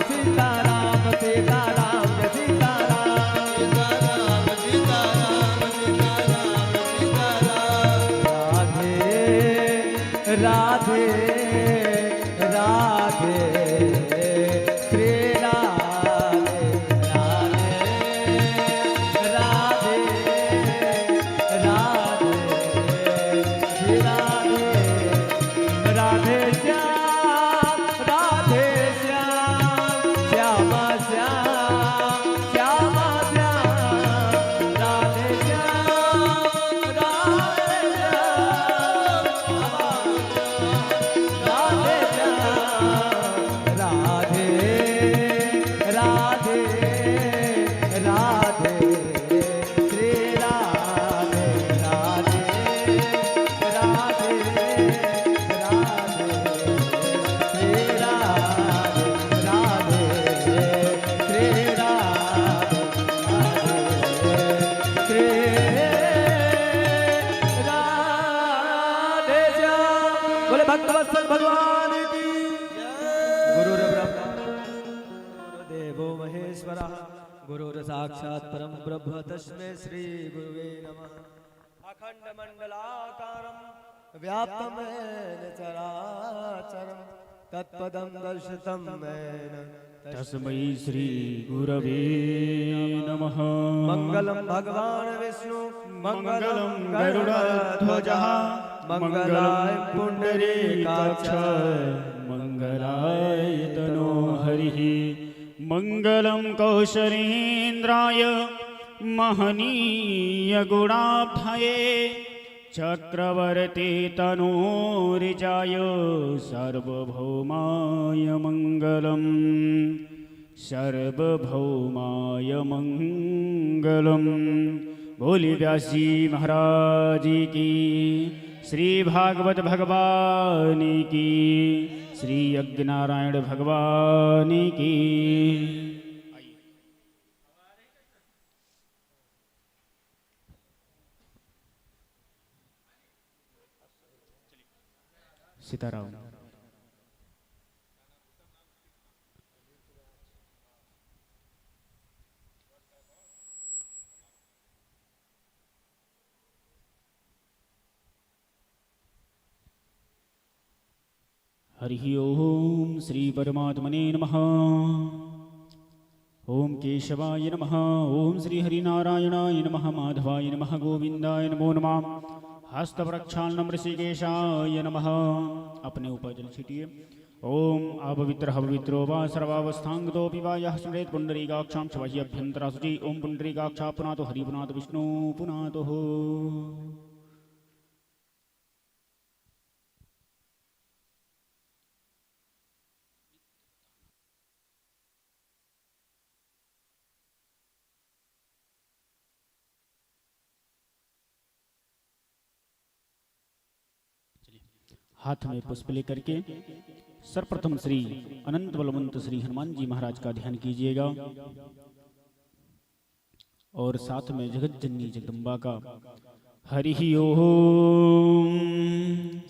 सीताराम सीताराम सीताराम सीताराम सीताराम सीताराम सीताराम राधे राधे राधे श्री राधे राधे राधे राधे श्री राधे राधे श्याम राधे श्याम श्याम श्याम श्याम श्याम राधे श्याम राधे राधे राधे राधे श्री राधे राधे राधे राधे श्री राधे राधे श्री राधे श्री राधे श्याम बोले भक्तवत्सल भगवान की गुरुर्ब्रह्मा गुरुर्देवो महेश्वरः गुरुर्साक्षात् परं ब्रह्म तस्मै श्री गुरुवे नमः अखंड मंडलाकारं व्याप्तं येन चराचरं तत्पदं दर्शितं येन तस्मै श्री गुरवे नमः। मंगलम भगवान विष्णु मंगलम गरुड़ध्वजः मंगलाय पुंडरीकाक्ष मंगलाय तनो हरिः मंगलम कौशलेन्द्राय महनीय गुणाब्धये चक्रवर्ती तनूरिजाय सार्वभौमाय मंगलम सर्वभौमाय मंगलम। बोली व्यास जी महाराज की, श्री भागवत भगवान की, श्री यज्ञ नारायण भगवान की। सीताराम। हरि ओम श्री परमात्मने नमः। ओम केशवाय नमः। ओम श्री हरिनारायणाय नमः। माधवाय नमः। गोविंदाय नमो नमः। हस्त प्रक्षालनम ऋषिकेशाय नमः। अपने ऊपर जल छिटिए। ओम अपवित्र पवित्रो वा सर्वावस्थांगतोऽपि वा यः स्मरेत् पुंडरीकाक्षां शिवहि अभ्यन्तरा शुचि। ओम पुंडरीकाक्षा पुनातो हरि पुनातो विष्णु पुनातो। हाथ में पुष्प लेकर के सर्वप्रथम श्री अनंत बलवंत श्री हनुमान जी महाराज का ध्यान कीजिएगा और साथ में जगत जननी जगदम्बा का। हरि ओम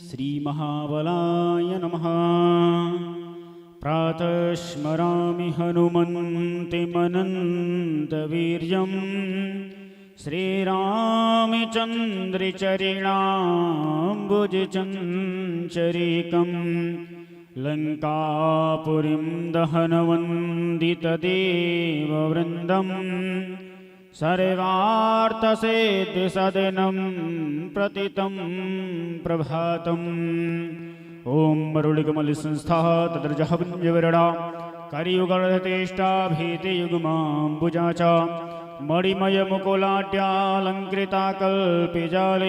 श्री महाबलाय नमः। प्रातः स्मरामि हनुमन्तिमनन्तवीर्यम् श्रीरामचन्द्रचरिणाम्बुजचञ्चरीकं लङ्कापुरीं दहनवन्दितदेववृन्दं सर्वार्थसिद्धिसदनं प्रतितं प्रभातम्। ॐ मरुळिकमलिसंस्थाः तद्रजः पुञ्जविरडा करियुगर्धतेष्टा भीतियुग्माम्बुजा च मणिमयमुकुलाड्यालङ्कृता कल्पिजालैर्भवतु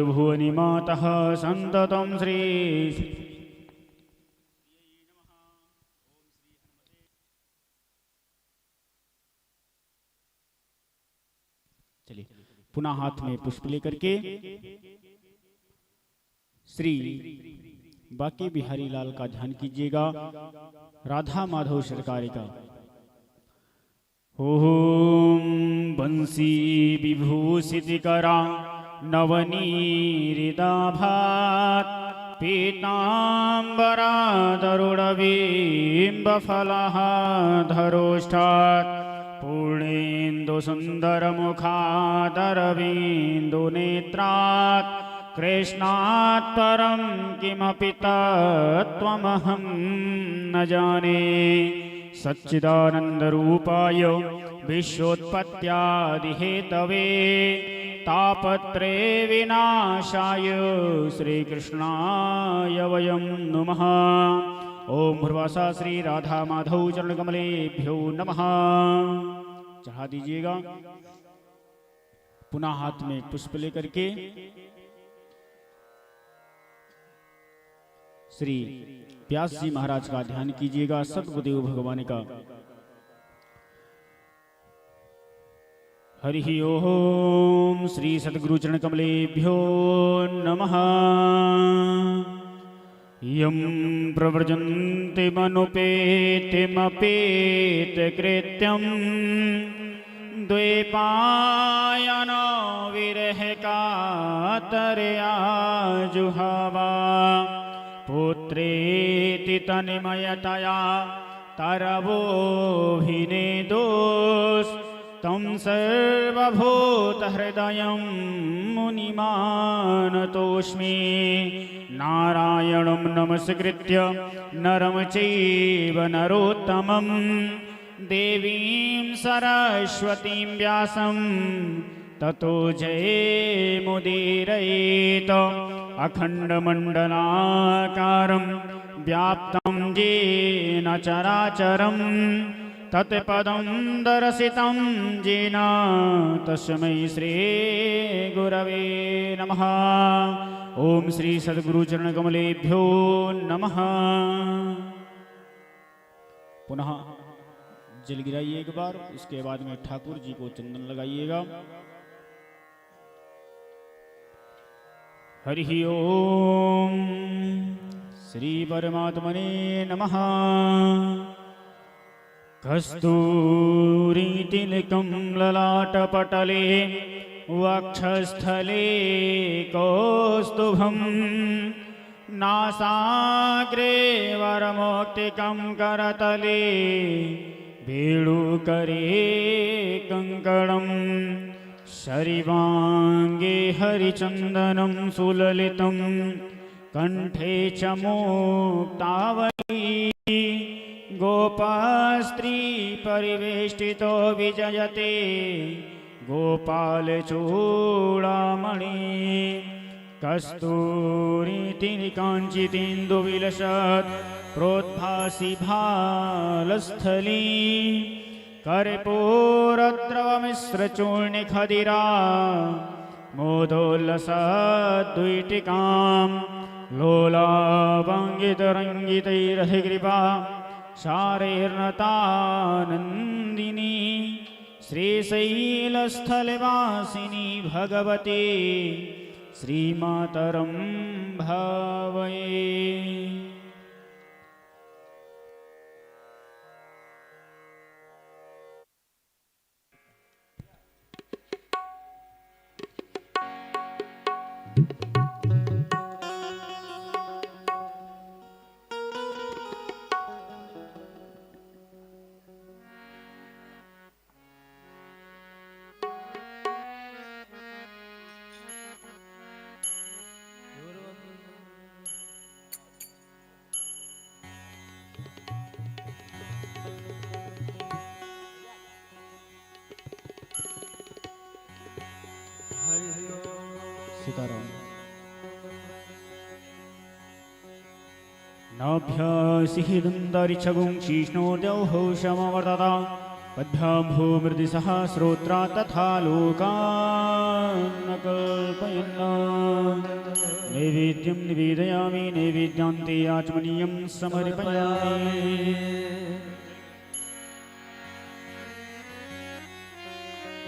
भुवनि मातः सन्ततं श्री। चलिए पुनः हाथ में पुष्प लेकर के श्री बाकी बिहारी लाल का ध्यान कीजिएगा। राधा माधव सरकार का। ओम बंसी विभूषित करा नवनीरिदाभात पीताम्बरादरुणबिम्बफलः धरोष्ठात् पूर्णेन्दुसुन्दरमुखादरविन्दुनेत्रात् कृष्णात् परं किमपि तत्त्वमहं न जाने सच्चिदानन्दरूपाय विश्वोत्पत्त्यादिहेतवे तापत्रे विनाशाय श्रीकृष्णाय वयं नुमः। ओम भूर्वासा श्री राधा माधव चरण कमलेभ्यो नमः। चढ़ा दीजिएगा। पुनः हाथ में पुष्प लेकर के श्री व्यास जी महाराज का ध्यान कीजिएगा, सद्गुरुदेव भगवान का। हरि ओम श्री सद्गुरु चरण कमलेभ्यो नमः। यं प्रव्रजन्ति मनुपेतिमपेतकृत्यं द्वैपायनो विरह कातरया जुहावा पुत्रेति तन्मयतया तरवोऽभिनेदोस् तं सर्वभूतहृदयं मुनिमानतोऽस्मि। नारायणं नमस्कृत्य नरं चैव नरोत्तमं देवीं सरस्वतीं व्यासं ततो जयमुदीरयेत्। अखण्डमण्डलाकारं व्याप्तं येन चराचरं तत्पदं दर्शितं येन तस्मै श्रीगुरवे नमः। ओम श्री सद्गुरु चरण कमलेभ्यो नमः। पुनः जल गिराइए एक बार, उसके बाद में ठाकुर जी को चंदन लगाइएगा। हरि ओम श्री परमात्मने नमः। कस्तूरी तिलकं ललाटपटले वक्षस्थले कौस्तुभं नासाग्रे वरमौक्तिकं करतले वेणुकरे कङ्कणं शरीवाङ्गे हरिचन्दनं सुललितं कण्ठे च मुक्तावली गोपास्त्री परिवेष्टितो विजयते गोपालचूडामणि कस्तूरी काञ्चितीन्दुविलसत् प्रोद्भासि भालस्थली कर्पूरद्रवमिश्रचूर्णिखदिरा मोदोल्लसद्वीटिकां लोलावाङ्गितरङ्गितैरधिकृपा शारैर्नतानन्दिनी श्रीशैलस्थलवासिनी भगवती श्रीमातरं भावये। सीताराम। नाभ्यासिहि दन्तरिक्षगुं शीष्णोर्द्यौः समवर्तता पद्भ्यां भूमृदिसः श्रोत्रा तथा लोकान् न कल्पयन्। नैवेद्यं निवेदयामि नैवेद्यान्ते आचमनीयं समर्पयामि।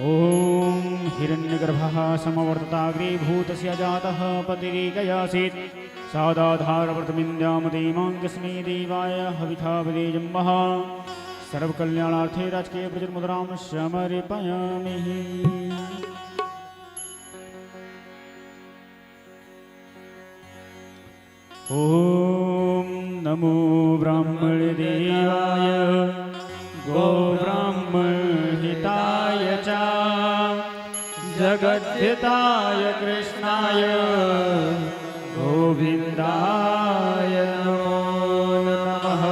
ॐ हिरण्यगर्भः समवर्तताग्रे भूतस्य जातः पतिरेकयासीत् सादाधारव्रतमिन्द्यामदेमाङ्गस्मै देवाय हविषावदेजम्बः सर्वकल्याणार्थे राजकीय प्रचुरमुद्रां समर्पयामि। ॐ नमो ब्राह्मणदेवाय गोब्राह्मणहिताय च जगद्धिताय कृष्णाय गोविन्दाय नमो नमः।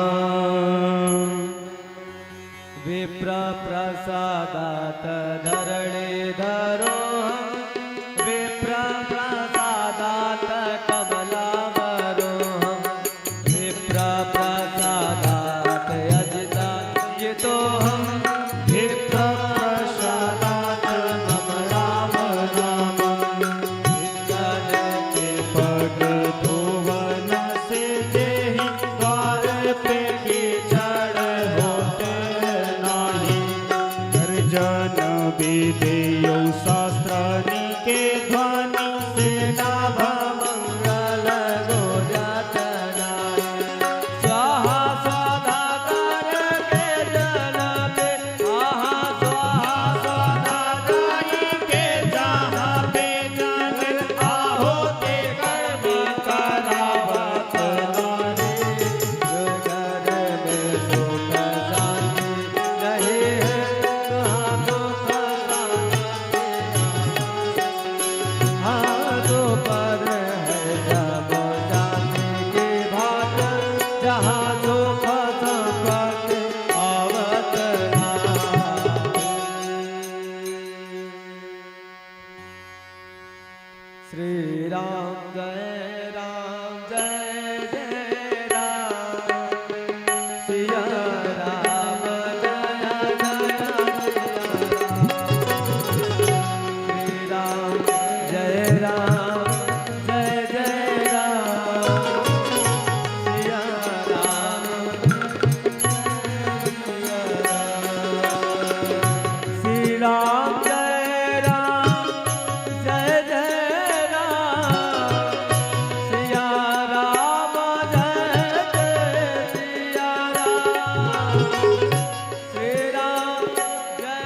विप्रप्रसादात् धरणीधरो विप्रप्रसादात् कमलावरोहं विप्रप्रसादात् अजिताजितोऽहं विप्रप्रसादात् कमलावरामं विद्यालये पग धोवन से देहि द्वार पे कीचड़ होते नाही। गर्जन विदेयो शास्त्रानि के ध्वनि से नाभ मंगल गोजातनाय स्वाहा स्वाहा करके जनाते आहा स्वाहा स्वाहा दाई के जहाँ पे जाने आहो ते कर्म करावत नारी। घर में सुख शांति नहीं है कहाँ सुख हाँ तो पर है जब जाने की बात जहाँ सुख संपत्ति आवत श्री राम जय जय राम सिया राम जय जय श्री राम जय राम सिया राम श्री राम जय राम सिया राम सिया राम श्री राम जय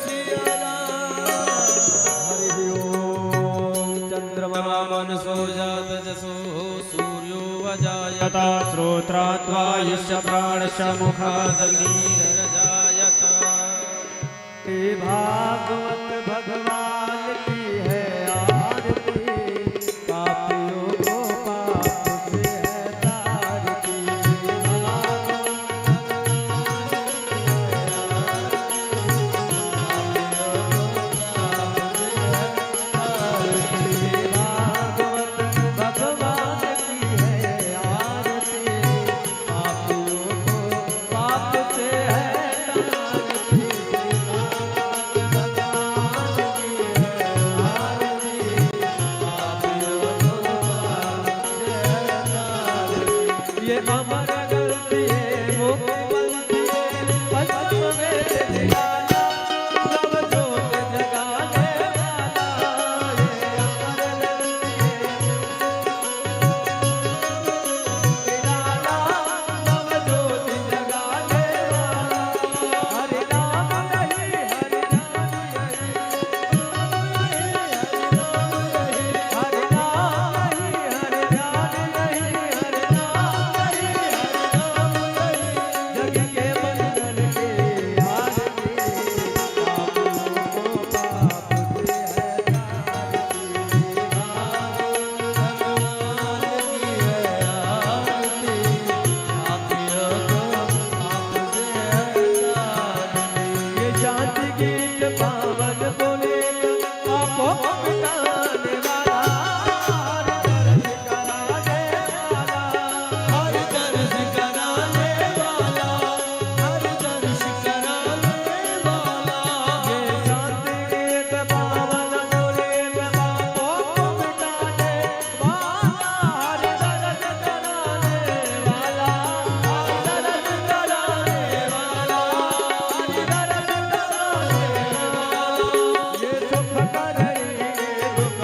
सिया राम सिया हरि ओम चंद्रमा मनसो जात जसो सूर्यो अजायत तथा श्रोत्राद्वायुश्च प्राणश्च मुखादग्नि नीरजायत हे भागवत भगवान की है आरती पापियों को पाप से है तारती भागवत भगवान की है आरती पापियों को पाप से है तारती ये अमर गलती है मुक्ति है पश्चिम में दिलाना नव जोत जगाने वाला ये अमर गलती है दिलाना नव जोत जगाने वाला हरि नाम नहीं हरि नाम नहीं हरि नाम नहीं हरि ध्यान नहीं हरि नाम नहीं जग के बंधन के आरती पापियों को पाप से है ये शांति गीत पावन बोले पापों को मिटाने वाला हर दर्श कराने वाला हर दर्श कराने वाला ये शांति गीत पावन बोले पापों को मिटाने वाला हर दर्श कराने वाला हर दर्श कराने वाला हर दर्श कराने वाला ये सुख करे दुख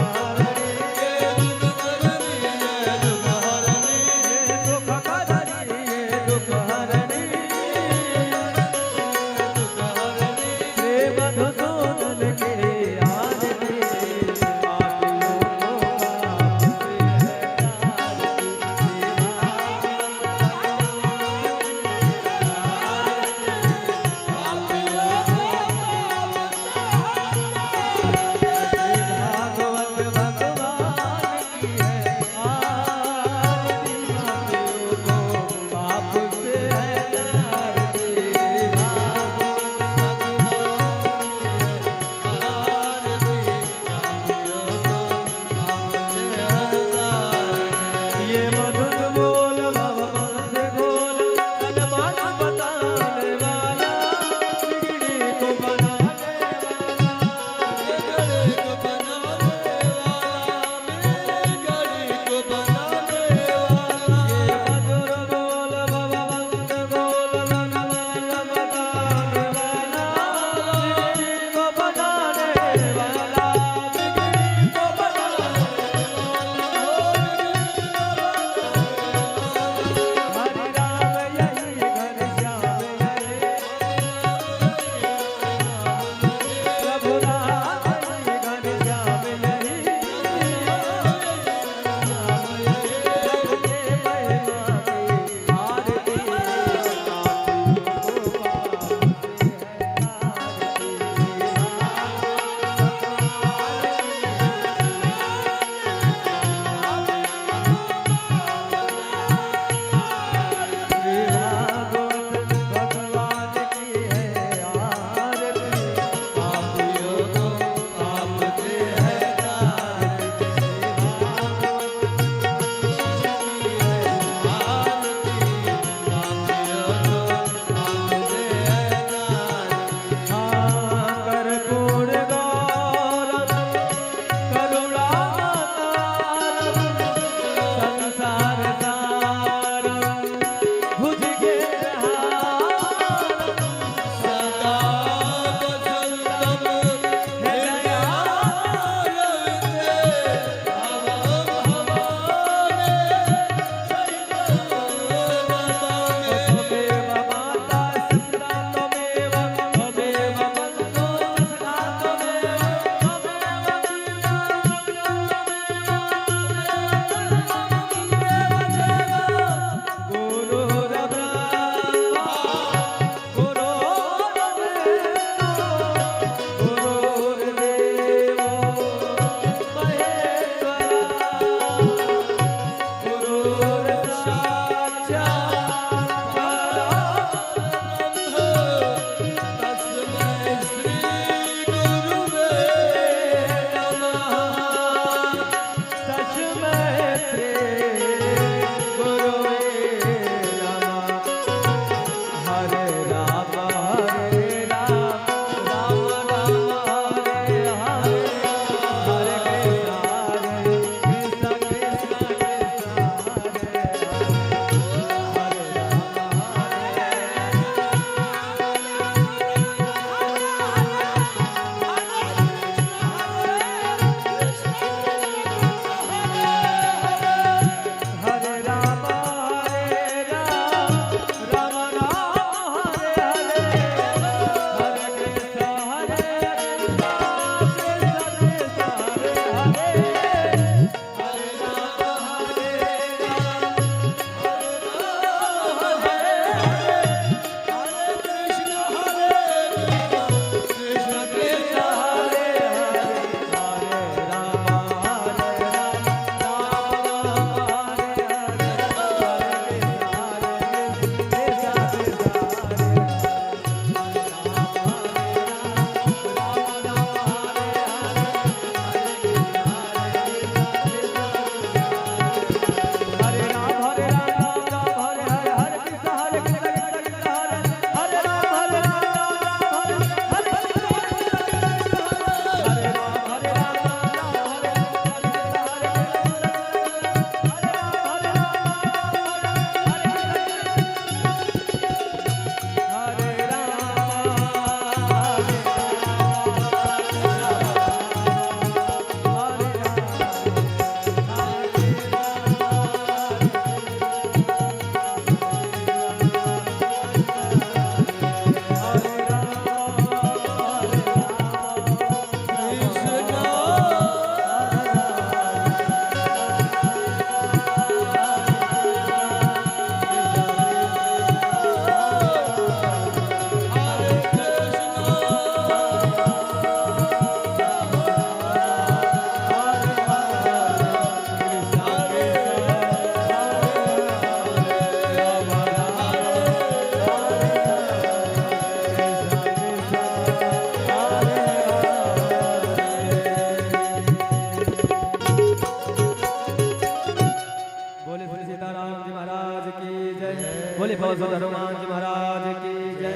पवन सुत हनुमान जी महाराज की जय।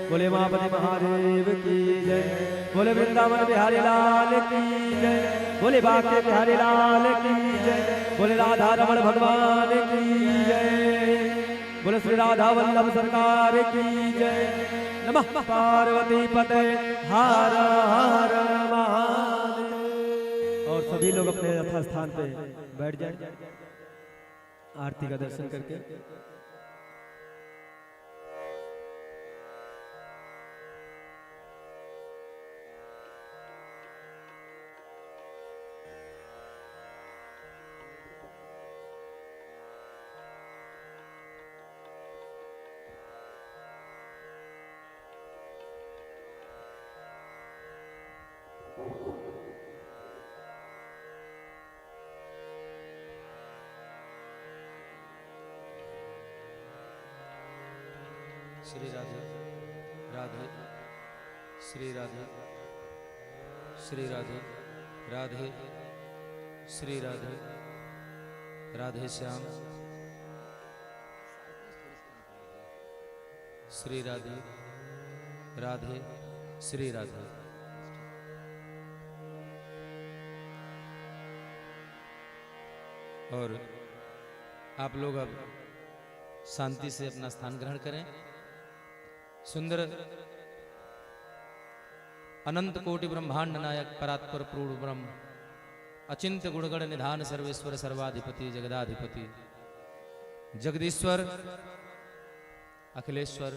बोले उमापति महादेव की जय। बोले वृंदावन बिहारी लाल की जय। बोले बांके बिहारी लाल की जय। बोले राधा रमण भगवान की जय। बोले श्री राधा वल्लभ सरकार की जय। नमः पार्वती पते हर हर महादेव। और सभी लोग अपने यथा स्थान पे बैठ जाए आरती का दर्शन करके। श्री राधे राधे श्री राधे श्री राधे राधे श्री राधे राधे श्याम श्री राधे राधे श्री राधे। और आप लोग अब शांति से अपना स्थान ग्रहण करें। सुंदर अनंत कोटि ब्रह्मांड नायक परात्पर पूर्ण ब्रह्म अचिंत्य गुणगण निधान सर्वेश्वर सर्वाधिपति जगदाधिपति जगदीश्वर अखिलेश्वर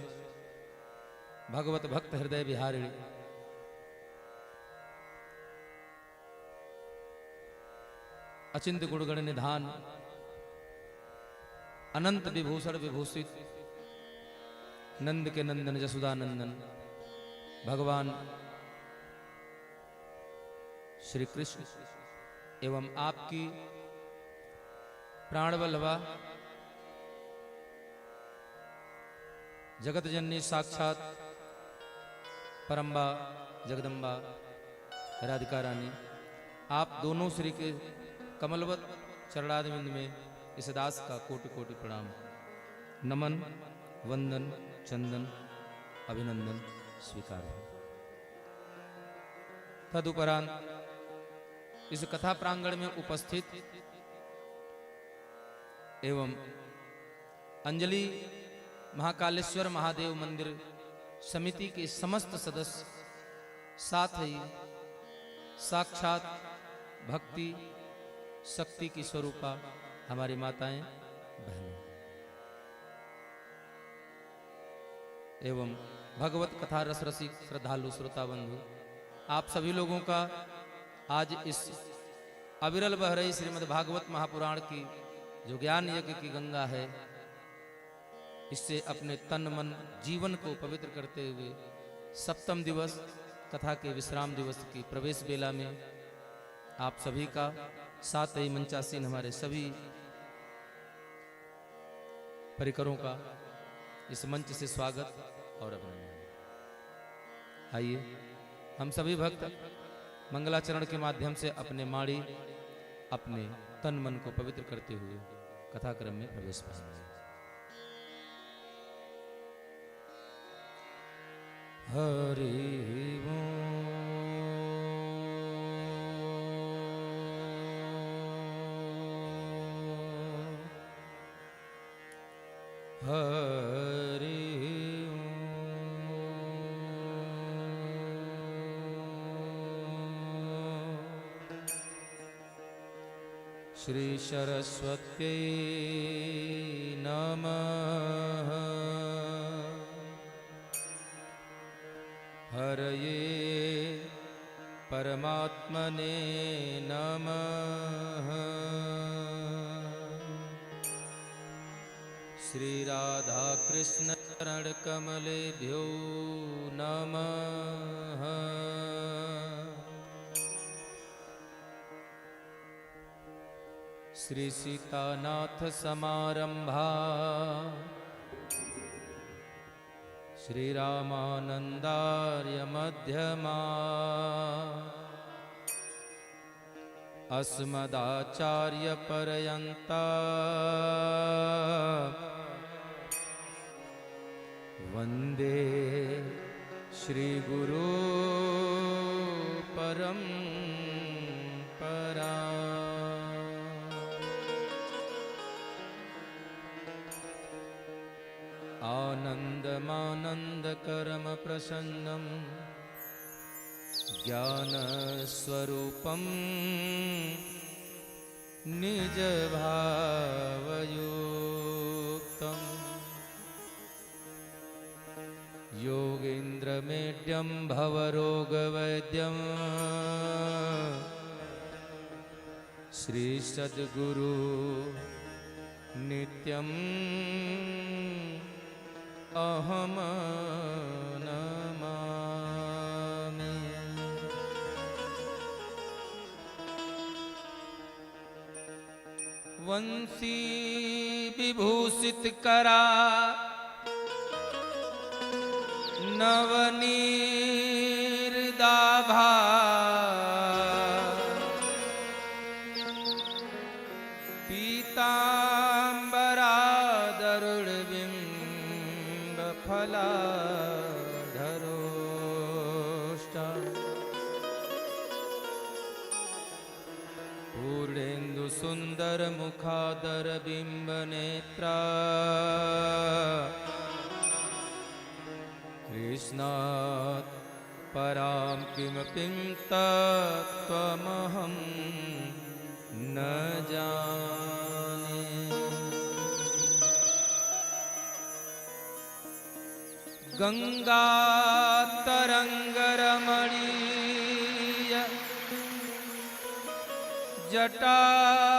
भगवत भक्त हृदय बिहारिणी अचिंत्य गुणगण निधान अनंत विभूषण विभूषित नंद के नंदन जसुदानंदन भगवान श्री कृष्ण एवं आपकी प्राणवल्लभा जगत जननी साक्षात परम्बा जगदम्बा राधिका रानी, आप दोनों श्री के कमलवत चरणारविंद में इस दास का कोटि कोटि प्रणाम, नमन वंदन चंदन अभिनंदन स्वीकार है। तदुपरांत इस कथा प्रांगण में उपस्थित एवं अंजलि महाकालेश्वर महादेव मंदिर समिति के समस्त सदस्य, साथ ही साक्षात भक्ति शक्ति की स्वरूपा हमारी माताएं बहनें एवं भगवत कथा रस रसिक श्रद्धालु श्रोता बंधु, आप सभी लोगों का आज इस अविरल बह रही श्रीमद् भागवत महापुराण की जो ज्ञान यज्ञ की गंगा है, इससे अपने तन मन जीवन को पवित्र करते हुए सप्तम दिवस कथा के विश्राम दिवस की प्रवेश बेला में आप सभी का, साथ ही मंचासीन हमारे सभी परिकरों का इस मंच से स्वागत और अभिनंदन। आइए हम सभी भक्त मंगलाचरण के माध्यम से अपने माड़ी अपने तन मन को पवित्र करते हुए कथाक्रम में प्रवेश करेंगे। हरि हरि श्री सरस्वत्यै नमः। हरये परमात्मने नमः। श्री राधा कृष्ण चरण कमलेभ्यो नमः। श्री सीतानाथ समारंभा श्री रामानंदार्य मध्यमा अस्मदाचार्य पर्यंता वंदे श्री गुरु परम परा। आनंदमानंद करम प्रसन्नम ज्ञान स्वरूपम निज भावयुक्तम योगीन्द्रमेड्यं भवरोगवैद्यं श्री सद्गुरु नित्यं अहम नमामि। वंशी विभूषित करा नवनीर्दाभा पीताम्बरादरुणबिम्ब फलाधरोष्टा पूर्णेन्दु सुंदर मुखादर बिंब नेत्रा कृष्णात् परां किमपि तत्त्वमहं न जाने। गंगा तरंगरमणीय जटाकलापम्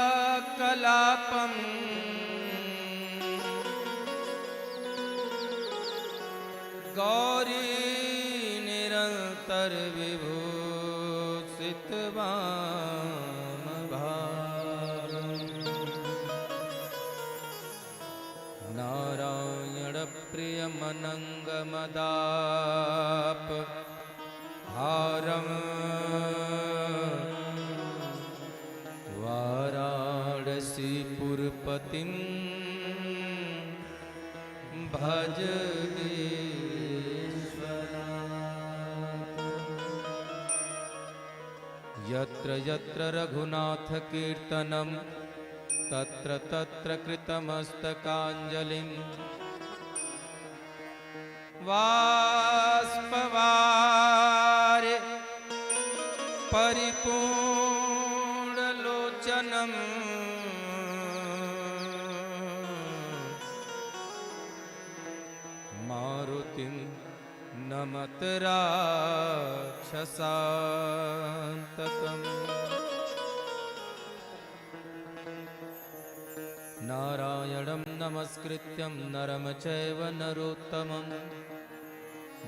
गौरी निरंतर विभूषित वामभागम् नारायण प्रियमनंगमदाप हारम् वाराणसीपुरपतिं भज यत्र यत्र रघुनाथ कीर्तनं तत्र तत्र कृतमस्तकाञ्जलिं बाष्पवारे परिपूर्णलोचनं मारुतिं नमत राक्षसान्तकम् नारायणं नमस्कृत्यं नरं चैव नरोत्तमं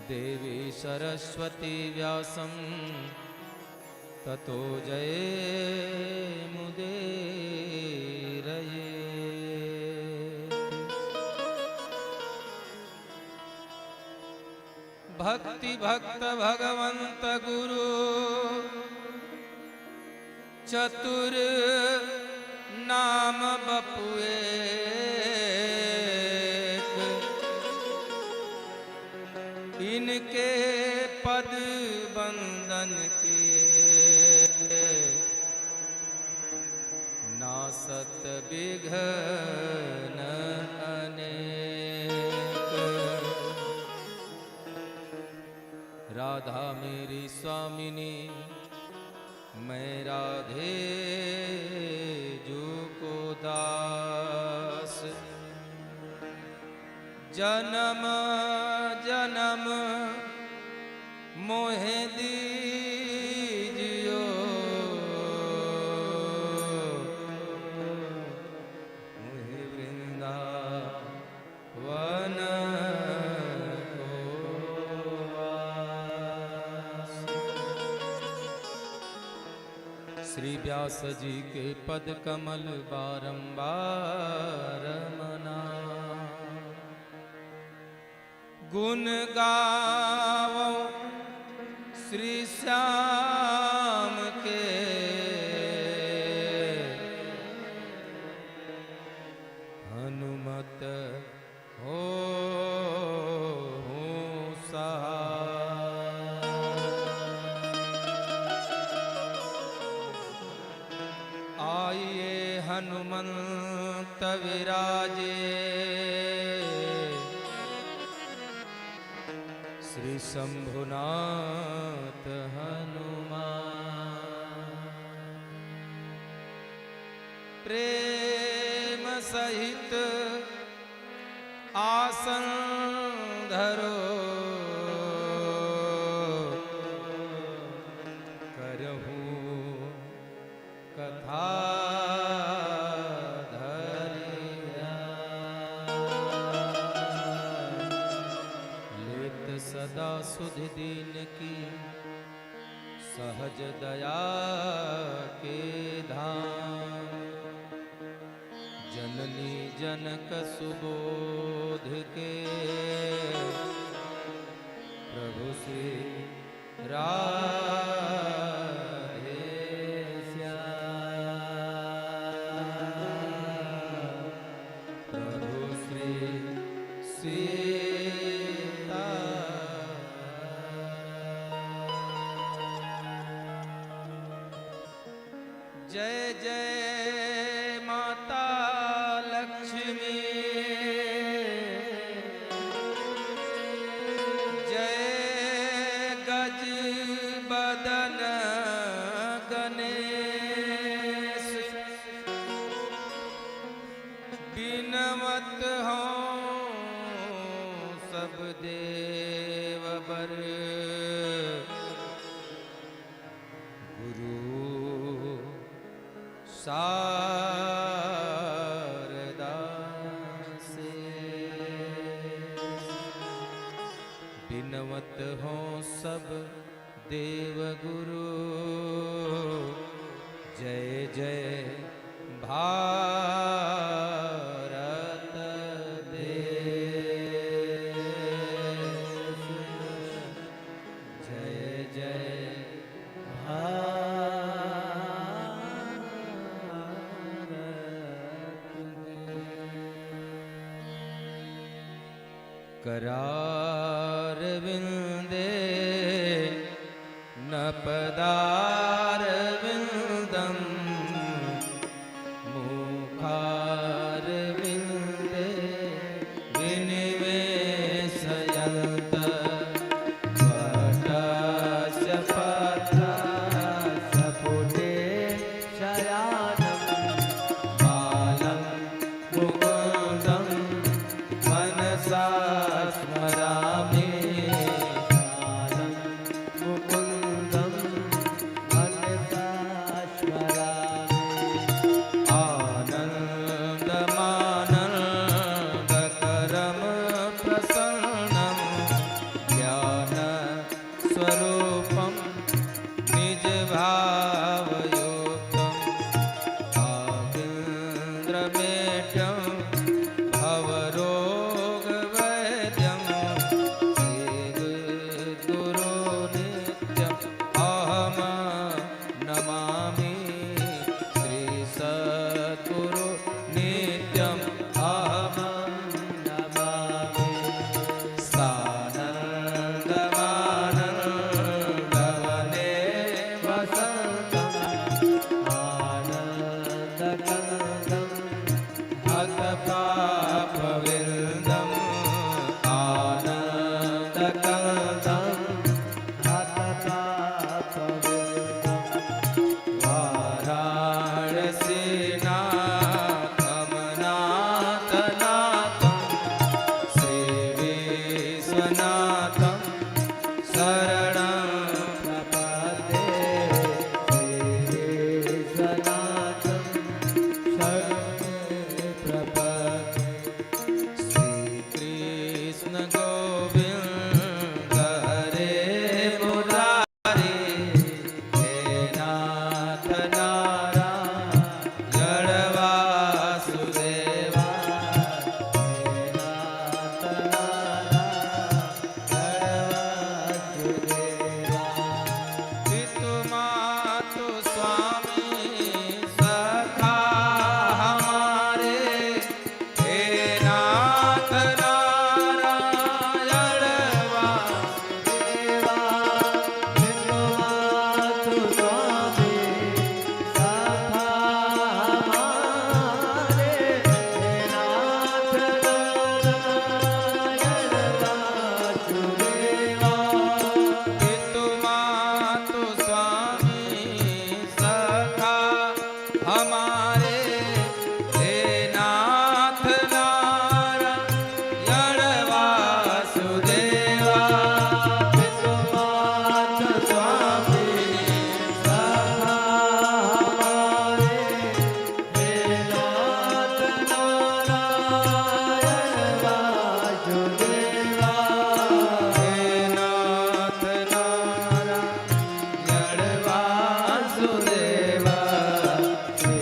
देवी सरस्वती व्यासं ततो जयमुदीरये। भक्ति भक्त भगवंत गुरु चतुर नाम बपुए इनके पद बंदन के नासत विघ्न अनेक। राधा मेरी स्वामिनी मैं राधे जू को दास जन्म जन्म मोहे दीजियो मोहे वृंदावन को वास। श्री व्यास जी के पद कमल बारंबार मना गुण गावो श्री श्याम के हनुमत हो आइए हनुमंत विराजे, श्री शंभुनाथ हनुमान। प्रेम सहित आसन धरो, करहूं कथा धरिया। लेत सदा सुध दीन की, सहज दया के धाम। जननी जनक सुबोध के, प्रभु श्री राधे श्याम। प्रभु श्री सीता। जय जय माता लक्ष्मी, जय गज बदन गणेश। बिनवत हो सब देव बर, गुरु शारदा से। बिनवत हो सब देव गुरु, जय जय भारत देश। जय जय करार विंदे नपदार विंदम, मुखार विंदे विनिवेशयन्त। वटस्य पत्रस्य पुटे शयानम्, बालं मुकुन्दं मनसा स्मरामि। बालं मुकुन्दं हमारे हे नाथ नारायण वासुदेवा पितुमात स्वामी सखा हमारे हे नाथ नारायण वासुदेवा हे नाथ नारायण वासुदेवा श्री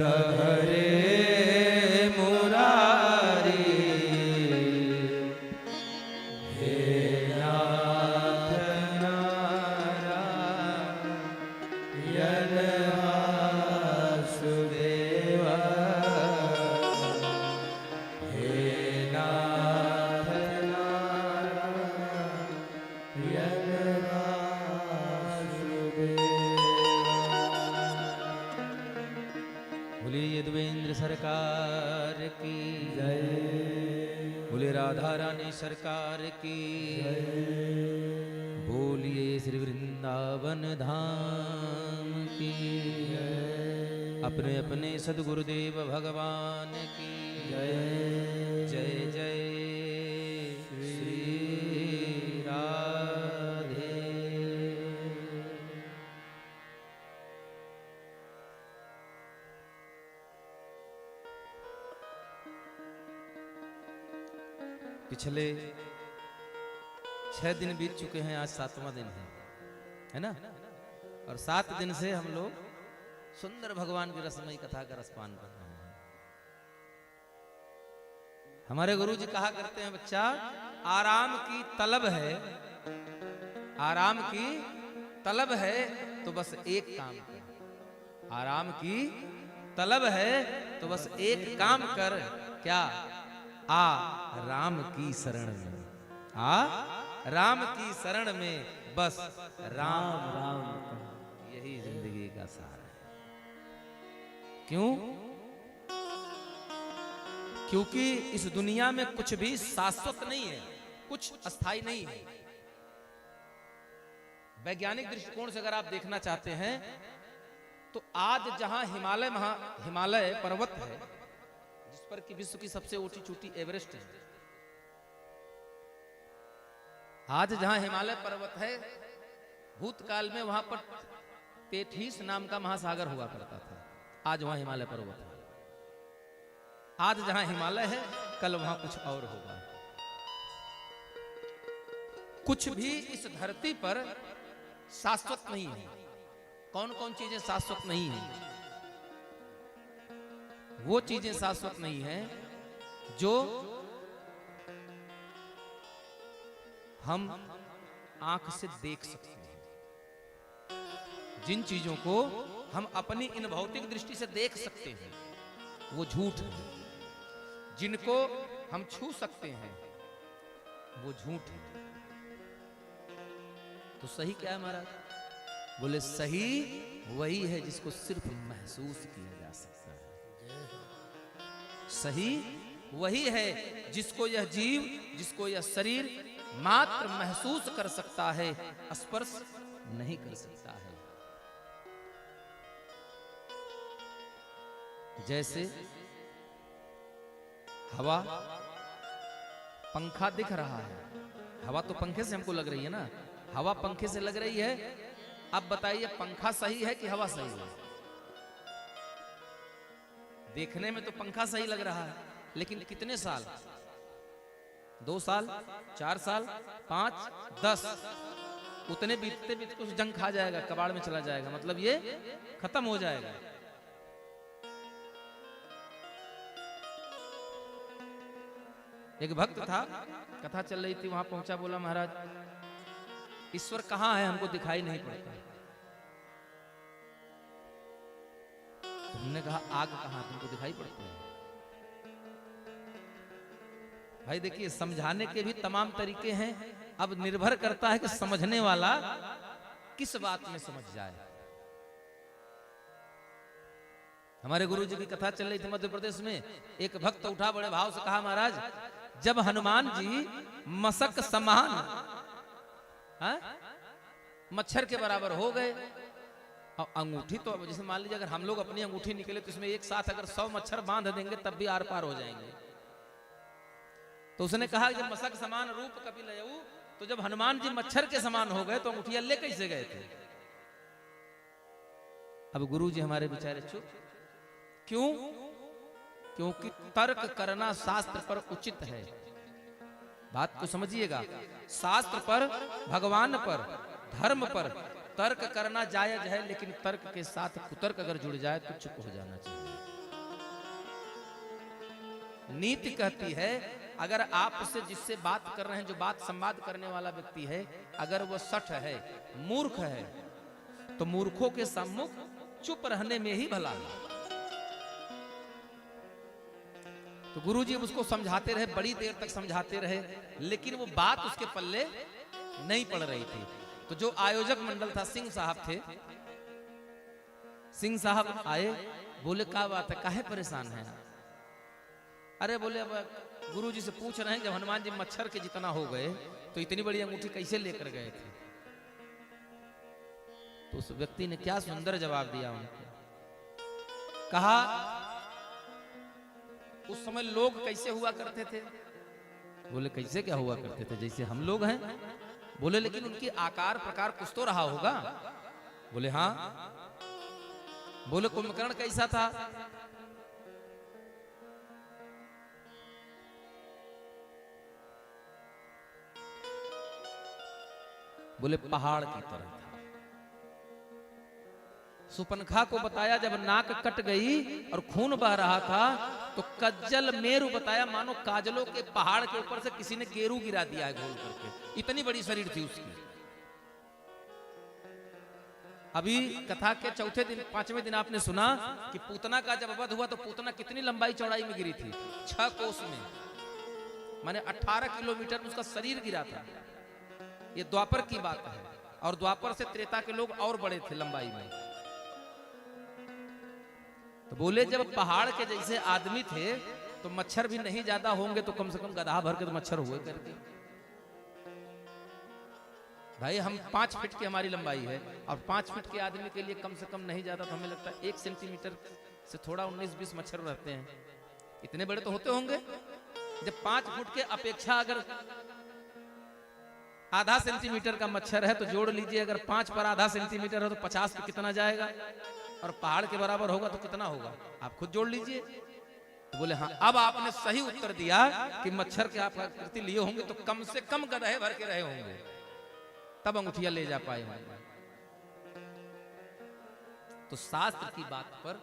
कहरे मुरारी हे नाथ नारायण वासुदेवा हे नाथ नारायण बोलिए यदुवेंद्र सरकार की जय, बोले राधा रानी सरकार की जय, बोलिए श्री वृंदावन धाम की जय, अपने अपने सद्गुरुदेव भगवान की जय। जय जय श्री राधे। पिछले 6 दिन बीत चुके हैं, आज 7वां दिन है ना। और 7 दिन से हम लोग सुंदर भगवान की रसमयी कथा का रसपान कर रहे हैं। हमारे गुरु जी कहा करते हैं, बच्चा आराम की तलब है, आराम की तलब है तो बस एक काम कर, आराम की तलब है तो बस एक काम कर, क्या? आ राम की शरण में, आ राम की शरण में, बस राम राम कहो, यही जिंदगी का सार है। क्यों? क्योंकि इस दुनिया में कुछ भी शाश्वत नहीं है, कुछ अस्थाई नहीं है। वैज्ञानिक दृष्टिकोण से अगर आप देखना चाहते हैं तो आज जहां हिमालय पर्वत है, जिस पर कि विश्व की सबसे ऊंची चोटी एवरेस्ट है, आज जहां हिमालय पर्वत है, भूतकाल में वहां पर तेठीस नाम का महासागर हुआ करता था। आज वहां हिमालय पर्वत है। आज जहां हिमालय है, कल वहां कुछ और होगा। कुछ भी इस धरती पर शाश्वत नहीं है। कौन कौन चीजें शाश्वत नहीं है? वो चीजें शाश्वत नहीं है जो हम आंख से देख सकते हैं। जिन चीजों को हम अपनी इन भौतिक दृष्टि से देख सकते हैं वो झूठ है। जिनको हम छू सकते हैं वो झूठ है। तो सही क्या है महाराज? बोले सही वही है जिसको सिर्फ महसूस किया जा सकता है। सही वही है जिसको यह जीव, जिसको यह शरीर मात्र महसूस कर सकता है, स्पर्श नहीं कर सकता है। जैसे हवा, पंखा दिख रहा है, हवा तो पंखे से हमको लग रही है ना, हवा पंखे से लग रही है। अब बताइए पंखा सही है कि हवा सही है? देखने में तो पंखा सही लग रहा है, लेकिन कितने साल? 2 साल, 4 साल, 5, 10, उतने बीतते बीतते कुछ जंग खा जाएगा, कबाड़ में चला जाएगा, मतलब ये खत्म हो जाएगा। एक भक्त था, कथा चल रही थी, वहां पहुंचा, बोला महाराज ईश्वर कहां है, हमको दिखाई नहीं पड़ता। हमने कहा आग कहां, तुमको दिखाई पड़ती है? भाई देखिए, समझाने के भी तमाम तरीके हैं। अब निर्भर करता है कि समझने वाला किस बात में समझ जाए। हमारे गुरु जी की कथा चल रही थी मध्य प्रदेश में, एक भक्त उठा, बड़े भाव से कहा, महाराज जब हनुमान जी मशक समान मच्छर के बराबर हो गए, और अंगूठी तो जैसे मान लीजिए अगर हम लोग अपनी अंगूठी निकले तो इसमें एक साथ अगर 100 मच्छर बांध देंगे तब भी आर पार हो जाएंगे। तो उसने कहा जब मशक समान रूप कपिल लयऊ, तो जब हनुमान जी मच्छर के समान हो गए तो अंगूठिया ले कैसे गए थे? अब गुरु जी हमारे बेचारे चुप। क्यों? क्योंकि तर्क करना शास्त्र पर उचित है। बात को समझिएगा, शास्त्र पर, भगवान पर, धर्म पर तर्क करना जायज है, लेकिन तर्क के साथ कुतर्क अगर जुड़ जाए तो चुप हो जाना चाहिए। नीति कहती है अगर आप उससे जिससे बात कर रहे हैं, जो बात संवाद करने वाला व्यक्ति है, अगर वो सठ है, मूर्ख है, तो मूर्खों के सम्मुख चुप रहने में ही भला है। तो गुरुजी उसको समझाते रहे, बड़ी देर तक समझाते रहे, लेकिन वो बात उसके पल्ले नहीं पड़ रही थी। तो जो आयोजक मंडल था, सिंह साहब थे, सिंह साहब आए, बोले क्या बात है, काहे परेशान है? अरे बोले अब गुरुजी से पूछ रहे हैं, जब हनुमान जी मच्छर के जितना हो गए तो इतनी बड़ी अंगूठी कैसे लेकर गए थे? तो उस व्यक्ति ने क्या सुंदर जवाब दिया उनको। कहा उस समय लोग कैसे हुआ करते थे? बोले कैसे क्या हुआ करते थे? जैसे हम लोग हैं। बोले लेकिन उनकी आकार प्रकार कुछ तो रहा होगा। बोले हाँ। बोले कुंभकर्ण कैसा था? बोले पहाड़ की तरह था। सुपनखा को बताया जब नाक कट गई और खून बह रहा था तो कज्जल मेरु बताया, मानो काजलों के पहाड़ के ऊपर से किसी ने गेरू गिरा दिया है घोल करके, इतनी बड़ी शरीर थी उसकी। अभी कथा के चौथे दिन, पांचवें दिन आपने सुना कि पूतना का जब वध हुआ तो पूतना कितनी लंबाई चौड़ाई में गिरी थी? 6 कोस में, माने 18 किलोमीटर उसका शरीर गिरा था। ये द्वापर की बात है, और द्वापर से त्रेता के लोग और बड़े थे लंबाई में। तो बोले जब पहाड़ के जैसे आदमी थे तो मच्छर भी नहीं ज्यादा होंगे तो कम से कम गधा भर के तो मच्छर हुए करके। भाई हम 5 फीट की हमारी लंबाई है, और 5 फीट के आदमी के लिए कम से कम नहीं ज्यादा तो हमें लगता है 1 सेंटीमीटर से थोड़ा 19-20 मच्छर रहते हैं। इतने बड़े तो होते होंगे। जब 5 फुट के अपेक्षा अगर आधा सेंटीमीटर का मच्छर है तो जोड़ लीजिए, अगर 5 पर आधा सेंटीमीटर है तो 50 पे कितना जाएगा, और पहाड़ के बराबर होगा तो कितना होगा, आप खुद जोड़ लीजिए। तो बोले हाँ, अब आपने सही उत्तर दिया कि मच्छर के आप आकृति लिए होंगे तो कम से कम गधे भर के रहे होंगे, तब अंगूठियां ले जा पाए होंगे। तो शास्त्र की बात पर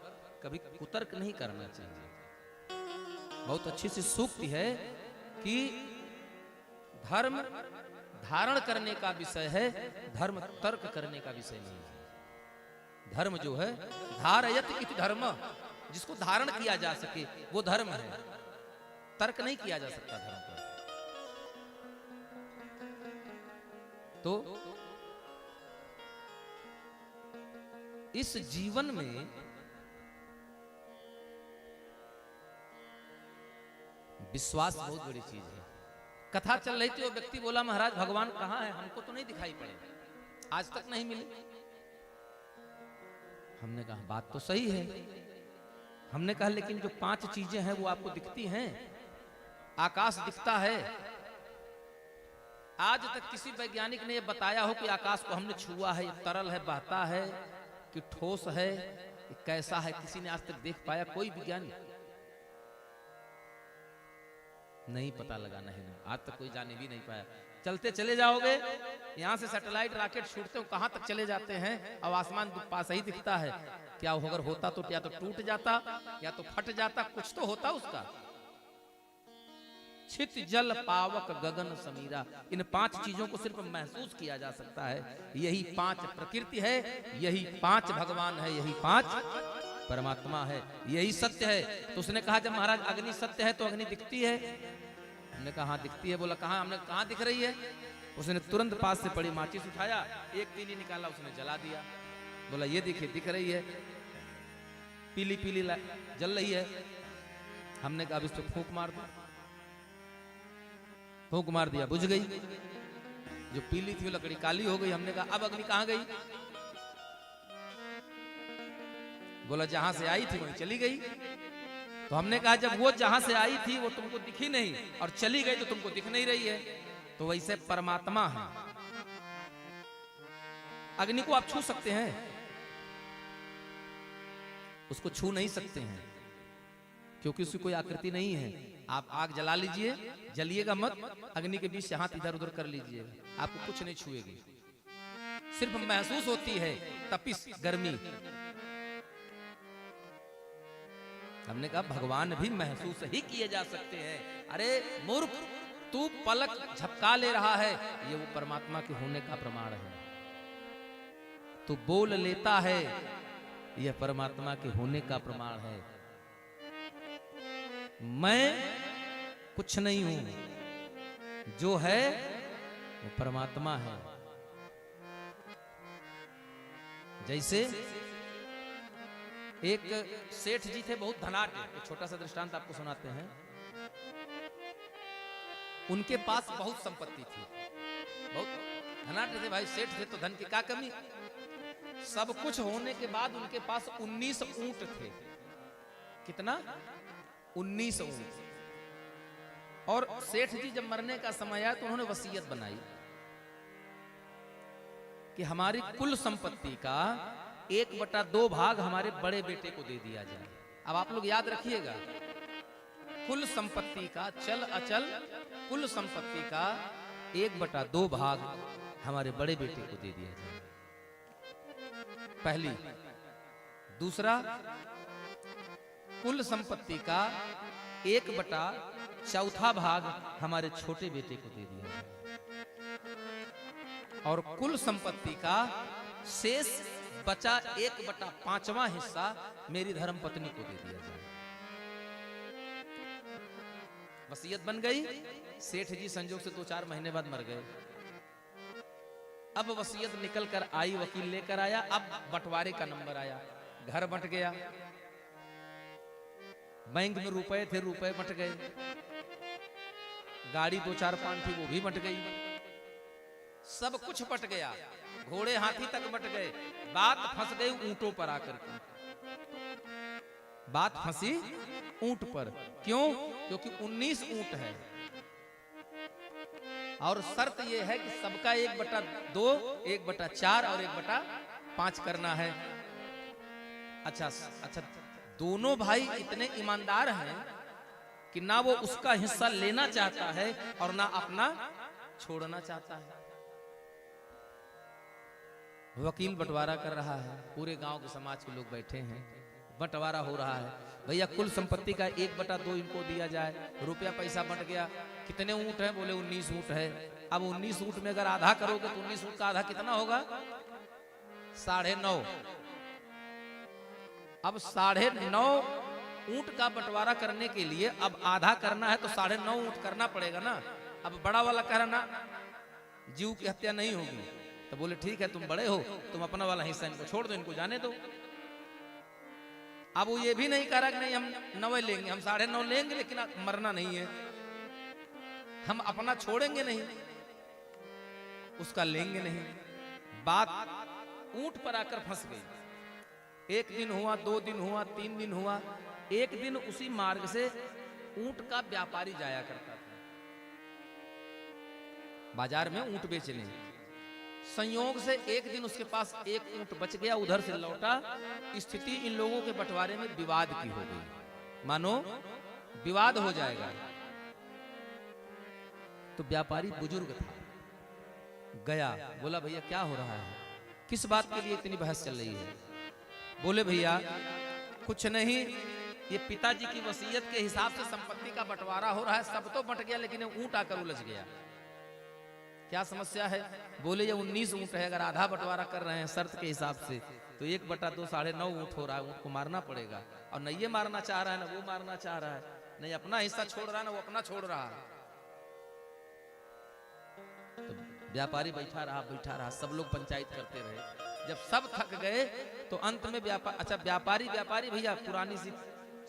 कभी कुतर्क नहीं करना चाहिए। बहुत अच्छी सी सूक्ति है कि धर्म धारण करने का विषय है, धर्म तर्क करने का विषय नहीं है। धर्म जो है धारयत इति धर्म, जिसको धारण किया जा सके वो धर्म है, तर्क नहीं किया जा सकता धर्म पर। तो इस जीवन में विश्वास बहुत बड़ी चीज है। कथा चल रही थी, वो व्यक्ति बोला महाराज भगवान कहाँ है, हमको तो नहीं दिखाई पड़े, आज तक नहीं मिले। हमने कहा बात तो सही है। हमने कहा लेकिन जो 5 चीजें हैं वो आपको दिखती हैं, आकाश दिखता है। आज तक किसी वैज्ञानिक ने ये बताया हो कि आकाश को हमने छुआ है, ये तरल है, बहता है कि ठोस है, ये कैसा है, किसी ने आज तक देख पाया? कोई वैज्ञानिक नहीं पता लगा, नहीं आज तक कोई जाने भी नहीं पाया। चलते चले जाओगे, यहाँ से सैटेलाइट रॉकेट छूटते हो, कहाँ तक चले जाते हैं, अब आसमान पास ही दिखता है। क्या अगर होता तो या तो टूट जाता या तो फट जाता, कुछ तो होता उसका। छित जल पावक गगन समीरा, इन 5 चीजों को सिर्फ महसूस किया जा सकता है। यही 5 प्रकृति है, यही 5 भगवान है, यही 5 परमात्मा है, यही सत्य है। तो उसने कहा जब महाराज अग्नि सत्य है तो अग्नि दिखती है? हमने कहा हाँ दिखती है। बोला कहाँ? हमने कहाँ दिख रही है? उसने तुरंत पास से पड़ी माचिस उठाया, एक तीली निकाला, उसने जला दिया। बोला ये देखिए दिख रही है, पीली पीली जल रही है। हमने कहा अब इस पे फूंक मार दो। फूंक मार दिया, बुझ गई। जो पीली थी वो लकड़ी काली हो गई। हमने कहा अब अग्नि कहाँ गई? बोला जहां से आई थी वहीं चली गई। तो हमने कहा जब वो जहां से आई थी वो तुमको दिखी नहीं और चली गई तो तुमको दिख नहीं रही है, तो वैसे परमात्मा है। अग्नि को आप छू सकते हैं? उसको छू नहीं सकते हैं क्योंकि उसकी कोई आकृति नहीं है। आप आग जला लीजिए, जलिएगा मत, अग्नि के बीच से हाथ इधर उधर कर लीजिएगा, आपको कुछ नहीं छुएगी। सिर्फ महसूस होती है तपिश, गर्मी। हमने कहा भगवान भी महसूस ही किए जा सकते हैं। अरे मूर्ख, तू पलक झपका ले रहा है, ये वो परमात्मा के होने का प्रमाण है। तू बोल लेता है, यह परमात्मा के होने का प्रमाण है। मैं कुछ नहीं हूं, जो है वो परमात्मा है। जैसे एक सेठ जी थे, बहुत धनाढ्य। एक छोटा सा दृष्टांत आपको सुनाते हैं। उनके पास बहुत संपत्ति थी, बहुत धनाढ्य थे भाई, सेठ थे तो धन की क्या कमी। सब कुछ होने के बाद उनके पास 19 ऊंट थे। कितना? 19 ऊंट। और सेठ जी जब मरने का समय आया तो उन्होंने वसीयत बनाई कि हमारी कुल संपत्ति का 1/2 भाग हमारे बड़े बेटे को दे दिया जाए। अब आप लोग याद रखिएगा, कुल संपत्ति का, चल अचल कुल संपत्ति का 1/2 भाग हमारे बड़े बेटे को दे दिया जाए, पहली। दूसरा, कुल संपत्ति का 1/4 भाग हमारे छोटे बेटे को दे दिया जाए, और कुल संपत्ति का शेष बचा 1/5वां हिस्सा मेरी धर्म पत्नी को दे दिया जाए। वसीयत बन गई। सेठ जी संजोग से 2-4 महीने बाद मर गए। अब वसीयत निकल कर आई, वकील लेकर आया। अब बंटवारे का नंबर आया, घर बंट गया, बैंक में रुपए थे, रुपए बंट गए, गाड़ी 2-4-5 थी, वो भी बंट गई, सब कुछ बंट गया, घोड़े हाथी तक बंट गए। बात फंस गई ऊंटों पर आकर के। बात फंसी ऊंट पर। क्यों? क्योंकि 19 ऊंट है और शर्त यह है कि सबका 1/2, 1/4 और 1/5 करना है। अच्छा, दोनों भाई इतने ईमानदार हैं कि ना वो उसका हिस्सा लेना चाहता है और ना अपना छोड़ना चाहता है। वकील बंटवारा कर रहा है, पूरे गांव के समाज के लोग बैठे हैं, बंटवारा हो रहा है। भैया कुल संपत्ति का 1/2 इनको दिया जाए। रुपया पैसा बंट गया। कितने ऊंट हैं? बोले 19 ऊंट है। अब 19 ऊंट में अगर आधा करोगे तो 19 ऊंट का आधा कितना होगा? 9.5। अब 9.5 ऊंट का बंटवारा करने के लिए अब आधा करना है तो 9.5 ऊंट करना पड़ेगा ना। अब बड़ा वाला कह रहा ना जीव की हत्या नहीं होगी, तो बोले ठीक है, तुम बड़े हो, तुम अपना वाला हिस्सा इनको छोड़ दो, इनको जाने दो। अब वो ये भी नहीं कह रहा कि नहीं हम 9 लेंगे, हम 9.5 लेंगे, लेकिन मरना नहीं है, हम अपना छोड़ेंगे नहीं, उसका लेंगे नहीं। बात ऊंट पर आकर फंस गई। 1 दिन हुआ, 2 दिन हुआ, 3 दिन हुआ। एक दिन उसी मार्ग से ऊंट का व्यापारी जाया करता था, बाजार में ऊंट बेचने। संयोग से एक दिन उसके पास एक ऊंट बच गया, उधर से लौटा। स्थिति इन लोगों के बंटवारे में विवाद की हो गई, मानो विवाद हो जाएगा। तो व्यापारी बुजुर्ग था, गया, बोला भैया क्या हो रहा है, किस बात के लिए इतनी बहस चल रही है? बोले भैया कुछ नहीं, ये पिताजी की वसीयत के हिसाब से संपत्ति का बंटवारा हो रहा है, सब तो बंट गया लेकिन ऊंट आकर उलझ गया। क्या समस्या है? बोले ये 19 ऊंट है, अगर आधा बंटवारा कर रहे हैं शर्त के हिसाब से तो 1/2 9.5 ऊंट हो रहा है, ऊंट को मारना पड़ेगा। और न ये मारना चाह रहा है, ना वो मारना चाह रहा है, नहीं अपना हिस्सा छोड़ रहा है, ना वो अपना छोड़ रहा है। तो व्यापारी बैठा रहा, सब लोग पंचायत करते रहे। जब सब थक गए तो अंत में व्यापारी भैया पुरानी सी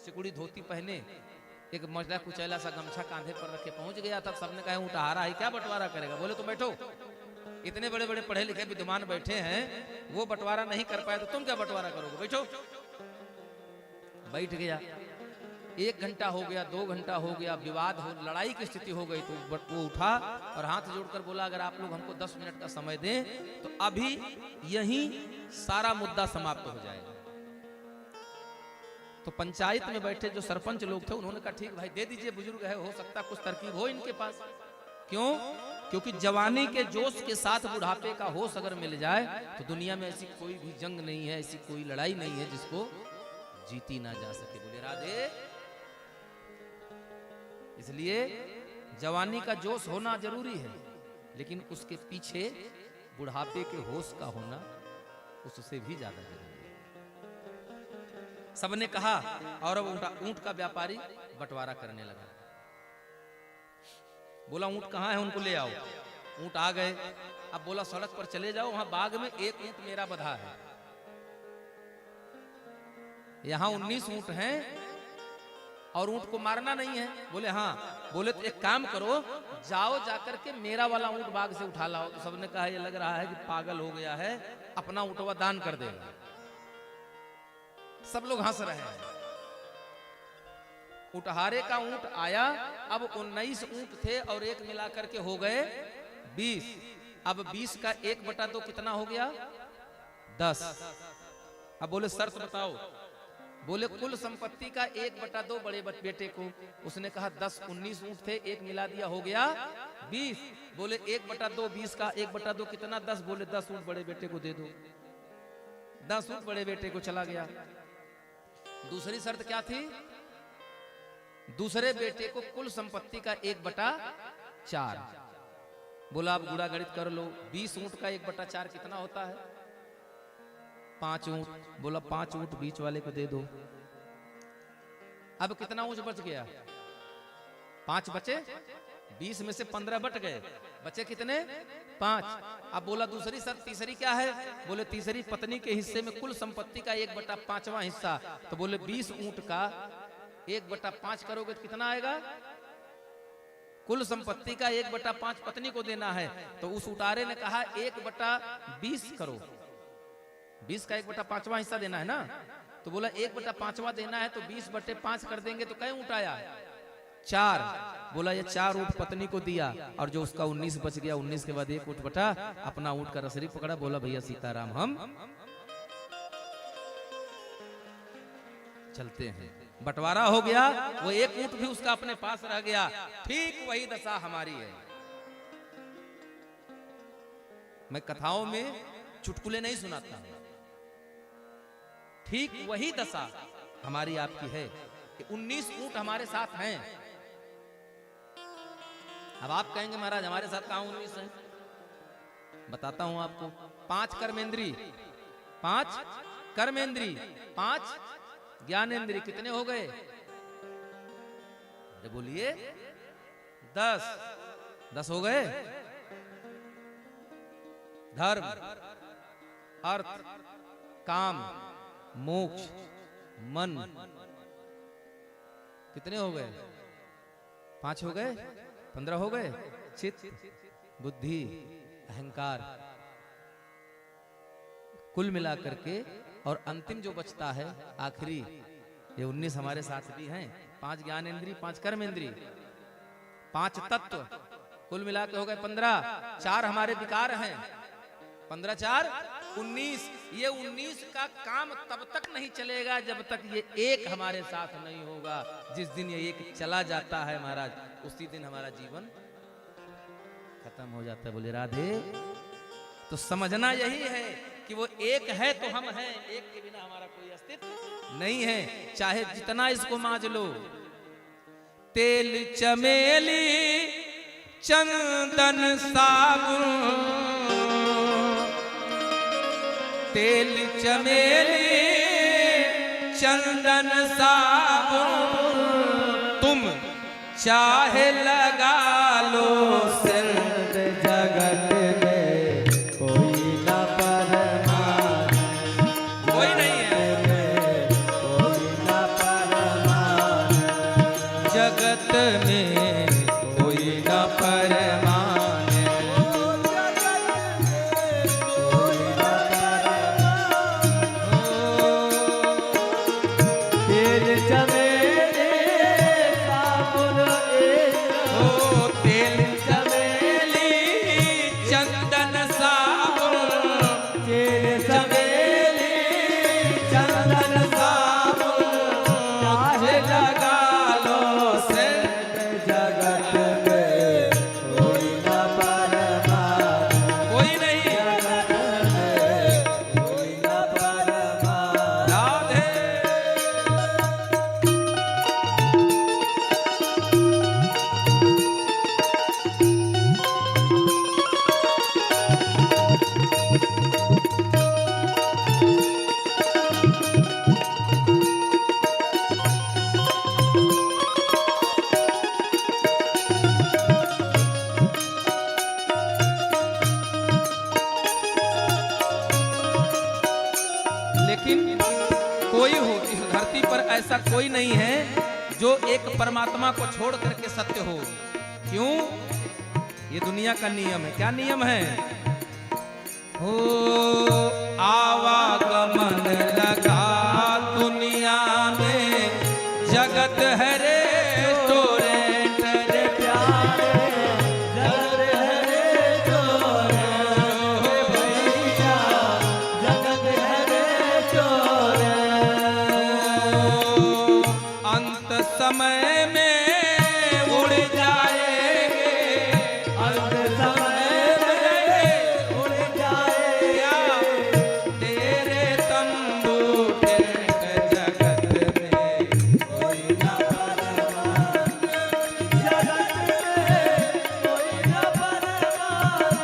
सिकुड़ी धोती पहने, एक मजला कुचैला सा गमछा कांधे पर रखे पहुंच गया। तब सबने कहा ऊंट हारा है, क्या बंटवारा करेगा? बोले तो बैठो, इतने बड़े बड़े पढ़े लिखे विद्वान बैठे हैं, वो बंटवारा नहीं कर पाए तो तुम क्या बंटवारा करोगे? बैठो। बैठ गया। 1 घंटा हो गया, 2 घंटा हो गया, विवाद हो, लड़ाई की स्थिति हो गई। तो वो उठा और हाथ जोड़कर बोला अगर आप लोग हमको 10 मिनट का समय दें तो अभी यहीं सारा मुद्दा समाप्त हो जाएगा। तो पंचायत में बैठे जो सरपंच लोग थे उन्होंने कहा ठीक भाई दे दीजिए, बुजुर्ग है, हो सकता कुछ तरकीब हो इनके पास। क्यों? क्योंकि जवानी के जोश के साथ बुढ़ापे का होश अगर मिल जाए तो दुनिया में ऐसी कोई भी जंग नहीं है, ऐसी कोई लड़ाई नहीं है जिसको जीती ना जा सके। बोले राधे। इसलिए जवानी का जोश होना जरूरी है, लेकिन उसके पीछे बुढ़ापे के होश का होना उससे भी ज्यादा जरूरी है। सबने कहा और अब ऊंट का व्यापारी बंटवारा करने लगा। बोला ऊंट कहाँ है, उनको ले आओ। ऊंट आ गए। अब बोला सड़क पर चले जाओ, वहां बाग में एक ऊंट मेरा बंधा है, यहां 19 ऊंट हैं और ऊंट को मारना नहीं है। बोले हाँ। बोले तो एक काम करो, जाओ जाकर के मेरा वाला ऊंट बाग से उठा लाओ। तो सबने कहा ये लग रहा है कि पागल हो गया है, अपना ऊंटवा दान कर देगा। सब लोग हंस रहे हैं। उठहारे का ऊंट आया। अब 19 ऊंट थे और एक मिलाकर के हो गए 20। अब 20 का 1/2 कितना हो गया? 10। अब बोले शर्त बताओ। बोले कुल संपत्ति का 1/2 बड़े बेटे को। उसने कहा 10 19 ऊंट थे, एक मिला दिया हो गया 20। बोले 1/2 20 का 1/2 कितना? 10। बोले 10 ऊंट बड़े बेटे को दे दो। 10 ऊंट बड़े बेटे को चला गया। दूसरी शर्त क्या थी? दूसरे बेटे को कुल संपत्ति का 1/4। बोला आप गुणा गणित कर लो। 20 ऊंट का 1/4 कितना होता है? 5 ऊंट। बोला 5 ऊंट बीच वाले को दे दो। अब कितना ऊंट बच गया? 5 बचे। 20 में से 15 बट गए, बचे कितने? 5। अब बोला दूसरी शर्त तीसरी क्या है? बोले तीसरी पत्नी के हिस्से में कुल संपत्ति का 1/5वां हिस्सा। तो बोले 20 ऊंट का 1/5 करोगे तो कितना आएगा? कुल संपत्ति का 1/5 पत्नी को देना है। तो उस उतारे ने कहा 1/20 करो। 20 का 1/5वां हिस्सा देना है ना। तो बोला 1/5वां देना है तो 20/5 कर देंगे तो कै ऊंट आया? 4। बोला ये 4 ऊंट पत्नी को दिया और जो उसका 19 बच गया, 19 के बाद 1 ऊंट बटा, अपना ऊंट का रसरी पकड़ा। बोला भैया सीताराम हम चलते हैं। बंटवारा हो गया। वो 1 ऊंट भी उसका अपने पास रह गया। ठीक वही दशा हमारी है। मैं कथाओं में चुटकुले नहीं सुनाता, ठीक वही दशा हमारी आपकी है कि 19 ऊंट हमारे साथ हैं। अब आप कहेंगे महाराज हमारे साथ कहां 19 हैं? बताता हूं आपको। 5 कर्मेंद्री, 5 कर्मेंद्री, 5 ज्ञानेंद्री, कितने हो गए? अरे बोलिए 10 हो गए। धर्म, अर्थ, काम, मोक्ष, मन, कितने हो गए? 5 हो गए। 15 हो गए। चित्त, बुद्धि, अहंकार, कुल मिलाकर के। और अंतिम जो बचता है आखिरी, ये 19 हमारे साथ भी हैं। 5 ज्ञानेंद्री, 5 कर्मेंद्री, 5 तत्व, कुल मिलाकर हो गए 15। 4 हमारे विकार हैं। 15 4 19। ये 19 का काम तब तक नहीं चलेगा जब तक ये एक हमारे साथ नहीं होगा। जिस दिन ये एक चला जाता है महाराज, उसी दिन हमारा जीवन खत्म हो जाता है। बोले राधे। तो समझना यही है कि वो एक है तो हम हैं, एक के बिना हमारा कोई अस्तित्व नहीं है। चाहे जितना इसको मांझ लो। तेल चमेली चंदन साबुन, तेल चमेली चंदन साबुन, तुम चाहे लगा लो सिर। जगत में कोई न परमार, कोई नहीं है कोई न परमार, जगत में कोई न परमान। तेल चमेली साबुन एक, तेल चमेली कोई हो, इस धरती पर ऐसा कोई नहीं है जो एक परमात्मा को छोड़ करके सत्य हो। क्यों? ये दुनिया का नियम है। क्या नियम है? हो आवागमन लगा दुनिया में, जगत है रेस्टोरेंट रे प्यारे, जगत है रेस्टोरेंट भैया, जगत है रेस्टोरेंट। अंत समय में उड़ जाएंगे, अंत समय में उड़ जाएगा तेरे तंबू के जगत में कोई ना परवान, जगत में कोई ना परवान।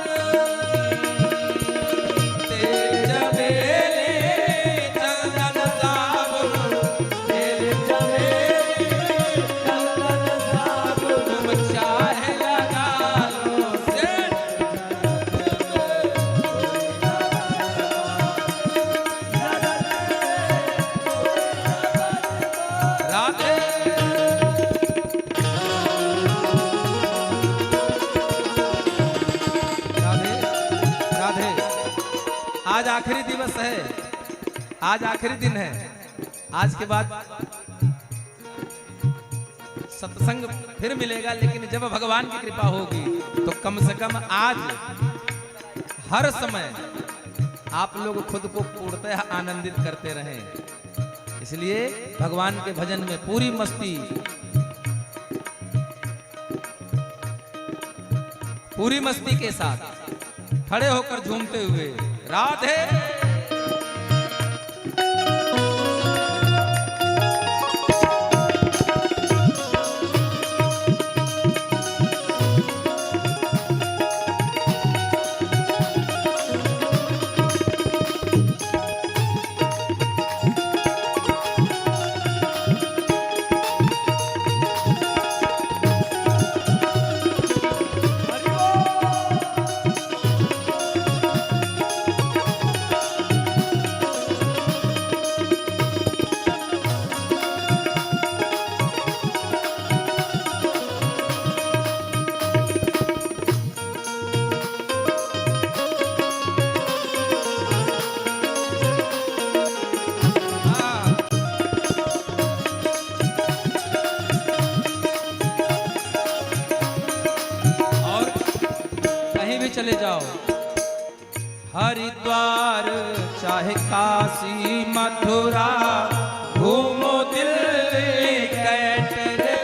तेज बेले चंदन साबुन, तेज बेले चंदन साबुन, तुम चाहे लगा लो सेठ, राधे राधे राधे। आज आखिरी दिवस है, आज आखिरी दिन है। आज के बाद सत्संग फिर मिलेगा, लेकिन जब भगवान की कृपा होगी तो कम से कम आज हर समय आप लोग खुद को पूर्णतः आनंदित करते रहें। इसलिए भगवान के भजन में पूरी मस्ती, पूरी मस्ती के साथ खड़े होकर झूमते हुए राधे। चले जाओ, हरिद्वार चाहे काशी मथुरा, घूमो दिल्ली कैटरे,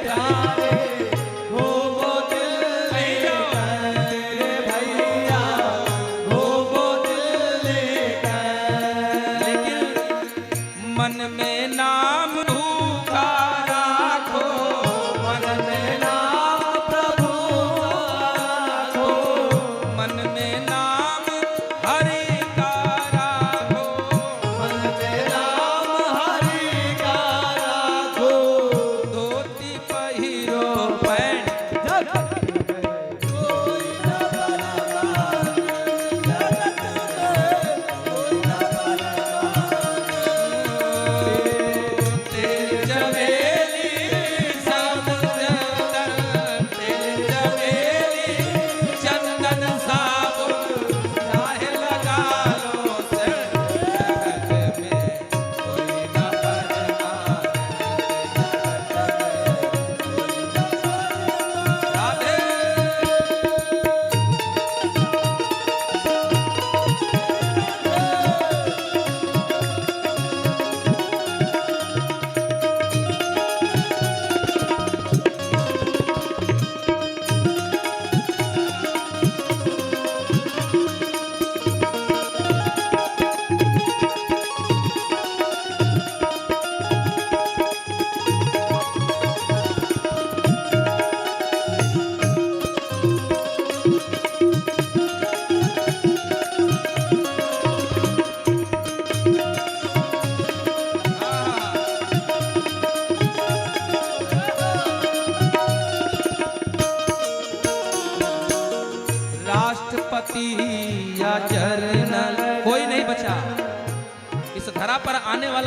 घूमो दिल्ली कैटरे भैया, घूमो दिल्ली कैटरे। लेकिन मन में नाम भूखा राखो, मन में नाम प्रभु राखो, मन में नाम हरि का राखो, मन में नाम हरि का राखो। धोती पहिरो पैंट कोई न परवान, जगत में कोई न परवान। तेज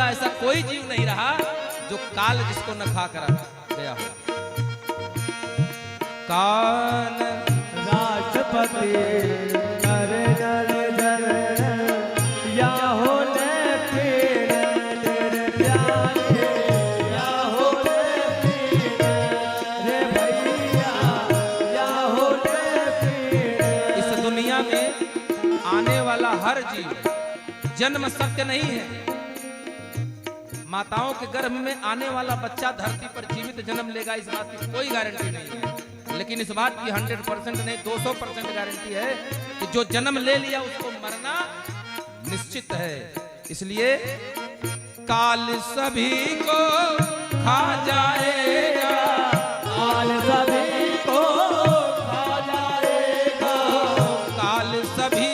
वाला ऐसा कोई जीव नहीं रहा जो काल जिसको न खा कर गया हो। काल राष्ट्रपति नर नर जन या हो हर जीव जन्म सत्य नहीं है। माताओं के गर्भ में आने वाला बच्चा धरती पर जीवित जन्म लेगा, इस बात की कोई गारंटी नहीं है। लेकिन इस बात की 100% नहीं 200% गारंटी है कि जो जन्म ले लिया उसको मरना निश्चित है। इसलिए काल सभी को खा जाएगा, काल सभी को खा जाएगा, काल सभी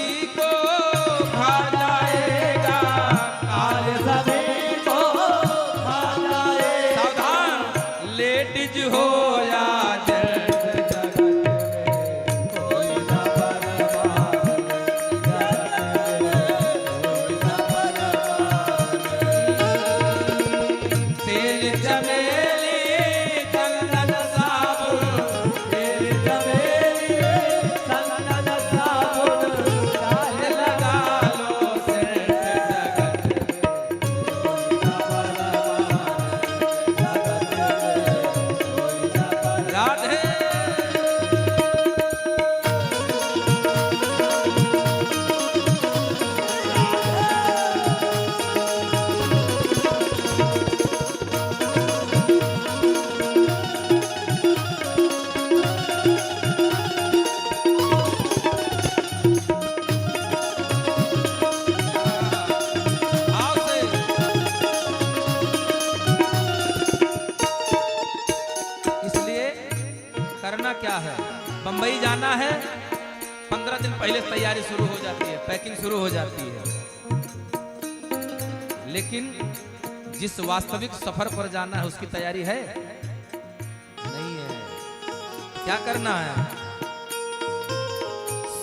क्या है, बंबई जाना है 15 दिन पहले तैयारी शुरू हो जाती है, पैकिंग शुरू हो जाती है। लेकिन जिस वास्तविक सफर पर जाना है उसकी तैयारी है नहीं है। क्या करना है?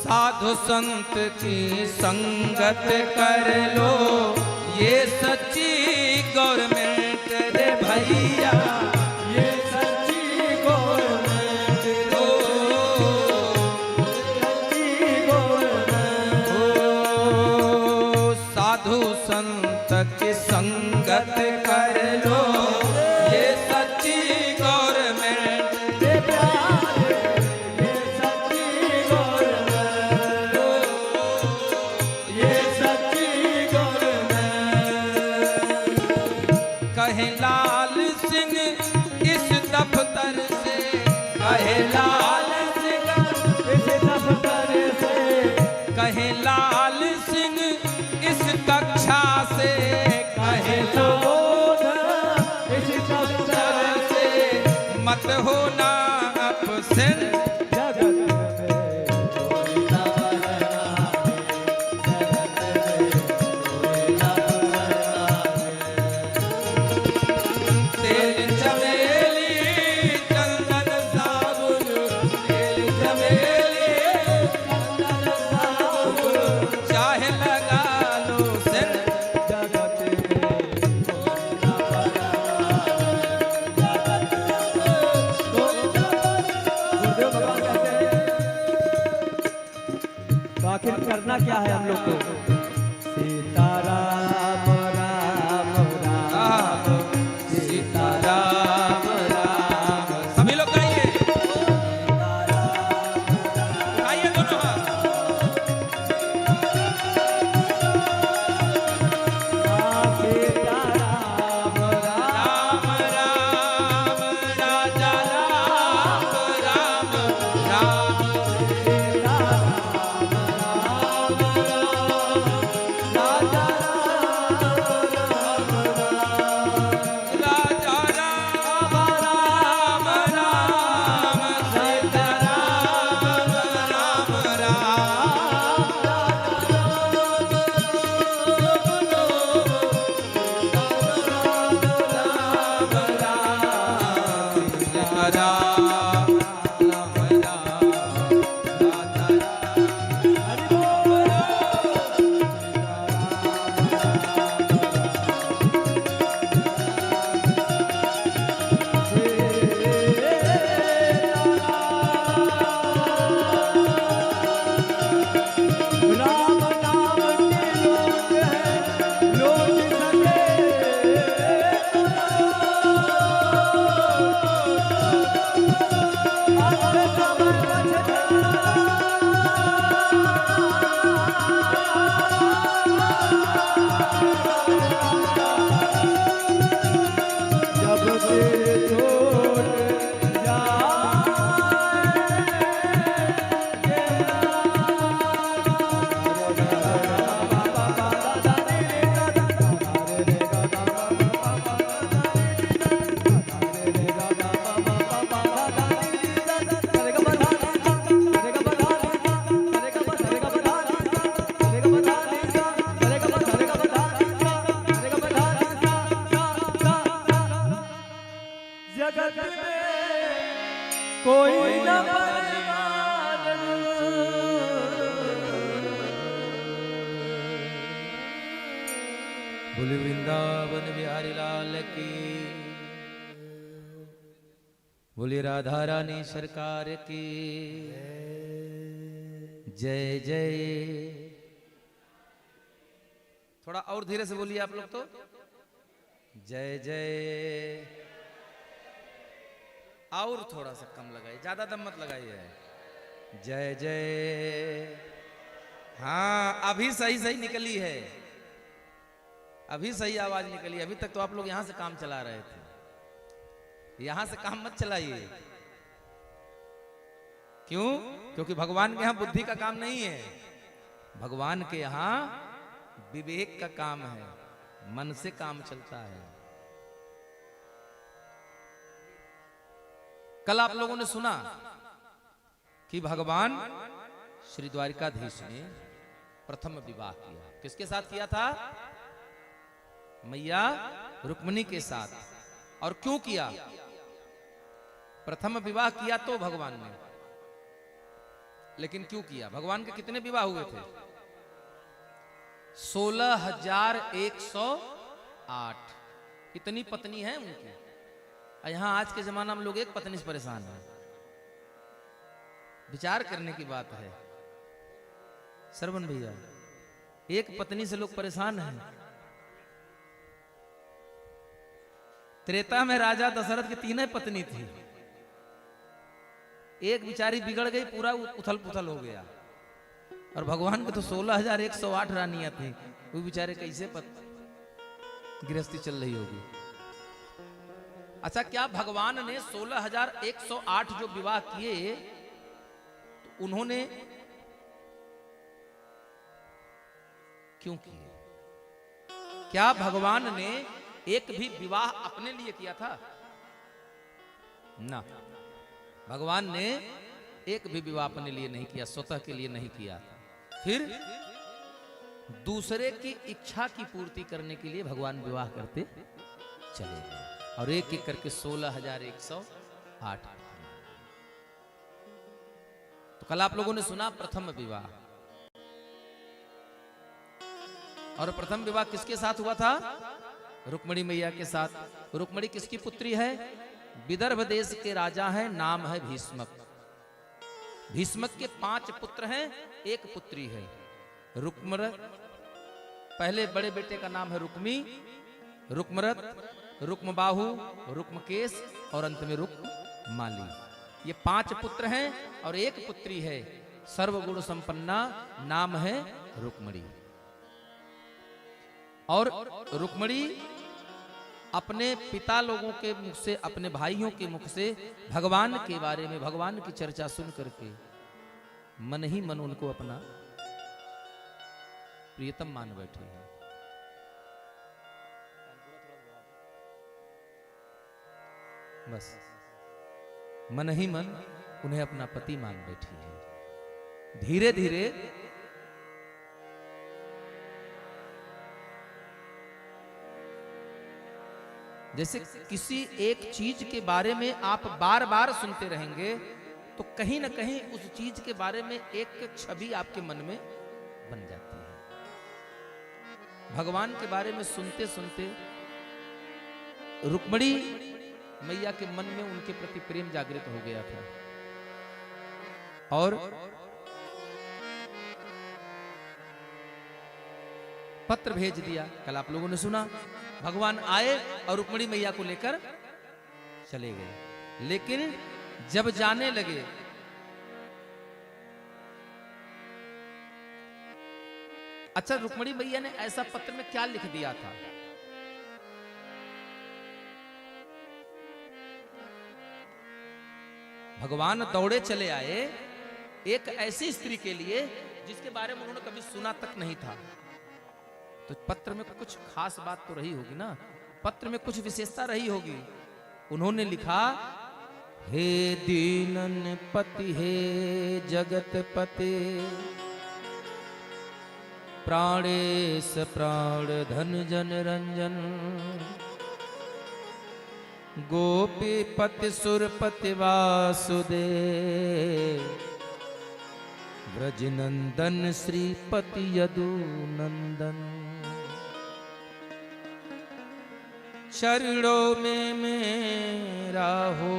साधु संत की संगत कर लो, ये सच्ची गवर्नमेंट रे भैया, संत की संगत कर लो, ये सच्ची गवर्नमेंट, ये सच्ची गवर्नमेंट, ये सच्ची गवर्नमेंट। कहे लाल सिंह इस दफ्तर से, कहे लाल सिंह इस दफ्तर से, कहे लाल सिंह इस कक्षा से, कहे लोग इस दफ्तर से, मत होना अपसेंट। आखिर करना क्या है हम लोग को? सीताराम राम राम, सीताराम राम। सभी लोग गाइए, गाइए दोनों हाथ। सीताराम राम राम राजा राम राम राम, जगत में कोई न परवान। बोले वृंदावन बिहारी लाल की, बोले राधा रानी सरकार की जय जय। थोड़ा और धीरे से बोलिए आप लोग तो। जय जय। और थोड़ा सा कम लगाइए, ज्यादा दम मत लगाइए। जय जय। हाँ अभी सही सही निकली है, अभी सही आवाज निकली। अभी तक तो आप लोग यहां से काम चला रहे थे, यहां से काम मत चलाइए। क्यों? क्योंकि भगवान के यहां बुद्धि का काम नहीं है, भगवान के यहां विवेक का काम है, मन से काम चलता है। कल आप लोगों ने सुना कि भगवान श्री द्वारिकाधीश ने प्रथम विवाह किया। किसके साथ किया था? मैया रुक्मिणी के साथ। और क्यों किया? प्रथम विवाह किया तो भगवान ने, लेकिन क्यों किया? भगवान के कितने विवाह हुए थे? 16,108। कितनी पत्नी है उनकी? यहां आज के जमाना में लोग एक पत्नी से परेशान है। विचार करने की बात है श्रवण भैया, एक पत्नी से लोग परेशान हैं। त्रेता में राजा दशरथ की 3 पत्नी थी, एक बिचारी बिगड़ गई, पूरा उथल पुथल हो गया। और भगवान के तो 16,108 रानियां थी, वो बेचारे कैसे गृहस्थी चल रही होगी। अच्छा, क्या भगवान ने 16,108 जो विवाह किए तो उन्होंने क्यों किए? क्या भगवान ने एक भी विवाह अपने लिए किया था? ना, भगवान ने एक भी विवाह अपने लिए नहीं किया, स्वतः के लिए नहीं किया। फिर दूसरे की इच्छा की पूर्ति करने के लिए भगवान विवाह करते चले गए, और एक एक करके 16,108। तो कल आप लोगों ने सुना प्रथम विवाह। और प्रथम विवाह किसके साथ हुआ था? रुक्मिणी मैया के साथ। रुक्मिणी किसकी पुत्री है? विदर्भ देश के राजा हैं, नाम है भीष्मक। भीष्मक के 5 पुत्र हैं, एक पुत्री है रुक्मरत। पहले बड़े बेटे का नाम है रुक्मी, रुक्मरत, रुक्मबाहु, रुक्मकेश और अंत में रुक्माली। ये 5 पुत्र हैं और एक पुत्री है सर्वगुण संपन्ना, नाम है रुक्मिणी। और रुक्मिणी अपने पिता लोगों के मुख से, अपने भाइयों के मुख से भगवान के बारे में, भगवान की चर्चा सुन करके मन ही मन उनको अपना प्रियतम मान बैठे हैं। बस मन ही मन उन्हें अपना पति मान बैठी है। धीरे धीरे जैसे किसी एक चीज के बारे में आप बार बार सुनते रहेंगे तो कहीं ना कहीं उस चीज के बारे में एक छवि आपके मन में बन जाती है। भगवान के बारे में सुनते सुनते रुक्मिणी मैया के मन में उनके प्रति प्रेम जागृत हो गया था। और पत्र भेज दिया। कल आप लोगों ने सुना, भगवान आए और रुक्मिणी मैया को लेकर चले गए। लेकिन जब जाने लगे अच्छा, रुक्मिणी मैया ने ऐसा पत्र में क्या लिख दिया था? भगवान दौड़े चले आए एक ऐसी स्त्री के लिए जिसके बारे में उन्होंने कभी सुना तक नहीं था। तो पत्र में कुछ खास बात तो रही होगी ना, पत्र में कुछ विशेषता रही होगी। उन्होंने लिखा, हे दीनन पति हे जगत पते, प्राणेश प्राण धन जन रंजन, गोपीपति सुरपति वासुदेव ब्रजनंदन श्रीपति यदुनंदन चरणों में मेरा हो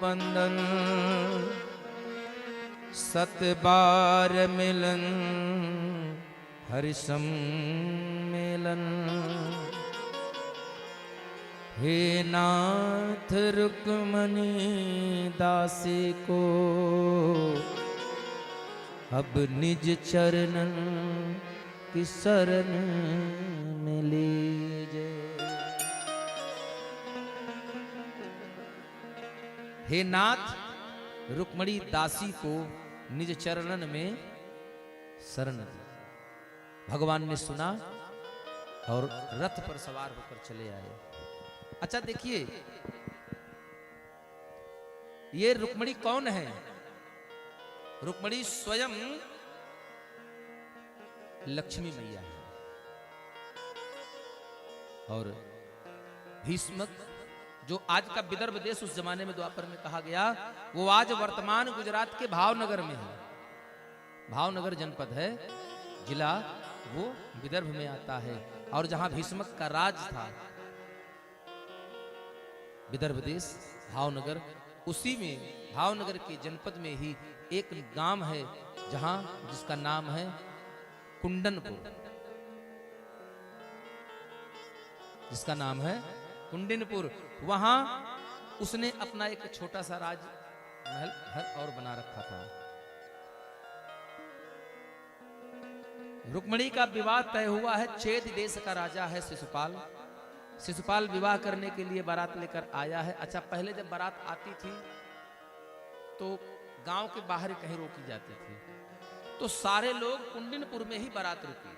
बंधन सत बार मिलन हरि सम्मेलन हे नाथ रुक्मणी दासी को अब निज चरणन की शरण में लीजे। हे नाथ रुक्मणी दासी को निज चरणन में शरण दी। भगवान ने सुना और रथ पर सवार होकर चले आए। अच्छा देखिए, ये रुक्मणी कौन है? रुक्मणी स्वयं लक्ष्मी मैया है। और भीष्मक जो आज का विदर्भ देश उस जमाने में द्वापर में कहा गया, वो आज वर्तमान गुजरात के भावनगर में है। भावनगर जनपद है, जिला वो विदर्भ में आता है। और जहां भीष्मक का राज था, विदर्भ देश भावनगर, उसी में भावनगर के जनपद में ही एक गांव है जहां जिसका नाम है कुंडनपुर, जिसका नाम है कुंडनपुर। वहां उसने अपना एक छोटा सा राज महल घर और बना रखा था। रुक्मणी का विवाह तय हुआ है। चेद देश का राजा है शिशुपाल। शिशुपाल विवाह करने के लिए बारात लेकर आया है। अच्छा, पहले जब बारात आती थी तो गांव के बाहर कहीं रोकी जाती थी, तो सारे लोग कुंडनपुर में ही बारात रुकी।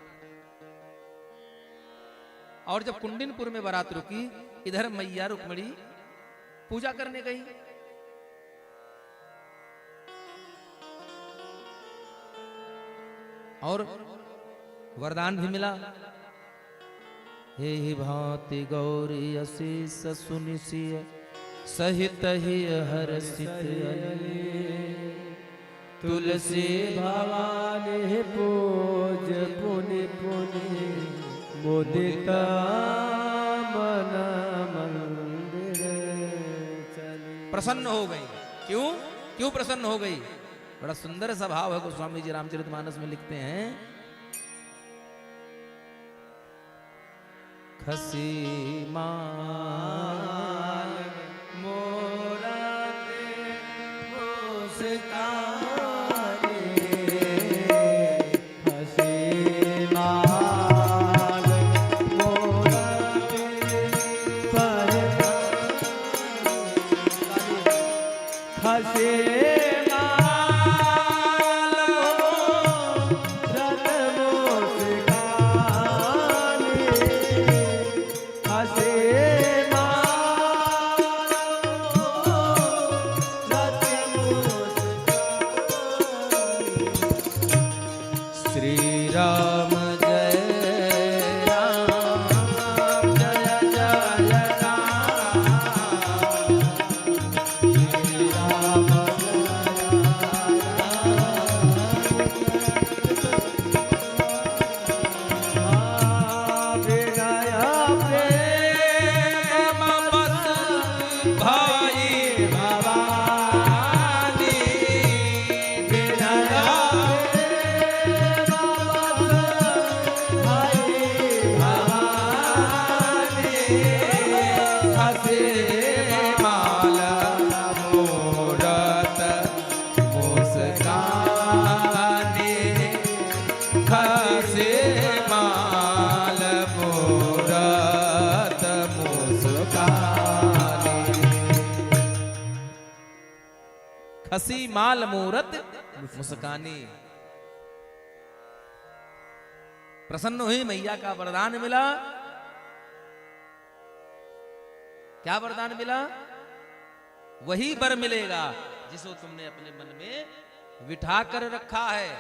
और जब कुंडनपुर में बारात रुकी, इधर मैया रुक्मणी पूजा करने गई। और वरदान भी मिला। हे भांति गौरी असीस सुनिसिय सहित ही हर्षित तुलसी भवानी पूज पुनि पुनि मुदित मन मंदिर चली। प्रसन्न हो गई। क्यों क्यों प्रसन्न हो गई? बड़ा सुंदर सा भाव है, गोस्वामी जी रामचरितमानस में लिखते हैं, खसी माल मोरा मुस्काने हसी माल मोरा पर हसी हसी माल मूरत मुस्कानी। प्रसन्न हुई, मैया का वरदान मिला। क्या वरदान मिला? वही वर मिलेगा जिसको तुमने अपने मन में बिठा कर रखा है।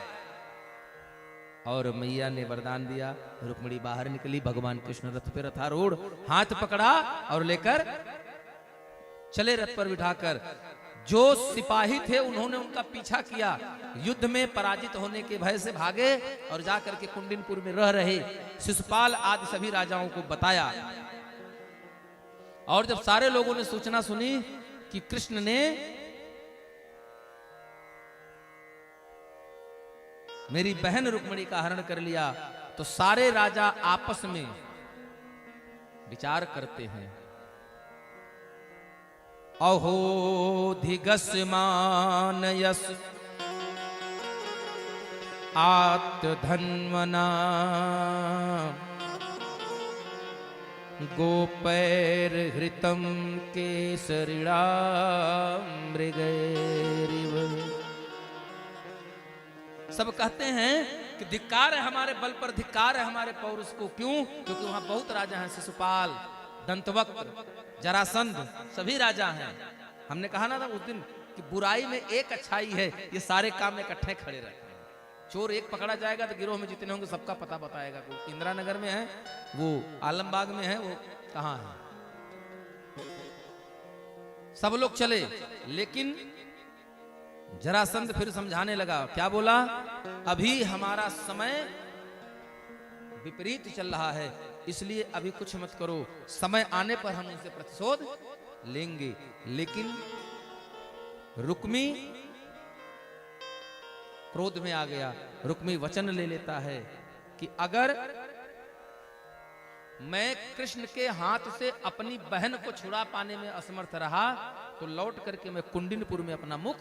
और मैया ने वरदान दिया। रुक्मिणी बाहर निकली, भगवान कृष्ण रथ पे रथारूढ़, हाथ पकड़ा और लेकर चले रथ पर बिठाकर। जो सिपाही थे उन्होंने उनका पीछा किया, युद्ध में पराजित होने के भय से भागे और जाकर के कुंडिनपुर में रह रहे शिशुपाल आदि सभी राजाओं को बताया। और जब सारे लोगों ने सूचना सुनी कि कृष्ण ने मेरी बहन रुक्मिणी का हरण कर लिया, तो सारे राजा आपस में विचार करते हैं, अहो धिगस्मानयस आत्धन्वना गोपैर हृतम केसरिणा मृगैरिव। सब कहते हैं कि धिक्कार है हमारे बल पर, धिक्कार है हमारे पौरुष को। क्यों? क्योंकि वहां बहुत राजा हैं, शिशुपाल, दंतवक्र, जरासंध, सभी राजा हैं। हमने कहा ना था उस दिन कि बुराई में एक अच्छाई है, ये सारे काम में इकट्ठे खड़े रहते हैं। चोर एक पकड़ा जाएगा तो गिरोह में जितने होंगे सबका पता बताएगा। वो इंदिरा नगर में है, वो आलमबाग में है, वो कहां है। सब लोग चले, लेकिन जरासंध फिर समझाने लगा। क्या बोला? अभी हमारा समय विपरीत चल रहा है, इसलिए अभी कुछ मत करो, समय आने पर हम उनसे प्रतिशोध लेंगे। लेकिन रुक्मी क्रोध में आ गया। रुक्मी वचन ले लेता है कि अगर मैं कृष्ण के हाथ से अपनी बहन को छुड़ा पाने में असमर्थ रहा तो लौट करके मैं कुंडिनपुर में अपना मुख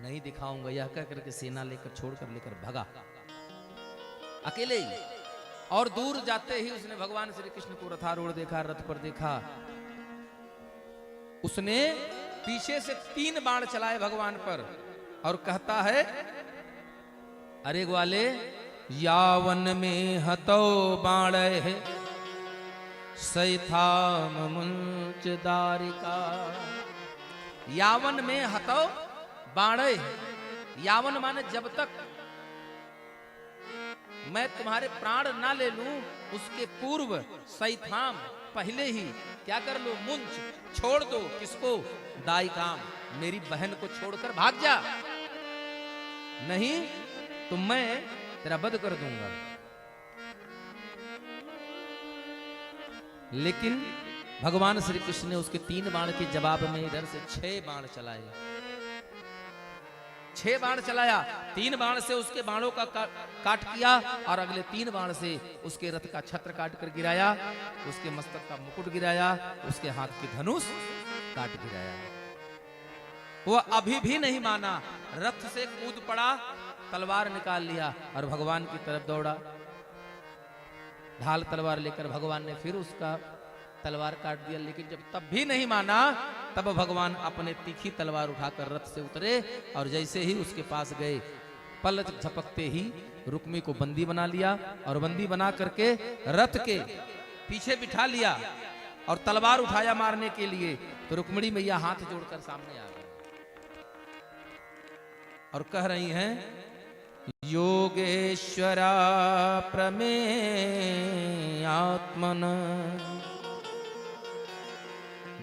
नहीं दिखाऊंगा। यह कह करके सेना लेकर भगा अकेले ही। और दूर जाते ही उसने भगवान श्री कृष्ण को रथारूढ़ देखा, रथ पर देखा। उसने पीछे से 3 बाण चलाए भगवान पर और कहता है, अरे ग्वाले, यावन में हतो बाण है सैथाम मुंच दारिका। यावन में हतो बाण, यावन माने जब तक मैं तुम्हारे प्राण ना ले लूं उसके पूर्व, सैथाम पहले ही क्या कर लो, मुंच छोड़ दो। किसको? दाइकाम, मेरी बहन को छोड़कर भाग जा, नहीं तो मैं तेरा वध कर दूंगा। लेकिन भगवान श्री कृष्ण ने उसके 3 बाण के जवाब में इधर से 6 बाण चलाए। 6 बाण चलाया, 3 बाण से उसके बाणों का काट किया और अगले 3 बाण से उसके रथ का छत्र काट कर गिराया, उसके मस्तक का मुकुट गिराया, उसके हाथ की धनुष काट गिराया। वह अभी भी नहीं माना, रथ से कूद पड़ा, तलवार निकाल लिया और भगवान की तरफ दौड़ा। ढाल तलवार लेकर भगवान ने फिर उसका तलवार काट दिया। लेकिन जब तब भी नहीं माना, तब भगवान अपने तीखी तलवार उठाकर रथ से उतरे और जैसे ही उसके पास गए, पलक झपकते ही रुक्मी को बंदी बना लिया और बंदी बना करके रथ के पीछे बिठा लिया और तलवार उठाया मारने के लिए। तो रुक्मिणी मैया हाथ जोड़कर सामने आ गई और कह रही हैं, योगेश्वरा प्रमेय आत्मन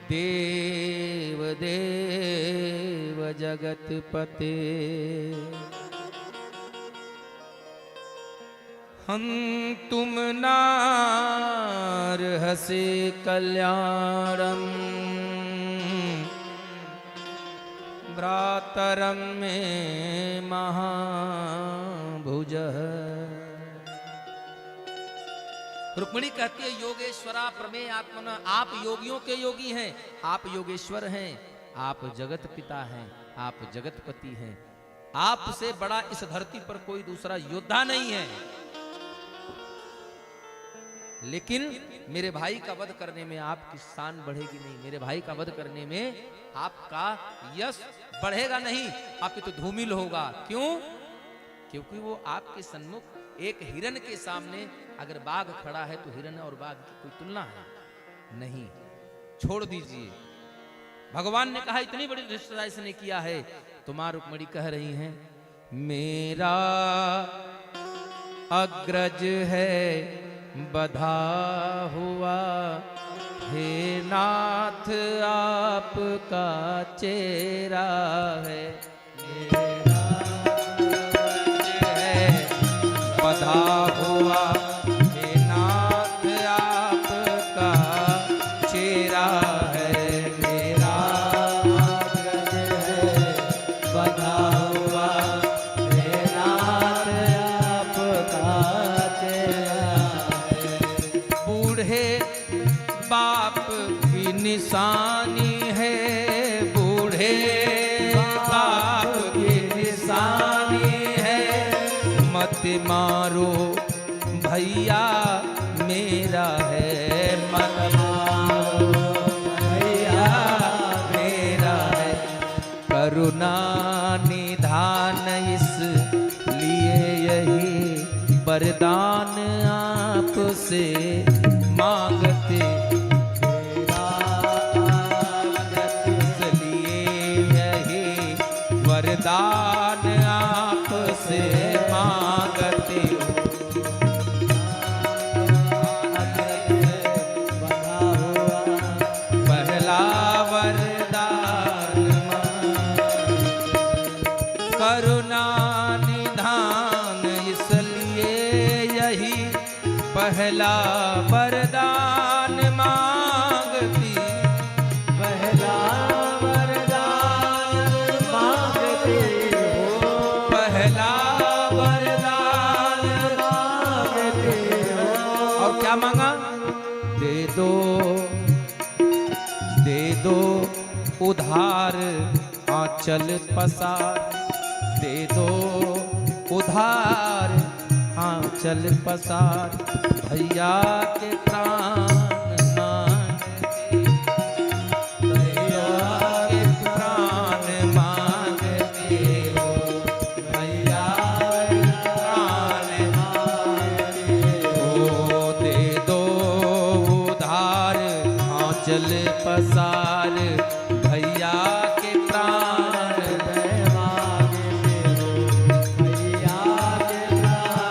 देव देव जगतपते हम तुम नार हसे कल्याणम भ्रातरम में महाभुज। रुक्मिणी कहती है, योगेश्वरा प्रमेय आत्मन, आप योगियों के योगी हैं, आप योगेश्वर हैं, आप जगत पिता हैं, आप जगतपति हैं। आपसे बड़ा इस धरती पर कोई दूसरा योद्धा नहीं है। लेकिन मेरे भाई का वध करने में आपकी शान बढ़ेगी नहीं, मेरे भाई का वध करने में आपका यश बढ़ेगा नहीं, आपकी तो धूमिल होगा। क्यों? क्योंकि वो आपके सन्मुख एक हिरण के सामने अगर बाघ खड़ा है तो हिरण और बाघ की कोई तुलना है नहीं, छोड़ दीजिए। भगवान ने कहा इतनी बड़ी धृष्टता इसने किया है। तो मां रुक्मिणी कह रही हैं, मेरा अग्रज है बधा हुआ हे नाथ आपका चेहरा है, मेरा है बधा हुआ। हे नाथ आपका चेहरा है, मेरा है बधा हुआ। हे नाथ आपका चेहरा है। बूढ़े बाप की निशानी है, बूढ़े बाप की निशानी है। मत मारो भैया मेरा है, मत मारो भैया मेरा है। करुणा निधान इसलिए यही वरदान आपसे मांगते, इसलिए यही वरदान आपसे मांगते हो। पहला वरदान करुणा निधान, इसलिए यही पहला वरदान मांगती। पहला वरदान मांगते हो, पहला वरदान मांगते हो। और क्या मांगा? दे दो उधार आंचल पसार, दे दो उधार आंचल पसार। भैया के प्राण मांगते, भैया के प्राण मांगते हो, भैया के प्राण मांगते हो। दे दो उधार आंचल पसार, भैया के प्राण मांगते हो, भैया के प्राण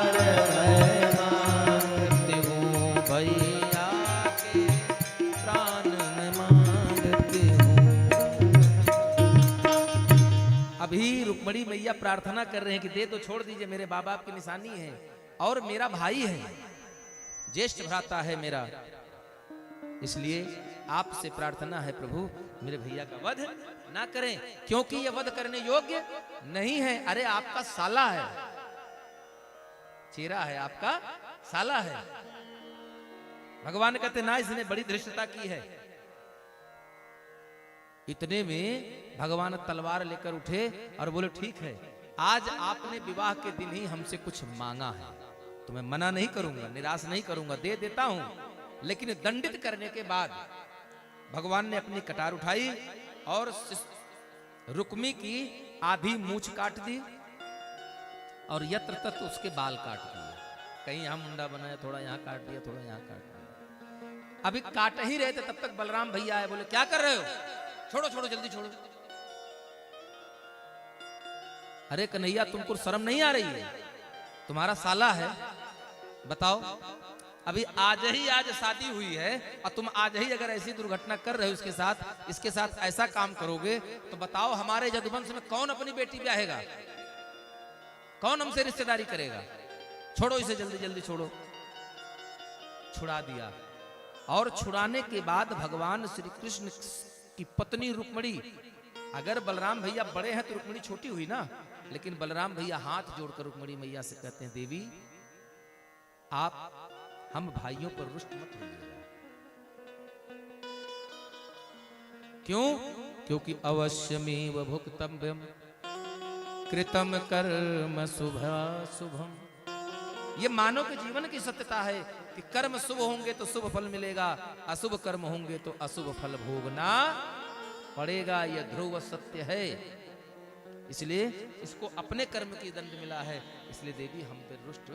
मांगते हो, भैया के प्राण मांगते हो। अभी रुक्मणी मैया प्रार्थना कर रहे हैं कि दे तो छोड़ दीजिए, मेरे बाप बाप की निशानी है और मेरा भाई है, ज्येष्ठ भ्राता है मेरा, इसलिए आपसे प्रार्थना है प्रभु मेरे भैया का वध ना करें, क्योंकि यह वध करने योग्य नहीं है। अरे आपका साला है, चेहरा है, आपका साला है। भगवान कहते ना, इसने बड़ी धृष्टता की है। इतने में भगवान तलवार लेकर उठे और बोले ठीक है, आज आपने विवाह के दिन ही हमसे कुछ मांगा है तो मैं मना नहीं करूंगा, निराश नहीं करूंगा, दे देता हूं। लेकिन दंडित करने के बाद भगवान ने अपनी कटार उठाई और रुक्मी की आधी मूछ काट दी और यत्र तत्र उसके बाल काट दिए। कहीं यहां मुंडा बनाया, थोड़ा यहां काट दिया, थोड़ा यहां काट दिया। अभी काट ही रहे थे तब तक बलराम भैया आए, बोले क्या कर रहे हो? छोड़ो छोड़ो, जल्दी छोड़ो। अरे कन्हैया, तुमको शर्म नहीं आ रही है? तुम्हारा साला है, बताओ। अभी आज शादी हुई है और तुम आज ही अगर ऐसी दुर्घटना कर रहे हो इसके साथ ऐसा काम करोगे तो बताओ हमारे यदुवंश में कौन अपनी बेटी ब्याहेगा? कौन हमसे रिश्तेदारी करेगा? छोड़ो इसे, जल्दी जल्दी छोड़ो। छुड़ा दिया। और छुड़ाने के बाद भगवान श्री कृष्ण की पत्नी रुक्मणी, अगर बलराम भैया बड़े हैं तो रुक्मणी छोटी हुई ना, लेकिन बलराम भैया हाथ जोड़कर रुक्मणी मैया से कहते हैं, देवी आप हम भाइयों पर रुष्ट मत होइएगा। क्यों? क्योंकि अवश्यमेव भुक्तव्यम कृतम कर्म शुभम। ये मानव के जीवन की सत्यता है कि कर्म शुभ होंगे तो शुभ फल मिलेगा, अशुभ कर्म होंगे तो अशुभ फल भोगना पड़ेगा। यह ध्रुव सत्य है। इसलिए इसको अपने कर्म की दंड मिला है, इसलिए देवी हम पर रुष्ट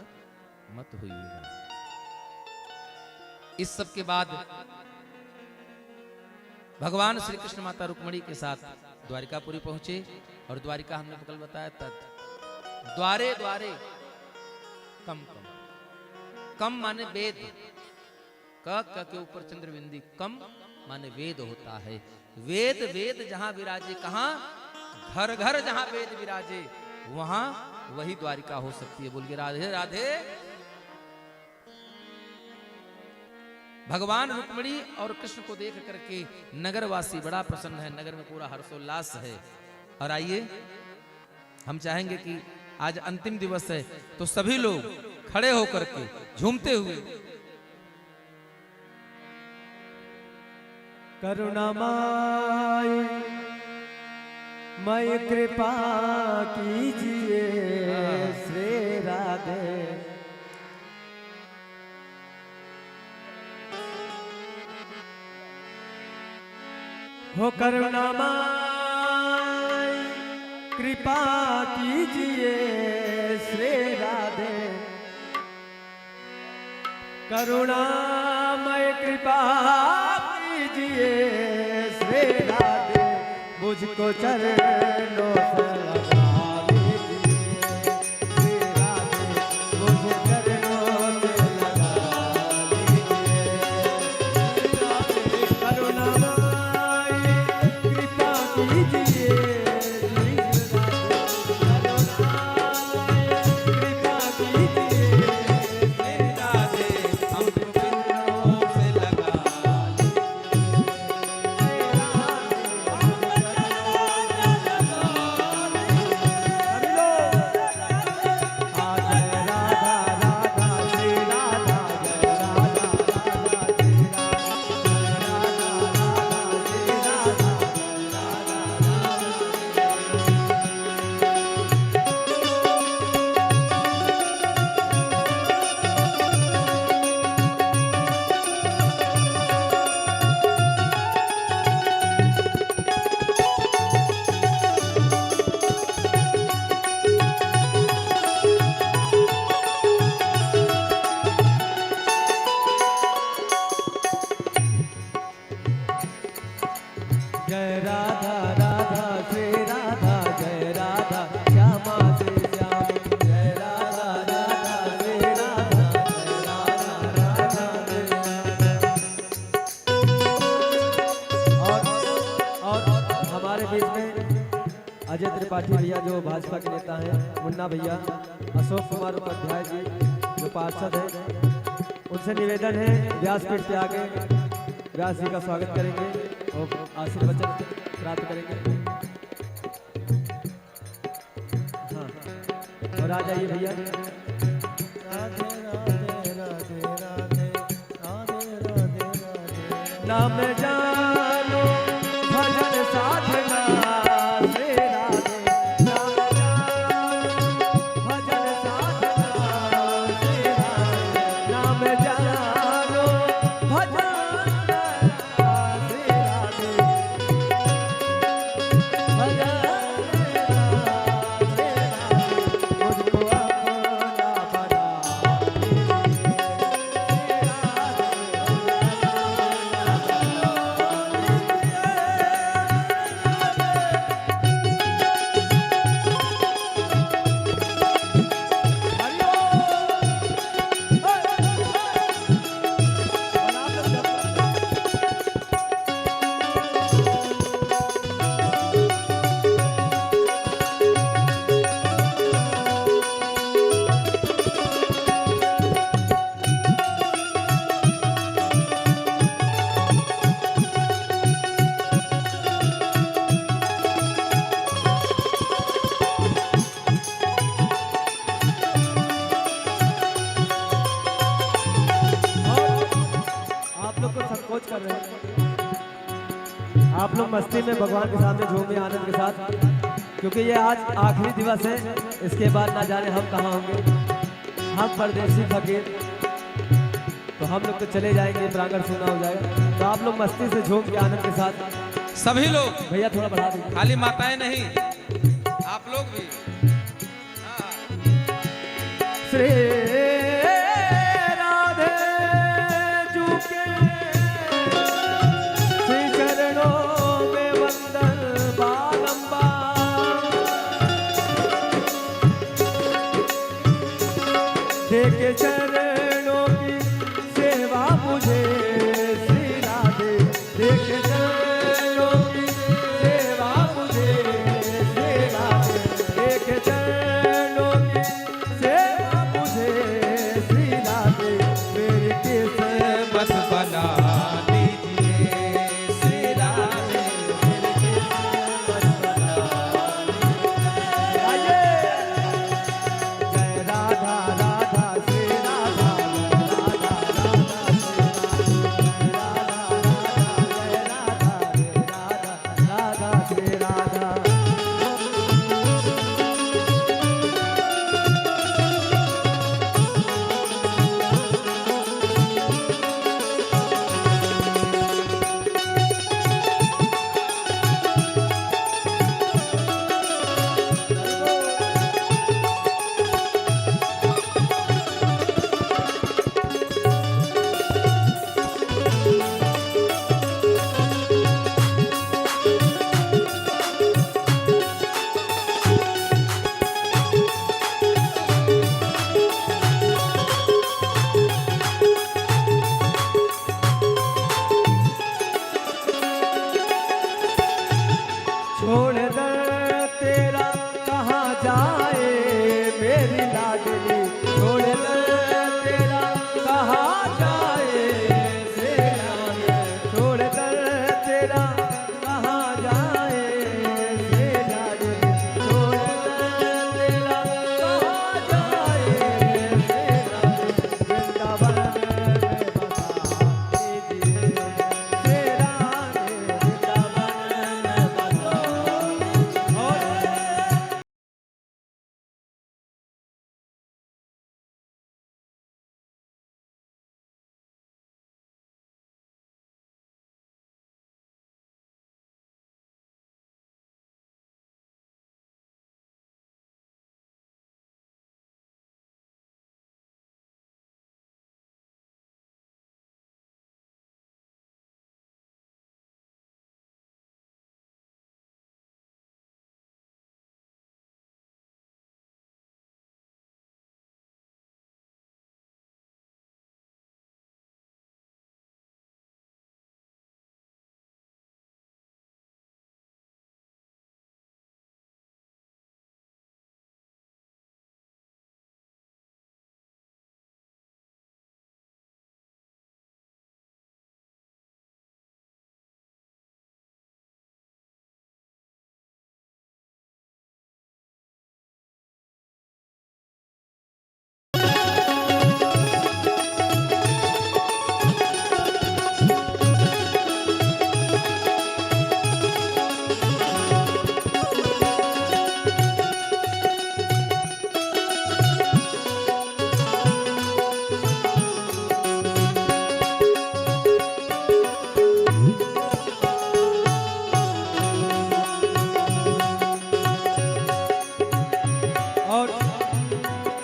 मत होइएगा। इस सब के बाद भगवान श्री कृष्ण माता रुक्मणी के साथ द्वारिकापुरी पहुंचे और द्वारिका हमने कल बताया तद द्वारे द्वारे कम कम कम माने वेद, क के ऊपर चंद्रबिंदी कम माने वेद होता है। वेद वेद जहां विराजे, कहां? घर घर जहां वेद विराजे वहां वही द्वारिका हो सकती है। बोलिए राधे राधे। भगवान रुक्मिणी और कृष्ण को देख करके नगरवासी बड़ा प्रसन्न है, नगर में पूरा हर्षोल्लास है। और आइए हम चाहेंगे कि आज अंतिम दिवस है तो सभी लोग खड़े होकर के झूमते हुए करुणामय मय कृपा कीजिए श्री राधे। हो करुणामय कृपा कीजिए श्री राधे। करुणामय कृपा कीजिए श्री राधे। मुझको चरणों से लगा लीजिए श्री राधे। मुझे चरणों से लगा लीजिए श्री राधे। करुणामय कृपा कीजिए श्री राधे। करुणामय कृपा कीजिए श्री राधे। हमको चरणों से लगा जय राधा राधा श्री राधा। जय राधा श्यामा श्री श्याम। जय राधा राधा श्री राधा। जय राधा राधा श्री राधा। और हमारे बीच में अजय त्रिपाठी भैया जो भाजपा के नेता हैं, मुन्ना भैया, अशोक कुमार उपाध्याय जी जो पार्षद हैं, उनसे निवेदन है व्यासपीठ पे आके व्यास जी का स्वागत करेंगे और आशीर्वचन प्राप्त करेंगे। हाँ, और आ जाइए भैया। राधे राधे राधे राधे राधे राधे राधे। नाम जानो भजन साधना श्री राधे। नाम जानो भजन साधना श्री राधे। नाम जानो भजन कर रहे हैं। आप लोग मस्ती में भगवान के सामने झूमे आनंद के साथ, क्योंकि ये आज आखिरी दिवस है। इसके बाद ना जाने हम कहाँ होंगे। हम परदेसी फकीर, तो हम लोग तो चले जाएंगे, प्रांगण सुना हो जाएगा। तो आप लोग मस्ती से झूम के आनंद के साथ सभी लोग, भैया थोड़ा बढ़ा दीजिए, खाली माताएं नहीं आप लोग भी। श्री राधे जू के श्री चरणों में वंदन बारंबार। देखे चरणों की सेवा मुझे छोड़ दर तेरा कहाँ जाए मेरी लाडली, छोड़ दर तेरा कहाँ जाए सेरा, छोड़ दर तेरा कहाँ जाए सेरा, छोड़ दर तेरा कहाँ जाए सेरा, वृंदावन में बसा दीजिए सेरा, वृंदावन में बसा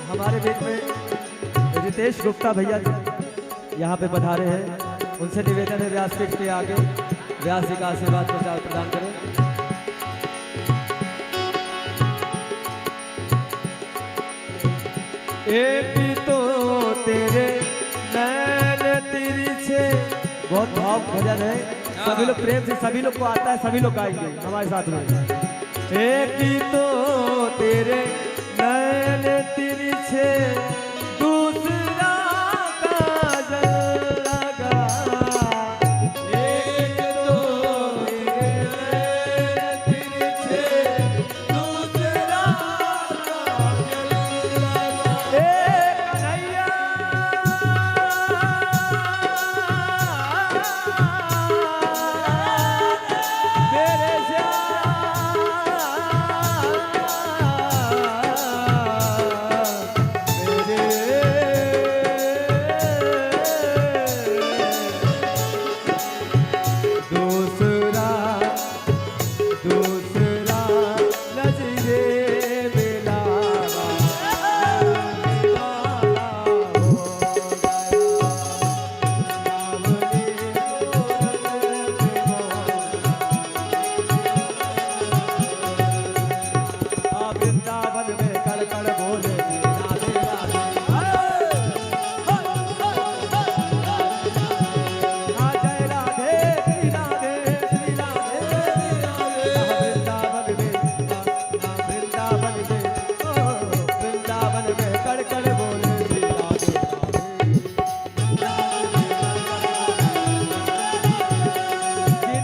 हमारे बीच में रितेश गुप्ता भैया जी यहाँ पे पधारे हैं। उनसे निवेदन है व्यासपीठ के आगे व्यास जी का आशीर्वाद प्रचार प्रदान करें। एक तो तेरे नैन तिरछे, बहुत भाव भजन है, सभी लोग प्रेम से, सभी लोग को आता है, सभी लोग गाएंगे हमारे साथ में। एक तो तेरे नैन तिरछे, दूसरा काजल लगा, एक तो तेरे नैन तिरछे, दूसरा काजल लगा, एक कन्हैया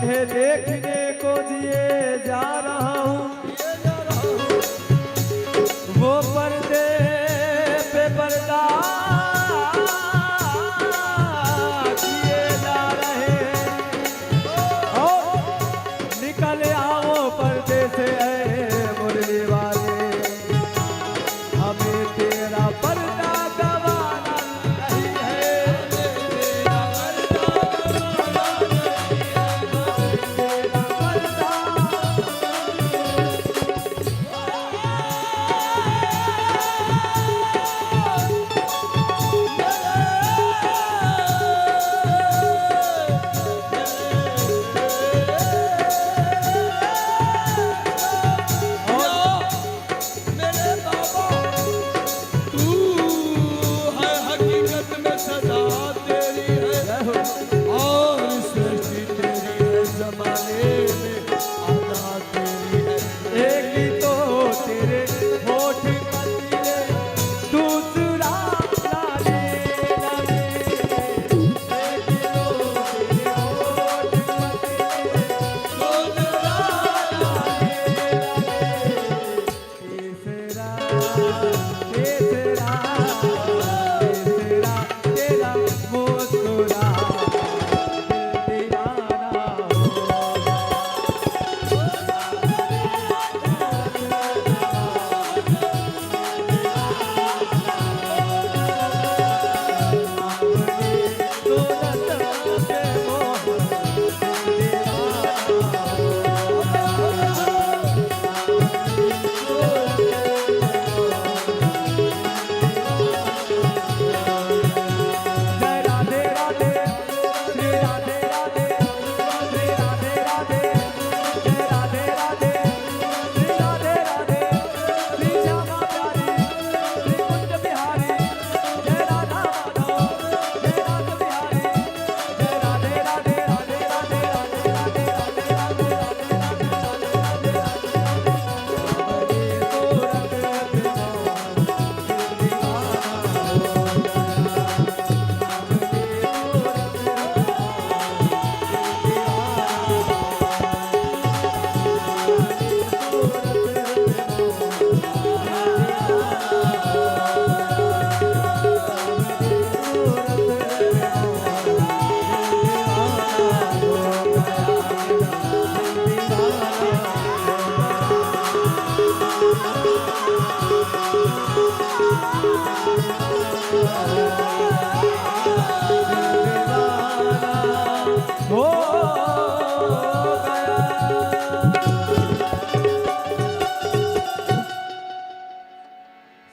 मेरे देखने को दिए जा रहा हूँ, वो पर्दे पे पर्दा किए जा रहे हैं। और निकल आओ पर्दे से ऐ मुरली वाले, हमें तेरा पर्दा गवाना नहीं है, तेरा पर्दा गवाना नहीं है, तेरा पर्दा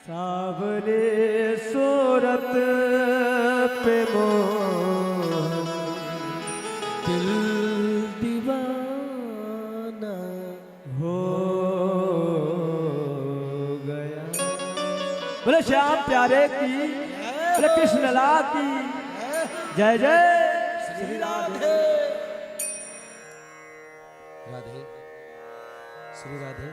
सावरे सूरत पे मोहन दिल दीवाना हो गया। बोले श्याम प्यारे की, बोले कृष्ण लाल की जय जय श्री राधे। राधे श्री राधे।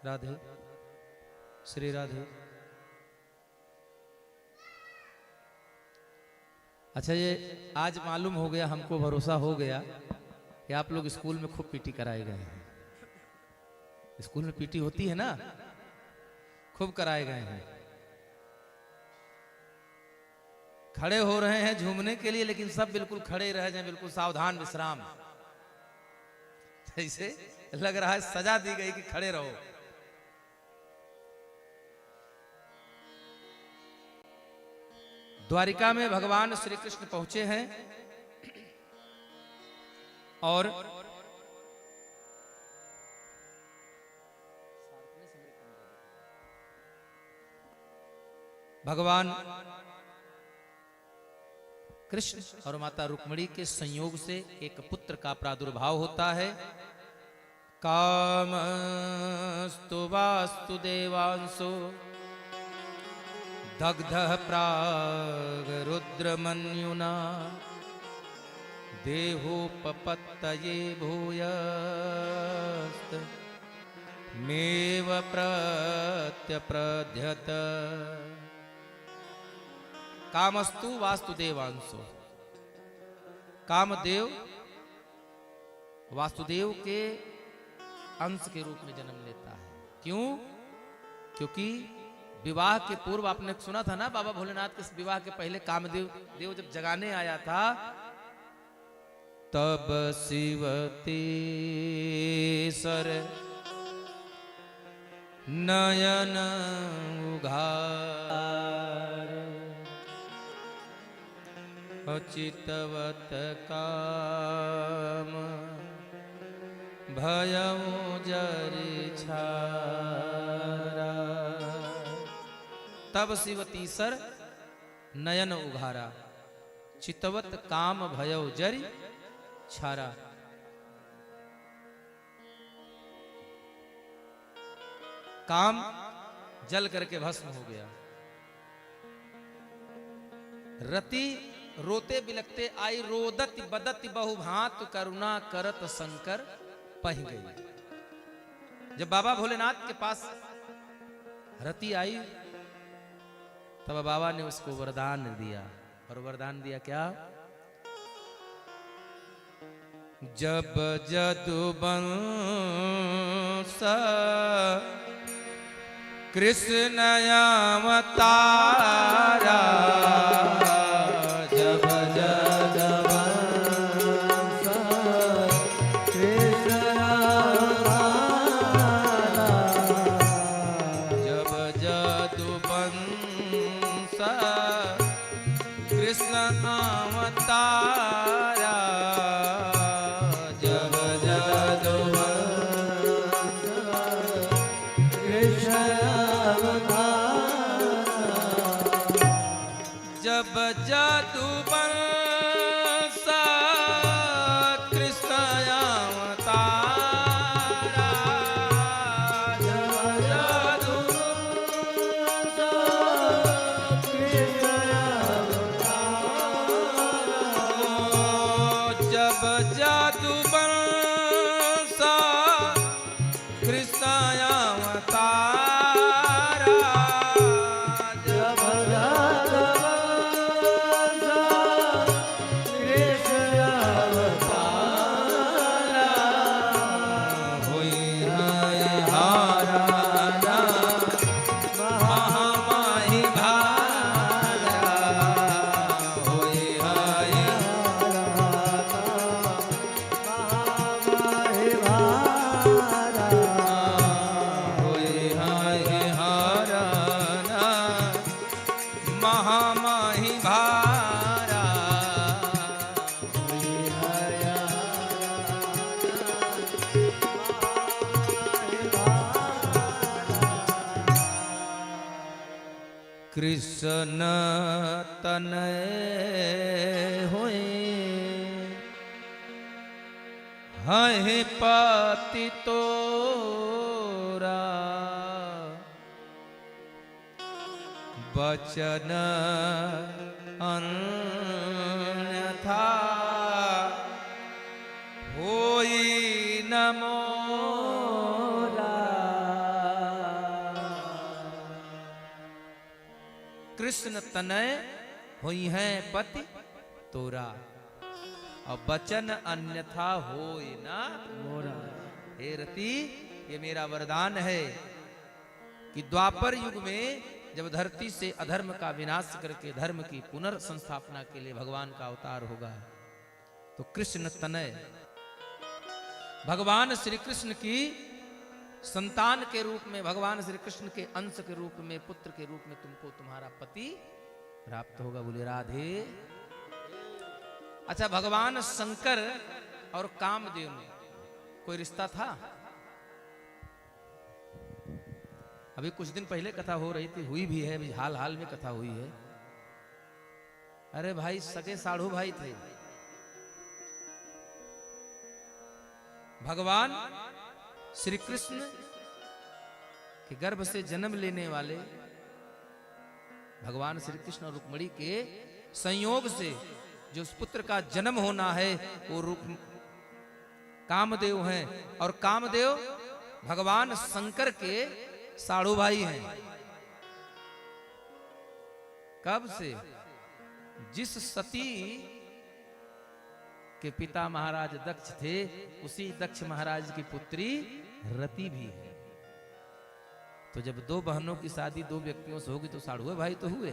राधे श्री राधे। अच्छा, ये आज मालूम हो गया, हमको भरोसा हो गया कि आप लोग स्कूल में खूब पीटी कराए गए हैं। स्कूल में पीटी होती है ना, खूब कराए गए हैं। खड़े हो रहे हैं झूमने के लिए, लेकिन सब बिल्कुल खड़े रह जाएं, बिल्कुल सावधान विश्राम। जैसे लग रहा है सजा दी गई कि खड़े रहो। द्वारिका में भगवान श्री कृष्ण पहुंचे हैं और भगवान कृष्ण और माता रुक्मिणी के संयोग से एक पुत्र का प्रादुर्भाव होता है। कामस्तु वास्तु देवांसो दग्ध प्राग रुद्रमन्युना देहोपपत्तये भूयस्त मेव प्रत्यप्रध्यत। कामस्तु वास्तुदेवांशो, कामदेव वासुदेव के अंश के रूप में जन्म लेता है। क्यों? क्योंकि विवाह के पूर्व आपने सुना था ना, बाबा भोलेनाथ के विवाह के पहले कामदेव जब जगाने आया था, तब शिवती सर नयन उघार अचितवत काम भयउ जरि छारा। तब शिवतीसर नयन उघारा चितवत काम भयउ जरि छारा। काम जल करके भस्म हो गया। रति रोते बिलकते आई, रोदति बदति बहुभांत करुणा करत शंकर पह गई। जब बाबा भोलेनाथ के पास रति आई, तब बाबा ने उसको वरदान दिया। और वरदान दिया क्या? जब जदुवंश कृष्ण अवतारा, जब जदुवंश कृष्ण अवतारा, जब जदुवंश कृष्ण अवतारा, जब जदुवंश कृष्ण जब जदुवंश कृष्ण अवतारा, जब जदुवंश कृष्ण अवतारा, कृष्ण तनय हुए हैं पति तोरा, बचन अन्यथा होई न मोरा। कृष्ण तनय हुई हैं पति तोरा, और बचन अन्यथा होई न मोरा। हे रति, ये मेरा वरदान है कि द्वापर युग में जब धरती से अधर्म का विनाश करके धर्म की पुनर्संस्थापना के लिए भगवान का अवतार होगा, तो कृष्ण तनय, भगवान श्री कृष्ण की संतान के रूप में, भगवान श्री कृष्ण के अंश के रूप में, पुत्र के रूप में तुमको तुम्हारा पति प्राप्त होगा। बोले राधे। अच्छा, भगवान शंकर और कामदेव में कोई रिश्ता था? अभी कुछ दिन पहले कथा हो रही थी, हुई भी है, अभी हाल हाल में कथा हुई है। अरे भाई, सगे साढ़ू भाई थे। भगवान श्री कृष्ण के गर्भ से जन्म लेने वाले भगवान श्री कृष्ण और रुक्मिणी के संयोग से जो उस पुत्र का जन्म होना है वो कामदेव हैं, और कामदेव भगवान शंकर के साढ़ू भाई हैं। कब से? जिस सती के पिता महाराज दक्ष थे, उसी दक्ष महाराज की पुत्री रति भी है। तो जब दो बहनों की शादी दो व्यक्तियों से होगी तो साढ़ू भाई तो हुए,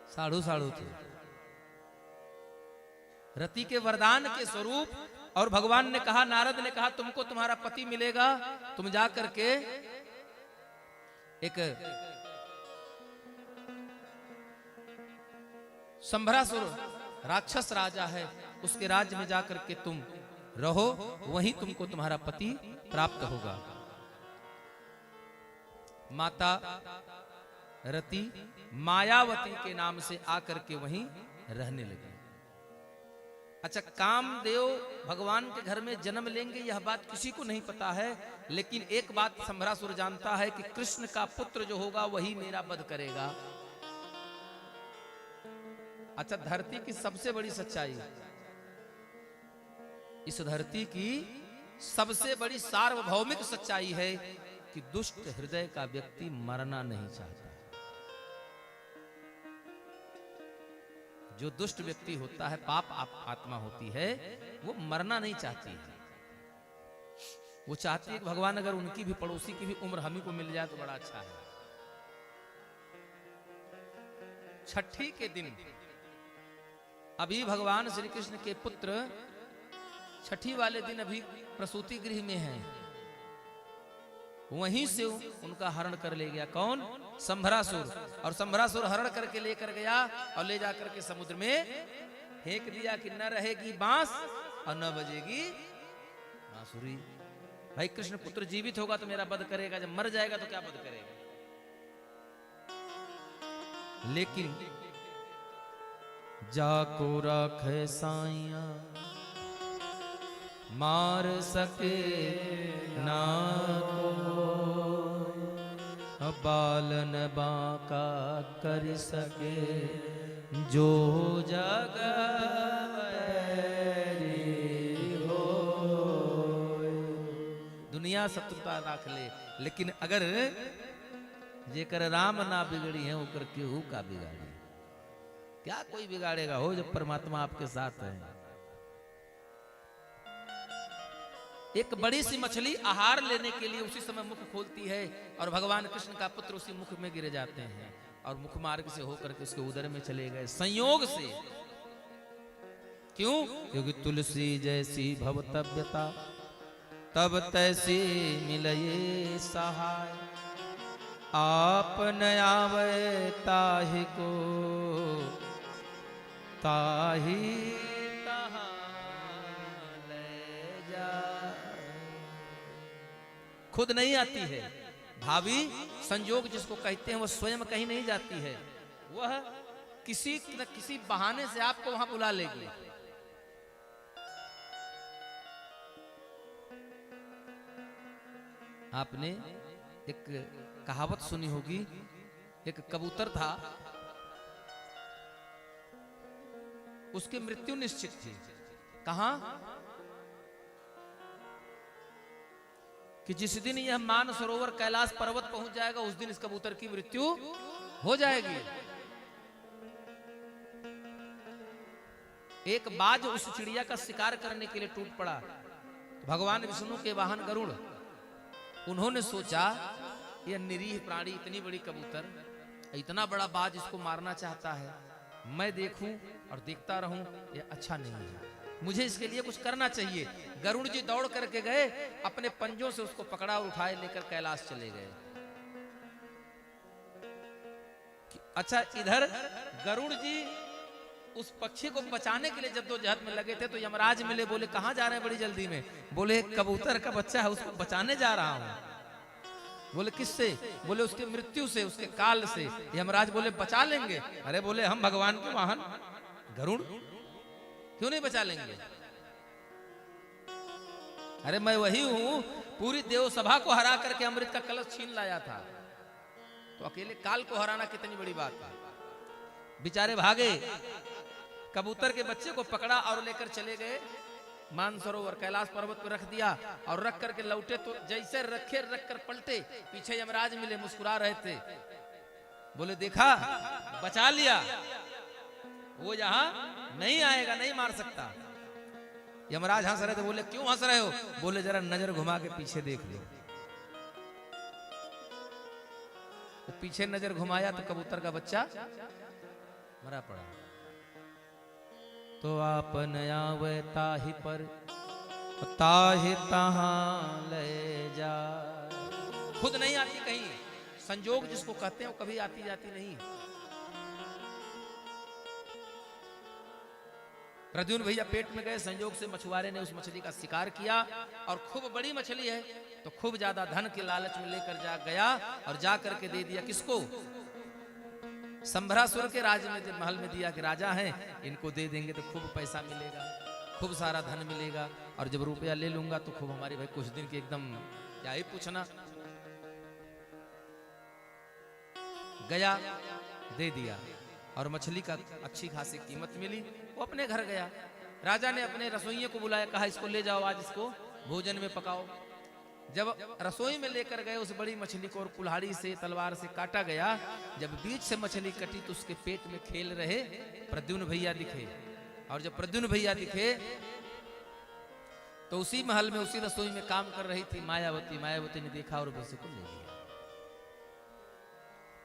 साढ़ू साढ़ू थे। रति के वरदान के स्वरूप, और भगवान ने कहा, नारद ने कहा, तुमको तुम्हारा पति मिलेगा, तुम जा करके एक संभरासुर राक्षस राजा है, उसके राज्य में जाकर के तुम रहो, वहीं तुमको तुम्हारा पति प्राप्त होगा। माता रति मायावती के नाम से आकर के वहीं रहने लगी। अच्छा, कामदेव भगवान के घर में जन्म लेंगे यह बात किसी को नहीं पता है, लेकिन एक बात संभरासुर जानता है कि कृष्ण का पुत्र जो होगा वही मेरा वध करेगा। अच्छा, धरती की सबसे बड़ी सच्चाई, इस धरती की सबसे बड़ी सार्वभौमिक सच्चाई है कि दुष्ट हृदय का व्यक्ति मरना नहीं चाहता। जो दुष्ट व्यक्ति होता है, पाप आत्मा होती है, वो मरना नहीं चाहती है। वो चाहती है कि भगवान अगर उनकी भी, पड़ोसी की भी उम्र हम ही को मिल जाए तो बड़ा अच्छा है। छठी के दिन अभी भगवान श्री कृष्ण के पुत्र छठी वाले दिन अभी प्रसूति गृह में हैं, वहीं से उनका हरण कर ले गया। कौन? संभरासुर। और संभरासुर हरण करके लेकर गया और ले जाकर के समुद्र में फेंक दिया कि न रहेगी बांस और न बजेगी बांसुरी। भाई, कृष्ण पुत्र जीवित होगा तो मेरा वध करेगा, जब मर जाएगा तो क्या वध करेगा? लेकिन जाको राखे साइया मार सके ना को, बालन बांका कर सके जो जग हो। दुनिया शत्रुता राख ले, लेकिन अगर जेकर राम ना बिगड़ी है ओकर केहू का बिगाड़ी। क्या कोई बिगाड़ेगा हो जब परमात्मा आपके साथ है। एक बड़ी सी मछली आहार लेने के लिए उसी समय मुख खोलती है और भगवान कृष्ण का पुत्र उसी मुख में गिर जाते हैं और मुख मार्ग से होकर के उसके उदर में चले गए संयोग से। क्यों? क्योंकि तुलसी जैसी भवतव्यता तब तैसी मिलये सहाय, आप न आवे ताहि को ताहि खुद नहीं आती है, भावी संयोग जिसको कहते हैं वो स्वयं कहीं नहीं जाती है, वह किसी न किसी बहाने से आपको वहां बुला लेगी। आपने एक कहावत सुनी होगी, एक कबूतर था, उसकी मृत्यु निश्चित थी। कहां? कि जिस दिन यह मानसरोवर कैलाश पर्वत पहुंच जाएगा उस दिन इस कबूतर की मृत्यु हो जाएगी। एक बाज उस चिड़िया का शिकार करने के लिए टूट पड़ा। भगवान विष्णु के वाहन गरुड़, उन्होंने सोचा यह निरीह प्राणी, इतनी बड़ी कबूतर, इतना बड़ा बाज इसको मारना चाहता है, मैं देखूं और देखता रहूं, यह अच्छा नहीं है, मुझे इसके लिए कुछ करना चाहिए। गरुड़ जी दौड़ करके गए, अपने पंजों से उसको पकड़ा और उठाए लेकर कैलाश चले गए। अच्छा, इधर गरुड़ जी उस पक्षी को बचाने के लिए जद्दोजहद में लगे थे, तो यमराज मिले, बोले कहां जा रहे हैं बड़ी जल्दी में? बोले कबूतर का बच्चा है, उसको बचाने जा रहा हूं। बोले किससे? बोले उसकी मृत्यु से, उसके काल से। यमराज बोले बचा लेंगे? अरे बोले हम भगवान के वाहन गरुड़, क्यों नहीं बचा लेंगे? अरे मैं वही हूं, पूरी देव सभा को हरा करके अमृत का कलश छीन लाया था, तो अकेले काल को हराना कितनी बड़ी बात है। बेचारे भागे, कबूतर के बच्चे को पकड़ा और लेकर चले गए मानसरोवर, कैलाश पर्वत पर रख दिया और रख करके लौटे तो जैसे रखे रख कर पलटे, पीछे यमराज मिले, मुस्कुरा रहे थे। बोले देखा, बचा लिया, वो यहां नहीं आएगा, नहीं मार सकता। यमराज हंस रहे थे, बोले क्यों हंस रहे हो? बोले जरा नजर घुमा के पीछे देख लो। तो पीछे नजर घुमाया तो कबूतर का बच्चा मरा पड़ा। तो आपन आवे ताहि पर ताहि तहां ले जा। खुद नहीं आती कहीं, संजोग जिसको कहते हैं वो कभी आती जाती नहीं। प्रद्युम्न भैया पेट में गए, संयोग से मछुआरे ने उस मछली का शिकार किया और खूब बड़ी मछली है तो खूब ज्यादा धन के लालच में लेकर जा गया और जा करके दे दिया किसको? संभरासुर के राज में, महल में दिया कि राजा हैं, इनको दे देंगे तो खूब पैसा मिलेगा, खूब सारा धन मिलेगा, और जब रुपया ले लूंगा तो खूब हमारी भाई कुछ दिन की एकदम क्या ही पूछना। गया, दे दिया और मछली का अच्छी खासी कीमत मिली। वो अपने घर गया, राजा ने अपने रसोइये को बुलाया, कहा इसको ले जाओ, आज इसको भोजन में पकाओ। जब रसोई में लेकर गए उस बड़ी मछली को और कुल्हाड़ी से, तलवार से काटा गया, जब बीच से मछली कटी तो उसके पेट में खेल रहे प्रद्युम्न भैया दिखे। और जब प्रद्युम्न भैया दिखे तो उसी महल में, उसी रसोई में काम कर रही थी मायावती। मायावती ने देखा और बच्चे को ले लिया।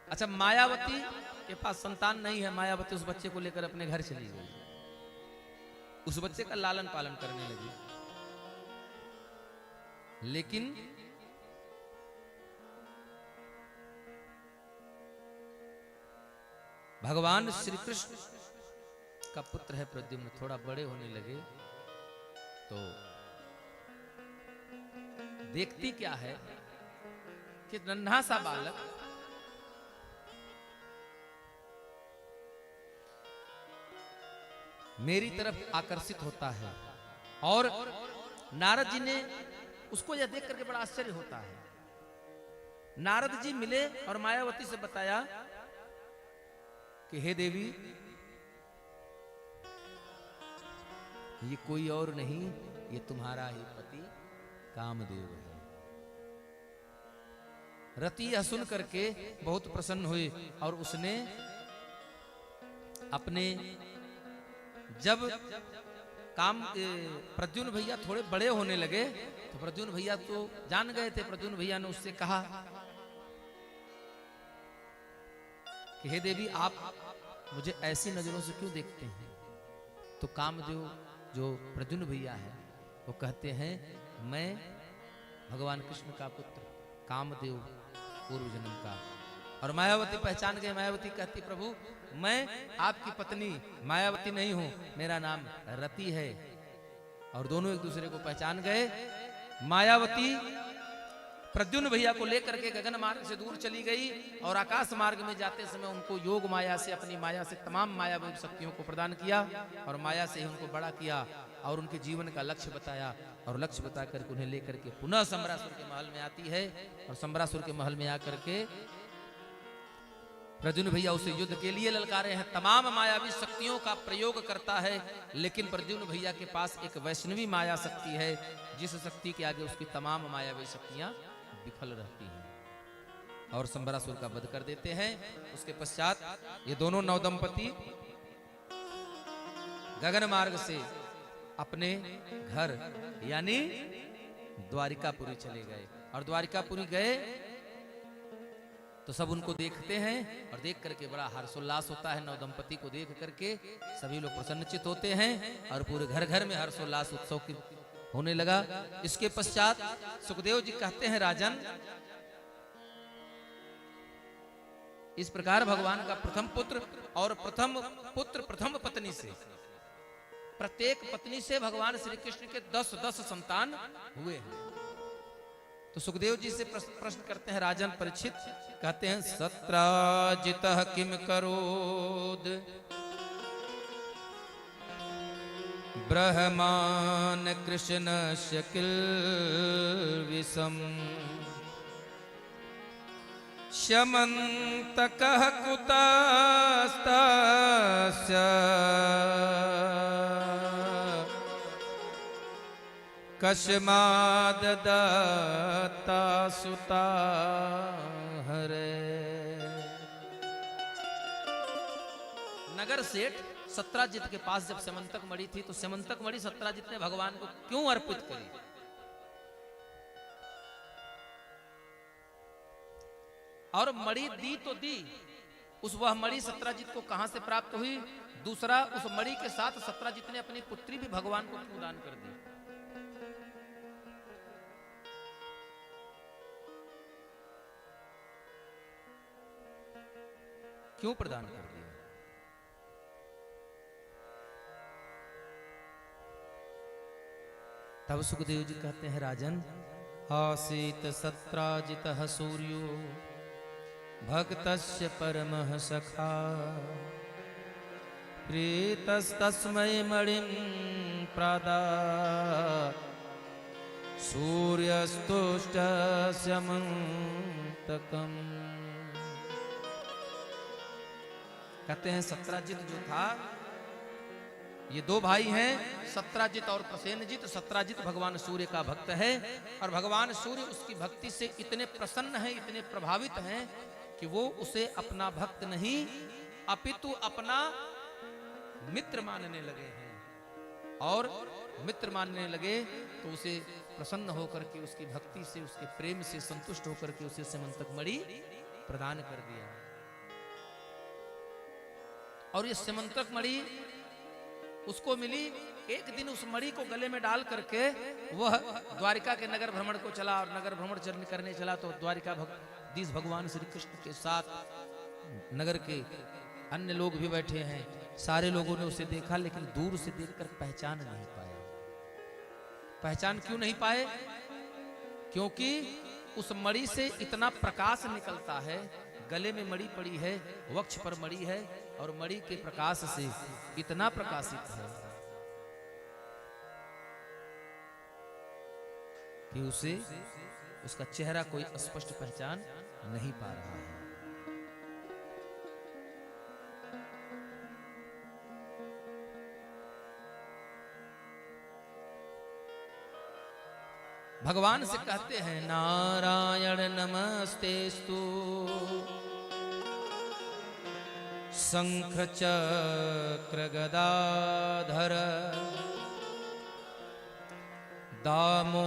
अच्छा, मायावती के पास संतान नहीं है, मायावती उस बच्चे को लेकर अपने घर चली गई, उस बच्चे का लालन पालन करने लगी। लेकिन भगवान श्री कृष्ण का पुत्र है प्रद्युम्न, थोड़ा बड़े होने लगे तो देखती क्या है कि नन्हा सा बालक मेरी तरफ आकर्षित होता है। और नारद जी ने उसको यह देख करके बड़ा आश्चर्य होता है। नारद जी मिले और मायावती से बताया कि हे देवी, ये कोई और नहीं, ये तुम्हारा ही पति कामदेव है। रति यह सुन करके बहुत प्रसन्न हुई और उसने अपने, जब प्रद्युम्न भैया थोड़े बड़े होने लगे तो प्रद्युम्न भैया तो जान गए थे। प्रद्युम्न भैया ने उससे कहा कि हे देवी, आप मुझे ऐसी नजरों से क्यों देखते हैं? तो कामदेव जो प्रद्युम्न भैया है वो कहते हैं, मैं भगवान कृष्ण का पुत्र कामदेव पूर्व जन्म का। और मायावती पहचान गए। मायावती कहती, प्रभु मैं आपकी पत्नी मायावती नहीं हूं, मेरा नाम रति है। और दोनों एक दूसरे को पहचान गए। मायावती प्रद्युम्न भैया को लेकर के गगन मार्ग से दूर चली गई और आकाश मार्ग में जाते समय उनको योग माया से, अपनी माया से तमाम माया शक्तियों को प्रदान किया और माया से ही उनको बड़ा किया और उनके जीवन का लक्ष्य बताया और लक्ष्य बता करके उन्हें लेकर के पुनः सम्रासुर के महल में आती है और सम्रासुर के महल में आकर के प्रद्युम्न भैया उसे युद्ध के लिए ललकारे हैं, तमाम मायावी शक्तियों का प्रयोग करता है, लेकिन प्रद्युम्न भैया के पास एक वैष्णवी माया शक्ति है जिस शक्ति के आगे उसकी तमाम मायावी शक्तियां विफल रहती हैं और सम्रासुर का वध कर देते हैं। उसके पश्चात ये दोनों नवदंपति गगन मार्ग से अपने घर यानी द्वारिकापुरी चले गए और द्वारिकापुरी गए तो सब उनको देखते हैं और देख करके बड़ा हर्षोल्लास होता है। नवदंपति को देख करके सभी लोग प्रसन्नचित होते हैं और पूरे घर घर में हर्षोल्लास उत्सव की होने लगा। इसके पश्चात सुखदेव जी कहते हैं, राजन इस प्रकार भगवान का प्रथम पुत्र और प्रथम पुत्र प्रथम पत्नी से, प्रत्येक पत्नी से भगवान श्री कृष्ण के 10-10 संतान हुए हैं। तो सुखदेव जी से प्रश्न करते हैं राजन परीक्षित, कहते हैं सत्राजितः किम करोद ब्रह्मान कृष्णस्य किल विषम शमन्तकः कुतस्तस्य कस्माद् दत्ता सुता हरे। नगर सेठ सत्राजित के पास जब समंतक मणि थी तो समंतक मणि सत्राजित ने भगवान को क्यों अर्पित करी? और मणि दी तो दी, उस वह मणि सत्राजित को कहां से प्राप्त हुई? दूसरा, उस मणि के साथ सत्राजित ने अपनी पुत्री भी भगवान को क्यों दान कर दी? क्यों प्रदान कर दिया? तब सुखदेव जी कहते हैं, राजन आसीत सत्राजितः सूर्यो भक्तस्य परमः सखा प्रीतस्तस्मै मणिं प्रदात् सूर्यस्तुष्टस्य मन्तकम्। कहते हैं सत्राजित जो था, ये दो भाई हैं सत्राजित और प्रसेनजित। सत्राजित भगवान सूर्य का भक्त है और भगवान सूर्य उसकी भक्ति से इतने प्रसन्न हैं, इतने प्रभावित हैं कि वो उसे अपना भक्त नहीं अपितु अपना मित्र मानने लगे हैं और मित्र मानने लगे तो उसे प्रसन्न होकर के उसकी भक्ति से, उसके प्रेम से संतुष्ट होकर के उसे समंतक मणि प्रदान कर दिया। और ये समंतक मणि उसको मिली। एक दिन उस मणि को गले में डाल करके वह द्वारिका के नगर भ्रमण को चला और नगर भ्रमण करने चला तो द्वारिका दीस भगवान श्री कृष्ण के साथ नगर के अन्य लोग भी बैठे हैं। सारे लोगों ने उसे देखा लेकिन दूर से देखकर पहचान नहीं पाया। पहचान क्यों नहीं पाए? क्योंकि उस मणि से इतना प्रकाश निकलता है, गले में मणि पड़ी है, वक्ष पर मणि है और मणि के प्रकाश से इतना प्रकाशित है कि उसे उसका चेहरा कोई स्पष्ट पहचान नहीं पा रहा है। भगवान से कहते हैं, नारायण नमस्तेस्तु शंख चक्र गदाधर दामोदरारविंदाक्ष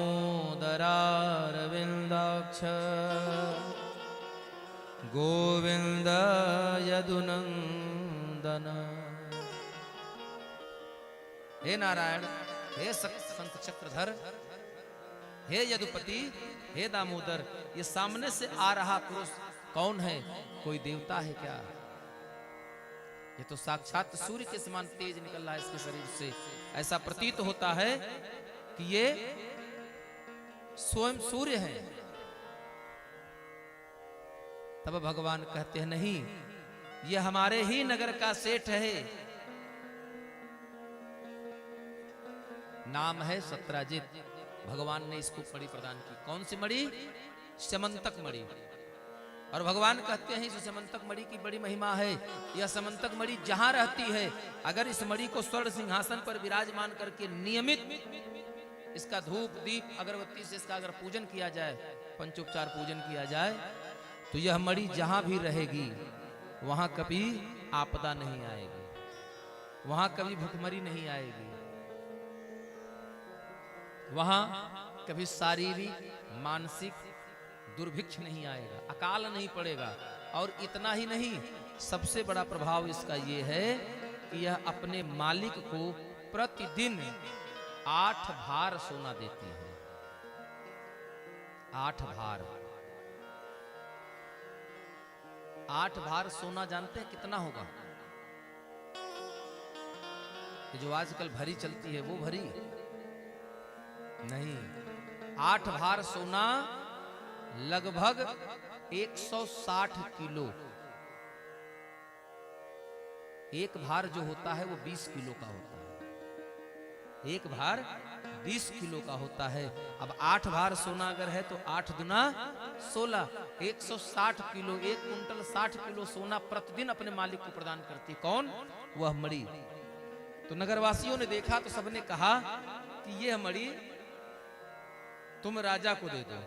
गोविंद यदुनंदन। हे नारायण, हे शंख चक्रधर, हे यदुपति, हे दामोदर, ये सामने से आ रहा पुरुष कौन है? कोई देवता है क्या? ये तो साक्षात सूर्य के समान तेज निकल रहा है इसके शरीर से। ऐसा प्रतीत होता है कि ये स्वयं सूर्य है। तब भगवान कहते हैं नहीं, ये हमारे ही नगर का सेठ है, नाम है सत्राजित। भगवान ने इसको मणि प्रदान की। कौन सी मणि? समंतक मणि। और भगवान कहते हैं इस समंतक मणि की बड़ी महिमा है। यह समंतक मणि जहां रहती है, अगर इस मणि को स्वर्ण सिंहासन पर विराजमान करके नियमित इसका धूप दीप अगरबत्ती से इसका अगर पूजन किया जाए, पंचोपचार पूजन किया जाए, तो यह मणि जहां भी रहेगी वहां कभी आपदा नहीं आएगी, वहां कभी भुखमरी नहीं आएगी, वहां कभी शारीरिक मानसिक दुर्भिक्ष नहीं आएगा, अकाल नहीं पड़ेगा। और इतना ही नहीं, सबसे बड़ा प्रभाव इसका यह है कि यह अपने मालिक को प्रतिदिन 8 भार सोना देती है। 8 भार। 8 भार सोना जानते हैं कितना होगा? ये जो आजकल भरी चलती है वो भरी नहीं। 8 भार सोना लगभग 160 किलो। एक भार जो होता है वो 20 किलो का होता है। एक भार 20 किलो का होता है। अब 8 भार सोना अगर है तो 8 दुना 16, 160 किलो, 1 कुंटल 60 किलो सोना प्रतिदिन अपने मालिक को प्रदान करती। कौन? वह मणि। तो नगरवासियों ने देखा तो सबने कहा कि यह मणि तुम राजा को दे दो,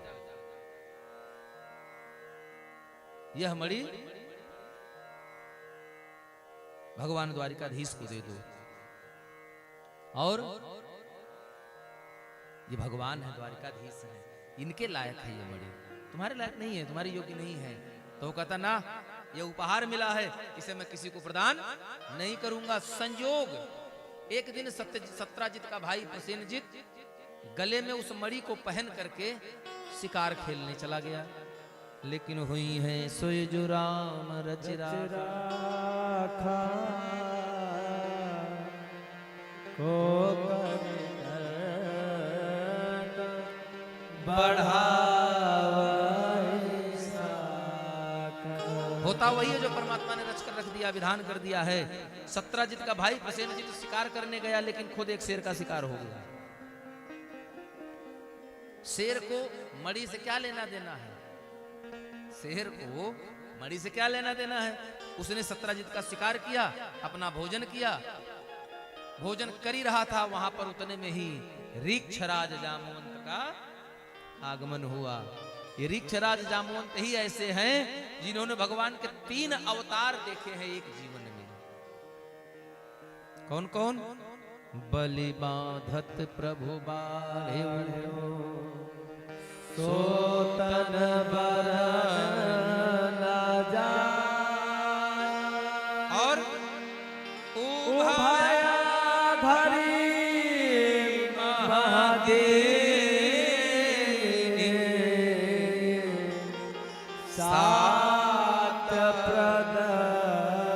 यह मणि भगवान द्वारिकाधीश को दे दो। और ये भगवान है, द्वारिकाधीश है, इनके लायक है ये मणि, तुम्हारे लायक नहीं है, तुम्हारे योग्य नहीं है। तो वो कहता ना, ये उपहार मिला है, इसे मैं किसी को प्रदान नहीं करूंगा। संयोग एक दिन सत्राजित का भाई प्रसेनजित गले में उस मणि को पहन करके शिकार खेलने चला गया। लेकिन हुई है सोई जो राम रच राखा को होता वही है जो परमात्मा ने रच कर रख दिया, विधान कर दिया है। सत्राजित का भाई प्रसेनजित शिकार करने गया, लेकिन खुद एक शेर का शिकार हो गया। शेर को मणि से क्या लेना देना है? शेर को मणि से क्या लेना देना है? उसने सत्राजित का शिकार किया, अपना भोजन किया, भोजन कर ही रहा था, वहां पर उतने में ही रीक्षराज जामवंत का आगमन हुआ। ये रीक्षराज जामवंत ही ऐसे हैं जिन्होंने भगवान के 3 अवतार देखे हैं एक जीवन में। कौन कौन? बलि बाधत प्रभु बाढ़े सोतन बर जा और उभया धरी महादेव सात प्रदक्षिण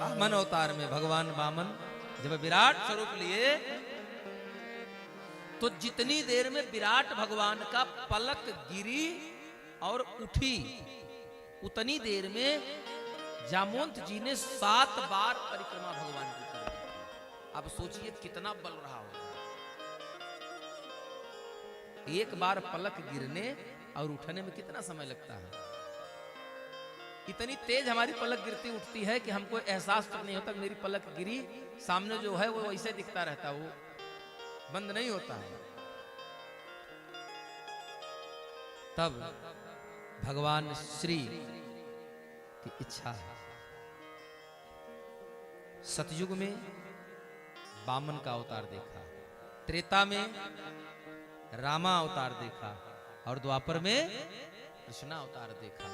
वामन अवतार में भगवान वामन जब विराट स्वरूप लिए तो जितनी देर में विराट भगवान का पलक गिरी और उठी, उतनी देर में जामवंत जी ने 7 बार परिक्रमा भगवान की कर दी। अब सोचिए कितना बल रहा होगा। एक बार पलक गिरने और उठने में कितना समय लगता है। इतनी तेज हमारी पलक गिरती उठती है कि हमको एहसास तक नहीं होता मेरी पलक गिरी, सामने जो है वो वैसे दिखता रहता, वो बंद नहीं होता है। तब भगवान श्री की इच्छा है। सतयुग में वामन का अवतार देखा, त्रेता में रामा अवतार देखा और द्वापर में कृष्णा अवतार देखा।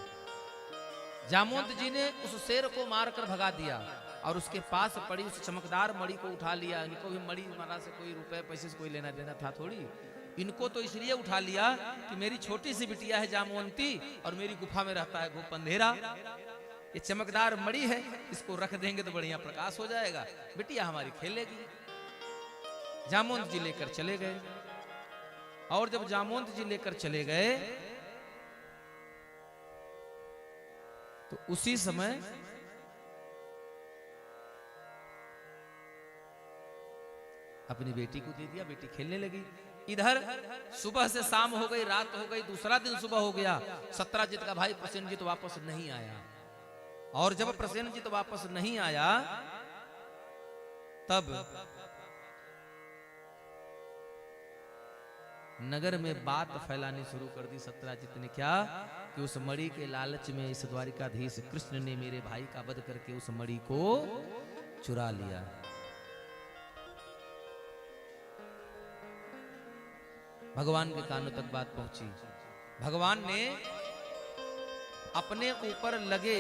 जामवंत जी ने उस शेर को मारकर भगा दिया और उसके पास पड़ी उस चमकदार मणि को उठा लिया। इनको भी मणि महाराज से कोई रुपए पैसे से कोई लेना देना था थोड़ी, इनको तो इसलिए उठा लिया कि मेरी छोटी सी बिटिया है जामवंती और मेरी गुफा में रहता है गोप अंधेरा, ये चमकदार मणि है, इसको रख देंगे तो बढ़िया प्रकाश हो जाएगा, बिटिया हमारी खेलेगी। जामवंत जी लेकर चले गए। और जब जामवंत जी लेकर चले गए तो उसी समय अपनी बेटी को दे दिया, बेटी खेलने लगी। इधर सुबह से शाम हो गई, रात हो गई, दूसरा दिन सुबह हो गया, सत्राजित का भाई प्रसेनजीत वापस नहीं आया। और जब प्रसेनजीत वापस नहीं आया तब नगर में बात फैलानी शुरू कर दी सत्राजित ने। क्या कि उस मणि के लालच में इस द्वारिकाधीश कृष्ण ने मेरे भाई का वध करके उस मणि को चुरा लिया। भगवान के कानों तक बात पहुंची। भगवान ने अपने ऊपर लगे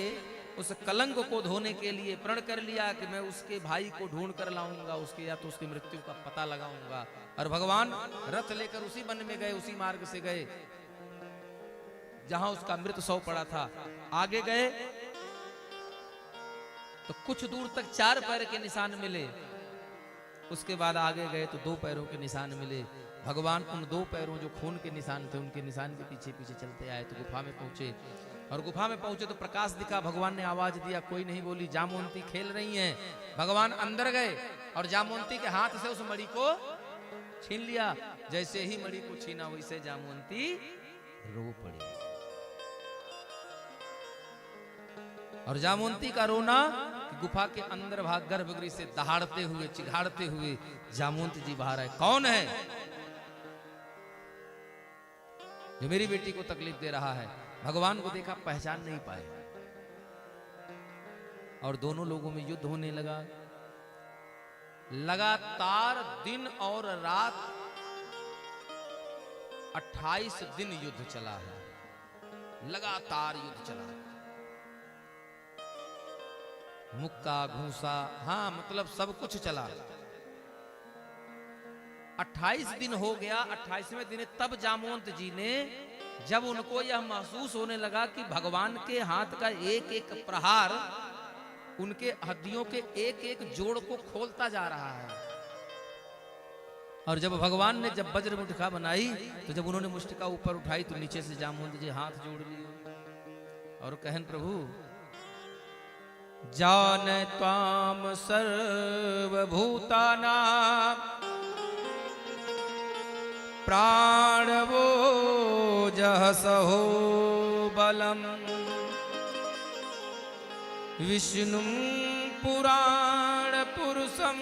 उस कलंक को धोने के लिए प्रण कर लिया कि मैं उसके भाई को ढूंढ कर लाऊंगा, उसके या तो उसकी मृत्यु का पता लगाऊंगा। और भगवान रथ लेकर उसी वन में गए, उसी मार्ग से गए जहां उसका मृत शव पड़ा था। आगे गए तो कुछ दूर तक 4 पैर के निशान मिले, उसके बाद आगे गए तो 2 पैरों के निशान मिले। भगवान उन 2 पैरों जो खून के निशान थे उनके निशान के पीछे पीछे चलते आए तो गुफा में पहुंचे। और गुफा में पहुंचे तो प्रकाश दिखा। भगवान ने आवाज दिया, कोई नहीं बोली। जामवंती खेल रही हैं। भगवान अंदर गए और जामवंती के हाथ से उस मणि को छीन लिया। जैसे ही मणि को छीना वैसे जामवंती रो पड़ी। और जामवंती का रोना गुफा के अंदर भाग गर्भगृह से दहाड़ते हुए चिघाड़ते हुए जामवंती जी बाहर आए। कौन है जो मेरी बेटी को तकलीफ दे रहा है? भगवान को देखा, पहचान नहीं पाए। और दोनों लोगों में युद्ध होने लगा। लगातार दिन और रात 28 दिन युद्ध चला है। लगातार युद्ध चला है। मुक्का घूसा, हाँ मतलब सब कुछ चला। 28 दिन हो गया। 28वें दिन तब जामवंत जी ने, जब उनको यह महसूस होने लगा कि भगवान के हाथ का एक एक प्रहार उनके हड्डियों के एक एक जोड़ को खोलता जा रहा है। और जब भगवान ने जब वज्र मुठिका बनाई तो जब उन्होंने मुष्टिका ऊपर उठाई तो नीचे से जामवंत जी हाथ जोड़ लिए और कहन, प्रभु जान त्वाम सर्वभूतानां प्राणवो जहसहो बलम विष्णुं पुराण पुरुषं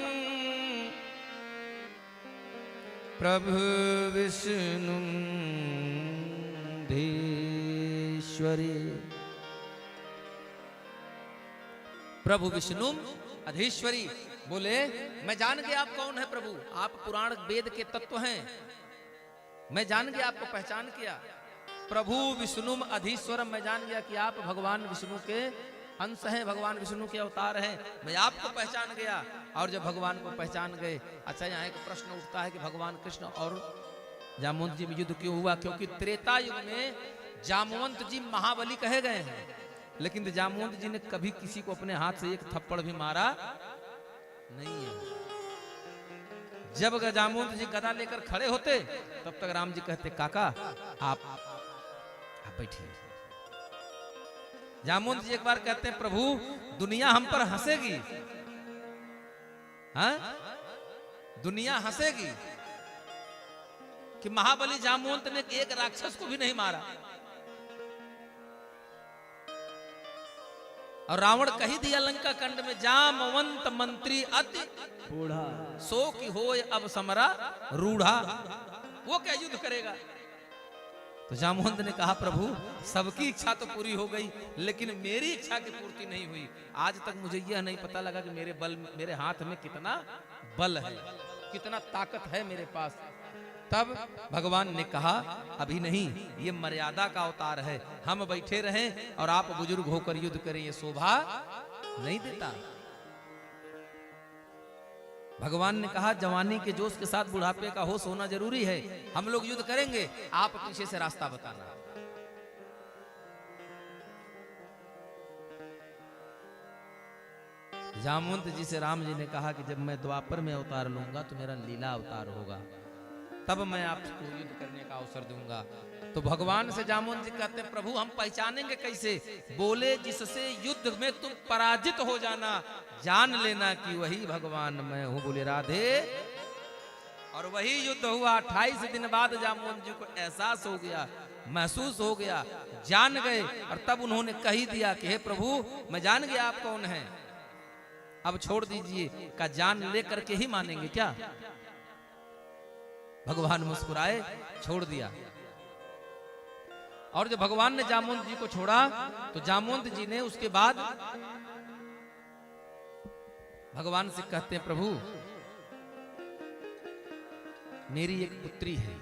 प्रभु विष्णुं धीश्वरी। प्रभु विष्णु अधीश्वरी बोले, मैं जान गया आप कौन है प्रभु। आप पुराण वेद के तत्व हैं। मैं जान गया, आपको पहचान किया। प्रभु विष्णु अधीश्वरम, मैं जान गया कि आप भगवान विष्णु के अंश हैं, भगवान विष्णु के अवतार हैं। मैं आपको पहचान गया। और जब भगवान को पहचान गए, अच्छा यहाँ एक प्रश्न उठता है कि भगवान कृष्ण और जामवंत जी में युद्ध क्यों हुआ? क्योंकि त्रेता युग में जामवंत जी महाबली कहे गए हैं, लेकिन जामवंत जी ने कभी किसी को अपने हाथ से एक थप्पड़ भी मारा नहीं है। जब जामवंत जी गदा लेकर खड़े होते तब तक राम जी कहते, काका आप बैठिए। जामवंत जी एक बार कहते हैं, प्रभु दुनिया हम पर हंसेगी। हाँ, दुनिया हंसेगी कि महाबली जामवंत ने एक राक्षस को भी नहीं मारा। और रावण कही दिया लंका कंड में, जामवंत मंत्री अति बूढ़ा सो की होय अब समरा रूढ़ा। वो क्या युद्ध करेगा? तो जामवंत ने कहा, प्रभु सबकी इच्छा तो पूरी हो गई, लेकिन मेरी इच्छा की पूर्ति नहीं हुई। आज तक मुझे यह नहीं पता लगा कि मेरे हाथ में कितना बल है, कितना ताकत है मेरे पास। तब भगवान ने कहा, अभी नहीं, ये मर्यादा का अवतार है। हम बैठे रहें और आप बुजुर्ग होकर युद्ध करें, ये शोभा नहीं देता। भगवान ने कहा, जवानी के जोश के साथ बुढ़ापे का होश होना जरूरी है। हम लोग युद्ध करेंगे, आप पीछे से रास्ता बताना। जामवंत जी से राम जी ने कहा कि जब मैं द्वापर में अवतार लूंगा तो मेरा लीला अवतार होगा। तब मैं आपको युद्ध करने का अवसर दूंगा। तो भगवान से जामुन जी कहते हैं, प्रभु हम पहचानेंगे कैसे? बोले, जिससे युद्ध में तुम पराजित हो जाना, जान लेना कि वही भगवान मैं हूं। बोले राधे। और वही युद्ध हुआ। 28 दिन बाद जामुन जी को एहसास हो गया, महसूस हो गया, जान गए। और तब उन्होंने कही दिया कि हे प्रभु, मैं जान गया आप कौन हैं, अब छोड़ दीजिए। का जान लेकर के ही मानेंगे क्या? भगवान मुस्कुराए, छोड़ दिया। और जब भगवान ने जामुन जी को छोड़ा तो जामुन जी ने उसके बाद भगवान से कहते हैं, प्रभु मेरी एक पुत्री है,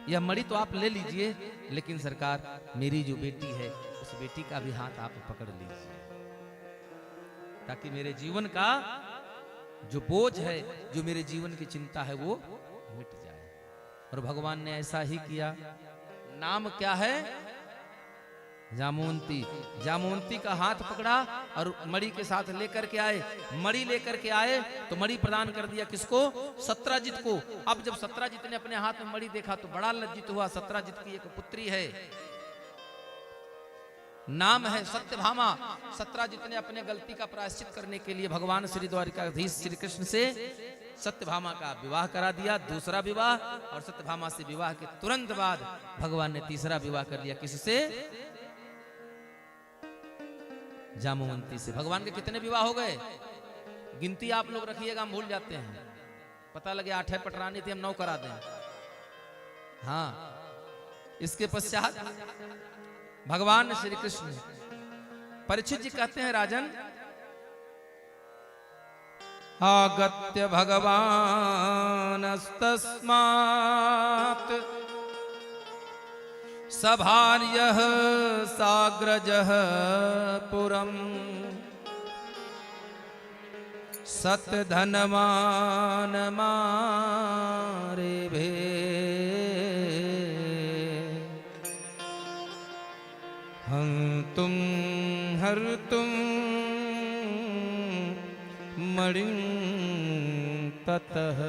यह मणि तो आप ले लीजिए, लेकिन सरकार मेरी जो बेटी है उस बेटी का भी हाथ आप पकड़ लीजिए, ताकि मेरे जीवन का जो बोझ है, जो मेरे जीवन की चिंता है, वो मिट जाए। और भगवान ने ऐसा ही किया। नाम क्या है? जामुनती। जामुनती का हाथ पकड़ा और मणि के साथ लेकर के आए। मणि लेकर के आए तो मणि प्रदान कर दिया किसको? सत्राजित को। अब जब सत्राजित ने अपने हाथ में मणि देखा तो बड़ा लज्जित हुआ। सत्राजित की एक पुत्री है, नाम है सत्यभामा। सत्राजित ने अपने गलती का प्रायश्चित करने के लिए भगवान श्री द्वारिकाधीश श्री कृष्ण से सत्यभामा का विवाह करा दिया, दूसरा विवाह। और सत्यभामा से विवाह के तुरंत बाद भगवान ने तीसरा विवाह कर लिया। किससे? जामुवंती से। भगवान के कितने विवाह हो गए? गिनती आप लोग रखिएगा, हम भूल जाते हैं। पता लगे 8 पटरानी थी, हम 9 करा दें। हाँ, इसके पश्चात भगवान श्री कृष्ण, परीक्षित जी कहते हैं, राजन आगत्य भगवानस्तस्मात् सभार्यः साग्रजः पुरम् सतधनवान् मारेभे हन्तुं हर्तुं मणिं ततः।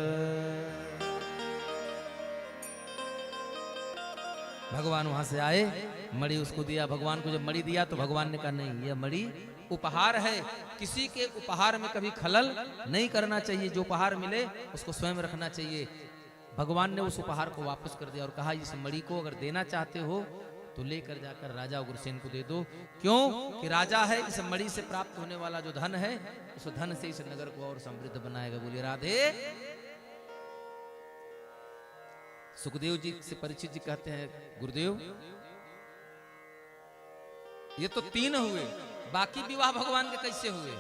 भगवान वहां से आए, मणि उसको दिया। भगवान को जब मणि दिया तो भगवान ने कहा, नहीं, यह मणि उपहार है, किसी के उपहार में कभी खलल नहीं करना चाहिए। जो उपहार मिले उसको स्वयं रखना चाहिए। भगवान ने उस उपहार को वापस कर दिया और कहा, इस मणि को अगर देना चाहते हो तो लेकर जाकर राजा उग्रसेन को दे दो। क्यों? कि राजा है, इस मणि से प्राप्त होने वाला जो धन है, उस धन से इस नगर को और समृद्ध बनाएगा। बोलिए राधे। सुखदेव जी से परीक्षित जी कहते हैं, गुरुदेव ये तो 3 हुए, बाकी विवाह भगवान के कैसे हुए?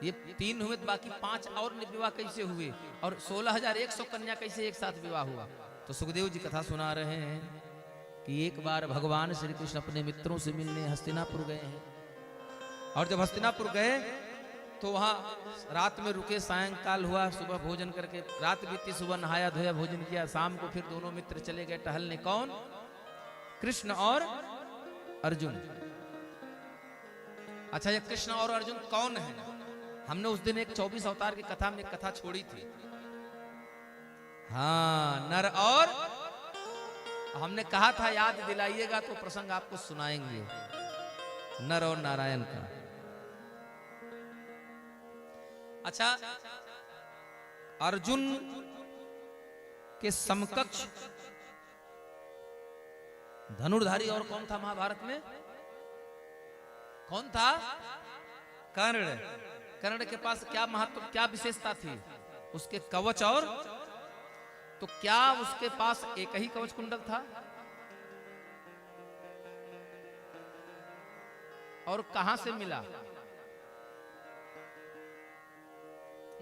ये 3 हुए, बाकी 5 और विवाह कैसे हुए? और 16,100 कन्या कैसे एक साथ विवाह हुआ? तो सुखदेव जी कथा सुना रहे हैं कि एक बार भगवान श्री कृष्ण अपने मित्रों से मिलने हस्तिनापुर गए हैं। और जब हस्तिनापुर गए तो वहां रात में रुके, सायंकाल हुआ, सुबह भोजन करके रात बीती, सुबह नहाया धोया, भोजन किया, शाम को फिर दोनों मित्र चले गए टहलने। कौन? कृष्ण और अर्जुन। अच्छा, ये कृष्ण और अर्जुन कौन है? हमने उस दिन एक 24 अवतार की कथा में एक कथा छोड़ी थी। हाँ, नर और, हमने कहा था याद दिलाइएगा तो प्रसंग आपको सुनाएंगे, नर और नारायण का। अच्छा, अर्जुन के समकक्ष धनुर्धारी और कौन था महाभारत में? कौन था? कर्ण। कर्ण के पास क्या महत्व, क्या विशेषता थी? उसके कवच। और तो क्या उसके पास एक ही कवच कुंडल था? और कहां से मिला?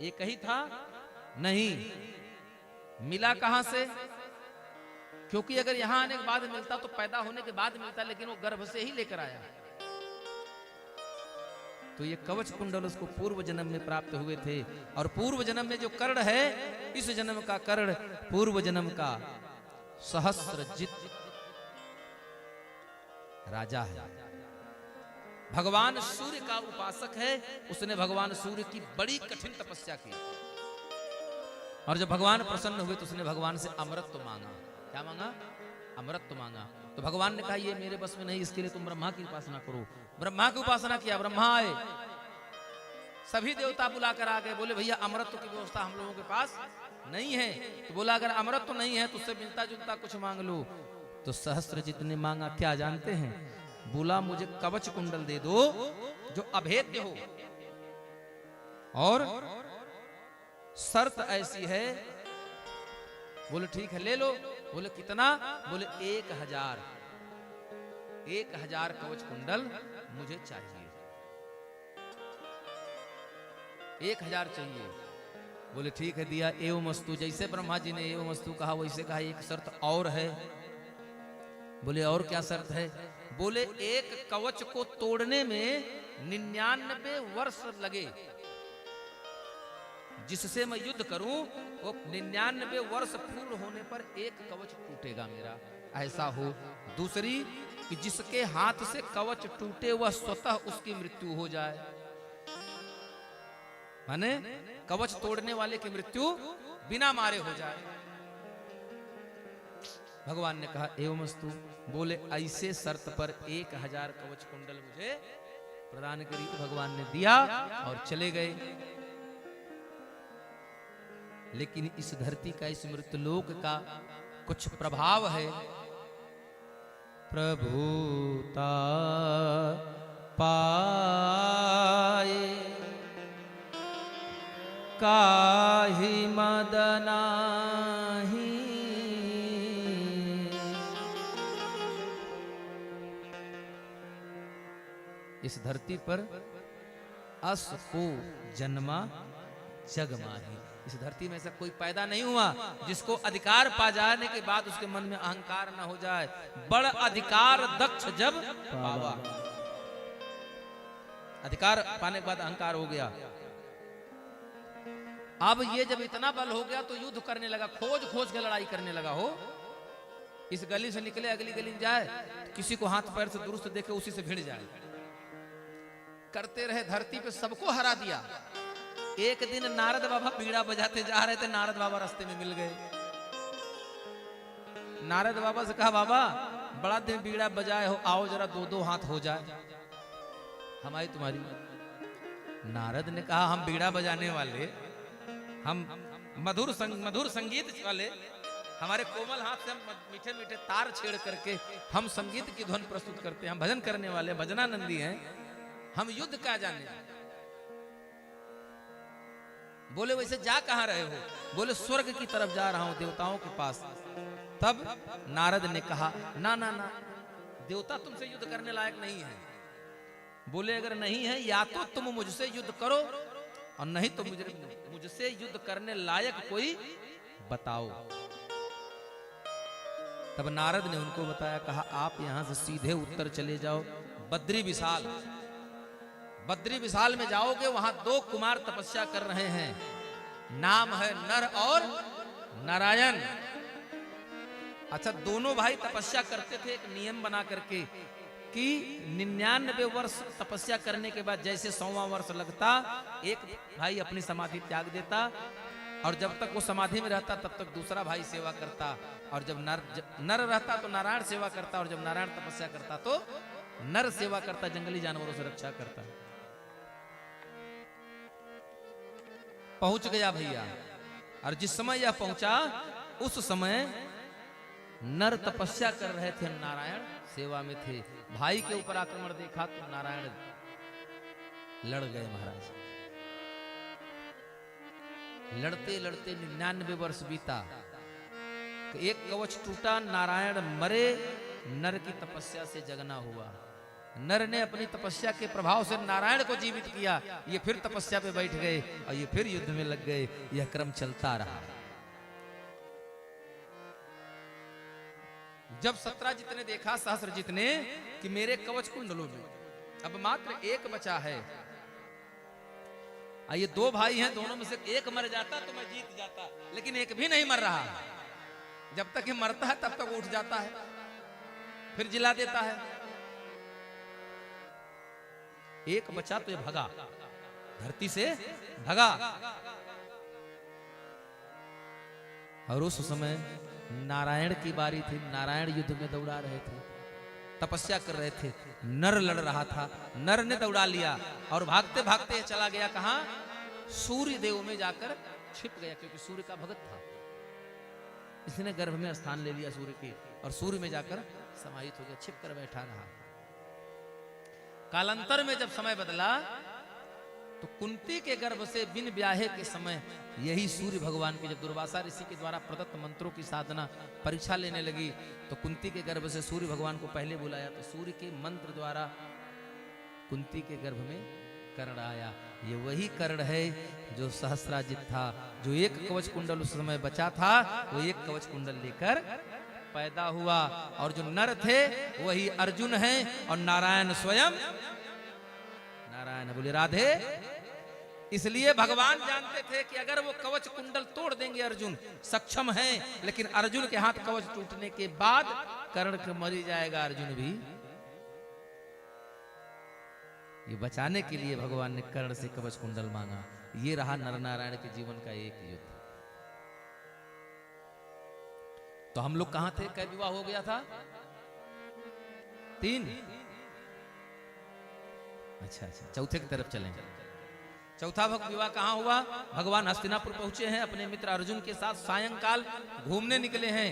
एक ही था? नहीं, मिला कहां से? क्योंकि अगर यहां आने के बाद मिलता तो पैदा होने के बाद मिलता, लेकिन वो गर्भ से ही लेकर आया। तो ये कवच कुंडल उसको पूर्व जन्म में प्राप्त हुए थे। और पूर्व जन्म में जो कर्ण है, इस जन्म का कर्ण पूर्व जन्म का सहस्त्रजित राजा है। भगवान सूर्य का उपासक है। उसने भगवान सूर्य की बड़ी कठिन तपस्या की और जब भगवान प्रसन्न हुए तो उसने भगवान से अमृत मांगा। क्या मांगा? अमृत मांगा। तो भगवान ने कहा ये मेरे बस में नहीं, इसके लिए तुम ब्रह्मा की उपासना करो। ब्रह्मा की उपासना किया, ब्रह्मा आए, सभी देवता बुलाकर आ गए। बोले भैया अमृत की व्यवस्था हम लोगों के पास नहीं है। तो बोला अगर अमृत तो नहीं है तो उससे मिलता जुलता कुछ मांग लो। तो सहस्त्रजित ने मांगा क्या जानते हैं? बोला मुझे कवच कुंडल दे दो जो अभेद्य हो, और शर्त ऐसी है। बोले ठीक है ले लो। बोले कितना? बोले 1000 कवच कुंडल मुझे चाहिए, 1000 चाहिए। बोले ठीक है दिया। एवं वस्तु, जैसे ब्रह्मा जी ने एवं वस्तु कहा वैसे कहा एक शर्त और है। बोले और क्या शर्त है? बोले एक कवच को तोड़ने में 99 वर्ष लगे, जिससे मैं युद्ध करूं वो 99 वर्ष पूर्ण होने पर एक कवच टूटेगा मेरा, ऐसा हो। दूसरी कि जिसके हाथ से कवच टूटे वह स्वतः उसकी मृत्यु हो जाए, माने कवच तोड़ने वाले की मृत्यु बिना मारे हो जाए। भगवान ने कहा एवं वस्तु। बोले ऐसे शर्त पर 1000 कवच कुंडल मुझे प्रदान करी। तो भगवान ने दिया और चले गए। लेकिन इस धरती का, इस मृतलोक का कुछ प्रभाव है। प्रभुता पाए काहि मदनाहि, इस धरती पर अस को जन्मा जग माही। इस धरती में ऐसा कोई पैदा नहीं हुआ जिसको अधिकार पा जाने के बाद उसके मन में अहंकार ना हो जाए। बड़ अधिकार दक्ष जब पावा, अधिकार पाने के बाद अहंकार हो गया। अब ये जब इतना बल हो गया तो युद्ध करने लगा, खोज खोज के लड़ाई करने लगा। हो इस गली से निकले अगली गली में जाए, किसी को हाथ पैर से दुरुस्त देखे उसी से भिड़ जाए। करते रहे, धरती पे सबको हरा दिया। एक दिन नारद बाबा बीड़ा बजाते जा रहे थे, नारद बाबा रास्ते में मिल गए। नारद बाबा से कहा बाबा बड़ा दिन बीड़ा बजाए हो, आओ जरा दो दो हाथ हो जाए हमारी तुम्हारी। नारद ने कहा हम बीड़ा बजाने वाले, हम मधुर संगीत वाले, हमारे कोमल हाथ से हम मीठे मीठे तार छेड़ करके हम संगीत की ध्वन प्रस्तुत करते हैं, हम भजन करने वाले भजनानंदी हैं, हम युद्ध का जाने। बोले वैसे जा कहां रहे हो? बोले स्वर्ग की तरफ जा रहा हूं, देवताओं के पास। तब नारद ने कहा ना ना ना, देवता तुमसे युद्ध करने लायक नहीं है। बोले अगर नहीं है या तो तुम मुझसे युद्ध करो और नहीं तो मुझसे युद्ध करने लायक कोई बताओ। तब नारद ने उनको बताया, कहा आप यहां से सीधे उत्तर चले जाओ, बद्री विशाल, बद्री विशाल में जाओगे, वहां 2 कुमार तपस्या कर रहे हैं, नाम है नर और नारायण। अच्छा दोनों भाई तपस्या करते थे एक नियम बना करके कि 99 वर्ष तपस्या करने के बाद जैसे 100वां वर्ष लगता, एक भाई अपनी समाधि त्याग देता और जब तक वो समाधि में रहता तब तक दूसरा भाई सेवा करता, और जब नर रहता तो नारायण सेवा करता, और जब नारायण तपस्या करता तो नर सेवा करता, जंगली जानवरों से रक्षा करता। पहुंच गया भैया, और जिस समय यह पहुंचा उस समय नर तपस्या कर रहे थे, नारायण सेवा में थे। भाई के ऊपर आक्रमण देखा तो नारायण लड़ गए महाराज। लड़ते लड़ते 99 वर्ष बीता, एक कवच टूटा, नारायण मरे, नर की तपस्या से जगना हुआ। नर ने अपनी तपस्या के प्रभाव से नारायण को जीवित किया, ये फिर तपस्या पे बैठ गए और ये फिर युद्ध में लग गए। यह क्रम चलता रहा। जब सत्रजित ने देखा, सहस्त्रजित ने, कि मेरे कवच कुंडलों में अब मात्र एक बचा है, ये 2 भाई हैं, दोनों में से एक मर जाता तो मैं जीत जाता, लेकिन एक भी नहीं मर रहा। जब तक ये मरता है तब तक उठ जाता है, फिर जिला देता है। एक बचा तो ये भगा, धरती से भगा। और उस समय नारायण की बारी थी, नारायण युद्ध में दौड़ा रहे थे, तपस्या कर रहे थे, नर लड़ रहा था, नर ने दौड़ा लिया और भागते भागते चला गया कहां? सूर्य देव में जाकर छिप गया, क्योंकि सूर्य का भगत था। इसने गर्भ में स्थान ले लिया सूर्य के और सूर्य में जाकर समाहित हो गया, छिप कर बैठा रहा। कालांतर में जब समय बदला तो कुंती के गर्भ से बिन ब्याहे के समय यही सूर्य भगवान की जब दुर्वासा ऋषि के द्वारा प्रदत्त मंत्रों की साधना परीक्षा लेने लगी तो कुंती के गर्भ से सूर्य भगवान को पहले बुलाया तो सूर्य के मंत्र द्वारा कुंती के गर्भ में कर्ण आया। ये वही कर्ण है जो सहस्राजित था, जो एक कवच कुंडल उस समय बचा था, वो एक कवच कुंडल लेकर पैदा हुआ। और जो नर थे वही अर्जुन हैं और नारायण स्वयं नारायण। बोले राधे। इसलिए भगवान जानते थे कि अगर वो कवच कुंडल तोड़ देंगे अर्जुन सक्षम हैं, लेकिन अर्जुन के हाथ कवच टूटने के बाद कर्ण के मरी जाएगा अर्जुन भी। ये बचाने के लिए भगवान ने कर्ण से कवच कुंडल मांगा। ये रहा नर नारायण के जीवन का एक युद्ध। तो हम लोग कहां थे? कै विवाह हो गया था? 3। अच्छा, चौथे की तरफ चलें। चौथा विवाह कहां हुआ? भगवान हस्तिनापुर पहुंचे हैं, अपने मित्र अर्जुन के साथ सायंकाल घूमने निकले हैं।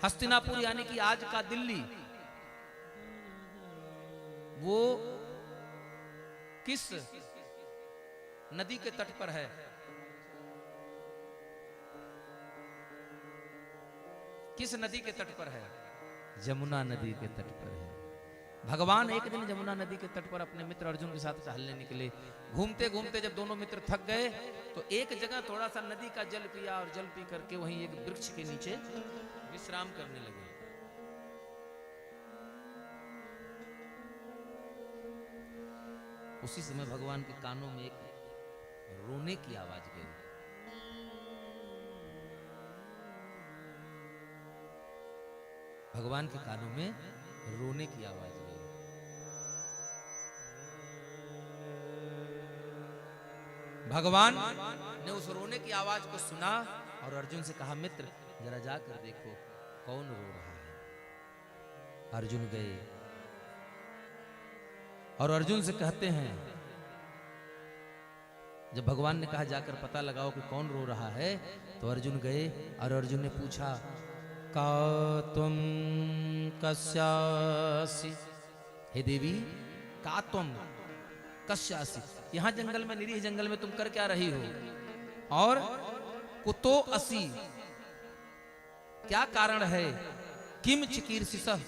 हस्तिनापुर यानी कि आज का दिल्ली, वो किस नदी के तट पर है? किस नदी के तट पर है? जमुना नदी के तट पर है। भगवान एक दिन जमुना नदी के तट पर अपने मित्र अर्जुन के साथ टहलने निकले। घूमते घूमते जब दोनों मित्र थक गए तो एक जगह थोड़ा सा नदी का जल पिया और जल पी करके वहीं एक वृक्ष के नीचे विश्राम करने लगे। उसी समय भगवान के कानों में एक रोने की आवाज गई। भगवान के कानों में रोने की आवाज गई। भगवान ने उस रोने की आवाज को सुना और अर्जुन से कहा, मित्र जरा जाकर देखो कौन रो रहा है। अर्जुन गए और अर्जुन से कहते हैं, जब भगवान ने कहा जाकर पता लगाओ कि कौन रो रहा है, तो अर्जुन गए और अर्जुन ने पूछा, का तुम कस्यासि? हे देवी, का तुम कस्यासि? यहां जंगल में, निरीह जंगल में तुम कर क्या रही हो? और कुतो असि, क्या कारण है? किम चिकीर्षिसः,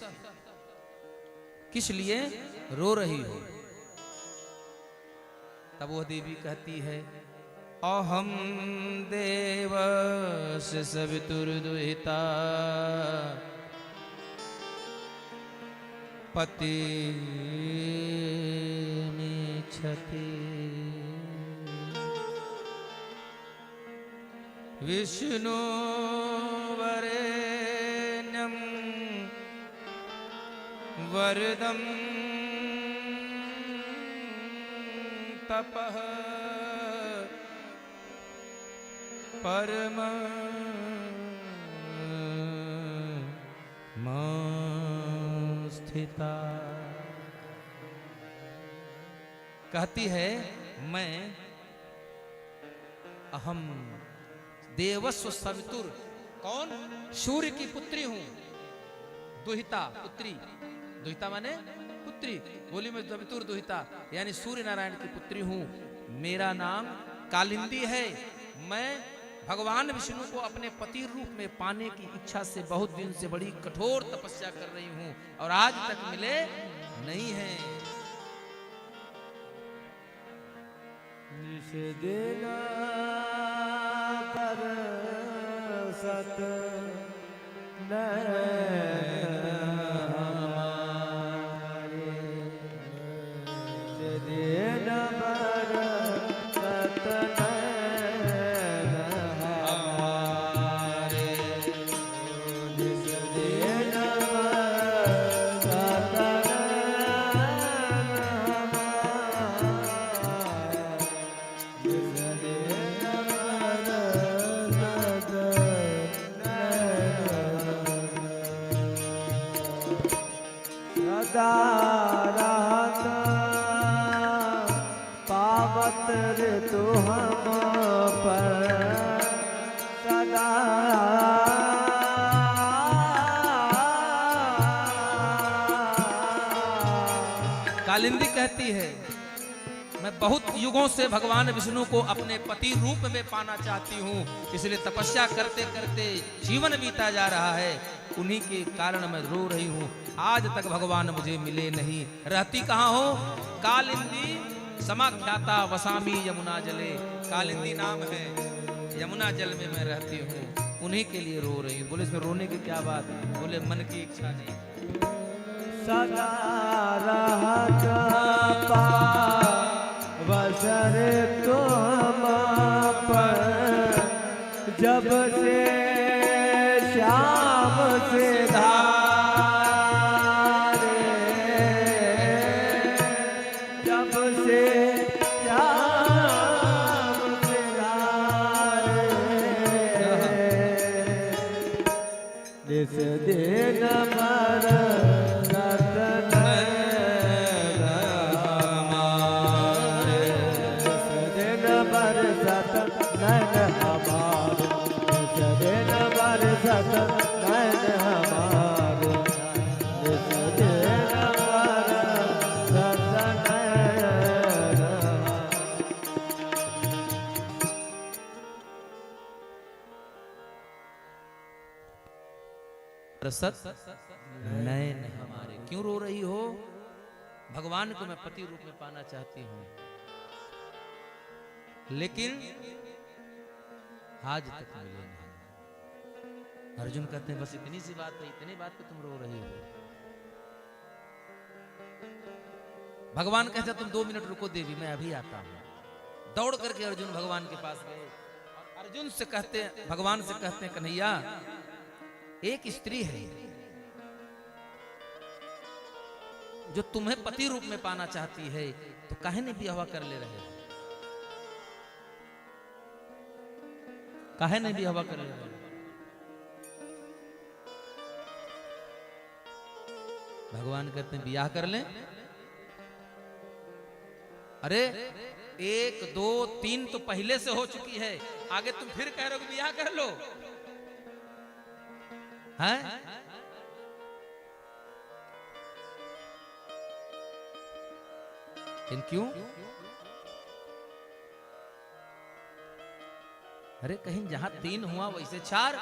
किस लिए रो रही हो? तब वह देवी कहती है, अहम देवस्य सवितुर्दुहिता पति मिच्छति विष्णु वरेण्यं वरदं तपः परम स्थिता। कहती है, मैं अहम देवस्व सवितुर, कौन? सूर्य की पुत्री हूं। दुहिता, पुत्री, दुहिता माने पुत्री, बोली में सवितुर दुहिता यानी सूर्य नारायण की पुत्री हूं। मेरा नाम कालिंदी है। मैं भगवान विष्णु को अपने पति रूप में पाने की इच्छा से बहुत दिन से बड़ी कठोर तपस्या कर रही हूं और आज तक मिले नहीं है। निश दिन पर सत खातिर तू हम पर सदा कालिंदी कहती है मैं बहुत युगों से भगवान विष्णु को अपने पति रूप में पाना चाहती हूँ, इसलिए तपस्या करते करते जीवन बीता जा रहा है, उन्हीं के कारण मैं रो रही हूँ। आज तक भगवान मुझे मिले नहीं। रहती कहाँ हो? कालिंदी समाख्याता वसामी यमुना जले, कालिंदी नाम है, यमुना जल में मैं रहती हूँ, उन्हीं के लिए रो रही हूँ। बोले इसमें रोने की क्या बात? बोले मन की इच्छा नहीं। सदा रहत बसर तुम पर, जब से श्याम से धारे, जब से श्याम से धारे, जिस दिन पर नयन हमारे। क्यों रो रही हो? भगवान को मैं पति रूप में पाना चाहती हूँ, लेकिन आज तक मिले नहीं। अर्जुन कहते हैं बस इतनी सी बात है, इतनी बात पे तुम रो रही हो। भगवान कहते तुम 2 मिनट रुको देवी, मैं अभी आता हूं। दौड़ करके अर्जुन भगवान के पास गए और अर्जुन से कहते हैं, भगवान से कहते हैं कन्हैया एक स्त्री है जो तुम्हें पति रूप में पाना चाहती है, तो काहे ने ब्याह कर ले रहे हो? काहे ने ब्याह कर ले रहे हो? भगवान कहते हैं ब्याह कर लें। अरे 1 2 3 तो पहले से हो चुकी है, आगे तुम फिर कह रहे हो कि ब्याह कर लो हैं? क्यों? अरे कहीं जहां 3 हुआ वैसे 4।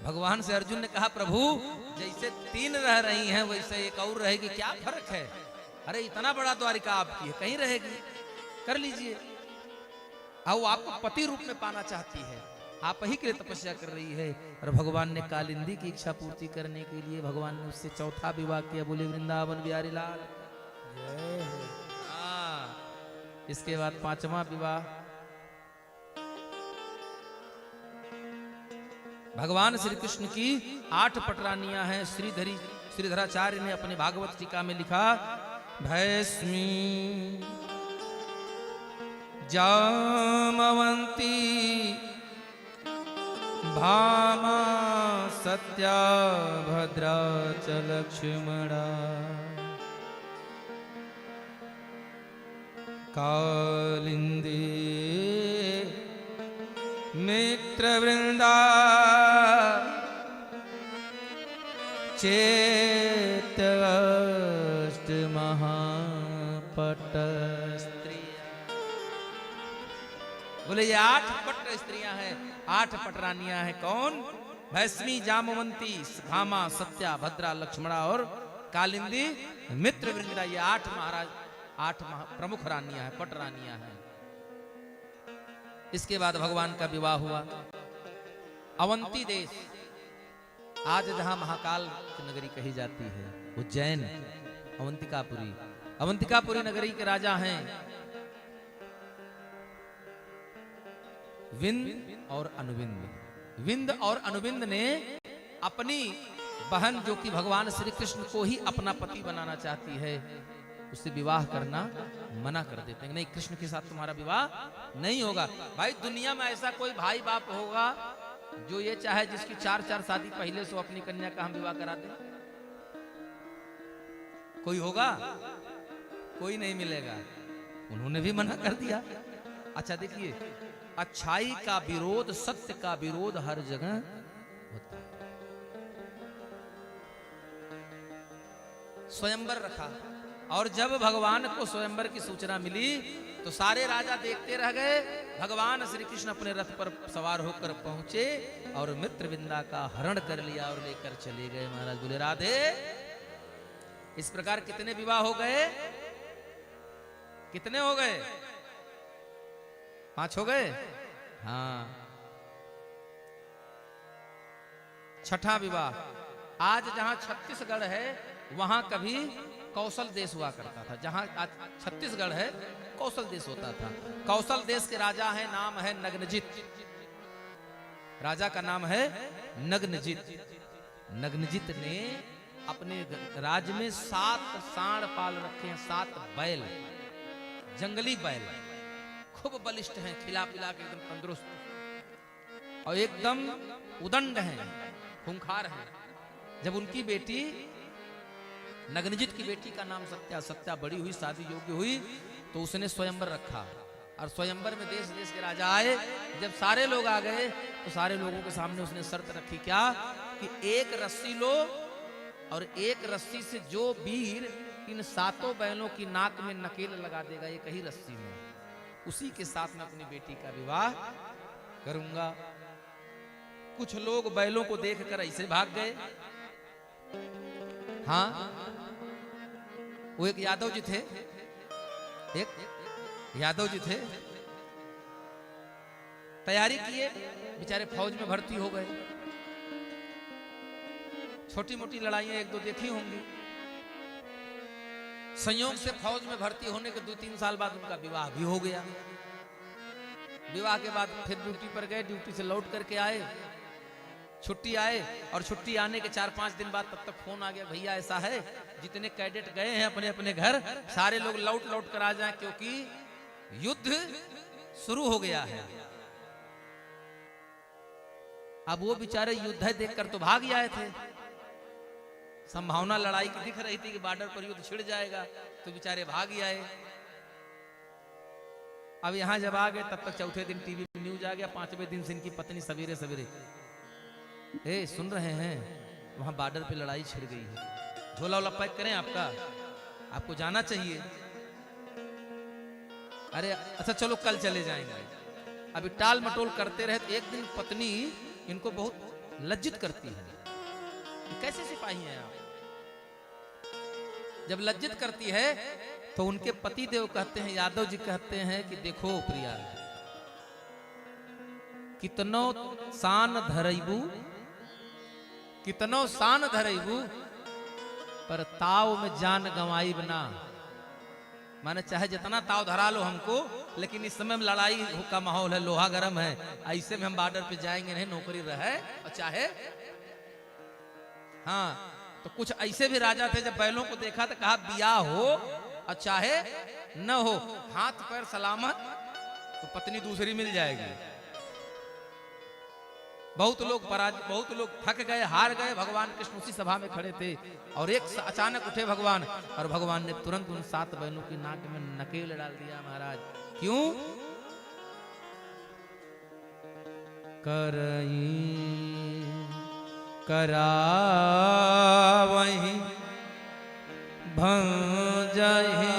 भगवान से अर्जुन ने कहा प्रभु जैसे 3 रह रही हैं वैसे एक और रहेगी, क्या फर्क है? अरे इतना बड़ा द्वारिका आपकी है, कहीं रहेगी, कर लीजिए। वो आपको पति रूप में पाना चाहती है, आप ही के लिए तपस्या कर रही है। और भगवान ने कालिंदी की इच्छा पूर्ति करने के लिए भगवान ने उससे चौथा विवाह किया। बोले वृंदावन बिहारी लाल। इसके बाद 5वां विवाह भगवान श्री कृष्ण की 8 पटरानियां हैं। श्रीधराचार्य ने अपने भागवत टीका में लिखा, भैस्मी जामवंती भामा सत्या भद्रा च लक्ष्मणा, कालिंदी मित्रवृंदा चेतष्ट महापट स्त्रियां। बोले ये 8 पट स्त्रियां हैं, 8 पटरानियां हैं। कौन? भैस्मी जामवंती भामा सत्या भद्रा लक्ष्मणा और कालिंदी मित्रवृंदा। ये 8 महाराज 8 प्रमुख रानियां हैं, पट रानियां हैं। इसके बाद भगवान का विवाह हुआ। अवंती देश, आज जहां महाकाल की नगरी कही जाती है, उज्जैन, अवंतिकापुरी। अवंतिकापुरी नगरी के राजा हैं विंद और अनुविंद। विंद और अनुविंद ने अपनी बहन जो कि भगवान श्री कृष्ण को ही अपना पति बनाना चाहती है, उससे विवाह करना मना कर देते हैं। नहीं, कृष्ण के साथ तुम्हारा विवाह नहीं होगा। भाई दुनिया में ऐसा कोई भाई बाप होगा जो ये चाहे जिसकी 4 शादी पहले से अपनी कन्या का हम विवाह करा दें? कोई होगा? कोई नहीं मिलेगा। उन्होंने भी मना कर दिया। अच्छा देखिए, अच्छाई का विरोध, सत्य का विरोध हर जगह होता है। स्वयंवर रखा, और जब भगवान को स्वयंवर की सूचना मिली तो सारे राजा देखते रह गए। भगवान श्री कृष्ण अपने रथ पर सवार होकर पहुंचे और मित्रविंदा का हरण कर लिया और लेकर चले गए। महाराज बोले राधे। इस प्रकार कितने विवाह हो गए? कितने हो गए? 5 हो गए। हाँ, 6ठा विवाह। आज जहां छत्तीसगढ़ है वहां कभी कौशल देश हुआ करता था। जहां आज छत्तीसगढ़ है कौशल देश होता था। कौशल देश के राजा है, नाम है नग्नजित। राजा का नाम है नग्नजित। नग्नजित ने अपने राज्य में 7 सांड पाल रखे हैं, 7 बैल, जंगली बैल, खूब बलिष्ठ हैं, खिला पिला के एकदम तंदुरुस्त और एकदम उदंड हैं, खूंखार हैं। जब उनकी बेटी नग्नजित की बेटी का नाम सत्या, सत्या बड़ी हुई, शादी योग्य हुई, तो उसने स्वयंवर रखा। और स्वयंवर में देश देश के राजा आए। जब सारे लोग आ गए तो सारे लोगों के सामने उसने शर्त रखी, क्या कि एक रस्सी लो और एक रस्सी से जो वीर इन 7 बैलों की नाक में नकेल लगा देगा एक ही रस्सी में, उसी के साथ मैं अपनी बेटी का विवाह करूंगा। कुछ लोग बैलों को देखकर ऐसे भाग गए। हाँ, वो एक यादव जी थे, एक यादव जी थे, तैयारी किए, बेचारे फौज में भर्ती हो गए। छोटी मोटी लड़ाइयां 1-2 देखी होंगी। संयोग से फौज में भर्ती होने के 2-3 साल बाद उनका विवाह भी हो गया। विवाह के बाद फिर ड्यूटी पर गए, ड्यूटी से लौट करके आए, छुट्टी आए, और छुट्टी आने के 4-5 दिन बाद तब तक फोन आ गया, भैया ऐसा है जितने कैडेट गए हैं अपने अपने घर, सारे लोग लौट कर आ जाएं क्योंकि युद्ध शुरू हो गया है। अब वो बेचारे युद्ध देखकर तो भाग आए थे। संभावना लड़ाई की दिख रही थी कि बॉर्डर पर युद्ध छिड़ जाएगा, तो बेचारे भाग आए। अब यहां जब आ गए तब तक चौथे दिन टीवी में न्यूज आ गया, 5वें दिन से इनकी पत्नी सवेरे सवेरे, ए सुन रहे हैं वहां बॉर्डर पे लड़ाई छिड़ गई है, झोला वोला पैक करें आपका, आपको जाना चाहिए। अरे अच्छा चलो कल चले जाएंगे। अभी टाल मटोल करते रहे तो एक दिन पत्नी इनको बहुत लज्जित करती है, कैसे सिपाही हैं आप। जब लज्जित करती है तो उनके पति देव कहते हैं, यादव जी कहते हैं कि देखो प्रिया, कितनो शान धरैबू, कितनो शान धरैबू, पर ताव में जान गंवाई बना। माने चाहे जितना ताव धरा लो हमको, लेकिन इस समय में लड़ाई का माहौल है, लोहा गर्म है, ऐसे में हम बॉर्डर पे जाएंगे नहीं, नौकरी रहे और चाहे। हाँ, तो कुछ ऐसे भी राजा थे जब बैलों को देखा तो कहा बियाह हो और चाहे न हो, हाथ पैर सलामत, तो पत्नी दूसरी मिल जाएगी। बहुत लोग थक गए, हार गए। भगवान कृष्ण उसी सभा में खड़े थे और एक अचानक उठे भगवान, और भगवान ने तुरंत उन 7 बहनों की नाक में नकेल डाल दिया। महाराज क्यों? करई करावहि भंजहि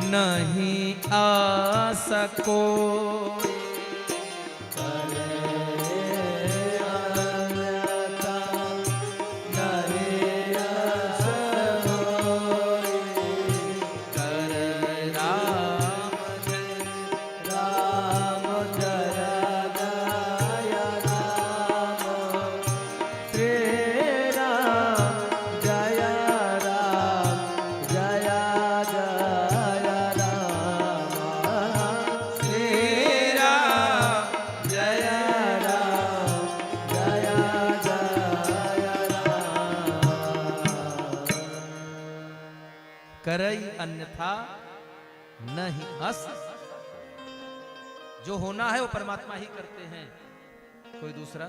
नहीं आ सको। करई अन्यथा नहीं अस। जो होना है वो परमात्मा ही करते हैं, कोई दूसरा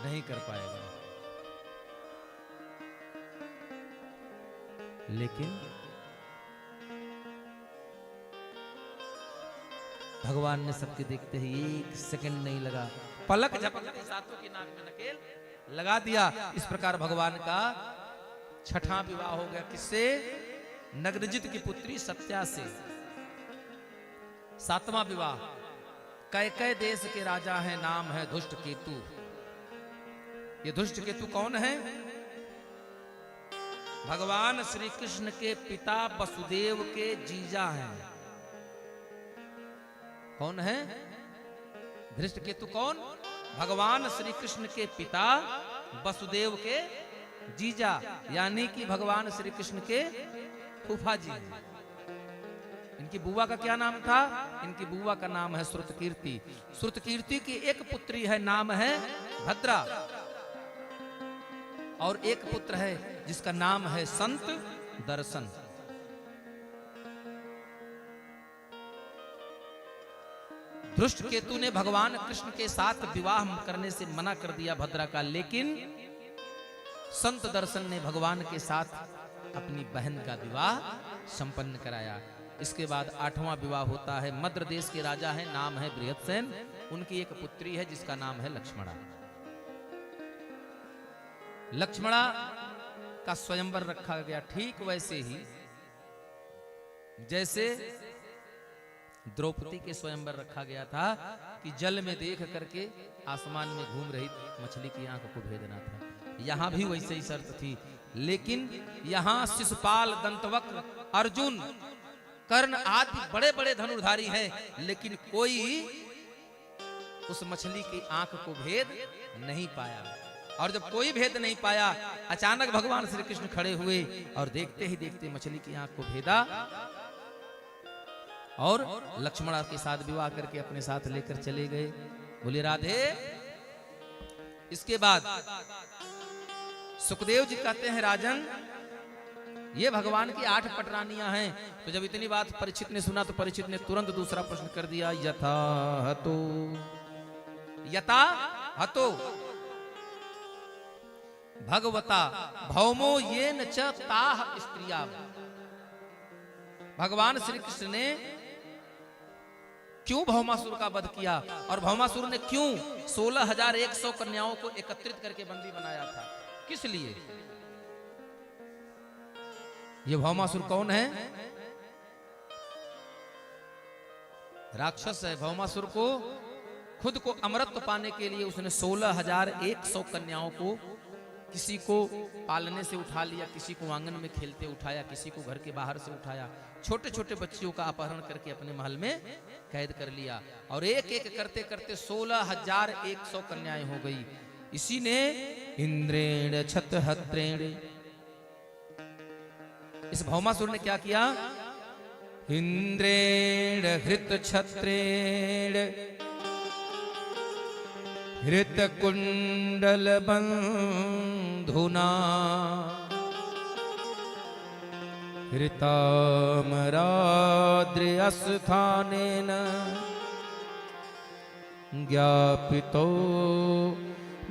नहीं कर पाएगा। लेकिन भगवान ने सबके देखते ही एक सेकंड नहीं लगा, पलक झपकते सातों की नाक में नकेल लगा दिया। इस प्रकार भगवान का छठा विवाह हो गया। किससे? नग्नजित की पुत्री सत्या से। सातवां विवाह कैकय देश के राजा हैं, नाम है धुष्ट केतु। ये धुष्ट केतु कौन है? भगवान श्री कृष्ण के पिता वसुदेव के जीजा हैं। कौन है धृष्ट केतु? कौन? भगवान श्री कृष्ण के पिता वसुदेव के जीजा, यानी कि भगवान श्री कृष्ण के फूफा जी। इनकी बुआ का क्या नाम था? इनकी बुआ का नाम है श्रुतकीर्ति। श्रुतकीर्ति की एक पुत्री है, नाम है भद्रा, और एक पुत्र है जिसका नाम है संत दर्शन। धृष्ट केतु ने भगवान कृष्ण के साथ विवाह करने से मना कर दिया भद्रा का, लेकिन संत दर्शन ने भगवान के साथ अपनी बहन का विवाह संपन्न कराया। इसके बाद आठवां विवाह होता है। मद्र देश के राजा हैं, नाम है बृहत्सेन। उनकी एक पुत्री है जिसका नाम है लक्ष्मणा। लक्ष्मणा का स्वयंवर रखा गया, ठीक वैसे ही जैसे द्रौपदी के स्वयंवर रखा गया था कि जल में देख करके आसमान में घूम रही मछली की आंख को भेदना था। यहां भी वैसे ही शर्त थी, लेकिन यहां शिशुपाल, दंतवक्र, अर्जुन, कर्ण आदि बड़े बड़े धनुर्धारी हैं, लेकिन कोई उस मछली की आंख को भेद नहीं पाया। और जब कोई भेद नहीं पाया, अचानक भगवान श्री कृष्ण खड़े हुए और देखते ही देखते मछली की आंख को भेदा और लक्ष्मणा के साथ विवाह करके अपने साथ लेकर चले गए। बोले राधे। इसके बाद सुखदेव जी कहते हैं, राजन ये भगवान की 8 पटरानियां हैं। तो जब इतनी बात परीक्षित ने सुना तो परीक्षित ने तुरंत दूसरा प्रश्न कर दिया, यथा हतो, यथा हतो भगवता भौमो येन च ताः स्त्रिया। भगवान श्री कृष्ण ने क्यों भौमासुर का वध किया और भौमासुर ने क्यों 16,100 कन्याओं को एकत्रित करके बंदी बनाया था? किस लिए? ये भौमासुर कौन है? राक्षस है। भौमासुर को खुद को अमरत्व पाने के लिए उसने 16,100 कन्याओं को किसी को पालने से उठा लिया, किसी को आंगन में खेलते उठाया, किसी को घर के बाहर से उठाया, छोटे छोटे बच्चियों का अपहरण करके अपने महल में कैद कर लिया और एक एक करते करते 16,100 कन्याएं हो गई। इसी ने इंद्रेण छतहत्रेण, इस भौमासुर ने क्या किया? इंद्रेण हृत छत्रेण हृत कुंडल बंधुना हृतामराद्र्यस्थानेन ज्ञापितो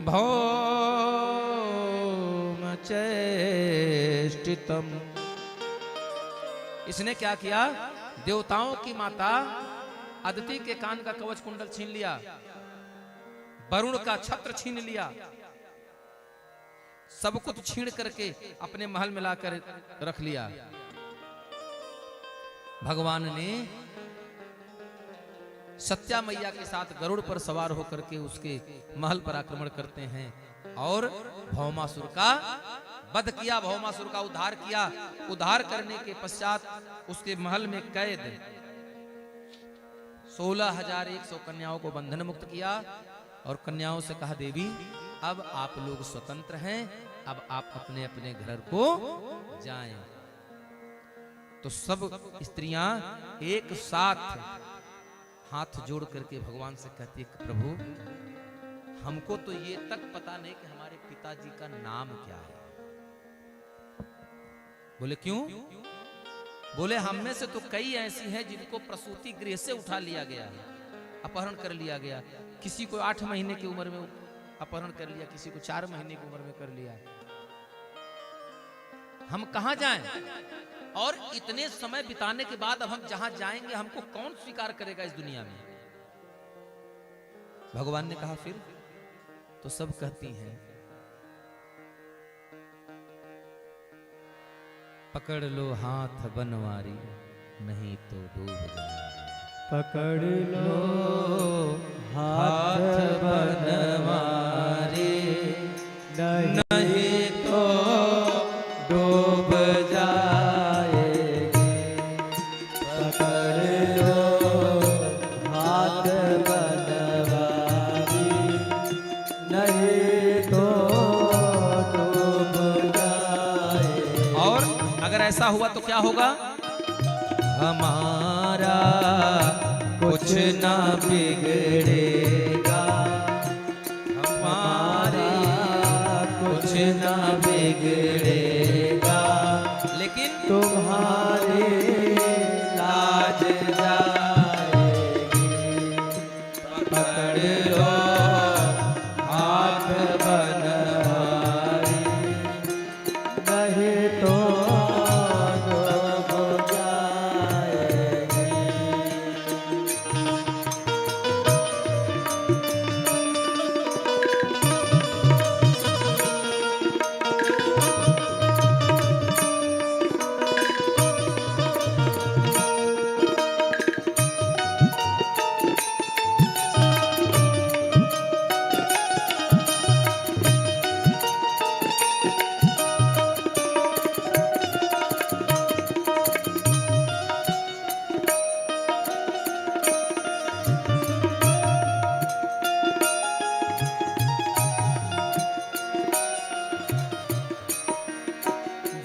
भौमचेष्टितम्। इसने क्या किया? देवताओं की माता अदिति के कान का कवच कुंडल छीन लिया, वरुण का छत्र छीन लिया, सब कुछ छीन करके अपने महल में लाकर रख लिया। भगवान ने सत्या मैया के साथ गरुड़ पर सवार होकर के उसके महल पर आक्रमण करते हैं और भौमासुर का वध किया, भौमासुर का उद्धार किया। उद्धार करने के पश्चात उसके महल में कैद 16,100 कन्याओं को बंधन मुक्त किया और कन्याओं से कहा, देवी अब आप लोग स्वतंत्र हैं, अब आप अपने अपने घर को जाएं। तो सब स्त्रियां एक साथ हाथ जोड़ करके भगवान से कहती है, प्रभु हमको तो ये तक पता नहीं कि हमारे पिताजी का नाम क्या है। बोले क्यों? बोले हम में से तो कई ऐसी हैं जिनको प्रसूति गृह से उठा लिया गया है, अपहरण कर लिया गया। किसी को 8 महीने की उम्र में अपहरण कर लिया, किसी को 4 महीने की उम्र में कर लिया। हम कहां जाएं? और इतने समय बिताने के बाद अब हम जहां जाएंगे हमको कौन स्वीकार करेगा इस दुनिया में? भगवान ने कहा फिर तो सब कहती हैं पकड़ लो हाथ बनवारी नहीं तो डूब जाएंगे। पकड़ लो हाथ बनवारी नहीं तो डूब जाएंगे। पकड़ लो हाथ बनवारी नहीं तो डूब जाएंगे। और अगर ऐसा हुआ तो क्या होगा? हमारा कुछ ना बिगड़ेगा, हमारा कुछ ना बिगड़ेगा, लेकिन तुम्हारी लाज जाएगी। पकड़ लो हाथ बनवारी नहीं तो डूब जाएगी।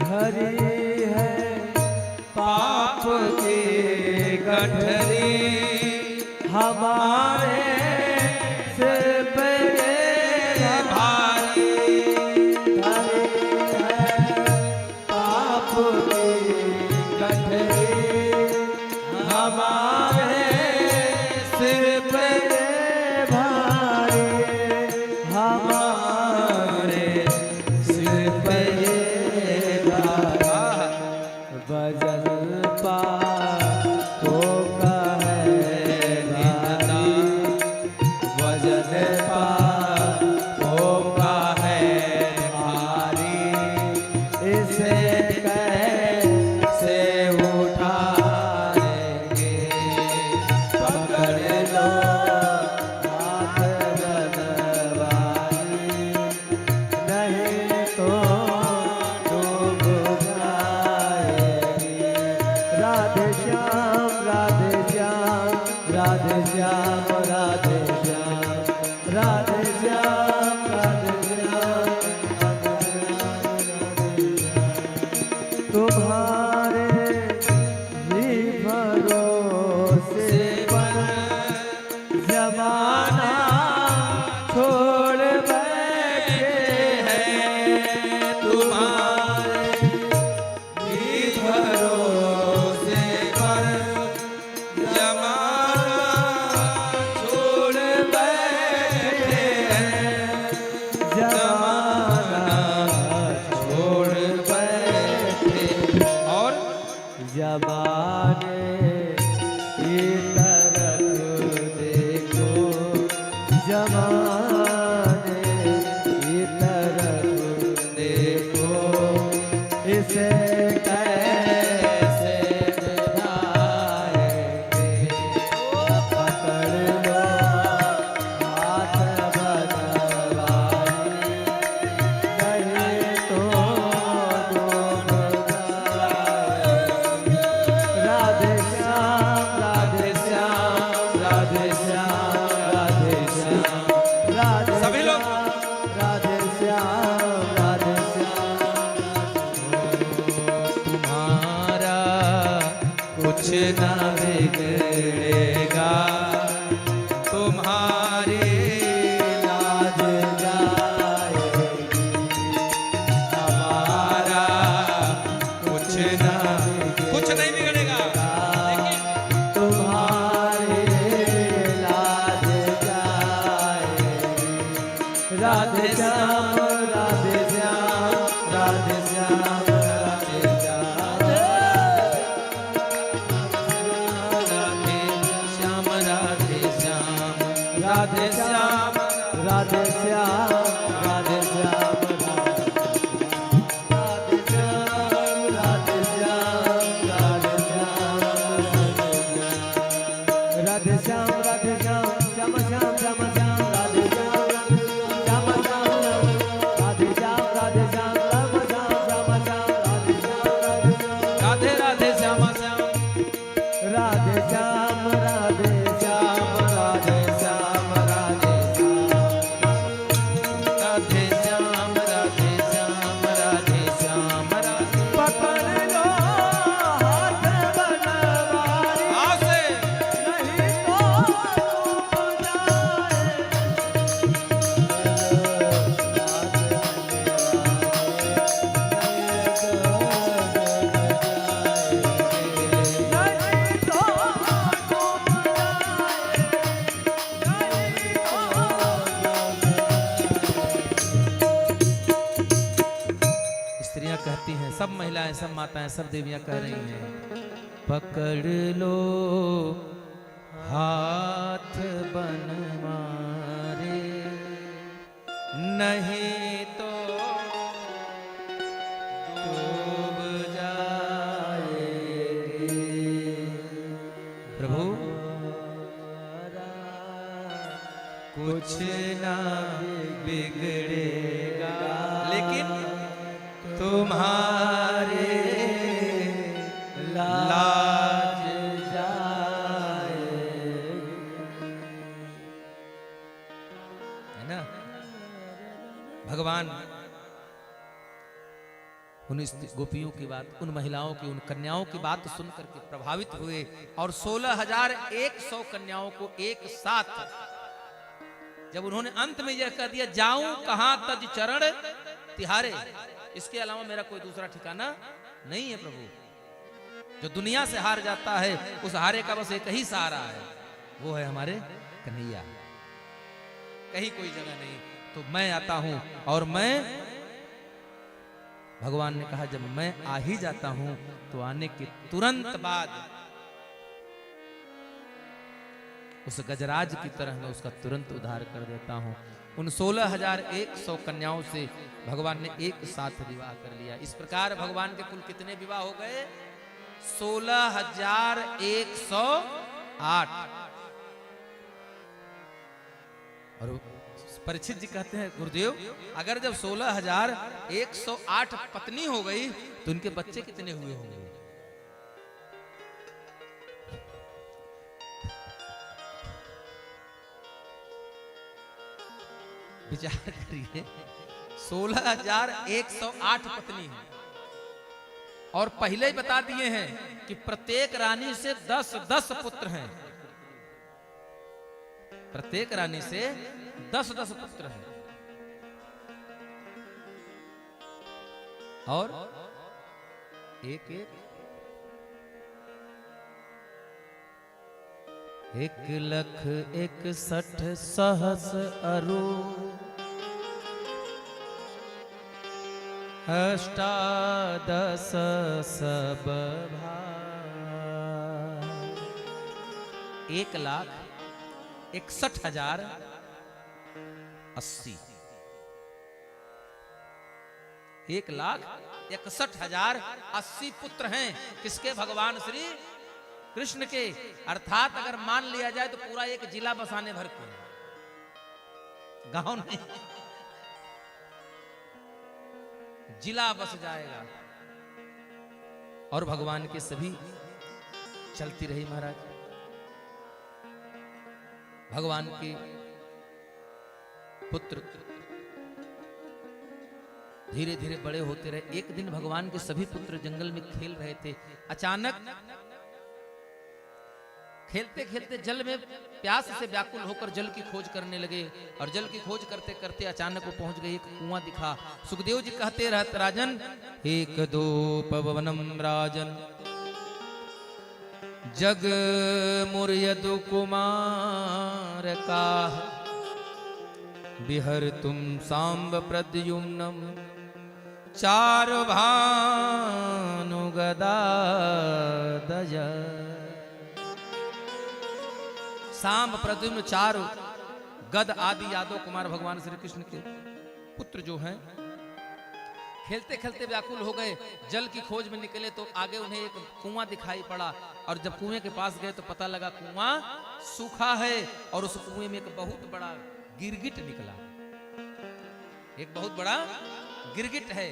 धरी है पाप की गठरी हमारे सिर पे भारी। धरी है पाप की गठरी हमारे सिर पे भारी। हमारे सिर पे वजन पापों का है भारी। वजन पापों का है भारी। इसे कैसे उठाएंगे? पकड़ लो हाथ बनवारी नहीं तो डूब जाएगी। राधे श्याम राधे श्याम राधे श्याम राधे श्याम राधे श्याम राधे श्याम तुम्हारे ही भरोसे पर जमाना छोड़ बैठे हैं। तुम्हारे ही भरोसे पर जमाना छोड़ बैठे हैं। जमाना छोड़ बैठे और जमाने की तरफ देखो। जमाने की तरफ देखो। इसे कैसे बिठाएंगे? पकड़ लो हाथ बनवारी नहीं तो डूब जाएंगे। राधे श्याम राधे श्याम राधे श्याम राधे श्याम राधे सभी लोग राधे श्याम राधे श्याम। तुम्हारा कुछ ना बिगड़ेगा, तुम्हारी लाज जाएगी। हमारा कुछ राधे श्याम राधे श्याम राधे श्याम राधे श्याम राधे श्याम राधे श्याम राधे श्याम राधे श्याम राधे श्याम राधे श्याम राधे श्याम श्याम श्याम श्याम श्याम राधे श्याम श्याम श्याम राधे श्याम राधे श्याम राम श्याम श्याम श्याम राधे श्याम राधे श्याम श्याम राधे श्याम राधे श्याम राधे श्याम राधे श्याम राधे श्याम राधे श्याम राधे पकड़ लो हाथ बनवारी आसे नहीं तो डूब स्त्रियां कहती हैं, सब महिलाएं, सब माताएं, सब देवियां कह रही हैं, पकड़ लो हाथ बनवारे नहीं तो डूब जाएंगे। प्रभु कुछ ना बिगड़ेगा लेकिन तुम्हारे लाज है ना। भगवान उन गोपियों की बात, उन महिलाओं की, उन कन्याओं की बात सुन करके प्रभावित हुए और 16,100 कन्याओं को एक साथ, जब उन्होंने अंत में यह कह दिया, जाऊं कहां तज चरण तिहारे, इसके अलावा मेरा कोई दूसरा ठिकाना नहीं है प्रभु। जो दुनिया से हार जाता है उस हारे का बस एक ही सहारा है, वो है हमारे कन्हैया, कहीं कोई जगह नहीं। तो मैं आता हूं और मैं, भगवान ने कहा जब मैं आ ही जाता हूं तो आने के तुरंत बाद उस गजराज की तरह मैं उसका तुरंत उद्धार कर देता हूं। उन 16,100 कन्याओं से भगवान ने एक साथ विवाह कर लिया। इस प्रकार भगवान के कुल कितने विवाह हो गए? 16,108। और परीक्षित जी कहते हैं, गुरुदेव अगर जब 16,108 पत्नी हो गई तो उनके बच्चे कितने हुए होंगे? विचार करिए, 16,108 पत्नी है और पहले ही बता दिए हैं कि प्रत्येक रानी से 10-10 पुत्र हैं। प्रत्येक रानी से 10-10 पुत्र हैं और एक 1,61,000 अरु 18 सब भाई। 1,61,080 1,61,080 पुत्र हैं किसके? भगवान श्री कृष्ण के। अर्थात अगर मान लिया जाए तो पूरा एक जिला बसाने भर के, गांव नहीं, जिला बस जाएगा। और भगवान के सभी चलती रही महाराज। भगवान के पुत्र धीरे धीरे बड़े होते रहे। एक दिन भगवान के सभी पुत्र जंगल में खेल रहे थे। अचानक खेलते खेलते जल में प्यास से व्याकुल होकर जल की खोज करने लगे और जल की खोज करते करते अचानक वो पहुंच गए, एक कुआं दिखा। सुखदेव जी कहते रहते, राजन एक दो पवनम राजन जग मुर्यदु कुमार का बिहर तुम सांब प्रद्युम्नम चारु भानु गदा दज। सांब प्रद्युम्न चारु गद आदि यादव कुमार भगवान श्री कृष्ण के पुत्र जो हैं, खेलते खेलते व्याकुल हो गए। जल की खोज में निकले तो आगे उन्हें एक कुआं दिखाई पड़ा, और जब कुएं के पास गए तो पता लगा कुआं सूखा है, और उस कुएं में एक बहुत बड़ा गिरगिट निकला। एक बहुत बड़ा गिरगिट है।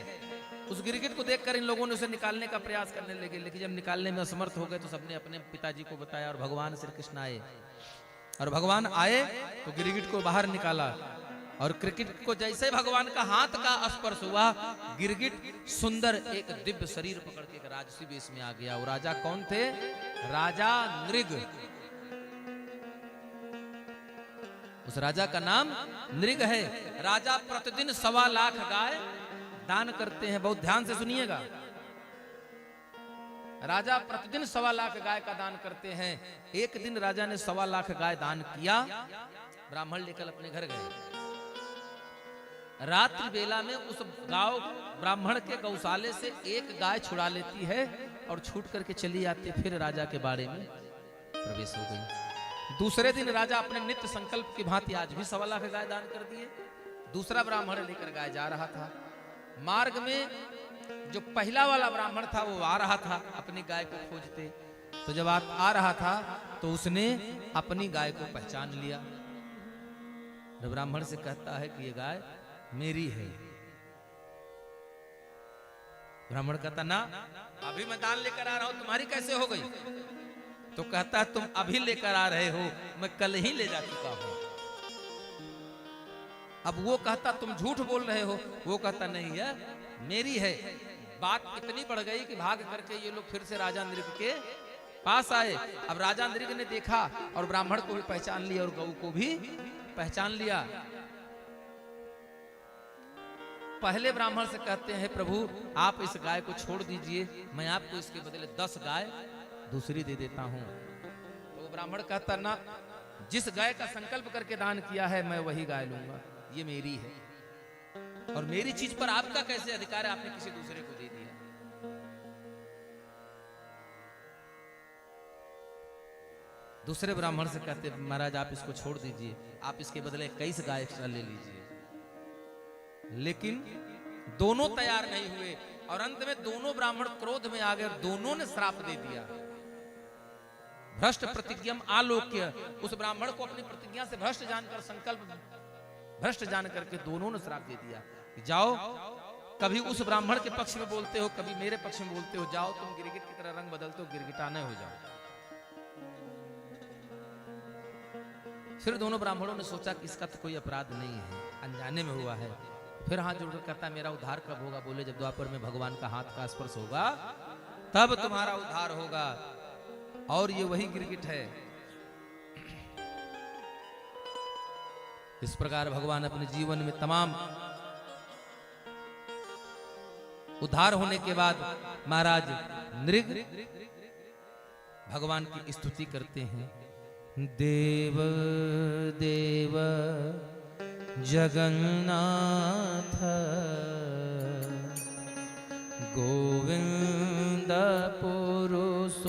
उस गिरगिट को देखकर इन लोगों ने उसे निकालने का प्रयास करने लगे, लेकिन जब निकालने में असमर्थ हो गए तो सबने अपने पिताजी को बताया, और भगवान श्री कृष्ण आए। और भगवान आए तो गिरगिट को बाहर निकाला, और क्रिकेट को जैसे भगवान का हाथ का स्पर्श हुआ, गिरगिट सुंदर एक दिव्य शरीर पकड़ के राजसी वेश में आ गया। वो राजा कौन थे? राजा नृग। उस राजा का नाम नृग है। राजा प्रतिदिन 1.25 लाख गाय दान करते हैं। बहुत ध्यान से सुनिएगा। राजा प्रतिदिन 1.25 लाख गाय का दान करते हैं। एक दिन राजा ने 1.25 लाख गाय दान किया। ब्राह्मण लेकर अपने घर गए। रात्रि बेला में उस गांव ब्राह्मण के गौशाले से एक गाय छुड़ा लेती है और छूट करके चली आती, फिर राजा के बाड़े में प्रवेश हो गई। दूसरे दिन राजा अपने नित्य संकल्प की भांति आज भी 1.25 लाख गाय दान कर दिए। दूसरा ब्राह्मण लेकर गाय जा रहा था। मार्ग में जो पहला वाला ब्राह्मण था वो आ रहा था अपनी गाय को खोजते। तो जब आ रहा था तो उसने अपनी गाय को पहचान लिया। ब्राह्मण से कहता है कि ये गाय मेरी है। ब्राह्मण कहता ना, अभी मैं दान लेकर आ रहा हूं, तुम्हारी कैसे हो गई? तो कहता है तुम अभी लेकर आ रहे हो, मैं कल ही ले जा चुका हूं। अब वो कहता तुम झूठ बोल रहे हो। वो कहता नहीं है, मेरी है। बात इतनी बढ़ गई कि भाग करके ये लोग फिर से राजा नृग के पास आए। अब राजा नृग ने देखा और ब्राह्मण को भी पहचान लिया और गऊ को भी पहचान लिया। पहले ब्राह्मण से कहते हैं प्रभु आप इस गाय को छोड़ दीजिए, मैं आपको इसके बदले 10 गाय दूसरी दे देता हूं। तो ब्राह्मण कहता ना, जिस गाय का संकल्प करके दान किया है मैं वही गाय लूंगा, ये मेरी है। और मेरी चीज पर आपका कैसे अधिकार है? आपने किसी दूसरे को दे दिया। दूसरे ब्राह्मण से कहते महाराज आप इसको छोड़ दीजिए, आप इसके बदले 21 गाय एक्स्ट्रा ले लीजिए। लेकिन दोनों तैयार नहीं हुए और अंत में दोनों ब्राह्मण क्रोध में आ गए और दोनों ने श्राप दे दिया। भ्रष्ट प्रतिज्ञम आलोक्य। उस ब्राह्मण को अपनी प्रतिज्ञा से भ्रष्ट जानकर, संकल्प भ्रष्ट जान करके दोनों ने श्राप दे दिया कि जाओ, कभी उस ब्राह्मण के पक्ष में बोलते हो, कभी मेरे पक्ष में बोलते हो, जाओ तुम गिरगिट की तरह रंग बदलते हो, गिरगिटाने हो जाओ। फिर दोनों ब्राह्मणों ने सोचा कि इसका तो कोई अपराध नहीं है, अनजाने में हुआ है। फिर हाथ जोड़कर कहता मेरा उद्धार कब होगा? बोले जब द्वापर में भगवान का हाथ का स्पर्श होगा तब तुम्हारा उद्धार होगा। और ये वही गिरगिट है। इस प्रकार भगवान अपने जीवन में तमाम उद्धार होने के बाद महाराज नृग भगवान की स्तुति करते हैं। देव देव जगन्नाथ गोविंद पुरुषोत्तम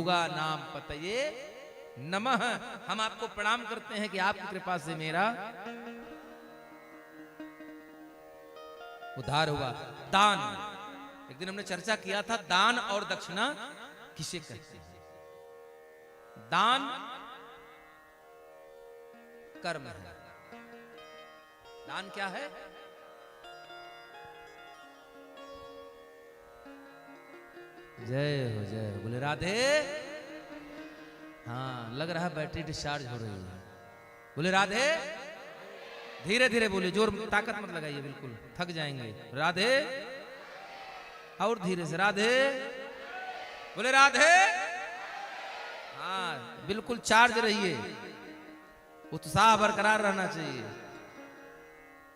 योगा नाम पतये नमः। हम आपको प्रणाम करते हैं कि आपकी कृपा से मेरा उद्धार हुआ। दान, एक दिन हमने चर्चा किया था दान और दक्षिणा किसे कहते हैं। दान कर्म है। दान क्या है? जय हो जय हो, बोले राधे। हाँ, लग रहा है बैटरी डिस्चार्ज हो रही है। बोले राधे। धीरे धीरे बोले, जोर ताकत मत लगाइए, बिल्कुल थक जाएंगे। राधे, और धीरे से राधे। बोले राधे। हाँ, बिल्कुल चार्ज रहिए, उत्साह बरकरार रहना चाहिए।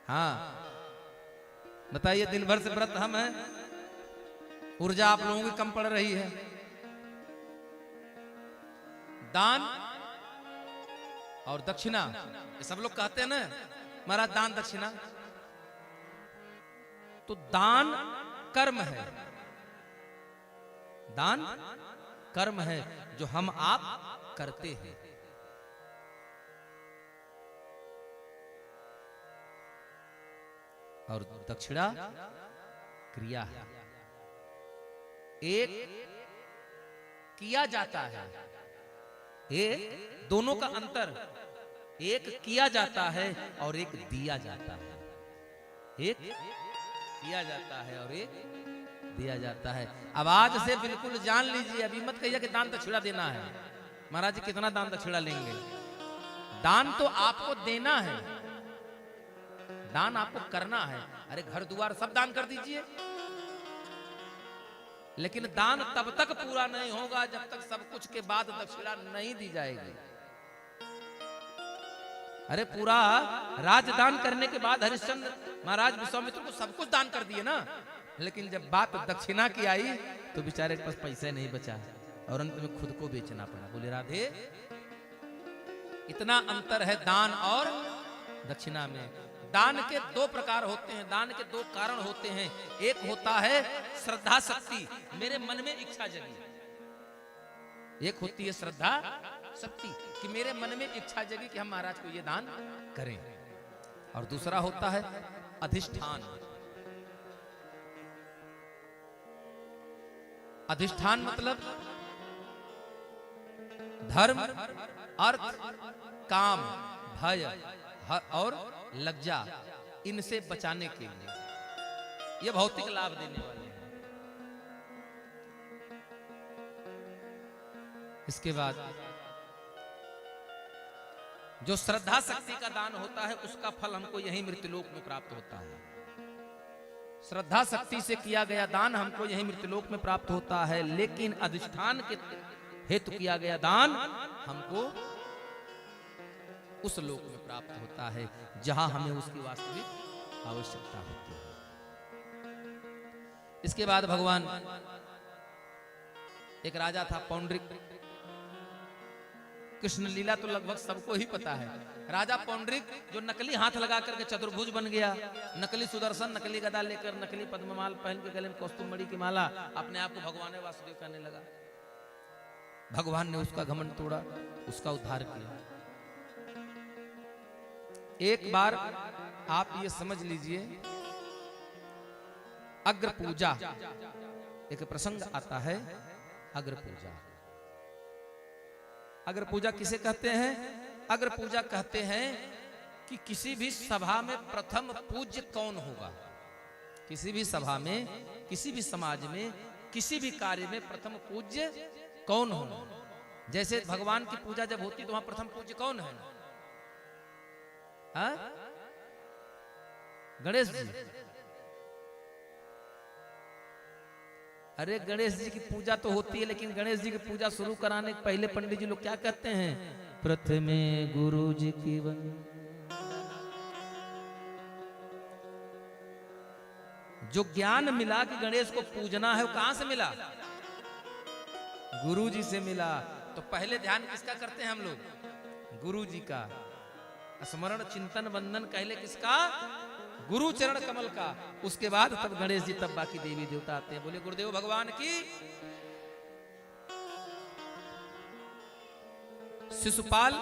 हाँ, बताइए, दिन भर से व्रत हम हैं, ऊर्जा आप लोगों की कम पड़ रही है। दान और दक्षिणा, ये सब लोग कहते हैं ना महाराज दान दक्षिणा, तो दान कर्म है। दान कर्म है जो हम आप करते हैं। और दक्षिणा क्रिया है, एक किया जाता है, एक दोनों का अंतर, एक किया जाता है और एक दिया जाता है। एक किया जाता है और एक दिया जाता है। अब आज से बिल्कुल जान लीजिए, अभी मत कहिए कि दान दक्षिणा देना है। महाराज जी कितना दान दक्षिणा लेंगे? दान तो आपको देना है, दान आपको करना है। अरे घर द्वार सब दान कर दीजिए, लेकिन दान तब तक पूरा नहीं होगा जब तक सब कुछ के बाद दक्षिणा नहीं दी जाएगी। अरे पूरा राजदान करने के बाद हरिश्चंद्र महाराज विश्वामित्र को सब कुछ दान कर दिए ना, लेकिन जब बात दक्षिणा की आई तो बेचारे के पास पैसे नहीं बचा और अंत में खुद को बेचना पड़ा। बोले राधे। इतना अंतर है दान और दक्षिणा में। दान के दो प्रकार होते हैं, दान के दो कारण होते हैं। एक होता है श्रद्धा शक्ति, मेरे मन में इच्छा जगी। एक होती है श्रद्धा शक्ति कि मेरे मन में इच्छा जगी कि हम महाराज को ये दान करें। और दूसरा होता है अधिष्ठान। अधिष्ठान मतलब धर्म, अर्थ, काम, भय और लज्जा, इनसे बचाने के लिए ये भौतिक लाभ देने वाले हैं। इसके बाद जो श्रद्धा शक्ति का दान होता है उसका फल हमको यही मृत्युलोक में प्राप्त होता है। श्रद्धा शक्ति से किया गया दान हमको यही मृत्युलोक में प्राप्त होता है, लेकिन अधिष्ठान के हेतु किया गया दान हमको उस लोक में प्राप्त होता है जहां हमें उसकी वास्तविक आवश्यकता होती है। इसके बाद भगवान, एक राजा था पौंड्रिक। कृष्ण लीला तो लगभग सबको ही पता है। राजा पौंड्रिक जो नकली हाथ लगा करके चतुर्भुज बन गया, नकली सुदर्शन, नकली गदा लेकर, नकली पद्ममाल पहन के, गले में कौस्तुभ मणि की माला, अपने आप को भगवान वासुदेव कहने लगा। भगवान ने उसका घमंड तोड़ा, उसका उद्धार किया। एक बार आप ये समझ लीजिए, अग्र पूजा, एक प्रसंग आता है अग्र पूजा। अग्र पूजा किसे कहते हैं? अग्र पूजा कहते हैं कि किसी भी सभा में प्रथम पूज्य कौन होगा। किसी भी सभा में, किसी भी समाज में, किसी भी कार्य में प्रथम पूज्य कौन होगा। जैसे भगवान की पूजा जब होती तो वहां प्रथम पूज्य कौन है? हाँ? गणेश जी। अरे गणेश जी की पूजा तो होती है, लेकिन गणेश जी की पूजा शुरू कराने के पहले पंडित जी लोग क्या कहते हैं? प्रथमे गुरु जी की जो ज्ञान मिला कि गणेश को पूजना है वो कहां से मिला? गुरु जी से मिला। तो पहले ध्यान किसका करते हैं हम लोग? गुरु जी का। स्मरण चिंतन वंदन कहले किसका? गुरु चरण कमल का। उसके बाद तब गणेश जी, तब बाकी देवी देवता आते हैं। बोले गुरुदेव भगवान की। शिशुपाल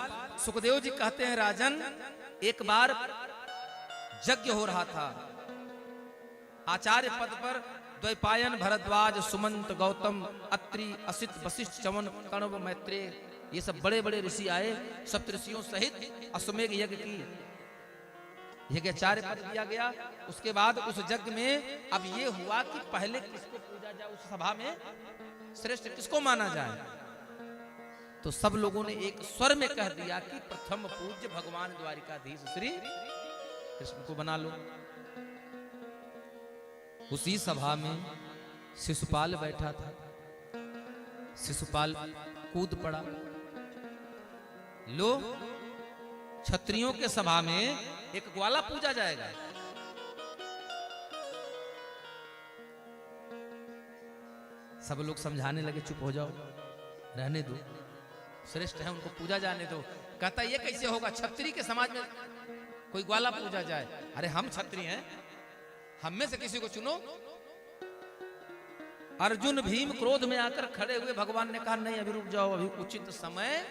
सुखदेव जी कहते हैं राजन, एक बार यज्ञ हो रहा था। आचार्य पद पर द्वैपायन, भरद्वाज, सुमंत, गौतम, अत्रि, असित, वशिष्ठ, चवन, कण्व, मैत्रेय, ये सब बड़े बड़े ऋषि आए। सप्तऋषियों सहित अश्वमेघ यज्ञ की यज्ञाचार्य पद दिया गया। उसके बाद उस यज्ञ में अब ये हुआ कि पहले किसको पूजा जाए, उस सभा में श्रेष्ठ किसको माना जाए। तो सब लोगों ने एक स्वर में कह दिया कि प्रथम पूज्य भगवान द्वारिकाधीश श्री कृष्ण को बना लो। उसी सभा में शिशुपाल बैठा था। शिशुपाल कूद पड़ा। लो, क्षत्रियों के सभा में एक ग्वाला पूजा जाएगा। सब लोग समझाने लगे, चुप हो जाओ, रहने दो, श्रेष्ठ है, उनको पूजा जाने दो। कहता ये कैसे होगा, क्षत्रिय के समाज में कोई ग्वाला पूजा जाए? अरे हम क्षत्रिय हैं, हम में से किसी को चुनो। अर्जुन भीम क्रोध में आकर खड़े हुए। भगवान ने कहा नहीं, अभी रुक जाओ, अभी उचित समय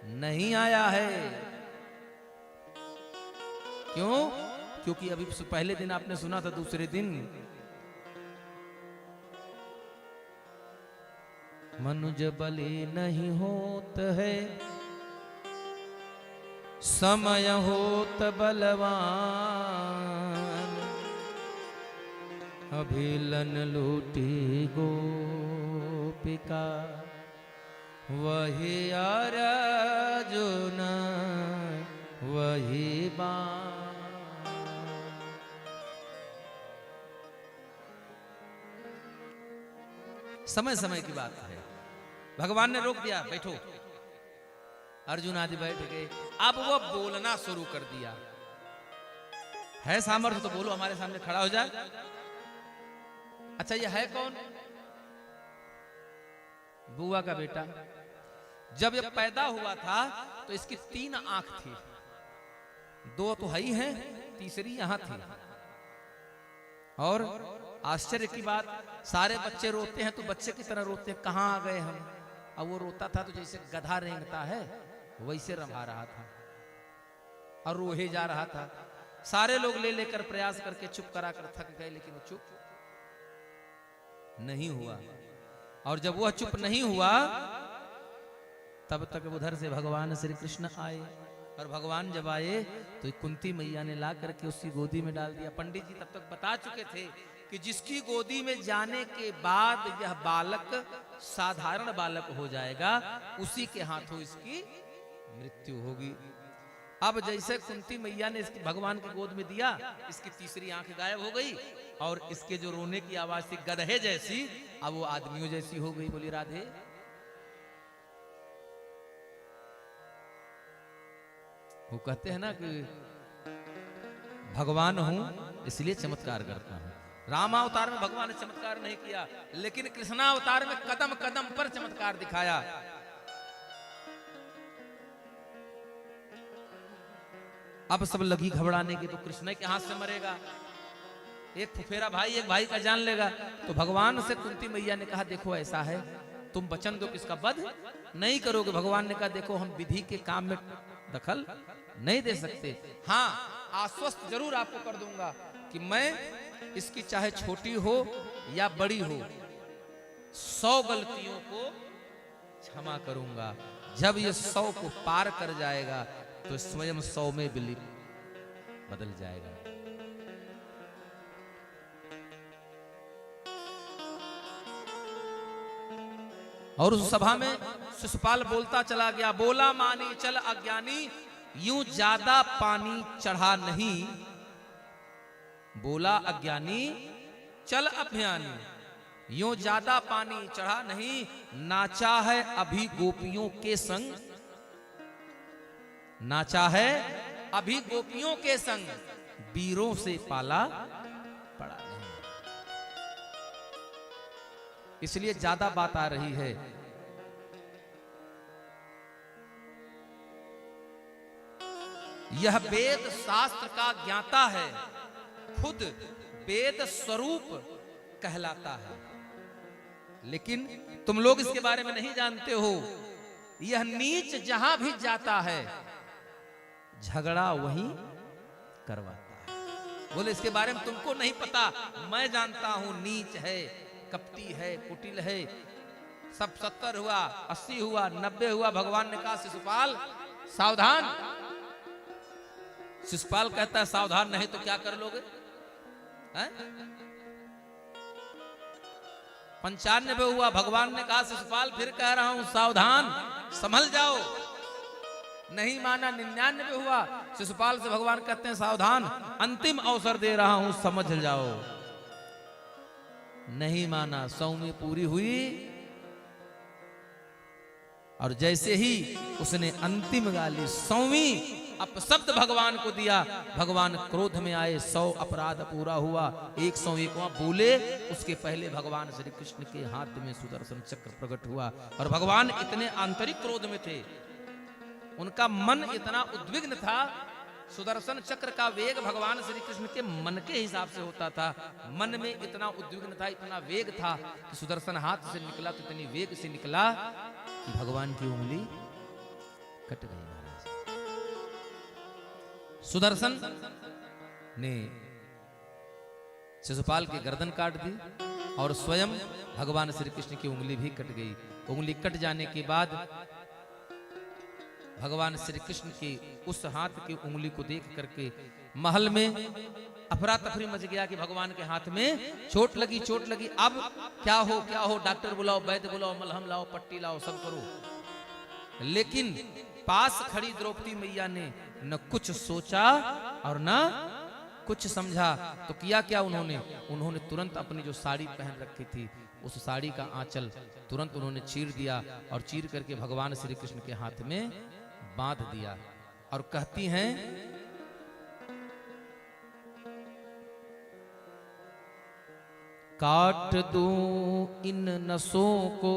नहीं आया है। क्यों? क्योंकि अभी पहले दिन आपने सुना था, दूसरे दिन मनुज बलि नहीं होत है, समय होत बलवान, अभिलन लूटी गोपिका, वही अर्जुन वही बाण। समय समय की बात है। भगवान ने रोक दिया, बैठो। अर्जुन आदि बैठ गए। अब वो बोलना शुरू कर दिया। है सामर्थ्य तो बोलो, हमारे सामने खड़ा हो जाए। अच्छा, ये है कौन? बुआ का बेटा। जब ये पैदा हुआ था तो इसकी 3 आंख थी, 2 तो है ही हैं, तीसरी यहां थी। और आश्चर्य की बात, सारे बच्चे रोते हैं तो बच्चे की तरह रोते हैं, कहां आ गए हम। अब वो रोता था तो जैसे गधा रेंगता है वैसे रंभा रहा था और रोहे जा रहा था। सारे लोग ले लेकर प्रयास करके चुप करा कर थक गए, लेकिन वो चुप नहीं हुआ। और जब वह चुप नहीं हुआ तब तक उधर से भगवान श्री कृष्ण आए। और भगवान जब आए तो कुंती मैया ने ला करके उसकी गोदी में डाल दिया। पंडित जी तब तक बता चुके थे कि जिसकी गोदी में जाने के बाद यह बालक साधारण बालक हो जाएगा, उसी के हाथों इसकी मृत्यु होगी। अब जैसे कुंती मैया ने इसकी भगवान की गोद में दिया, इसकी तीसरी आंख गायब हो गई और इसके जो रोने की आवाज थी गधे जैसी, अब वो आदमियों जैसी हो गई। बोली राधे। वो कहते हैं ना कि भगवान हूं इसलिए चमत्कार करता हूं। रामावतार में भगवान ने चमत्कार नहीं किया, लेकिन कृष्णावतार में कदम कदम पर चमत्कार दिखाया। अब सब लगी घबराने की, तो कृष्ण के हाथ से मरेगा, एक फुफेरा भाई एक भाई का जान लेगा। तो भगवान से कुंती मैया ने कहा देखो ऐसा है, तुम वचन दो किसका वध नहीं करोगे। भगवान ने कहा देखो हम विधि के काम में दखल नहीं दे सकते, हाँ आश्वस्त जरूर आपको कर दूंगा कि मैं इसकी चाहे छोटी हो या बड़ी हो 100 गलतियों को क्षमा करूंगा। जब ये 100 को पार कर जाएगा तो स्वयं 100 में विलीन बदल जाएगा। और उस सभा में शिशुपाल बोलता चला गया, बोला मानी चल अज्ञानी, यूं ज्यादा पानी चढ़ा नहीं। बोला अज्ञानी चल अभियानी, यूं ज्यादा पानी चढ़ा नहीं। नाचा है अभी गोपियों के संग, नाचा है अभी गोपियों के संग, वीरों से पाला पड़ा नहीं। इसलिए ज्यादा बात आ रही है। यह वेद शास्त्र का ज्ञाता है, खुद वेद स्वरूप कहलाता है, लेकिन तुम लोग इसके बारे में नहीं जानते हो। यह नीच जहां भी जाता है झगड़ा वहीं करवाता है। बोले इसके बारे में तुमको नहीं पता, मैं जानता हूं। नीच है, कपटी है, कुटिल है। सब 70 हुआ, 80 हुआ, 90 हुआ। भगवान ने कहा शिशुपाल सावधान। शिशुपाल कहता है सावधान नहीं तो क्या कर लोगे? 95 हुआ। भगवान ने कहा शिशुपाल फिर कह रहा हूं सावधान, संभल जाओ। नहीं माना। 99 हुआ। शिशुपाल से भगवान कहते हैं सावधान, अंतिम अवसर दे रहा हूं, समझ जाओ। नहीं माना। 100वीं पूरी हुई और जैसे ही उसने अंतिम गाली 100वीं अपशब्द भगवान को दिया, भगवान क्रोध में आए। 100 अपराध पूरा हुआ। 101वां बोले उसके पहले भगवान श्री कृष्ण के हाथ में सुदर्शन चक्र प्रकट हुआ। और भगवान इतने आंतरिक क्रोध में थे, उनका मन इतना उद्विग्न था। सुदर्शन चक्र का वेग भगवान श्री कृष्ण के मन के हिसाब से होता था। मन में इतना उद्विग्न था, इतना वेग था कि सुदर्शन हाथ से निकला तो इतनी वेग से निकला कि भगवान की उंगली कट गई। महाराज सुदर्शन ने शिशुपाल की गर्दन काट दी और स्वयं भगवान श्री कृष्ण की उंगली भी कट गई। उंगली कट जाने के बाद भगवान श्री कृष्ण की उस हाथ की उंगली को देख करके महल में अफरा तफरी मच गया कि भगवान के हाथ में चोट लगी, चोट लगी। अब क्या हो, डॉक्टर बुलाओ, वैद्य बुलाओ, मलहम लाओ, पट्टी लाओ, सब करो। लेकिन पास खड़ी द्रौपदी मैया ने न कुछ सोचा और न कुछ समझा। तो किया क्या उन्होंने तुरंत अपनी जो साड़ी पहन रखी थी उस साड़ी का आंचल तुरंत उन्होंने चीर दिया और चीर करके भगवान श्री कृष्ण के हाथ में बांध दिया। और कहती हैं काट दूं इन नसों को,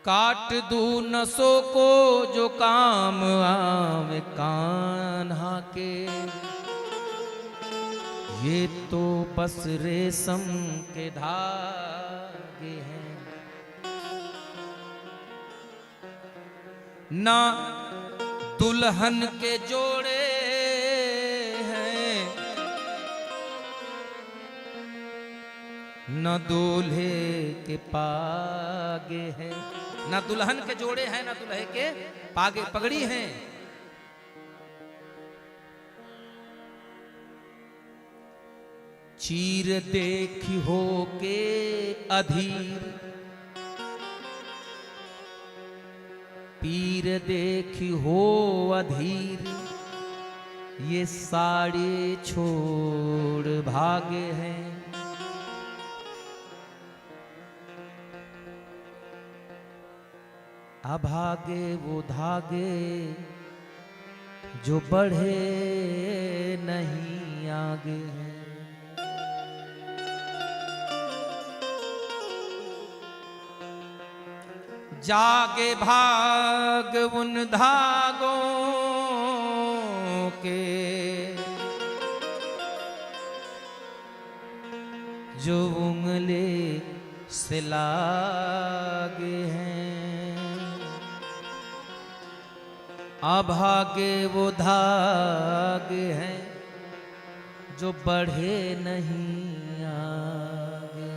काट दूं नसों को जो काम आवे कान्हा के। ये तो बस रेशम के धागे हैं, ना दुल्हन के जोड़े हैं, न दूल्हे के पागे हैं। ना दुल्हन के जोड़े हैं, ना दूल्हे के पागे पगड़ी हैं। चीर देखी हो के अधीर, पीर देखी हो अधीर, ये साड़ी छोड़ भागे हैं। अभागे वो धागे जो बढ़े नहीं आगे हैं। जागे भाग उन धागों के जो उंगली से लागे हैं। अभागे वो धागे हैं जो बढ़े नहीं आगे।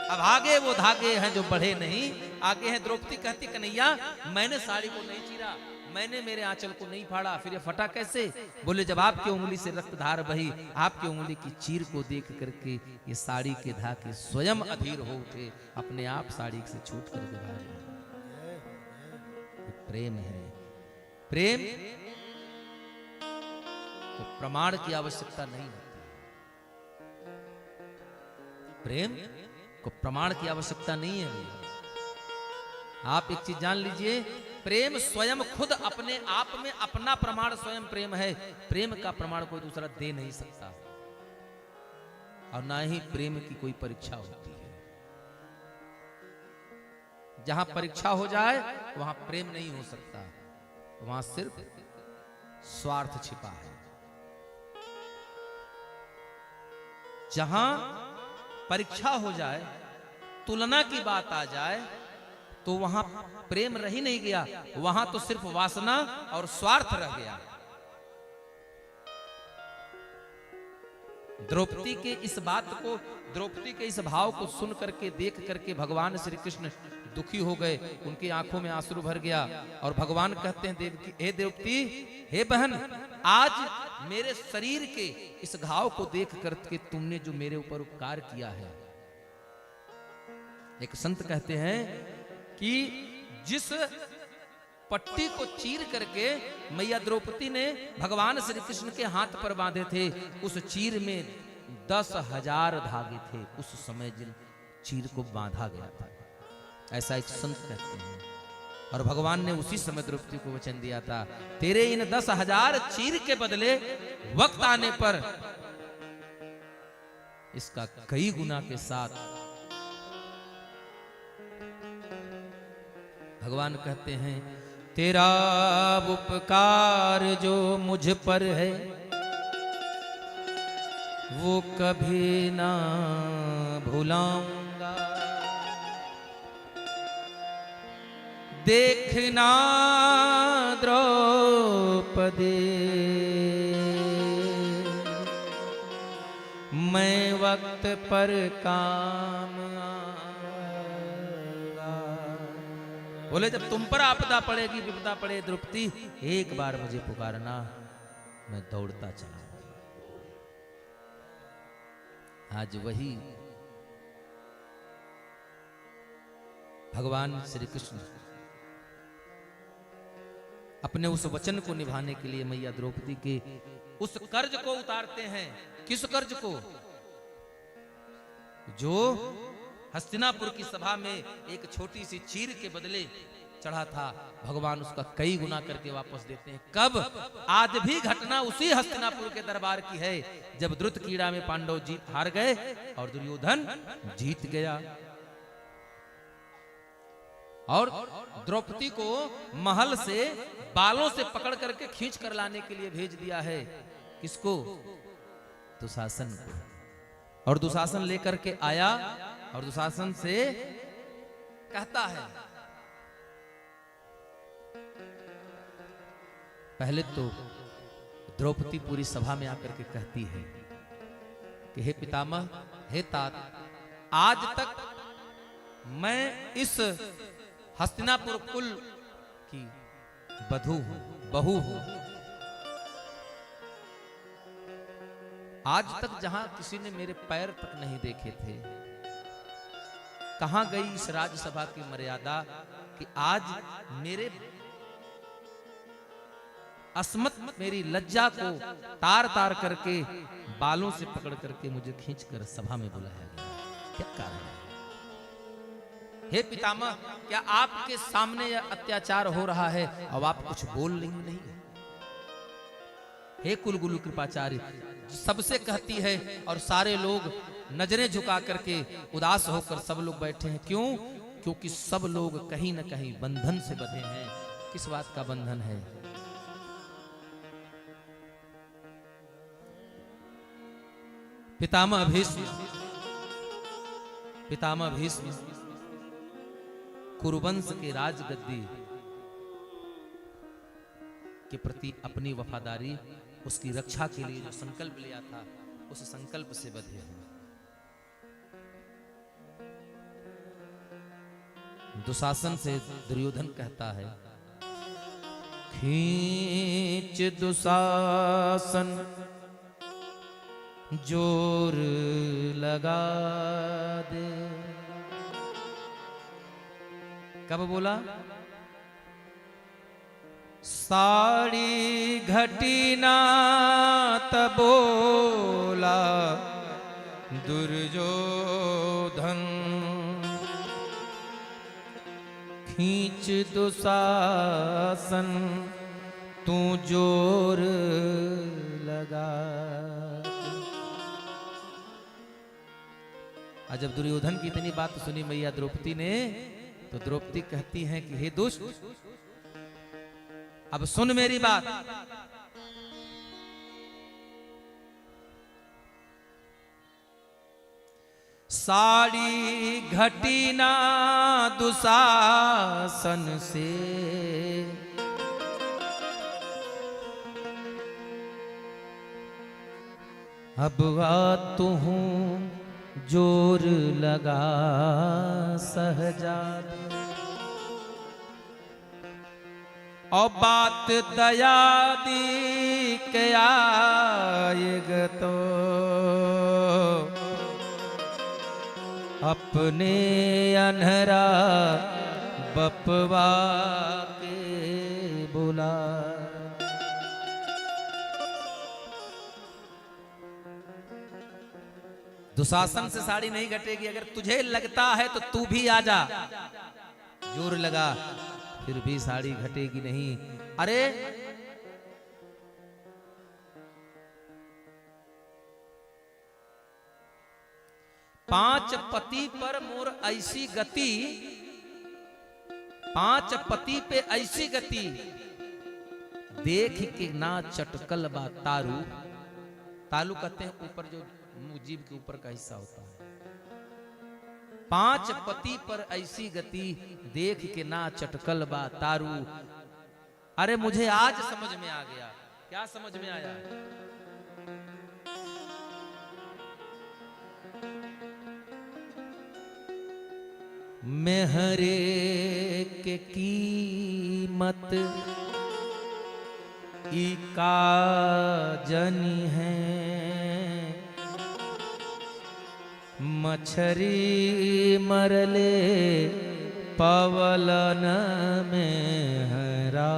अभागे वो धागे हैं जो बढ़े नहीं आगे हैं। द्रौपदी कहती कन्हैया मैंने साड़ी को नहीं चीरा, मैंने मेरे आंचल को नहीं फाड़ा, फिर ये फटा कैसे? बोले जब आपकी उंगली से रक्तधार बही, आपकी उंगली की चीर को देख करके ये साड़ी के धागे स्वयं अधीर हो उठे, अपने आप साड़ी से छूट करके भागे। प्रेम है। प्रेम को प्रमाण की आवश्यकता नहीं होती। प्रेम को प्रमाण की आवश्यकता नहीं है। आप एक चीज जान लीजिए, प्रेम स्वयं खुद अपने आप में अपना प्रमाण स्वयं प्रेम है। प्रेम का प्रमाण कोई दूसरा दे नहीं सकता और ना ही प्रेम की कोई परीक्षा होती है। जहां परीक्षा हो जाए वहां प्रेम नहीं हो सकता, वहां सिर्फ स्वार्थ छिपा है। जहां परीक्षा हो जाए, तुलना की बात आ जाए, तो वहां प्रेम रह ही नहीं गया, वहां तो सिर्फ वासना और स्वार्थ रह गया। द्रौपदी के इस बात को, द्रौपदी के इस भाव को सुन करके, देख करके भगवान श्री कृष्ण दुखी हो गए, उनकी आंखों में आंसू भर गया। और भगवान कहते हैं देवकी, हे द्रौपदी, हे बहन, आज मेरे शरीर के इस घाव को देख करके तुमने जो मेरे ऊपर उपकार किया है। एक संत कहते हैं कि जिस पट्टी को चीर करके मैया द्रौपदी ने भगवान श्री कृष्ण के हाथ पर बांधे थे, उस चीर में 10,000 धागे थे। उस समय जिन चीर को बांधा गया था, ऐसा एक संत कहते हैं। और भगवान ने उसी समय द्रौपदी को वचन दिया था, तेरे इन 10,000 चीर के बदले वक्त आने पर इसका कई गुना के साथ भगवान कहते हैं, तेरा उपकार जो मुझ पर है वो कभी ना भुलाऊंगा। देखना द्रौपदी, मैं वक्त पर काम बोले, जब तुम पर आपदा पड़ेगी, विपदा पड़े द्रौपदी, एक बार मुझे पुकारना, मैं दौड़ता चला। आज वही भगवान श्री कृष्ण अपने उस वचन को निभाने के लिए मैया द्रौपदी के उस कर्ज को उतारते हैं। किस कर्ज को? जो हस्तिनापुर की सभा में एक छोटी सी चीर के बदले चढ़ा था, भगवान उसका कई गुना करके वापस देते हैं। कब? आज भी घटना उसी हस्तिनापुर के दरबार की है, जब द्रुत कीड़ा में पांडव जीत हार गए और दुर्योधन जीत गया। और द्रौपदी को महल से बालों से पकड़ करके खींच कर लाने के लिए भेज दिया है। किसको? दुशासन को। और दुशासन लेकर के आया और दुशासन से कहता है, पहले तो द्रौपदी पूरी सभा में आकर के कहती है कि हे पितामह, हे तात, आज तक मैं इस हस्तिनापुर कुल की बहू हूं। आज तक जहां किसी ने मेरे पैर तक नहीं देखे थे, कहां गई इस राज्यसभा की मर्यादा कि आज मेरे अस्मत, मेरी लज्जा को तार तार करके बालों से पकड़ करके मुझे खींचकर सभा में बुलाया गया। क्या कारण है? हे पितामह, क्या आपके सामने यह अत्याचार हो रहा है अब आप कुछ बोल नहीं? हे कुलगुरु कृपाचार्य, सबसे कहती है और सारे लोग नजरें झुका करके उदास होकर सब लोग बैठे हैं। क्यों? क्योंकि सब लोग कहीं न कहीं बंधन से बंधे हैं। किस बात का बंधन है? पितामह भीष्म कुरुवंश के राजगद्दी के प्रति अपनी वफादारी, उसकी रक्षा के लिए जो संकल्प लिया था, उस संकल्प से बंधे हैं। दुशासन से दुर्योधन कहता है, खींच दुशासन जोर लगा दे। कब बोला? साड़ी घटी ना तब बोला दुर्योधन, खींच दुशासन तू जोर लगा। जब दुर्योधन की इतनी बात सुनी मैया द्रौपदी ने, तो द्रौपदी कहती हैं कि हे दुष्ट, अब सुन मेरी बात। साड़ी घटी ना दुशासन से, अब तू जोर लगा सहजाद, और बात दया दी के आएग तो अपने अनहरा बपवा के बुला। दुशासन से साड़ी नहीं घटेगी। अगर तुझे लगता है तो तू भी आ जा, जोर लगा, फिर भी साड़ी घटेगी नहीं। अरे पांच पति पर मोर ऐसी गति, पांच पति पे ऐसी गति, देख के ना चटकल बा तारू। तालू कहते हैं ऊपर जो मुंह जीभ के ऊपर का हिस्सा होता है। पांच पति पर ऐसी गति, देख के ना चटकल बा तारू। अरे मुझे आज समझ में आ गया। क्या समझ में आया? मेहरे के कीमत ई का जनी है, मछरी मरले पवलन में हरा।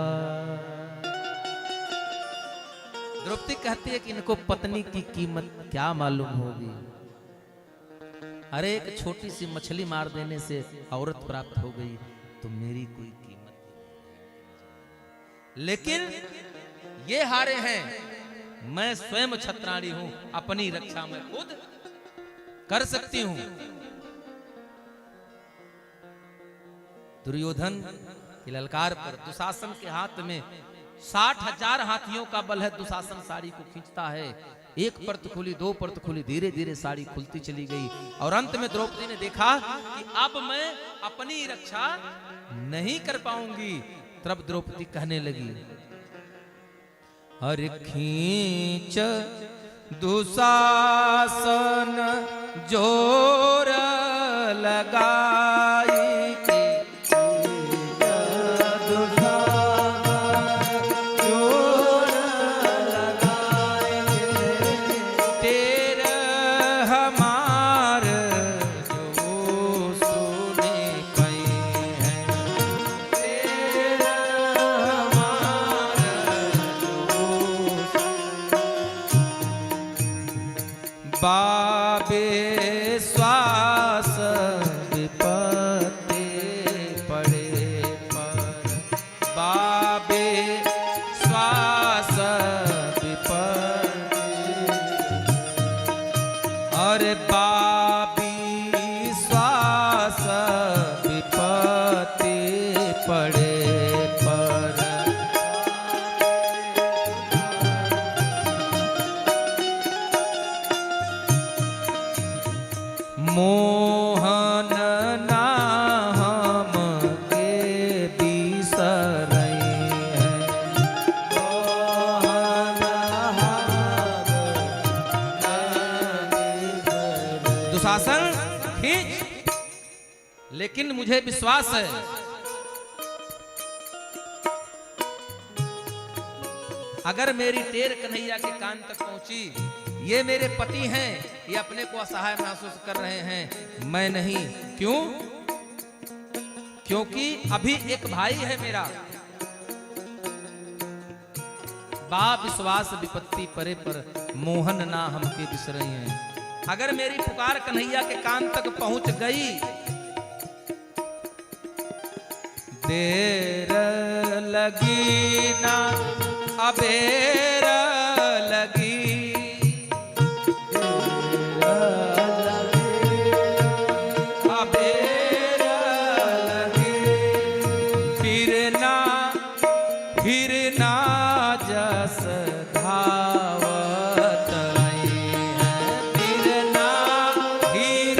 द्रौपदी कहती है कि इनको पत्नी की कीमत क्या मालूम होगी। अरे एक छोटी सी मछली मार देने से औरत प्राप्त हो गई तो मेरी कोई कीमत नहीं। लेकिन ये हारे हैं, मैं स्वयं छत्राणी हूं, अपनी रक्षा मैं खुद कर सकती हूं। दुर्योधन की ललकार पर दुशासन के हाथ में 60,000 हाथियों का बल है। दुशासन साड़ी को खींचता है, एक परत खुली, दो परत खुली, धीरे धीरे साड़ी खुलती चली गई। और अंत में द्रौपदी ने देखा कि अब मैं अपनी रक्षा नहीं कर पाऊंगी। तब द्रौपदी कहने लगी, हर खींच दुशासन जोर लगाई, बाबे श्वास विपत्ति पड़े पर, बाबे श्वास विपत्ति, और बाबी श्वास विपत्ति पड़े पर, मोहन ना हम के बिसरई है, दुशासन खींच। लेकिन मुझे विश्वास है अगर मेरी टेर कन्हैया के कान तक पहुंची, ये मेरे पति हैं, ये अपने को असहाय महसूस कर रहे हैं, मैं नहीं। क्यों? क्योंकि अभी एक भाई है मेरा, बा विश्वास विपत्ति परे पर, मोहन ना हमके बिसरई हैं। अगर मेरी पुकार कन्हैया के कान तक पहुंच गई, देर लगी ना अबेर लगी, फिरना जस धावत आई है, फिरना धीर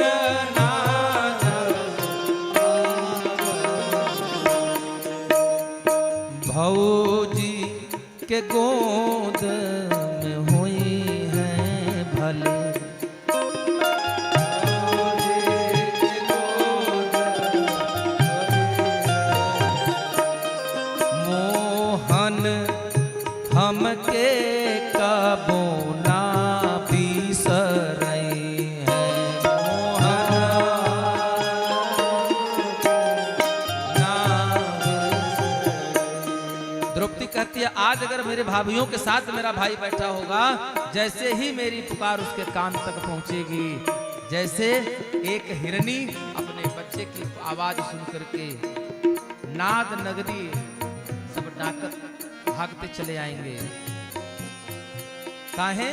के गोद में हुई हैं भले। मोहन हमके कबो ना बिसरई हैं। मोहन ना द्रौपदी कहती है आज अगर मेरे भाभीियों के साथ मेरा भाई बैठा होगा, जैसे ही मेरी पुकार उसके कान तक पहुंचेगी, जैसे एक हिरनी अपने बच्चे की आवाज सुन करके नाद नगदी सब डाकत भागते चले आएंगे। काहे?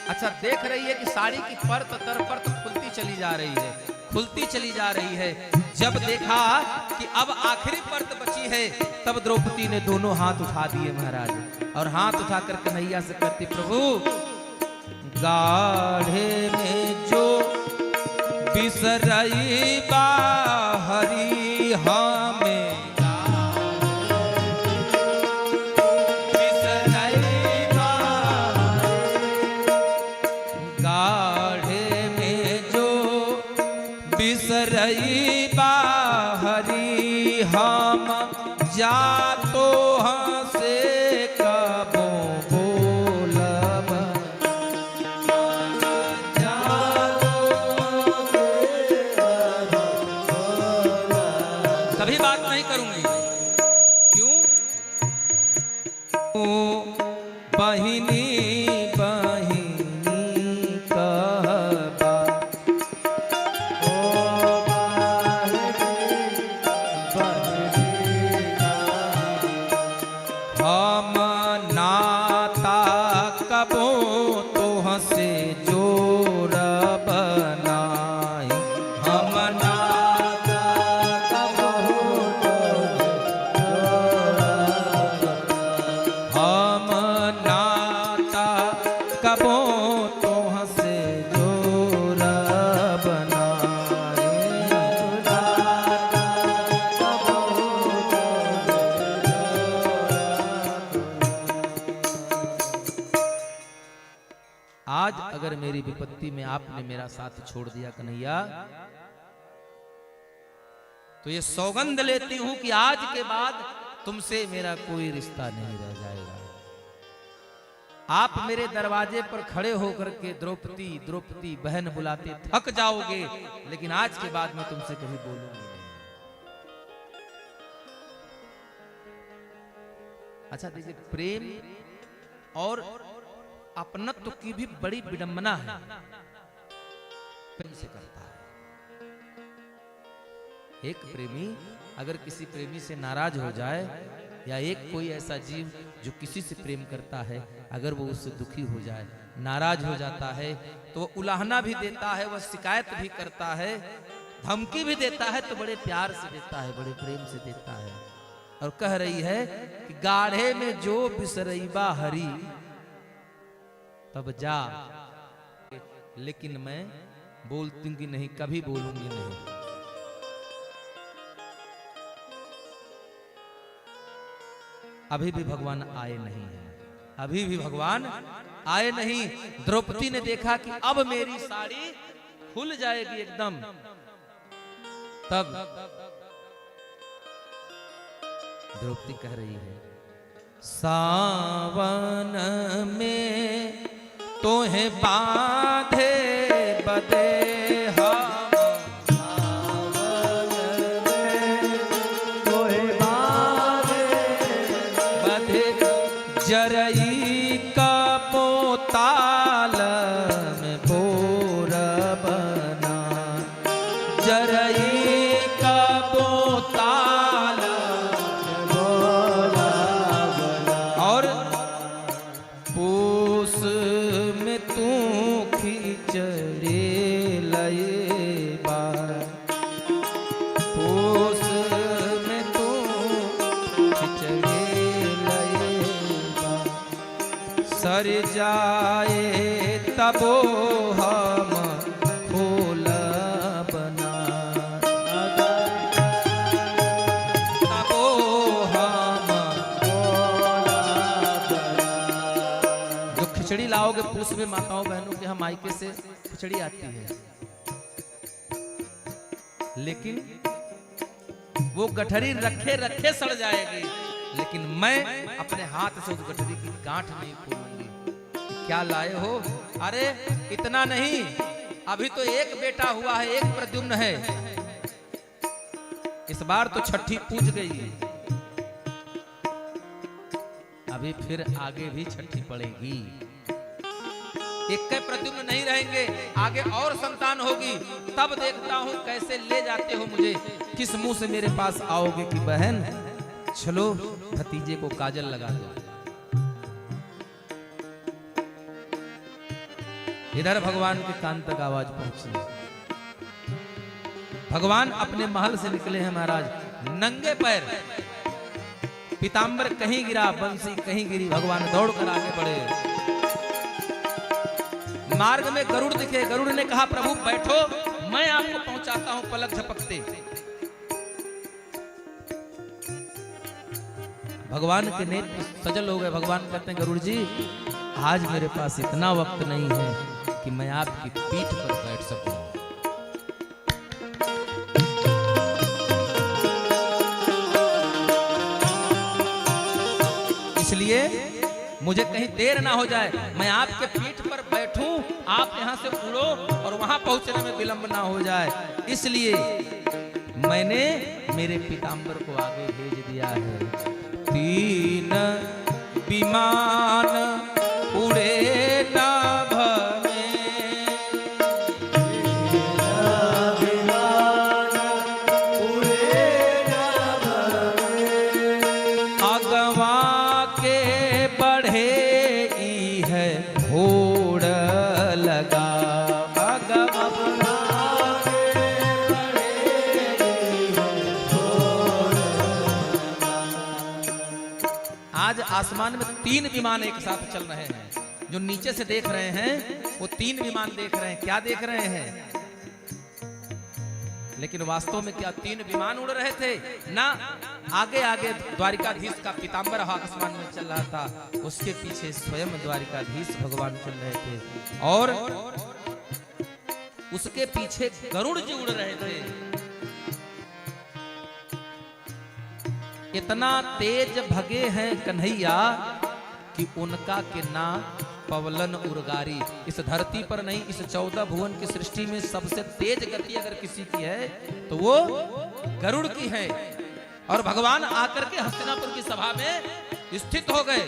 अच्छा, देख रही है कि साड़ी की परत दर परत खुलती चली जा रही है, खुलती चली जा रही है। जब देखा कि अब आखिरी परत बची है, तब द्रौपदी ने दोनों हाथ उठा दिए महाराज, और हाथ उठाकर कन्हैया से कहती, प्रभु गाढ़े में जो बिसरई बाहरी हमें, बिसरई गाढ़े में जो बिसरई बाहरी हम जा तो हंसे कबो बोलब, कभी बात नहीं करूंगी। क्यों? बहिनी बहिनी कहबा, हम नाता कबो तो हंसे जोर बनाई, हम नाता हम नाता कबो तो हंसे जोर बनाए। आज अगर मेरी विपत्ति में आपने मेरा साथ छोड़ दिया कन्हैया, तो ये सौगंध लेती हूं कि आज के बाद तुमसे मेरा कोई रिश्ता नहीं रह जाएगा। आप मेरे दरवाजे पर खड़े होकर के द्रौपदी द्रौपदी बहन बुलाते थक जाओगे, लेकिन आज के बाद मैं तुमसे कभी बोलूंगी नहीं। अच्छा देखिए, प्रेम और अपनत्व की भी बड़ी विडंबना है। प्रेम से करता है। एक प्रेमी अगर किसी प्रेमी से नाराज हो जाए, या एक कोई ऐसा जीव जो किसी से प्रेम करता है, अगर वो उससे दुखी हो जाए, नाराज हो जाता है, तो वो उलाहना भी देता है, वह शिकायत भी करता है, धमकी भी देता है, तो बड़े प्यार से देता है, बड़े प्रेम से देता है। और कह रही है कि गाढ़े में जो बिसरईबा हरी तब जा, लेकिन मैं बोलूंगी नहीं, कभी बोलूंगी नहीं। अभी भी भगवान आए नहीं है, अभी भी भगवान आए नहीं। द्रौपदी ने देखा कि अब मेरी साड़ी खुल जाएगी एकदम, तब द्रौपदी कह रही है, सावन में तोहे बांधे बदे जरई का पोताल में बोर बना, जरई का पोताल में बोर बना, और पूस में तू खिचड़े लए बार, पूस में तू खिचड़े सर जाए तबो हम फूल बना, तबो जाओगे पुरुष में माताओं बहनों के यहाँ मायके से खिचड़ी आती है, लेकिन वो गठरी रखे रखे सड़ जाएगी, लेकिन मैं अपने हाथ से उस गठरी की गांठ नहीं खोलूंगी। क्या लाए हो? अरे इतना नहीं, अभी तो एक बेटा हुआ है, एक प्रद्युम्न है, इस बार तो छठी पूज गई, अभी फिर आगे भी छठी पड़ेगी। एक के प्रद्युम्न नहीं रहेंगे, आगे और संतान होगी, तब देखता हूं कैसे ले जाते हो मुझे, किस मुंह से मेरे पास आओगे कि बहन चलो भतीजे को काजल लगा दो। इधर भगवान के कान तक आवाज पहुंची। भगवान अपने महल से निकले हैं महाराज, नंगे पैर, पीतांबर कहीं गिरा, बंसी कहीं गिरी, भगवान दौड़कर आगे बढ़े। मार्ग में गरुड़ दिखे, गरुड़ ने कहा प्रभु बैठो, मैं आपको पहुंचाता हूं पलक झपकते। भगवान के नेत्र सजल हो गए। भगवान कहते हैं गरुड़ जी आज मेरे पास इतना वक्त नहीं है कि मैं आपकी पीठ पर बैठ सकूं। इसलिए मुझे कहीं देर ना हो जाए, मैं आपके पीठ पर बैठूं, आप यहां से उड़ो और वहां पहुंचने में विलंब ना हो जाए, इसलिए मैंने मेरे पीतांबर को आगे भेज दिया है। 3 विमान उड़े नाभ में, अगवा के बढ़े ई है घोड़ लगा, आज आसमान में 3 विमान एक साथ चल रहे हैं। जो नीचे से देख रहे हैं वो 3 विमान देख रहे हैं। क्या देख रहे हैं? लेकिन वास्तव में क्या 3 विमान उड़ रहे थे? ना, आगे आगे द्वारिकाधीश का पीतांबर आसमान में चल रहा था, उसके पीछे स्वयं द्वारिकाधीश भगवान चल रहे थे, और उसके पीछे गरुड़ जी उड़ रहे थे। इतना तेज भगे हैं कन्हैया कि उनका के ना पवलन उर्गारी। इस धरती पर नहीं, इस 14 भुवन की सृष्टि में सबसे तेज गति अगर किसी की है तो वो गरुड़ की है। और भगवान आकर के हस्तिनापुर की सभा में स्थित हो गए,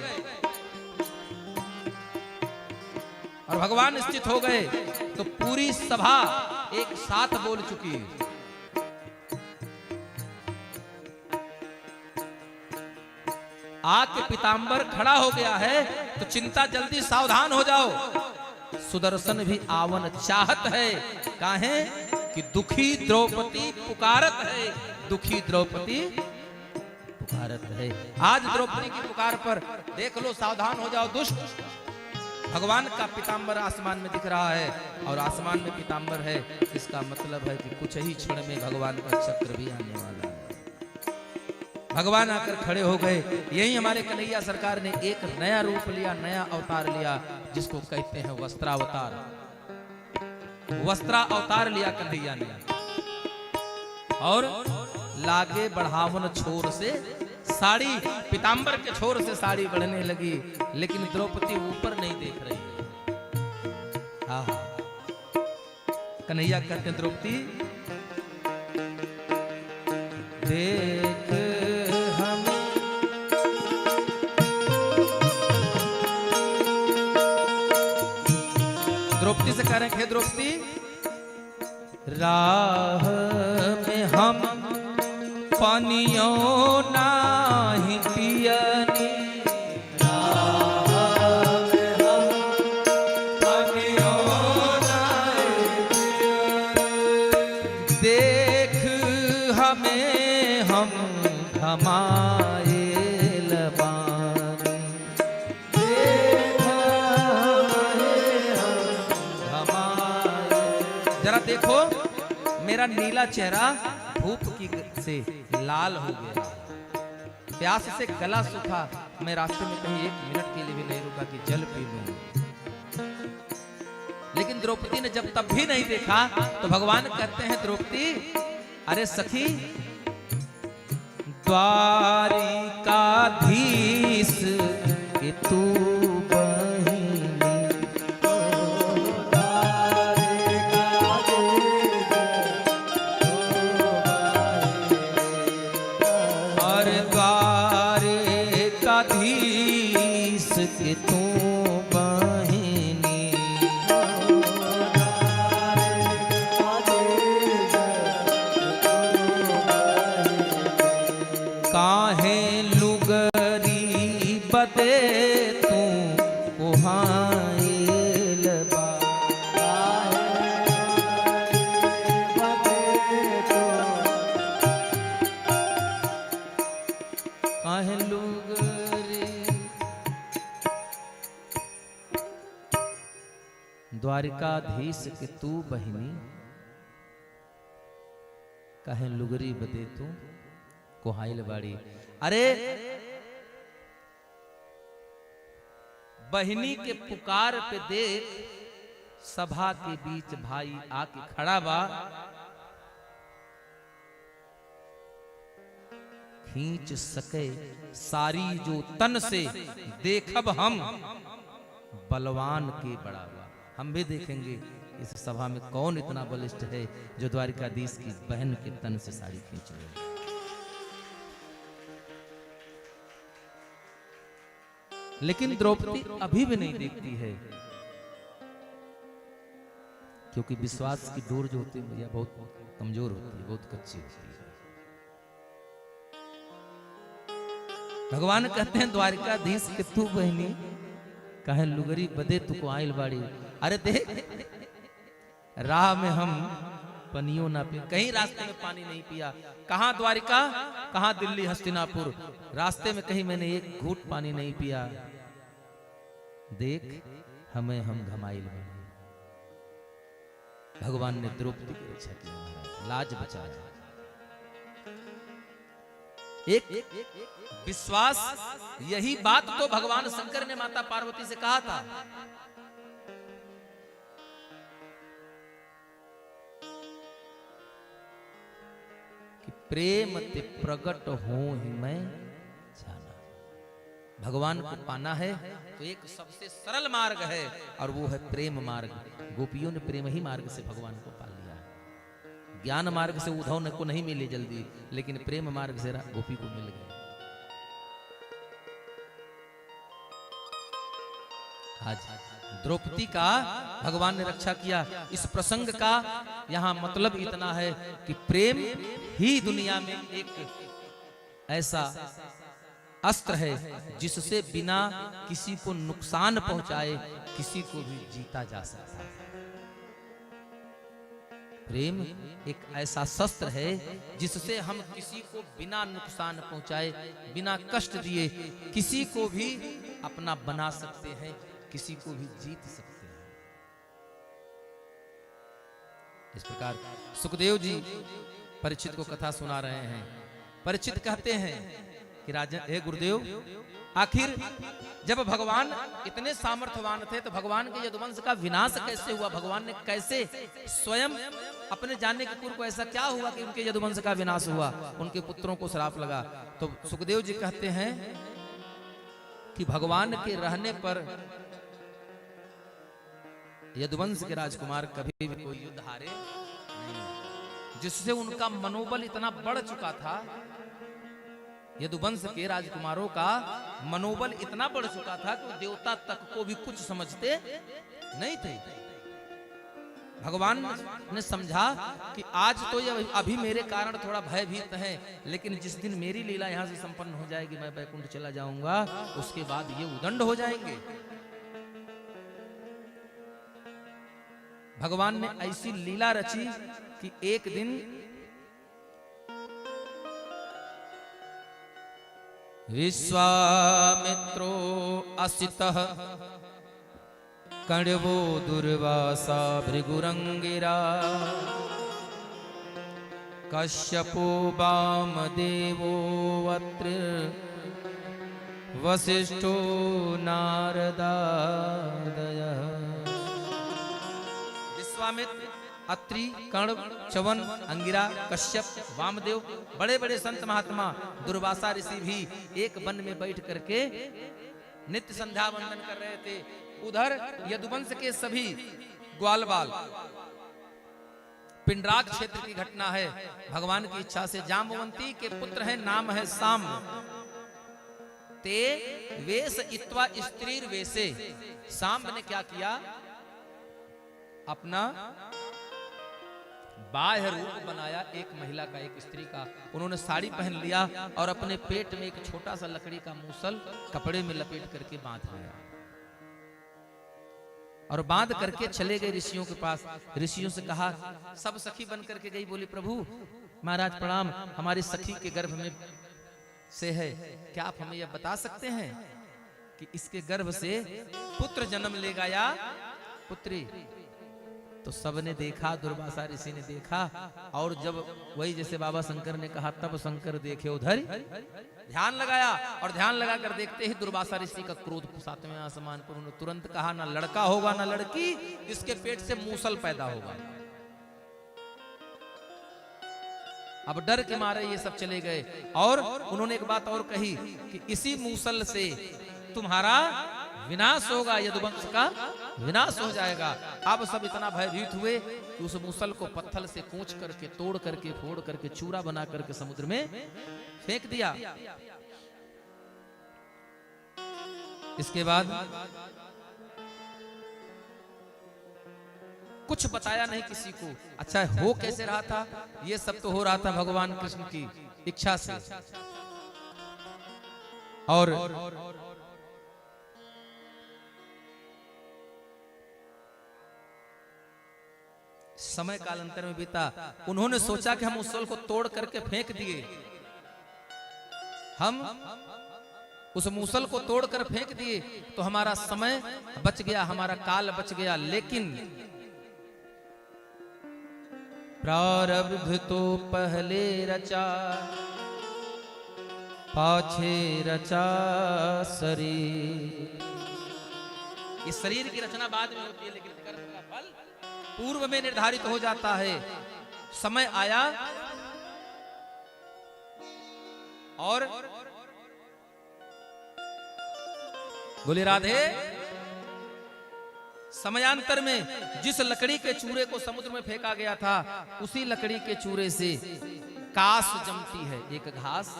और भगवान स्थित हो गए तो पूरी सभा एक साथ बोल चुकी। आके पीतांबर खड़ा हो गया है तो चिंता जल्दी सावधान हो जाओ, सुदर्शन भी आवन चाहत है। काहे कि दुखी द्रौपदी पुकारत है, दुखी द्रौपदी पुकारत है। आज द्रौपदी की पुकार पर देख लो, सावधान हो जाओ दुष्ट। भगवान का पीतांबर आसमान में दिख रहा है, और आसमान में पीतांबर है, इसका मतलब है कि कुछ ही क्षण में भगवान का चक्र भी आने वाला है। भगवान आकर खड़े हो गए। यही हमारे कन्हैया सरकार ने एक नया रूप लिया, नया अवतार लिया, जिसको कहते हैं वस्त्रावतार। वस्त्रा अवतार लिया कन्हैया ने, और लागे बढ़ावन छोर से साड़ी, पीतांबर के छोर से साड़ी बढ़ने लगी, लेकिन द्रौपदी ऊपर नहीं देख रही है। हाँ, कन्हैया कहते हैं द्रौपदी देख द्रौपदी से कह रहे हैं, द्रौपदी राह में हम पानियों नाही पियनी, राह में हम पानियों नाही पियनी, देख हमें हम हमारे लबानी, जरा देखो मेरा नीला चेहरा धूप की से लाल हो गया, प्यास से गला सूखा, मैं रास्ते में कहीं 1 मिनट के लिए भी नहीं रुका कि जल पी लूं। लेकिन द्रौपदी ने जब तब भी नहीं देखा तो भगवान कहते हैं द्रौपदी अरे सखी द्वारिकाधीश के तू के तू बहिनी काहे लुगरी बदे तू कुहाइल बा काहे लुगरी द्वारिकाधीश के तू बहिनी कहे लुगरी बदे तू कोहाइल बाड़ी। अरे बहिनी के पुकार पे देख सभा के बीच भाई आके खड़ा बा, खींच सके सारी जो तन से देखब हम बलवान के बड़ा बा। हम भी देखेंगे इस सभा में कौन इतना बलिष्ठ है जो द्वारिकाधीश की बहन के तन से साड़ी खींच ले। लेकिन द्रौपदी अभी भी नहीं देखती है, क्योंकि विश्वास की डोर जो होती है भैया बहुत कमजोर होती है, बहुत कच्ची होती है। भगवान कहते हैं द्वारिकाधीश के तू बहनी कहे लुगरी बदे तू को आइल बाड़ी। अरे देख राह में हम पनियों ना पिए, कहीं रास्ते में पानी नहीं पिया, कहां द्वारिका कहां दिल्ली हस्तिनापुर, रास्ते में कहीं मैंने एक घूंट पानी नहीं पिया। देख हमें हम घमाइल बने। भगवान ने द्रौपदी की रक्षा की, लाज बचाया। एक विश्वास, यही बात तो भगवान शंकर ने माता पार्वती से कहा था। प्रेम ते प्रकट हो ही मैं जाना। भगवान को पाना है तो एक सबसे सरल मार्ग है और वो है प्रेम मार्ग। गोपियों ने प्रेम ही मार्ग से भगवान को पा लिया। ज्ञान मार्ग से उद्धव को नहीं मिले जल्दी, लेकिन प्रेम मार्ग से गोपी को मिल गए। आज द्रौपदी का भगवान ने रक्षा किया। इस प्रसंग का यहां मतलब इतना है कि प्रेम ही दुनिया में एक ऐसा अस्त्र है जिससे बिना किसी को नुकसान पहुंचाए किसी को भी जीता जा सकता है। प्रेम एक ऐसा शस्त्र है जिससे हम किसी को बिना नुकसान पहुंचाए, बिना कष्ट दिए किसी को भी अपना बना सकते हैं, किसी को भी जीत सकते हैं। इस प्रकार सुखदेव जी परीक्षित को कथा सुना रहे हैं। परीक्षित कहते हैं कि राजन, हे गुरुदेव, आखिर जब भगवान इतने सामर्थ्यवान थे तो भगवान के यदुवंश का विनाश कैसे हुआ? भगवान ने कैसे स्वयं अपने जानने के पूर्व को ऐसा क्या हुआ कि उनके यदुवंश का विनाश हुआ, उनके पुत्रों को श्राप लगा? तो सुखदेव जी कहते हैं कि भगवान के रहने पर यदुवंश के राजकुमार कभी भी कोई युद्ध हारे नहीं, जिससे उनका मनोबल इतना बढ़ चुका था। यदुवंश के राजकुमारों का मनोबल इतना बढ़ चुका था कि देवता तक को भी कुछ समझते नहीं थे। भगवान ने समझा कि आज तो ये अभी मेरे कारण थोड़ा भयभीत है, लेकिन जिस दिन मेरी लीला यहां से संपन्न हो जाएगी, मैं बैकुंठ चला जाऊंगा, उसके बाद ये उदंड हो जाएंगे। भगवान ने ऐसी लीला रची कि एक दिन विश्वामित्रो असितः कण्वो दुर्वासा भृगुरंगिरा कश्यपो वामदेवो अत्र वसिष्ठो नारदादयः विश्वामित्र, अत्रि, कर्ण, च्यवन, अंगिरा, कश्यप, वामदेव, बड़े बड़े संत महात्मा, दुर्वासा ऋषि भी एक वन में बैठ करके नित्य संध्या वंदन कर रहे थे। उधर यदुवंश के सभी ग्वाल बाल, पिंडराग क्षेत्र की घटना है। भगवान की इच्छा से जाम्बवंती के पुत्र है, नाम है साम। ते वेश इत्वा स्त्रीर वेशे, साम ने क्या किया, अपना बाह्य रूप बनाया एक महिला का, एक स्त्री का। उन्होंने साड़ी पहन लिया और अपने पेट में एक छोटा सा लकड़ी का मूसल कपड़े में लपेट करके बांध लिया और बांध करके चले गए ऋषियों के पास। ऋषियों से कहा, सब सखी बन करके गई, बोली प्रभु महाराज प्रणाम, हमारी सखी के गर्भ में से है, क्या आप हमें यह बता सकते हैं कि इसके गर्भ से पुत्र जन्म लेगा या पुत्री? तो सबने देखा, दुर्वासा ऋषि ने देखा, और जब वही जैसे बाबा शंकर ने कहा, तब शंकर देखे उधर, ध्यान लगाया और ध्यान लगाकर देखते ही दुर्वासा ऋषि का क्रोध 7वें आसमान पर। उन्होंने तुरंत कहा, ना लड़का होगा ना लड़की, इसके पेट से मूसल पैदा होगा। अब डर के मारे ये सब चले गए और उन्होंने एक बात और कही कि इसी मूसल से तुम्हारा विनाश होगा, यदुवंश का विनाश हो जाएगा। अब सब इतना भयभीत हुए कि उस मूसल को पत्थर से कूच करके, तोड़ करके, फोड़ करके, चूरा बना करके समुद्र में फेंक दिया। इसके बाद कुछ बताया नहीं किसी को। अच्छा, हो कैसे रहा था? ये सब तो हो रहा था भगवान कृष्ण की इच्छा से। और समय कालांतर में बीता। उन्होंने सोचा कि हम उस मूसल को तोड़ करके फेंक दिए, हम उस मूसल को तोड़कर फेंक दिए तो हमारा समय बच गया, हमारा काल बच गया। लेकिन प्रारब्ध तो पहले रचा, पाछे रचा शरीर। इस शरीर की रचना बाद में होती है, लेकिन कर्म का फल पूर्व में निर्धारित हो जाता है। समय आया और बोले राधे, समयांतर में जिस लकड़ी के चूरे को समुद्र में फेंका गया था, उसी लकड़ी के चूरे से कास जमती है, एक घास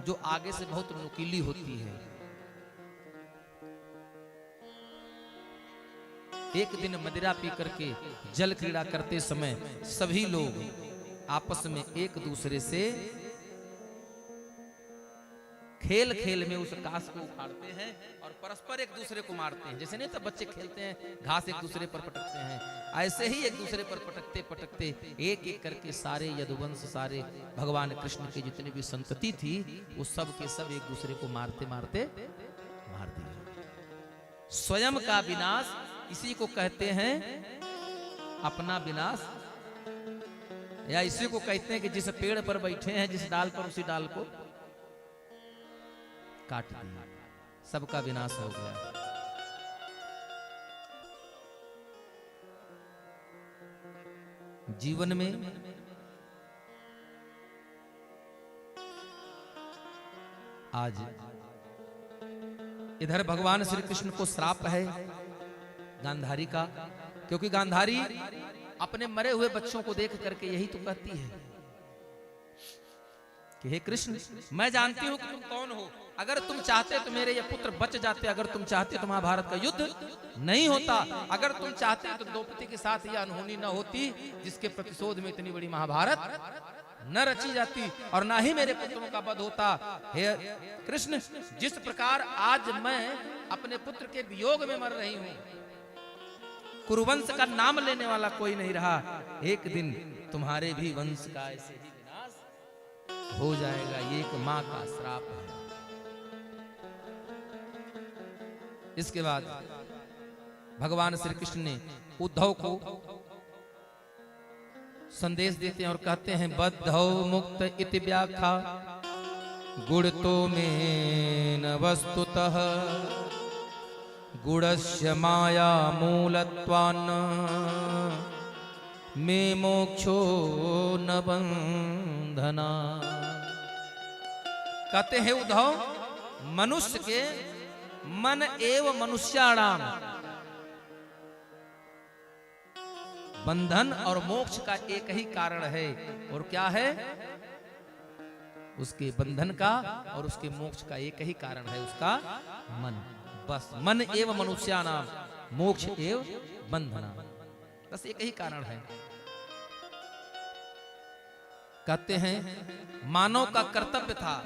जो आगे से बहुत नुकीली होती है। एक दिन मदिरा पी करके जल क्रीड़ा करते समय सभी लोग आपस में एक दूसरे से खेल खेल में उस घास को उखाड़ते हैं और परस्पर एक दूसरे को मारते हैं। जैसे नहीं तब बच्चे खेलते हैं, घास एक दूसरे पर पटकते हैं, ऐसे ही एक दूसरे पर पटकते पटकते एक एक करके सारे यदुवंश, सारे भगवान कृष्ण की जितनी भी संतति थी, वो सब के सब एक दूसरे को मारते मारते मार दिया। स्वयं का विनाश इसी को कहते हैं अपना विनाश, या इसी को कहते हैं कि जिस पेड़ पर बैठे हैं, जिस डाल पर, उसी डाल को काट दिया, सबका विनाश हो गया। जीवन में आज इधर भगवान श्री कृष्ण को श्राप है गांधारी का, क्योंकि गांधारी अपने मरे हुए बच्चों को देख करके यही तो कहती है कि हे कृष्ण, मैं जानती हूं कि तुम कौन हो, अगर तुम चाहते तो मेरे ये पुत्र बच जाते, अगर तुम चाहते तो महाभारत का युद्ध नहीं होता, अगर तुम चाहते तो द्रौपदी के साथ यह अनहोनी न होती, जिसके प्रतिशोध में इतनी बड़ी महाभारत न रची जाती, और ना ही मेरे पुत्रों का वध होता। हे कृष्ण, जिस प्रकार आज मैं अपने पुत्र के वियोग में मर रही हूं, कुरुवंश का नाम लेने वाला कोई नहीं रहा, एक दिन तुम्हारे भी वंश का ऐसे ही विनाश हो जाएगा। ये एक मां का श्राप है। इसके बाद भगवान श्री कृष्ण ने उद्धव को संदेश देते हैं और कहते हैं, बद्धौ मुक्त इति व्याख्या गुण तो में न वस्तुतः गुणस्य माया मूलत्वान्न में मोक्षो न बंधना। कहते हैं उद्धव, मनुष्य के मन एवं मनुष्याणाम, बंधन और मोक्ष का एक ही कारण है। और क्या है? उसके बंधन का और उसके मोक्ष का एक ही कारण है, उसका मन। बस मन एवं मनुष्याणाम मोक्ष एवं बंधना, बस एक ही कारण है। कहते हैं मानव का कर्तव्य था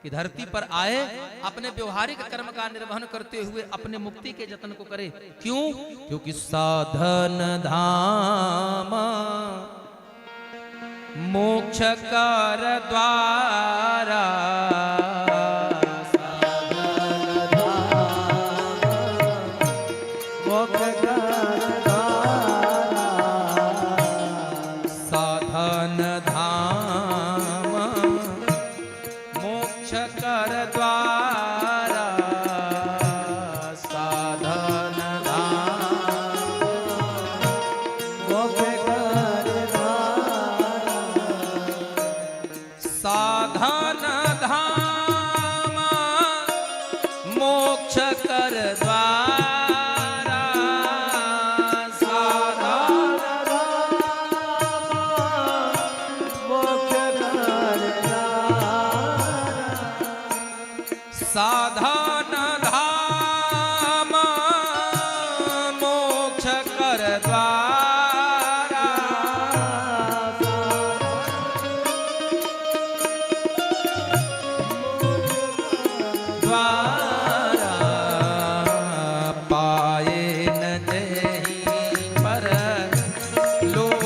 कि धरती पर आए, अपने व्यवहारिक कर्म का निर्वहन करते हुए अपने मुक्ति के जतन को करे। क्यों? क्योंकि साधन धाम मोक्ष कर द्वारा, साधन धाम मोक्ष कर द्वारा, साधन धाम मोक्ष कर द्वारा, साधन धाम मोक्ष कर द्वारा, साधन मोक्ष कर द्वारा, साधन धाम मोक्ष कर द्वारा, द्वारा पाए न देहि पर लोक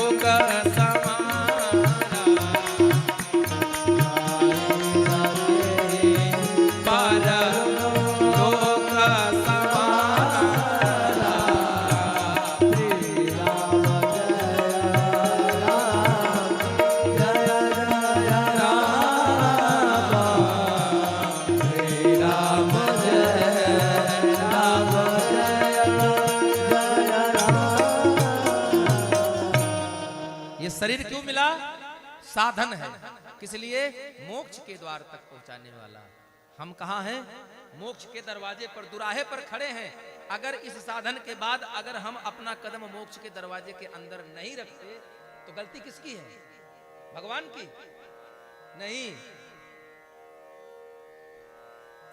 समारा, पर लोक समारा, श्री राम जय राम, जय जय राम, राम जय राम, ये शरीर क्यों मिला? साधन है। किस लिए? मोक्ष के द्वार तक पहुंचाने वाला। हम कहाँ हैं? मोक्ष के दरवाजे पर, दुराहे पर खड़े हैं। अगर इस साधन के बाद अगर हम अपना कदम मोक्ष के दरवाजे के अंदर नहीं रखते तो गलती किसकी है? भगवान की? नहीं।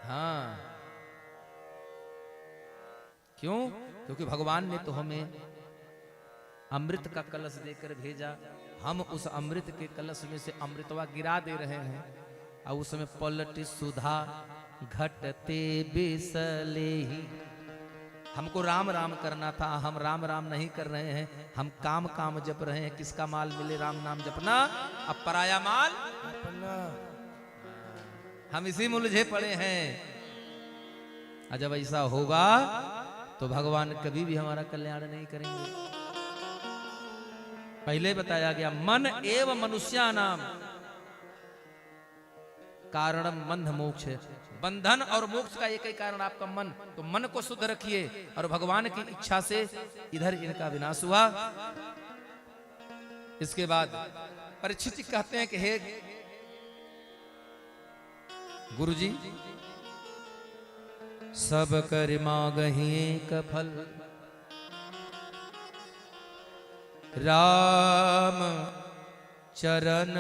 हाँ, क्यों? क्योंकि भगवान ने तो हमें अमृत का कलश देकर भेजा। हम उस अमृत के कलश में से अमृतवा गिरा दे रहे हैं और उसमें पलटी सुधा घटते बिसले ही। हमको राम राम करना था, हम राम राम नहीं कर रहे हैं, हम काम काम जप रहे हैं। किसका माल मिले? राम नाम जपना। अब पराया माल अपना हम इसी में उलझे पड़े हैं। और जब ऐसा होगा तो भगवान कभी भी हमारा कल्याण नहीं करेंगे। पहले बताया गया मन एवं मनुष्यानाम कारणम बंध मोक्ष, बंधन और मोक्ष का एक ही कारण आपका मन। तो मन को शुद्ध रखिए और भगवान की इच्छा से इधर इनका विनाश हुआ। इसके बाद परीक्षित जी कहते हैं कि हे गुरुजी, सब कर मागहि एक फल, राम चरण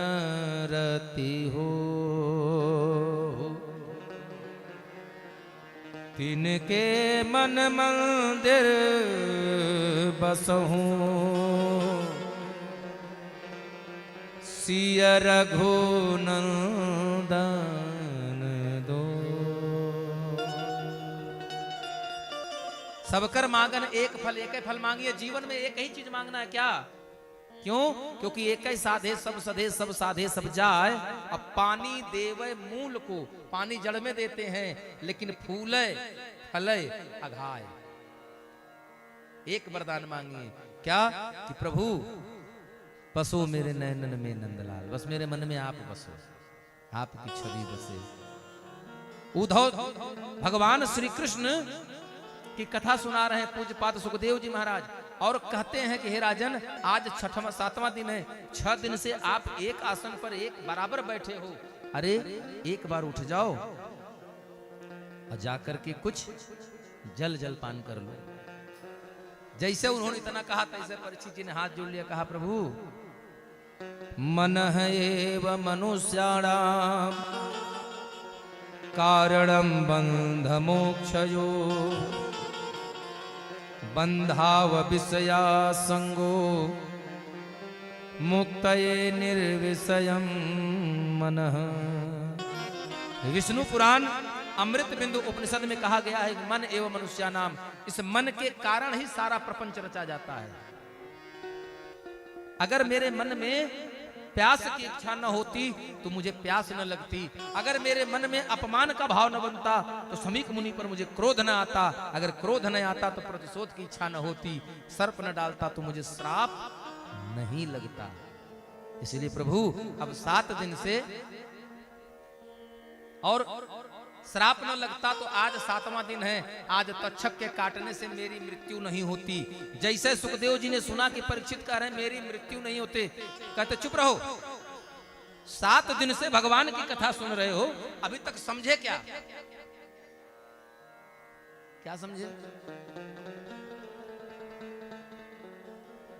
रति हो, तिनके मन मंदिर बसहूं, सिय रघुनंदन दो। सबकर मांगन एक फल, एक ही फल मांगिए। जीवन में एक ही चीज मांगना है। क्या? क्यों? क्योंकि एक ही साधे सब सधे, सब साधे सब जाए। अब पानी देवे मूल को, पानी जड़ में देते हैं लेकिन फूले फले अघाय। एक वरदान मांगिए। क्या? कि प्रभु बसो मेरे नैनन में नंदलाल, बस मेरे मन में आप बसो, आपकी छवि बसे। उद्धव भगवान श्री कृष्ण की कथा सुना रहे हैं पूज्यपाद सुखदेव जी महाराज। और कहते हैं कि हे राजन, आज 7वां दिन है, 6 दिन से आप एक आसन पर एक बराबर बैठे हो। अरे एक बार उठ जाओ और जाकर के कुछ जल पान कर लो। जैसे उन्होंने इतना कहा तैसे परीक्षित जी ने हाथ जोड़ लिया, कहा प्रभु मन एव मनुष्याणाम कारणम बंध मोक्षयो बंधाव विषया संगो मुक्तये निर्विषयम मनः। विष्णु पुराण अमृत बिंदु उपनिषद में कहा गया है, मन एवं मनुष्य नाम, इस मन के कारण ही सारा प्रपंच रचा जाता है। अगर मेरे मन में प्यास की इच्छा न होती तो मुझे प्यास न लगती, अगर मेरे मन में अपमान का भाव न बनता तो समीक मुनि पर मुझे क्रोध न आता, अगर क्रोध न आता तो प्रतिशोध की इच्छा न होती, सर्प न डालता तो मुझे श्राप नहीं लगता। इसलिए प्रभु अब 7 दिन से और श्राप न लगता तो आज 7वां दिन है, आज तक्षक के काटने से मेरी मृत्यु नहीं होती। जैसे सुखदेव जी ने सुना कि परीक्षित कह रहे हैं मेरी मृत्यु नहीं होते, कहते चुप रहो, 7 दिन से भगवान की कथा सुन रहे हो, अभी तक समझे क्या? क्या समझे?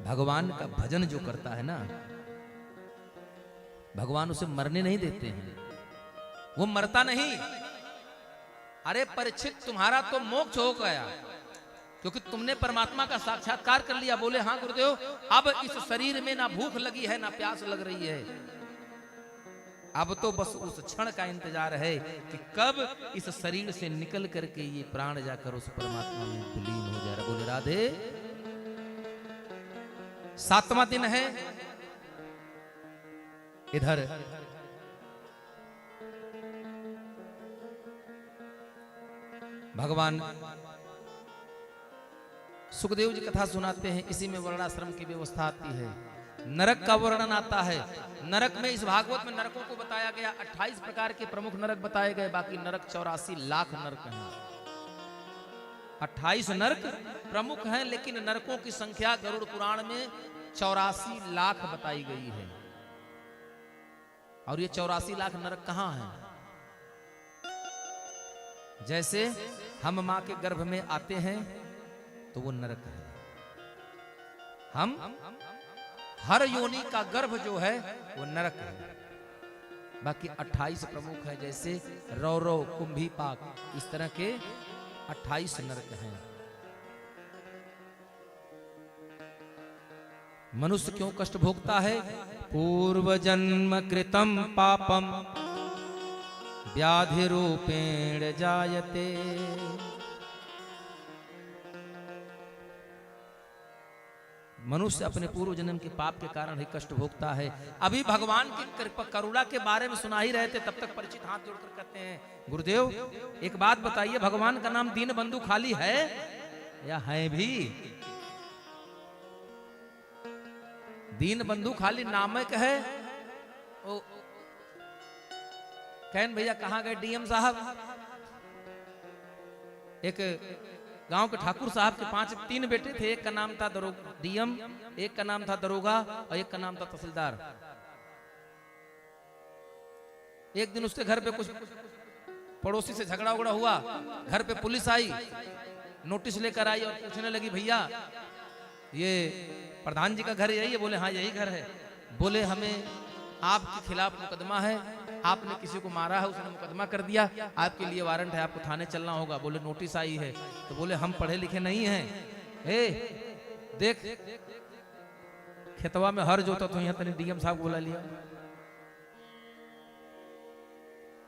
भगवान का भजन जो करता है ना, भगवान उसे मरने नहीं देते हैं, वो मरता नहीं। अरे परीक्षित, तुम्हारा तो मोक्ष हो गया क्योंकि तुमने परमात्मा का साक्षात्कार कर लिया। बोले हाँ गुरुदेव, अब इस शरीर में ना भूख लगी है ना प्यास लग रही है, अब तो बस उस क्षण का इंतजार है कि कब इस शरीर से निकल करके ये प्राण जाकर उस परमात्मा में विलीन हो जाए। बोले राधे। 7वां दिन है। इधर भगवान सुखदेव जी कथा सुनाते हैं, इसी में वर्णाश्रम की व्यवस्था आती है, नरक का वर्णन आता है। नरक में इस भागवत में नरकों को बताया गया, 28 प्रकार के प्रमुख नरक बताए गए, बाकी नरक 84 लाख नरक हैं। 28 नरक प्रमुख हैं, लेकिन नरकों की संख्या गरुड़ पुराण में 84 लाख बताई गई है। और ये 84 लाख नरक कहां हैं? जैसे हम मां के गर्भ में आते हैं तो वो नरक है। हम हर योनि का गर्भ जो है वो नरक है। बाकी 28 प्रमुख है, जैसे रौरव, कुंभीपाक, इस तरह के 28 नरक हैं। मनुष्य क्यों कष्ट भोगता है? पूर्व जन्म कृतम पापम व्याधि रूपेण जायते। मनुष्य अपने पूर्व जन्म के पाप के कारण ही कष्ट भोगता है। अभी भगवान की करुणा के बारे में सुना ही रहे थे, तब तक परिचित हाथ जोड़कर कहते हैं, गुरुदेव एक बात बताइए, भगवान का नाम दीन बंधु खाली है या है भी? दीन बंधु खाली नामक है? ओ कहन भैया कहाँ गए डीएम साहब? एक गांव के ठाकुर साहब के 3 बेटे थे, एक का नाम था डीएम, एक का नाम था दरोगा और एक का नाम था तहसीलदार। एक दिन उसके घर पे कुछ पड़ोसी से झगड़ा उगड़ा हुआ, घर पे पुलिस आई, नोटिस लेकर आई और पूछने लगी, भैया ये प्रधान जी का घर यही है? बोले हाँ यही घर है। बोले हमें आपके खिलाफ मुकदमा है, आपने किसी को मारा है, उसने मुकदमा कर दिया, आपके लिए वारंट है, आपको थाने चलना होगा। बोले नोटिस आई है। तो बोले हम पढ़े लिखे नहीं हैं। देख खेतवा में हर जोता तो यहाँ तने डीएम साहब बुला लिया,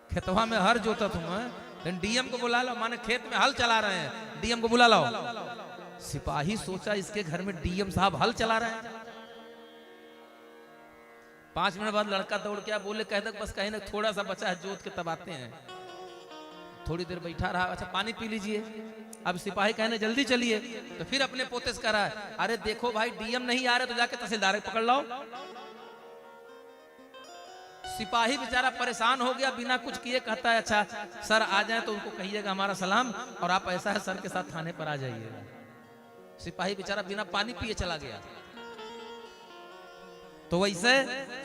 खेतवा में हर जोता तुम डीएम को बुला लो, माने खेत में हल चला रहे हैं, डीएम को बुला लो। सिपाही सोचा इसके घर में डीएम साहब हल चला रहे हैं। 5 मिनट बाद लड़का दौड़ के बोले कह दक बस कहीं ना थोड़ा सा बचा है, जोत के तब आते हैं। थोड़ी देर बैठा रहा, अच्छा पानी पी लीजिए। अब सिपाही कहने जल्दी चलिए, तो फिर अपने पोते से कह रहा है, अरे देखो भाई डीएम नहीं आ रहे तो जाके तहसीलदार पकड़ लो। सिपाही बेचारा परेशान हो गया, बिना कुछ किए कहता है, अच्छा सर आ जाए तो उनको कहिएगा हमारा सलाम, और आप ऐसा है सर के साथ थाने पर आ जाइएगा। सिपाही बेचारा बिना पानी पिए चला गया। तो वैसे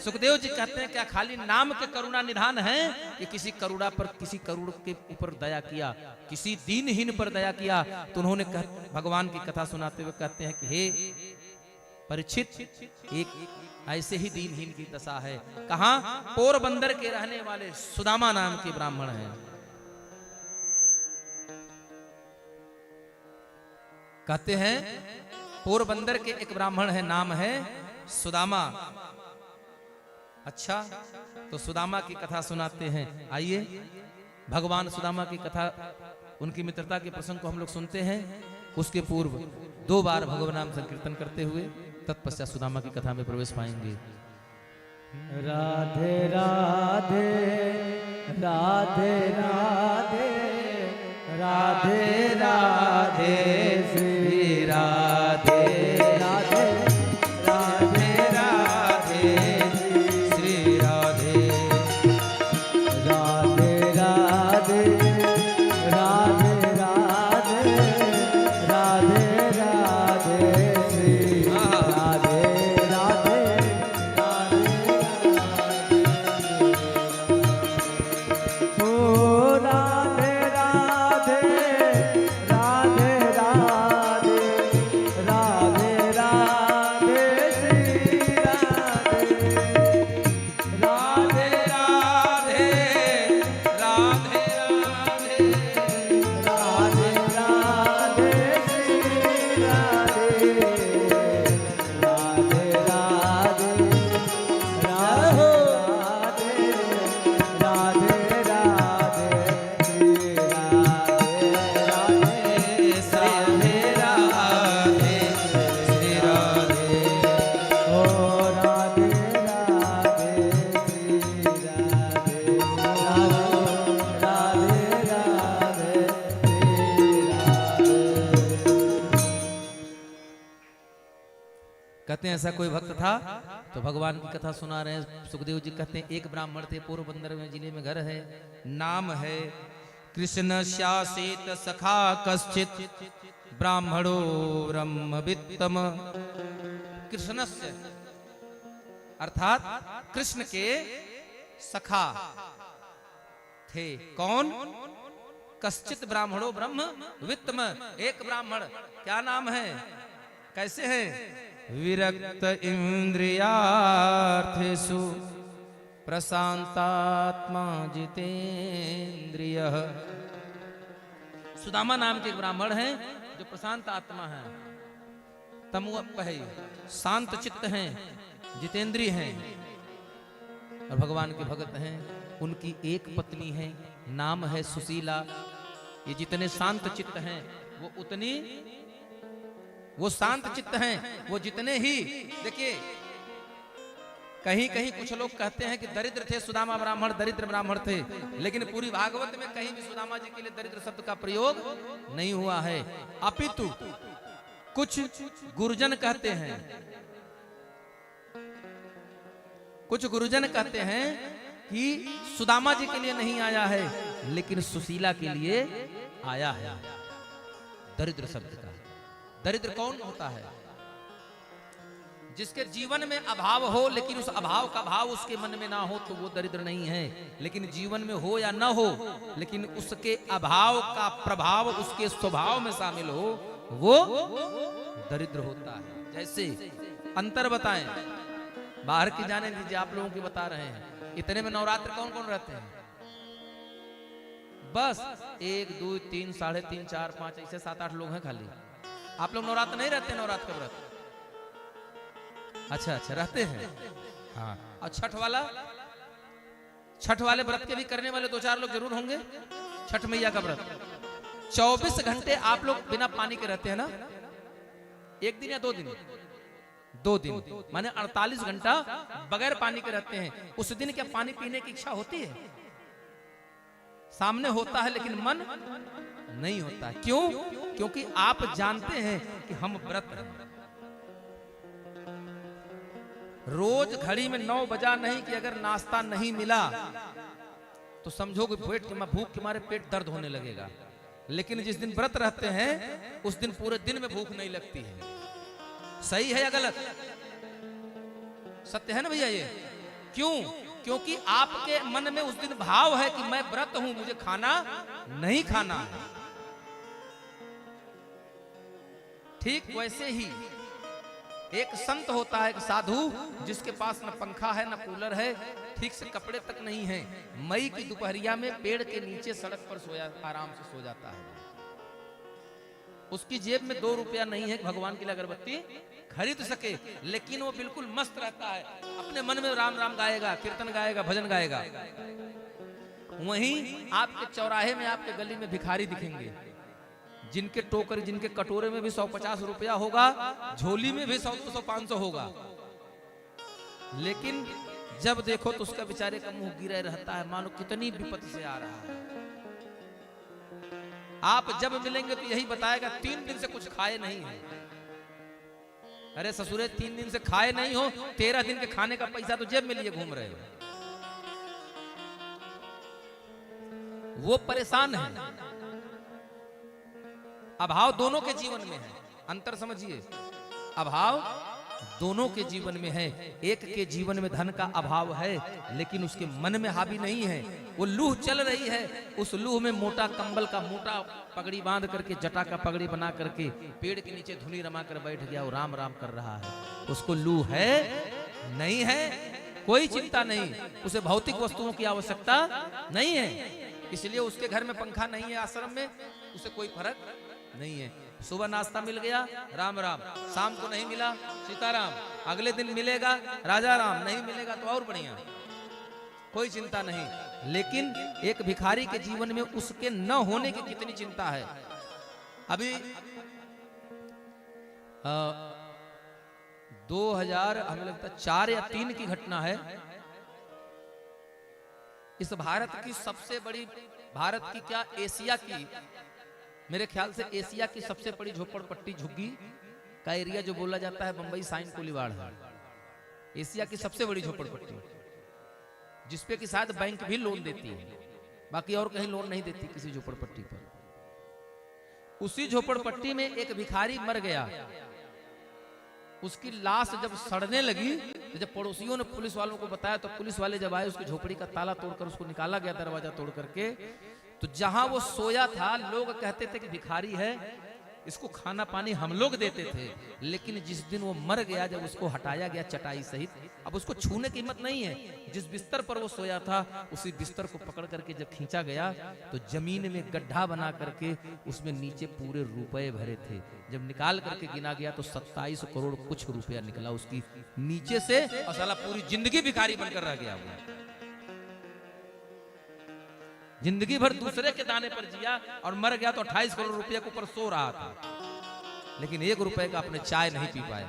सुखदेव जी कहते हैं क्या खाली नाम के करुणा निधान है कि किसी करुणा पर, किसी करुण के ऊपर दया किया, किसी दीनहीन पर दया किया। तो उन्होंने भगवान की कथा सुनाते हुए कहते हैं कि हे परीक्षित, एक ऐसे ही दीनहीन की दशा है। कहां? पोरबंदर के रहने वाले सुदामा नाम के ब्राह्मण हैं। कहते हैं पोरबंदर के एक ब्राह्मण है, नाम है सुदामा। अच्छा, तो सुदामा की कथा सुनाते हैं। आइए भगवान सुदामा की कथा, उनकी मित्रता के प्रसंग को हम लोग सुनते हैं। उसके पूर्व 2 बार भगवान नाम संकीर्तन करते हुए तत्पश्चात सुदामा की कथा में प्रवेश पाएंगे। राधे राधे राधे राधे राधे राधे श्री राधे राधे राधे राधे श्री राधे राधे राधे राधे राधे राधे राधे श्री राधे राधे ओ राधे राधे राधे राधे राधे राधे श्री राधे राधे राधे राधे राधे राधे श्री राधे राधे राधे राधे राधे राधे श्री ओ राधे राधे श्री राधे राधे राधे कहते हैं ऐसा कोई भक्त था, तो भगवान की कथा सुना रहे हैं। सुखदेव जी कहते हैं एक ब्राह्मण थे, पोरबंदर में जिले में घर है, नाम है कृष्ण श्यासेत सखा कश्चित ब्राह्मणो ब्रह्मवित्तम। कृष्णस्य अर्थात कृष्ण के सखा थे। कौन? कश्चित ब्राह्मणो ब्रह्म वित्तम, एक ब्राह्मण। क्या नाम है, कैसे हैं? विरक्त इंद्रियार्थेषु प्रशांतात्मा जितेंद्रिय। सुदामा नाम के एक ब्राह्मण हैं जो प्रशांत आत्मा है, तमोपहय, शांत चित्त हैं, जितेंद्रिय हैं और भगवान के भगत हैं। उनकी एक पत्नी है, नाम है सुशीला। ये जितने शांत चित्त हैं वो शांत चित्त हैं, वो जितने ही, देखिए कहीं कहीं कुछ लोग कहते हैं कि दरिद्र थे सुदामा ब्राह्मण, दरिद्र ब्राह्मण थे, लेकिन पूरी भागवत में कहीं भी सुदामा जी के लिए दरिद्र शब्द का प्रयोग नहीं हुआ है। अपितु कुछ गुरुजन कहते हैं, कुछ गुरुजन कहते हैं कि सुदामा जी के लिए नहीं आया है, लेकिन सुशीला के लिए आया है। दरिद्र शब्द का, दरिद्र कौन होता है? जिसके जीवन में अभाव हो लेकिन उस अभाव का भाव उसके मन में ना हो तो वो दरिद्र नहीं है। लेकिन जीवन में हो या ना हो, लेकिन उसके अभाव का प्रभाव उसके स्वभाव में शामिल हो, वो दरिद्र होता है। जैसे अंतर बताएं, बाहर की जाने दीजिए, आप लोगों की बता रहे हैं। इतने में नवरात्र कौन कौन रहते हैं? बस 1 2 3 3.5 4 5 ऐसे 7-8 लोग हैं खाली। आप लोग नवरात्र नहीं रहते? नवरात्र का व्रत अच्छा रहते हैं। हाँ, और छठ वाले व्रत के भी करने वाले 2-4 लोग जरूर होंगे। छठ मैया का व्रत 24 घंटे आप लोग बिना पानी के रहते हैं ना? 1 दिन या 2 दिन? 2 दिन, माने 48 घंटा बगैर पानी के रहते हैं। उस दिन क्या पानी पीने की इच्छा होती है? सामने होता है लेकिन मन नहीं होता। क्यों? क्योंकि आप जानते हैं कि हम व्रत हैं। रोज घड़ी में 9 बजा नहीं कि अगर नाश्ता नहीं मिला तो समझो कि भूख के मारे पेट दर्द होने लगेगा। लेकिन जिस दिन व्रत रहते हैं उस दिन पूरे दिन में भूख नहीं लगती है। सही है या गलत? सत्य है ना भैया ये? क्यों? क्योंकि आपके मन में उस दिन भाव है कि मैं व्रत हूं, मुझे खाना नहीं खाना है। ठीक वैसे ही एक संत होता है, एक साधु, जिसके पास न पंखा है न कूलर है, ठीक से कपड़े तक नहीं है, मई की दोपहरिया में पेड़ के नीचे सड़क पर सोया, आराम से सो जाता है। उसकी जेब में 2 रुपया नहीं है भगवान की अगरबत्ती खरीद सके, लेकिन वो बिल्कुल मस्त रहता है, अपने मन में राम राम गाएगा, कीर्तन गाएगा, भजन गाएगा। वहीं आपके चौराहे में, आपके गली में भिखारी दिखेंगे, जिनके टोकर, जिनके कटोरे में भी 150 रुपया होगा, झोली में भी 100-200-500 होगा, लेकिन जब देखो तो उसका बेचारे का मुंह गिरे रहता है, मानो कितनी विपत्ति से आ रहा है। आप जब मिलेंगे तो यही बताएगा 3 दिन से कुछ खाए नहीं है। अरे ससुरे 3 दिन से खाए नहीं हो, 13 दिन के खाने का पैसा तो जेब में लिए घूम रहे हो। वो परेशान है। अभाव दोनों के जीवन में है, अंतर समझिए। अभाव दोनों के जीवन में है। एक के जीवन में धन का अभाव है, लेकिन उसके मन में हावी नहीं है। वो लूह चल रही है, उस लूह में मोटा कंबल का मोटा पगड़ी बांध करके, जटा का पगड़ी बना करके पेड़ के नीचे धुनी रमा कर बैठ गया, वो राम राम कर रहा है। उसको लूह है नहीं है, कोई चिंता नहीं, उसे भौतिक वस्तुओं की आवश्यकता नहीं है, इसलिए उसके घर में पंखा नहीं है, आश्रम में उसे कोई फर्क नहीं है। सुबह नाश्ता मिल गया, राम राम, शाम को नहीं मिला, सीताराम, अगले दिन मिलेगा, राजा राम, नहीं मिलेगा तो और बढ़िया, कोई चिंता नहीं। लेकिन एक भिखारी के जीवन में उसके न होने की कितनी चिंता है। अभी 2000 हमें लगता है 4 या 3 की घटना है। इस भारत की सबसे बड़ी, भारत की क्या, एशिया की, मेरे ख्याल से एशिया की सबसे बड़ी झोपड़पट्टी झुग्गी का एरिया जो बोला जाता है, बंबई साइन कोलीवाड़ है। एशिया की सबसे बड़ी झोपड़पट्टी, जिसपे कि शायद बैंक भी लोन देती है, बाकी और कहीं लोन नहीं देती किसी झोपड़पट्टी पर। उसी झोपड़पट्टी में एक भिखारी मर गया। उसकी लाश जब सड़ने लगी, तो जब पड़ोसियों ने पुलिस वालों को बताया, तो पुलिस वाले जब आए, उसकी झोपड़ी का ताला तोड़कर उसको निकाला गया, दरवाजा तोड़ करके। तो जहां वो सोया था, लोग कहते थे कि भिखारी है, इसको खाना पानी हम लोग देते थे, लेकिन जिस दिन वो मर गया, जब उसको हटाया गया चटाई सहित, अब उसको छूने की हिम्मत नहीं है। जिस बिस्तर पर वो सोया था, उसी बिस्तर को पकड़ करके जब खींचा गया, तो जमीन में गड्ढा बना करके उसमें नीचे पूरे रुपए भरे थे। जब निकाल करके गिना गया तो 27 करोड़ कुछ रुपया निकला उसकी नीचे से, और साला पूरी जिंदगी भिखारी बनकर रह गया वो। जिंदगी भर दूसरे के दाने पर जिया और मर गया तो 28 करोड़ रुपए के ऊपर सो रहा था, लेकिन 1 रुपए का अपने चाय नहीं पी पाया।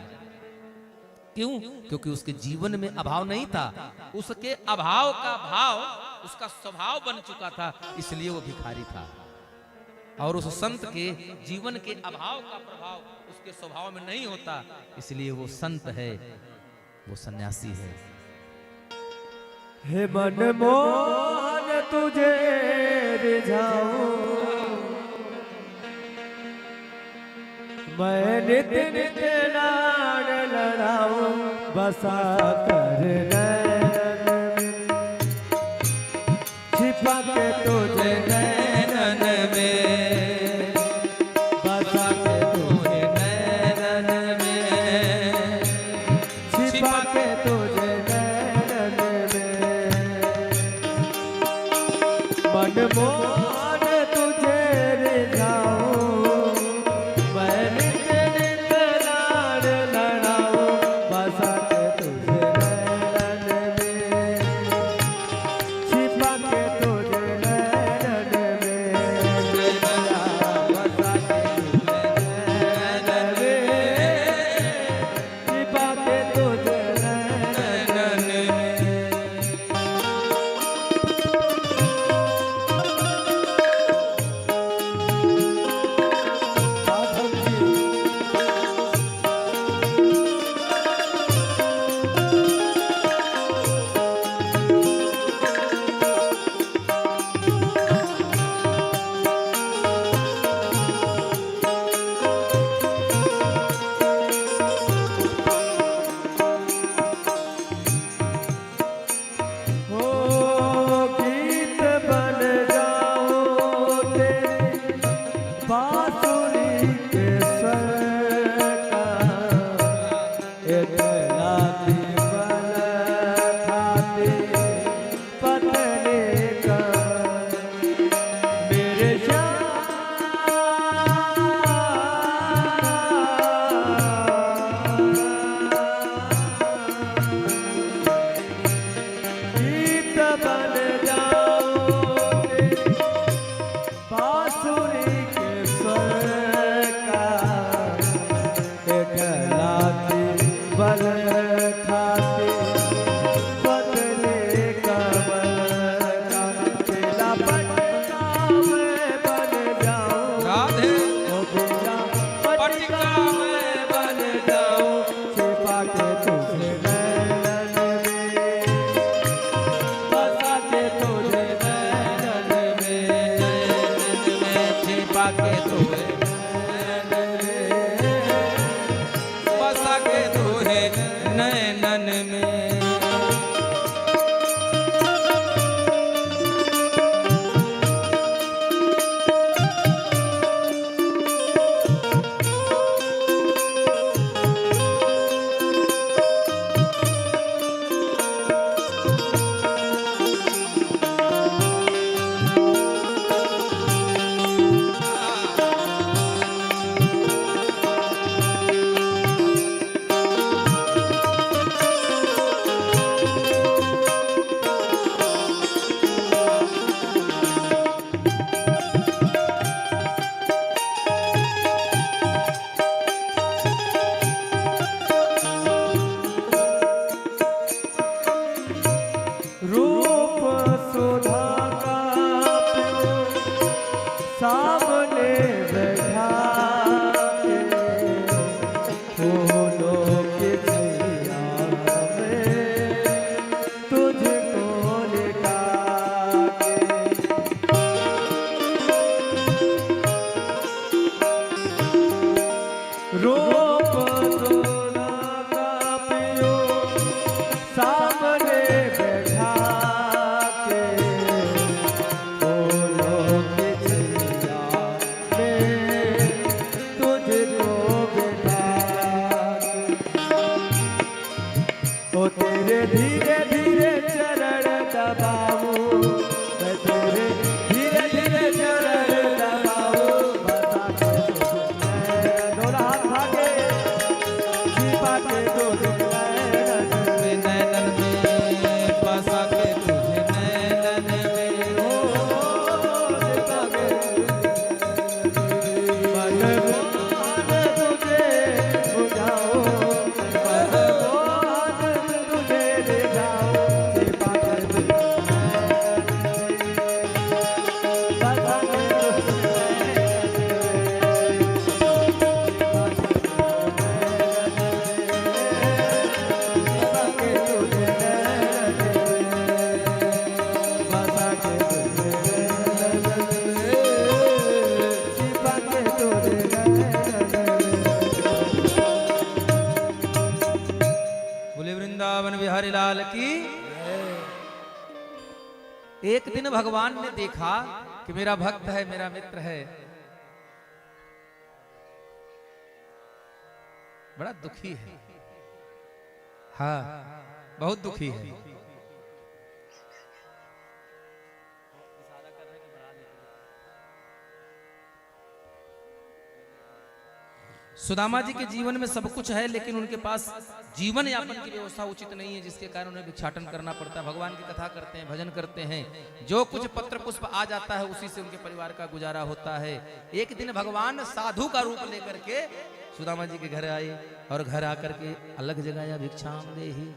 क्यों? क्योंकि उसके जीवन में अभाव नहीं था, उसके अभाव का भाव उसका स्वभाव बन चुका था, इसलिए वो भिखारी था। और उस संत के जीवन के अभाव का प्रभाव उसके स्वभाव में नहीं होता, इसलिए वो संत है, वो सन्यासी है। हे मनमोहन तुझे रिझाऊं, मैं नित नित लाड लड़ाऊं, बसा कर नैनन में, छिपा के तुझे नैनन में, बसा के तुझे नैनन में, छिपा के तुझे मनमोहन तुझे रिझाऊं, मैं नित नित लाड लड़ाऊं, बसा के तुझे नैनन में, छिपा के तुझे नैनन में, बसा के तुझे नैनन में, छिपा के तुझे नैनन में। खाते पतले कमर का तेरा पटका मैं बन जाऊं राधे ओ तेरा पटका मैं बन जाऊं छिपा के तुझे नैनन में बसा के तुझे नैनन में छिपा के तुझे बसा के तुझे नैनन में। रूप सुधा का सामने बैठा के फूलों की छैया में तुझको लिटा के रूप सुधा का पियो सामने बैठा के फूलों की छैया में तुझको बिठा के ओ तेरे धीरे धीरे चरण दबाऊं मैं तेरे धीरे धीरे चरण दबाऊं बता के तुझे दोनों हाथ उठा के छिपा के तुझे नैनन में बसा के तुझे नैनन में। छिपा के भगवान तुझे बुझाओ भगवान तुझे ले जाओ छिपा के तुझे बसा के बोले वृंदावन बिहारी लाल की। एक दिन भगवान ने देखा कि मेरा भक्त है, मेरा मित्र है, बड़ा दुखी है। हाँ, बहुत दुखी है। सुदामा जी के जीवन में सब कुछ है, लेकिन उनके पास जीवन यापन की व्यवस्था उचित नहीं है, जिसके कारण उन्हें भिक्षाटन करना पड़ता है। भगवान की कथा करते हैं, भजन करते हैं, जो कुछ पत्र पुष्प आ जाता है उसी से उनके परिवार का गुजारा होता है। एक दिन भगवान साधु का रूप लेकर के सुदामा जी के घर आए और घर आकर के अलग जगाया भिक्षाम देहि।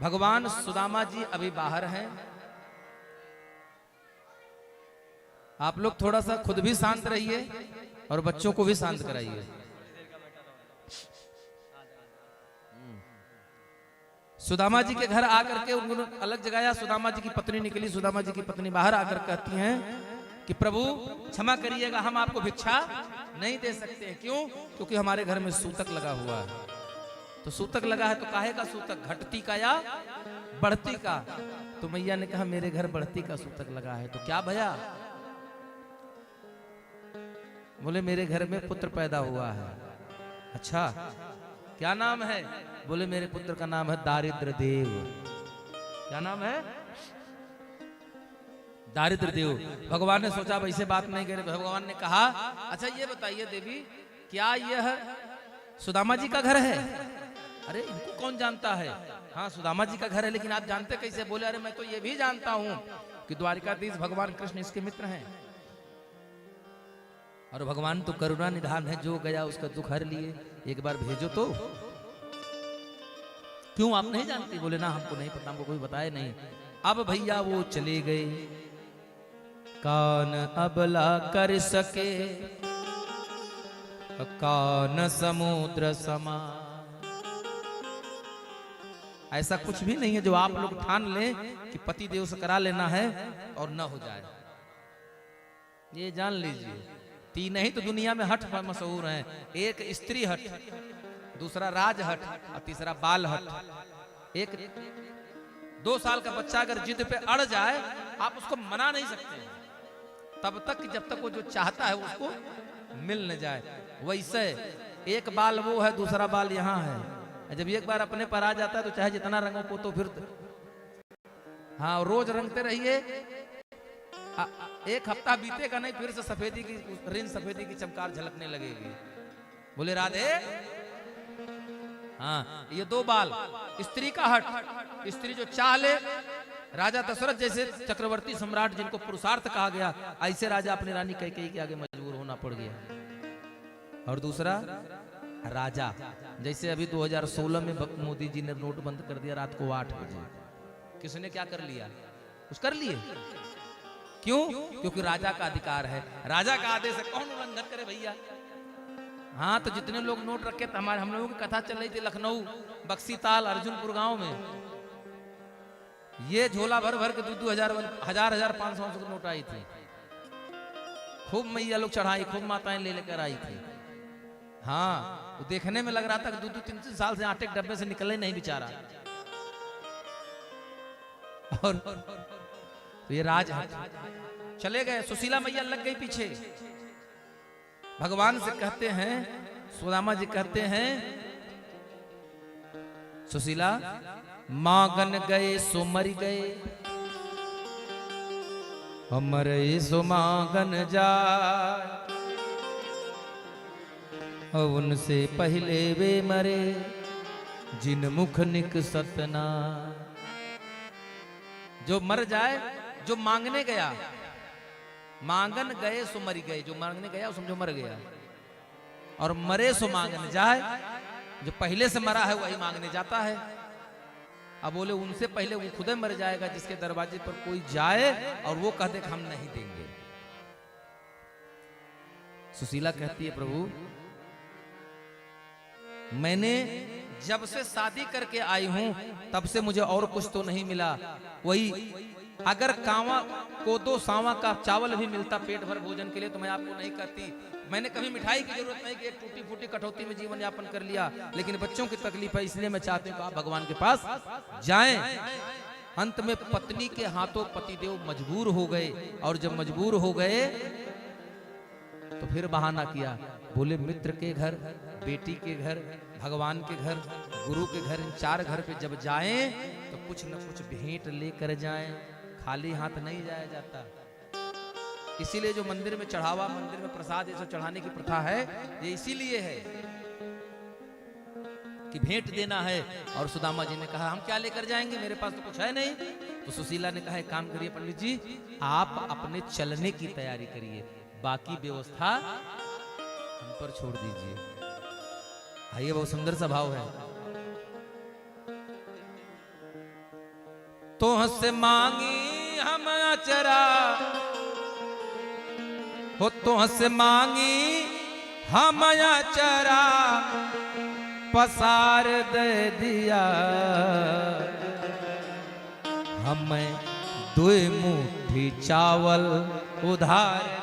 भगवान सुदामा जी अभी बाहर हैं। आप लोग थोड़ा सा खुद भी शांत रहिए और बच्चों को भी शांत कराइए। सुदामा जी के घर आकर के उन्होंने अलग जगाया। सुदामा जी की पत्नी निकली। सुदामा जी की पत्नी बाहर आकर कहती हैं कि प्रभु क्षमा करिएगा, हम आपको भिक्षा नहीं दे सकते हैं। क्यों? क्योंकि हमारे घर में सूतक लगा हुआ है। तो सूतक लगा है तो काहे का सूतक, घटती का या बढ़ती का? तो मैया ने कहा मेरे घर बढ़ती का सूतक लगा है। तो क्या भैया? बोले मेरे घर में पुत्र पैदा हुआ है। अच्छा, क्या नाम है? बोले मेरे पुत्र का नाम है दारिद्र देव। क्या नाम है? दारिद्र देव। भगवान ने सोचा वैसे बात नहीं करे। भगवान ने कहा अच्छा ये बताइए देवी, क्या यह सुदामा जी का घर है? अरे इनको कौन जानता है? हाँ सुदामा जी का घर है, लेकिन आप जानते कैसे? बोले अरे मैं तो ये भी जानता हूं कि द्वारिकाधीश भगवान कृष्ण इसके मित्र हैं। और भगवान तो करुणा निधान है, जो गया उसका दुख हर लिए। एक बार भेजो तो। क्यों आप नहीं जानती? बोले ना हमको नहीं पता, हमको कोई बताए नहीं। अब भैया वो चले गए, कान अबला कर सके कान समुद्र समा। ऐसा कुछ भी नहीं है जो आप लोग ठान लें कि पति देव से करा लेना है और न हो जाए। ये जान लीजिए, तीन ही तो दुनिया में हठ मशहूर हैं, एक स्त्री हठ, दूसरा राज हठ और तीसरा बाल हठ। एक 2 साल का बच्चा अगर जिद पे अड़ जाए आप उसको मना नहीं सकते तब तक कि जब तक वो जो चाहता है उसको मिल न जाए। वैसे एक बाल वो है, दूसरा बाल यहाँ है। जब एक बार अपने पर आ जाता है तो चाहे जितना रंगों को तो फिर हाँ रोज रंगते रहिए, एक हफ्ता बीतेगा नहीं फिर से सफेदी की रिन सफेदी की चमकार झलकने लगेगी। बोले राधे। हाँ ये 2 बाल, स्त्री का हट, स्त्री जो चाह ले, राजा दशरथ जैसे चक्रवर्ती सम्राट जिनको पुरुषार्थ कहा गया, ऐसे राजा अपनी रानी कैकेयी के आगे मजबूर होना पड़ गया। और दूसरा राजा, जैसे अभी 2016 में मोदी जी ने नोट बंद कर दिया रात को 8 बजे। किसने क्या कर लिया? कुछ कर लिए? क्यों? क्योंकि राजा का अधिकार है, राजा का आदेश है, कौन उल्लंघन करे भैया। हाँ तो जितने लोग नोट रखे थे, हमारे हम लोगों की कथा चल रही थी लखनऊ बक्सीताल अर्जुनपुर गांव में, ये झोला भर भर के 2,000 नोट आई थी। खूब मैया लोग चढ़ाई, खूब माताएं ले लेकर आई थी। हाँ वो देखने में लग रहा था कि 2-3 साल से आटे के डब्बे से निकले नहीं बेचारा। और तो ये राज है। चले गए, सुशीला मैया लग गई पीछे। भगवान से कहते हैं, सुदामा जी कहते हैं, सुशीला मांगन गए सो मर गए, हमरे सो मांगन जाए, उनसे पहले वे मरे जिन मुख निक सतना। जो मर जाए, जो मांगने गया, मांगन गए सो मर गए, जो मांगने गया वो समझो मर गया, और मरे सो मांगन जाए, जो पहले से मरा है वही मांगने जाता है। अब बोले उनसे पहले वो खुद मर जाएगा जिसके दरवाजे पर कोई जाए और वो कह दे कि हम नहीं देंगे। सुशीला कहती है प्रभु मैंने जब से शादी करके आई हूं तब से मुझे और कुछ तो नहीं मिला। वही अगर कावा कोदो सावा का चावल भी मिलता पेट भर भोजन के लिए तो मैं आपको नहीं कहती। मैंने कभी मिठाई की जरूरत नहीं कि एक टूटी फूटी कटौती में जीवन यापन कर लिया, लेकिन बच्चों की तकलीफ है इसलिए मैं चाहती हूँ कि आप भगवान के पास जाएं। अंत में पत्नी के हाथों पतिदेव मजबूर हो गए, और जब मजबूर हो गए तो फिर बहाना किया। बोले मित्र के घर, बेटी के घर, भगवान के घर, गुरु के घर, इन 4 घर पे जब जाएं तो कुछ न कुछ भेंट लेकर जाएं, खाली हाथ नहीं जाया जाता। इसीलिए जो मंदिर में चढ़ावा, मंदिर में प्रसाद ये सब चढ़ाने की प्रथा है, ये इसीलिए है कि भेंट देना है। और सुदामा जी ने कहा हम क्या लेकर जाएंगे, मेरे पास तो कुछ है नहीं। तो सुशीला ने कहा एक काम करिए पंडित जी, आप अपने चलने की तैयारी करिए, बाकी व्यवस्था हम पर छोड़ दीजिए। आइए, बहुत सुंदर सा भाव है। तो हंस मांगी हम अचरा हो, तो हंस मांगी हम अचरा पसार दे दिया, हमें 2 मुट्ठी चावल उधार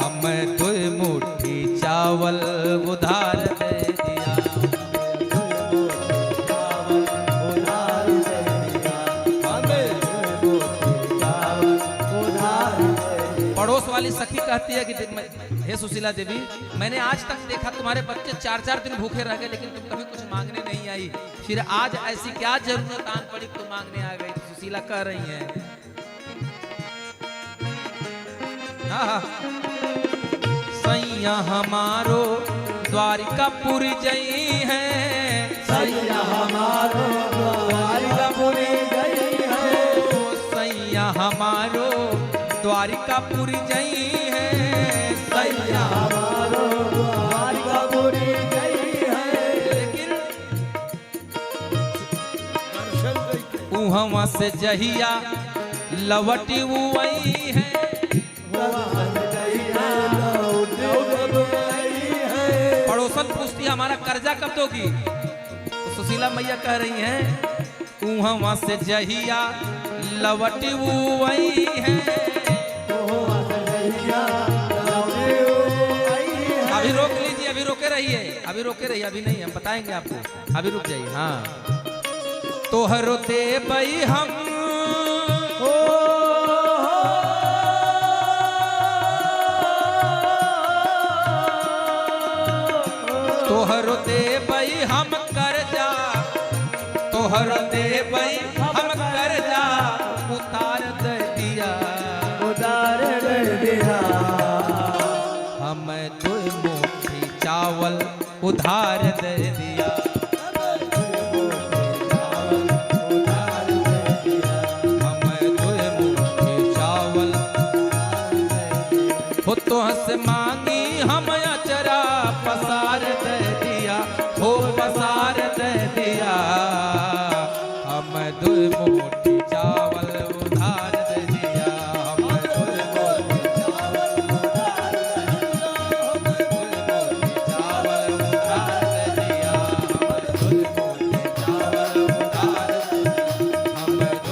हमें 2 मुट्ठी चावल उधार दे दिया। पड़ोस वाली सखी कहती है कि हे सुशीला देवी, मैंने आज तक देखा तुम्हारे बच्चे 4-4 दिन भूखे रह गए, लेकिन तुम कभी कुछ मांगने नहीं आई, फिर आज ऐसी क्या जरूरत आन पड़ी तुम मांगने आ गई। तो सुशीला कह रही है सही सैया हमारो द्वारिकापुरी जई है, सैया हमारो द्वारिकापुरी जई है, सैया हमारो द्वारिकापुरी जई है, सैया हमारो द्वारिकापुरी जई है। लेकिन दर्शन कइके उहवा से जहिया लवटी वही है, पड़ोसन पूछती है हमारा कर्जा कब दोगी, तो सुशीला मैया कह रही हैं उहवा से जहिया लवटी वही है। अभी रोक लीजिए, अभी रोके रहिए, अभी रोके रहिए, अभी नहीं, हम बताएंगे आपको, अभी रुक जाइए। हाँ, तोहरो दे बई हम तोहरो दे बई हम कर्जा, तोहरो दे बई हम कर्जा उतार दे दिया, उतार दे दिया, हम दो मुट्ठी चावल उधार दे दिया, हम दो मुट्ठी चावल हो तो हंस मांगी हम अचरा पसार दे दिया, हो पसार दे दिया, हम दो मुट्ठी चावल उधार दे दिया, हम दो मुट्ठी चावल उधार दे दिया, हम दो मुट्ठी चावल उधार दे दिया, हम दो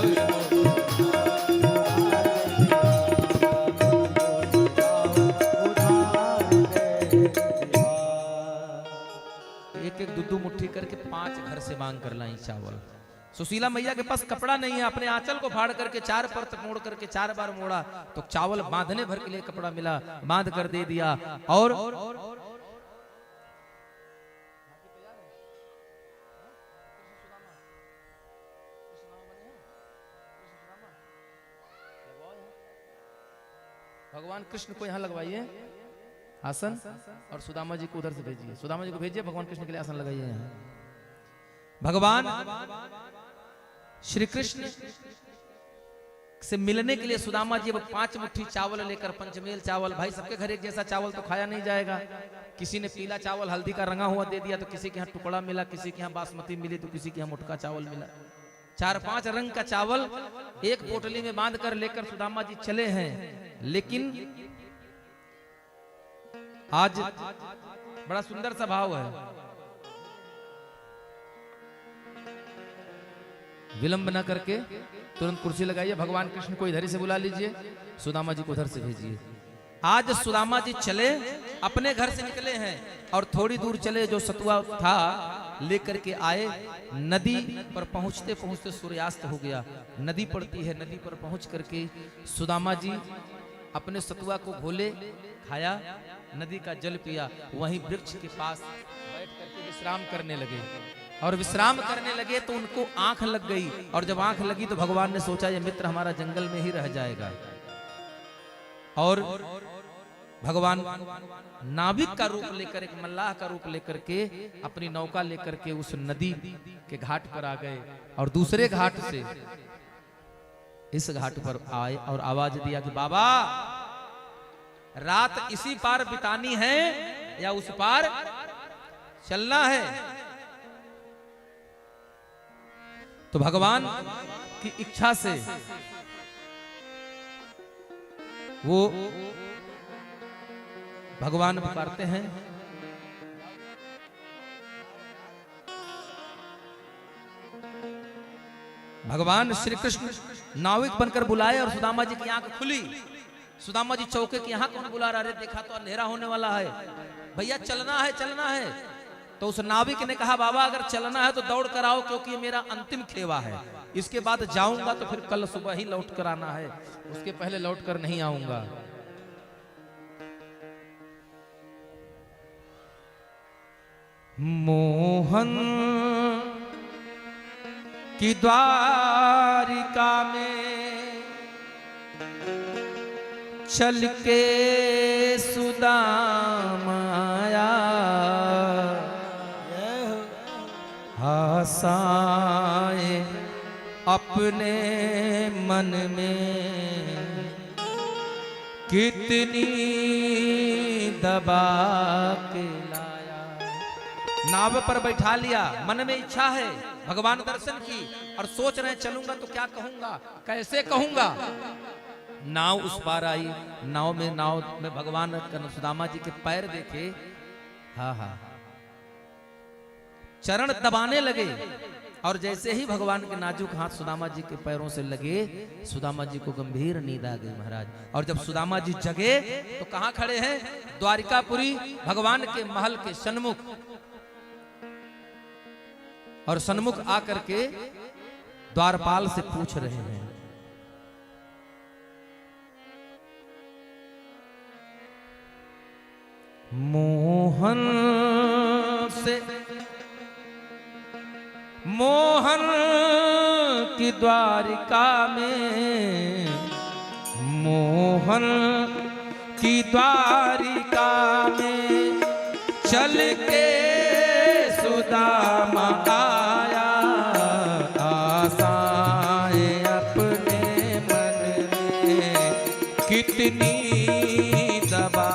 एक एक दो मुट्ठी करके 5 घर से मांग कर लाई चावल। सुशीला मैया के पास कपड़ा नहीं है, अपने आंचल को फाड़ करके 4 परत मोड़ करके 4 बार मोड़ा तो चावल बांधने भर के लिए कपड़ा मिला, बांध कर दे दिया। और भगवान कृष्ण को यहाँ लगवाइए आसन, और सुदामा जी को उधर से भेजिए, सुदामा जी को भेजिए, भगवान कृष्ण के लिए आसन लगाइए यहाँ। भगवान श्री कृष्ण से मिलने के लिए सुदामा जी 5 मुट्ठी चावल लेकर, पंचमेल चावल, भाई सबके घर एक जैसा चावल तो खाया नहीं जाएगा, किसी ने पीला चावल हल्दी का रंगा हुआ दे दिया तो किसी के यहाँ टुकड़ा मिला, किसी के यहाँ बासमती मिली तो किसी के यहाँ मोटका चावल मिला, 4-5 रंग का चावल एक पोटली में बांध कर लेकर सुदामा जी चले हैं। लेकिन आज बड़ा सुंदर सा भाव है, विलंब न करके तुरंत कुर्सी लगाइए, भगवान कृष्ण को इधर ही से बुला लीजिए, सुदामा जी को उधर से भेजिए। आज सुदामा जी चले, अपने घर से निकले हैं और थोड़ी दूर चले, जो सतुआ था लेकर के आए, नदी पर पहुंचते पहुंचते सूर्यास्त हो गया, नदी पड़ती है, नदी पर पहुंच करके सुदामा जी अपने सतुआ को घोले, खाया, नदी का जल पिया, वहीं वृक्ष के पास बैठ करके विश्राम करने लगे। और विश्राम करने लगे तो उनको आंख लग गई, और जब आंख लगी तो भगवान ने सोचा ये मित्र हमारा जंगल में ही रह जाएगा, और भगवान नाविक का रूप लेकर, एक मल्लाह का रूप लेकर के अपनी नौका लेकर के उस नदी के घाट पर आ गए, और दूसरे घाट से इस घाट पर आए और आवाज दिया कि बाबा रात इसी पार बितानी है या उस पार चलना है। तो भगवान की इच्छा से वो भगवान पुकारते हैं, भगवान श्री कृष्ण नाविक बनकर बुलाए और सुदामा जी की आंख खुली। सुदामा जी चौके कि यहाँ कौन बुला रहा है, देखा तो अंधेरा होने वाला है, भैया चलना है चलना है। तो उस नाविक ने कहा बाबा अगर चलना है तो दौड़ कर आओ, क्योंकि ये मेरा अंतिम खेवा है, इसके बाद जाऊंगा तो फिर कल सुबह ही लौट कर आना है, उसके पहले लौट कर नहीं आऊंगा। मोहन की द्वारिका में चल के सुदामा अपने मन में कितनी दबा के लाया। नाव पर बैठा लिया, मन में इच्छा है भगवान दर्शन की और सोच रहे चलूंगा तो क्या कहूंगा, कैसे कहूंगा। नाव उस पार आई, नाव में भगवान सुदामा जी के पैर देखे। हाँ हाँ, चरण दबाने लगे और जैसे ही भगवान के नाजुक हाथ सुदामा जी के पैरों से लगे, सुदामा जी को गंभीर नींद आ गई महाराज। और जब सुदामा जी जगे तो कहां खड़े हैं? द्वारिकापुरी भगवान के महल के सन्मुख। और सन्मुख आकर के द्वारपाल से पूछ रहे हैं, मोहन की द्वारिका में, मोहन की द्वारिका में चल के सुदामा आया। आशाएं अपने मन में कितनी दबा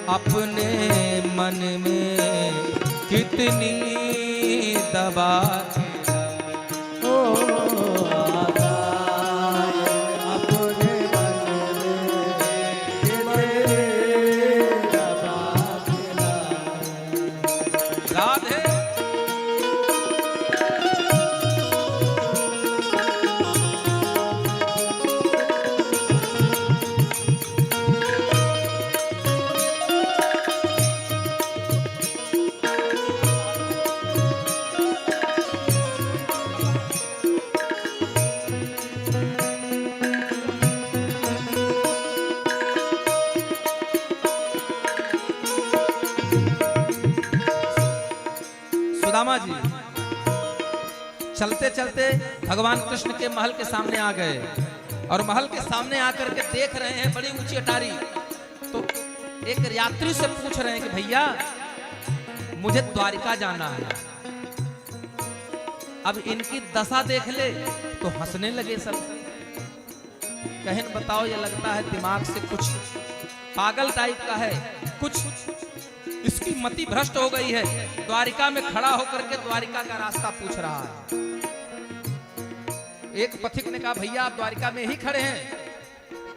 अपने मन में कितनी दबा के अपने राधे। सुदामा जी चलते चलते भगवान कृष्ण के महल के सामने आ गए और महल के सामने आकर के देख रहे हैं बड़ी ऊंची अटारी। तो एक यात्री से पूछ रहे हैं कि भैया मुझे द्वारिका जाना है। अब इनकी दशा देख ले तो हंसने लगे सब। कहन बताओ, ये लगता है दिमाग से कुछ पागल टाइप का है, कुछ इसकी मति भ्रष्ट हो गई है। द्वारिका में खड़ा होकर के द्वारिका का रास्ता पूछ रहा है। एक पथिक ने कहा भैया आप द्वारिका में ही खड़े हैं।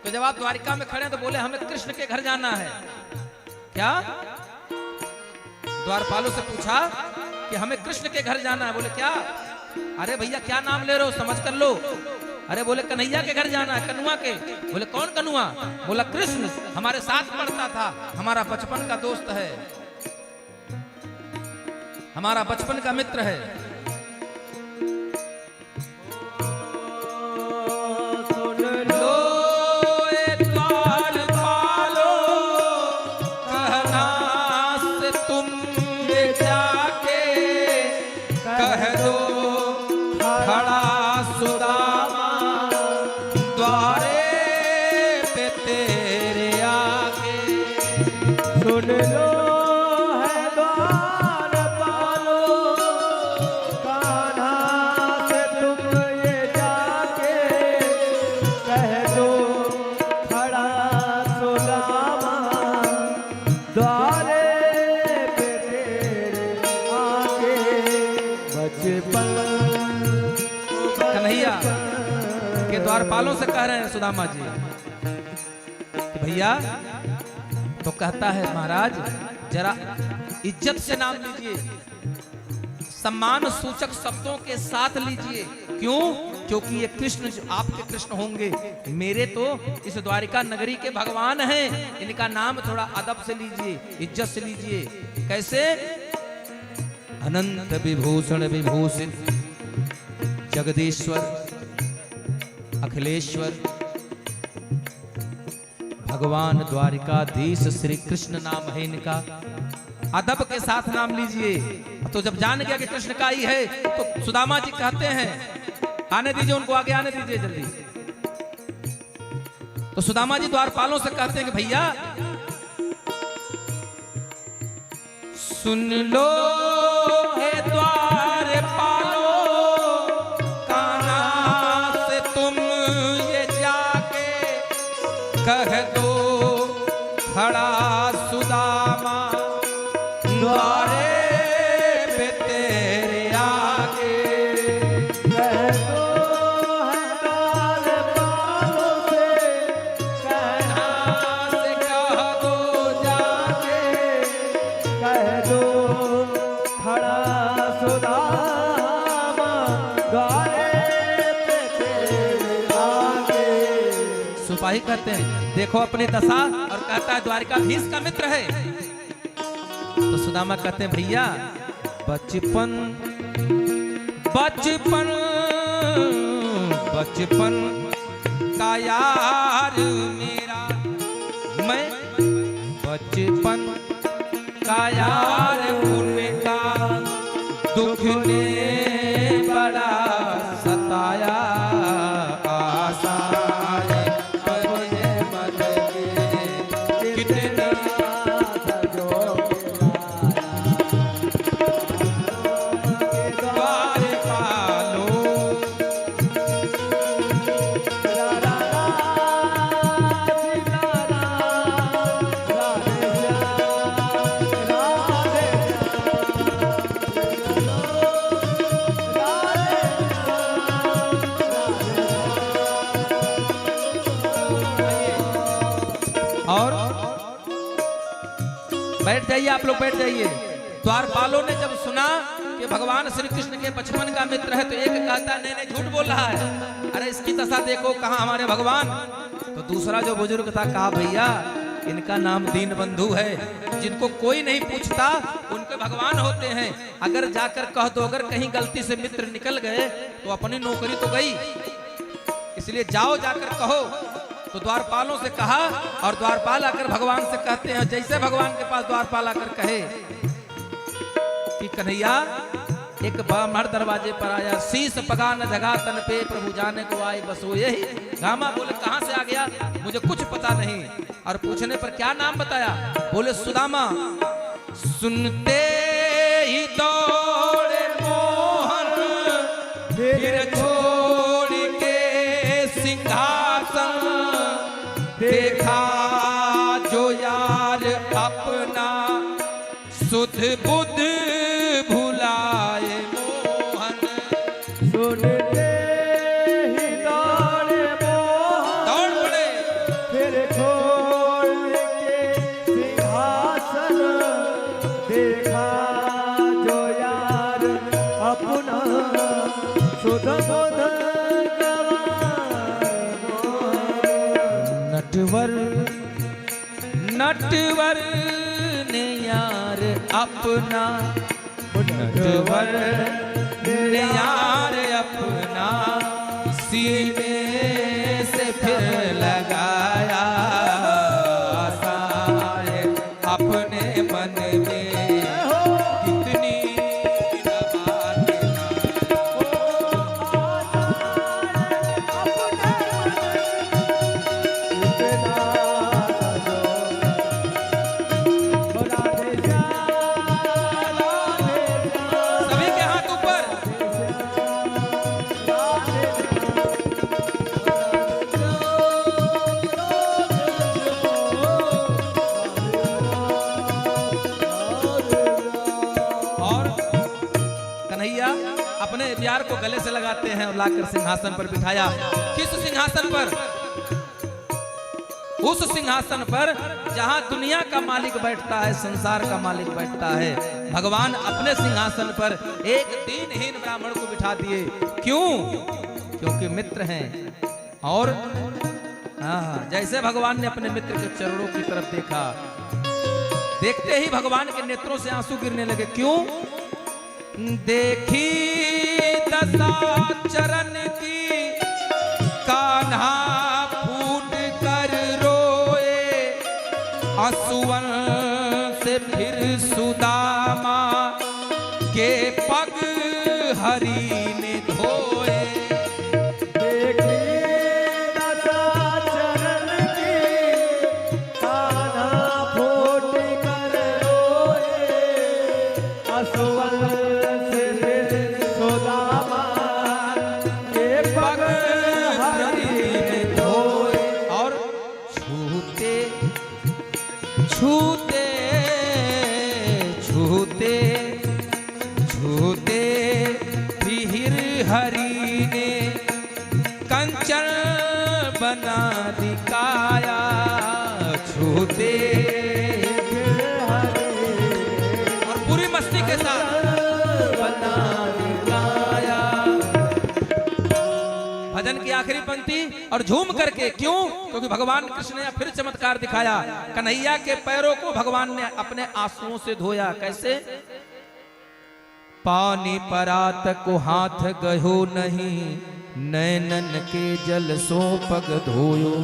तो जब आप द्वारिका में खड़े हैं तो बोले हमें कृष्ण के घर जाना है। क्या? द्वारपालों से पूछा कि हमें कृष्ण के घर जाना है। बोले क्या? अरे भैया क्या नाम ले रहे हो, समझ कर लो। अरे बोले कन्हैया के घर जाना है, कनुआ के। बोले कौन कनुआ? बोला कृष्ण, हमारे साथ पढ़ता था, हमारा बचपन का दोस्त है, हमारा बचपन का मित्र है। सुन लो द्वारपालो, कहना से तुम जाके कह दो खड़ा सुदामा द्वारे पे तेरे आगे। सुन लो है द्वारपालो, कान्हा से तुम ये जाके कह दो खड़ा सुदामा द्वारे पे तेरे आगे। बचपन कन्हैया के द्वारपालों से कह रहे हैं सुदामा जी कि भैया, तो कहता है महाराज जरा इज्जत से नाम लीजिए, सम्मान सूचक शब्दों के साथ लीजिए। क्यों? क्योंकि ये कृष्ण जो आपके कृष्ण होंगे, मेरे तो इस द्वारिका नगरी के भगवान हैं। इनका नाम थोड़ा अदब से लीजिए, इज्जत से लीजिए। कैसे? अनंत विभूषण विभूषित जगदीश्वर अखिलेश्वर भगवान द्वारिकाधीश श्री कृष्ण नाम है इनका। अदब के साथ नाम लीजिए। तो जब जान गया कि कृष्ण का ही है तो सुदामा जी कहते हैं आने दीजिए उनको, आगे आने दीजिए जल्दी। तो सुदामा जी द्वारपालों से कहते हैं कि भैया सुन लो हे द्वारपालो, कान्हा से तुम ये जाके कह दो खड़ा सुदामा द्वारे पे तेरे आगे। कह दो है द्वारपालों से, कान्हा से कह दो जाके कह दो खड़ा सुदामा द्वारे पे तेरे आगे। सिपाही कहते हैं देखो अपनी दशा, और कहता है द्वारिकाधीश का मित्र है। तो सुदामा कहते हैं भैया बचपन बचपन बचपन का यार मेरा, मैं बचपन का यार उनका दुख ने बड़ा सताया। आशाएं बने मन में कितना द्वारपालो। और बैठ जाइए आप लोग, बैठ जाइए। द्वारपालों ने जब सुना कि भगवान श्री कृष्ण के बचपन का मित्र है तो एक कहता नहीं नहीं झूठ बोल रहा है, अरे इसकी दशा देखो कहाँ हमारे भगवान। तो दूसरा जो बुजुर्ग था कहा भैया इनका नाम दीन बंधु है, जिनको कोई नहीं पूछता उनके भगवान होते हैं। अगर जाकर कह दो अगर कहीं गलती से मित्र निकल गए तो अपनी नौकरी तो गई, इसलिए जाओ जाकर कहो। तो द्वारपालों से कहा और द्वारपाल आकर भगवान से कहते हैं, जैसे भगवान के पास द्वारपाल आकर कहे कि कन्हैया एक ब्राह्मण दरवाजे पर आया, शीश पगा न जगा तन पे प्रभु जाने को आए बस वो यही। गामा बोले कहां से आ गया मुझे कुछ पता नहीं, और पूछने पर क्या नाम बताया, बोले सुदामा। सुनते ही दौड़े मोहन फिर छोड़ के सिंहासन, देखा जो यार अपना सुध बुध भुलाए मोहन। सुनते ही दौड़े मोहन, दौड़ पड़े फिर छोड़ के सिंहासन, देखा जो यार अपना सुध बुध नटवर नटवर ने यार अपना, नटवर ने यार अपना सीने से फिर लगाया। सारे अपने मन में कितनी बातें सभी के हाथ ऊपर। और कन्हैया अपने प्यार को गले से लगाते हैं और लाकर सिंहासन पर बिठाया। किस सिंहासन पर? उस सिंहासन पर जहां दुनिया का मालिक बैठता है, संसार का मालिक बैठता है, भगवान अपने सिंहासन पर एक दीनहीन ब्राह्मण को बिठा दिए। क्यों? क्योंकि मित्र हैं। और जैसे भगवान ने अपने मित्र के चरणों की तरफ देखा, देखते ही भगवान के नेत्रों से आंसू गिरने लगे। क्यों? देखी दशा चरण की कान्हा फूट कर रोए, हरि ने धोए। देखी दशा चरण की कान्हा फूट कर रोए। असुवंश सुदामा के पग हरि ने धोए। और छूते छूते छूते छूते फिर हरि ने कंचन बना दिखाया। छूते और पूरी मस्ती के साथ बना दिखाया। भजन की आखिरी पंक्ति और झूम करके, क्यों? क्योंकि भगवान कृष्ण ने फिर चमत्कार दिखाया। कन्हैया के पैरों को भगवान ने अपने आंसुओं से धोया। कैसे? पानी परात को हाथ गयो नहीं, नैनन के जल सो पग धोयो।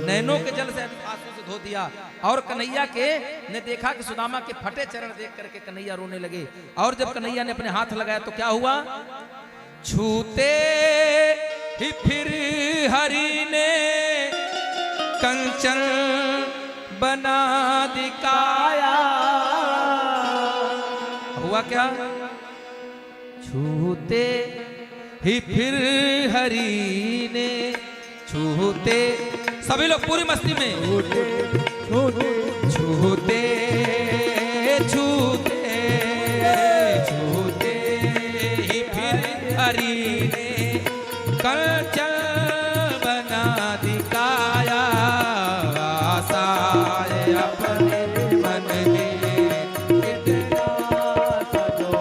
नैनों के जल से आंसू से धो दिया। और कन्हैया के ने देखा कि सुदामा के फटे चरण देख करके कन्हैया रोने लगे। और जब कन्हैया ने अपने हाथ लगाया तो क्या हुआ? छूते ही फिर हरि ने कंचन बना दिखाया। हुआ क्या? छूते ही फिर हरि ने, छूते, सभी लोग पूरी मस्ती में, छूते छूते छूते ही फिर हरि ने कंचन बना दिखाया। आशाएं अपने मन में कितना सजो,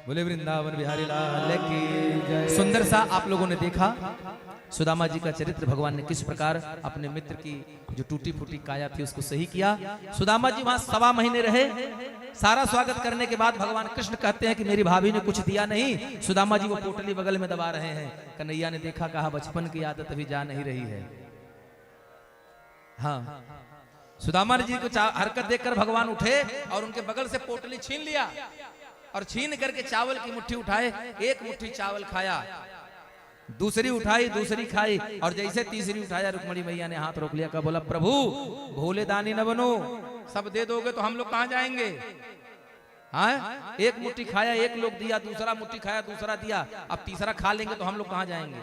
बोले वृंदावन बिहारी लाल की जय। सुंदर सा आप लोगों ने देखा सुदामा जी का चरित्र, भगवान ने किस प्रकार अपने मित्र की जो टूटी फूटी काया थी उसको सही किया। सुदामा जी वहां 1.25 महीने रहे। सारा स्वागत करने के बाद भगवान कृष्ण कहते हैं कि मेरी भाभी ने कुछ दिया नहीं। सुदामा जी वो पोटली बगल में दबा रहे हैं। कन्हैया ने देखा, कहा बचपन की आदत अभी जा नहीं रही है। हाँ, सुदामा जी को हरकत देखकर भगवान उठे और उनके बगल से पोटली छीन लिया और छीन करके चावल की मुट्ठी उठाए। एक मुट्ठी चावल खाया, दूसरी उठाई, दूसरी खाई, और जैसे तीसरी उठाया रुक्मणी मैया ने हाथ रोक लिया। का बोला, प्रभु भोले दानी न बनो, सब दे दोगे तो हम लोग कहां जाएंगे? हाँ, एक मुट्ठी खाया, एक लोग दिया, दूसरा मुट्ठी खाया, दूसरा दिया, अब तीसरा खा लेंगे तो हम लोग कहां जाएंगे?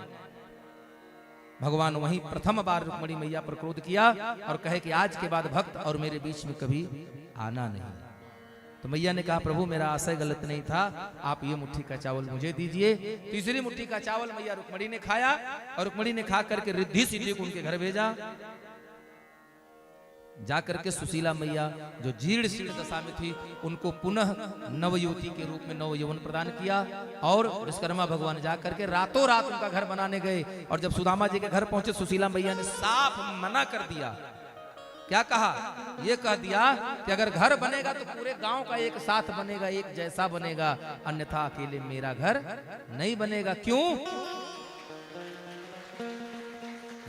भगवान वहीं प्रथम बार रुक्मणी मैया पर क्रोध किया और कहे कि आज के बाद भक्त और मेरे बीच में कभी आना नहीं। तो मैया ने कहा, प्रभु मेरा आशय गलत नहीं था, आप ये मुट्ठी का चावल मुझे दीजिए। तीसरी मुट्ठी का चावल मैया रुक्मणी ने खाया और रुक्मणी ने खा करके रिद्धि सिद्धि को उनके घर भेजा। जाकर के सुशीला मैया जो जीर्ण शीर्ण दशा में थी उनको पुनः नवयुवती के रूप में नवयौवन प्रदान किया। और विश्वकर्मा भगवान जाकर के रातों रात उनका घर बनाने गए। और जब सुदामा जी के घर पहुंचे सुशीला मैया ने साफ मना कर दिया। क्या कहा? ये कह दिया कि अगर घर बनेगा तो पूरे गांव का एक साथ बनेगा, एक जैसा बनेगा, अन्यथा अकेले मेरा घर नहीं बनेगा। क्यों?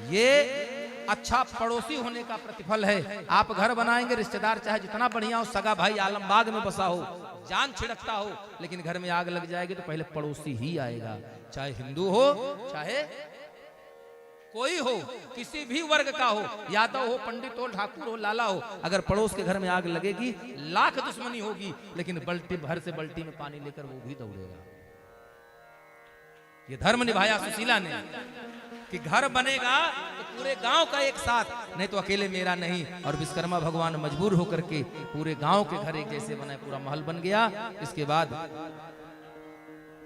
ये अच्छा पड़ोसी होने का प्रतिफल है। आप घर बनाएंगे, रिश्तेदार चाहे जितना बढ़िया हो, सगा भाई आलमबाग में बसा हो, जान छिड़कता हो, लेकिन घर में आग लग जाएगी तो पहले पड़ोसी ही आएगा, चाहे हिंदू हो चाहे कोई हो, किसी भी वर्ग का हो, यादव हो, पंडित हो, ठाकुर हो, लाला हो। अगर पड़ोस के घर में आग लगेगी, लाख दुश्मनी होगी, लेकिन बल्टी भर से बल्टी में पानी लेकर वो भी दौड़ेगा। ये धर्म निभाया सुशीला ने कि घर बनेगा तो पूरे गांव का एक साथ, नहीं तो अकेले मेरा नहीं। और विश्वकर्मा भगवान मजबूर होकर के पूरे गांव के घर एक जैसे बनाए, पूरा महल बन गया। इसके बाद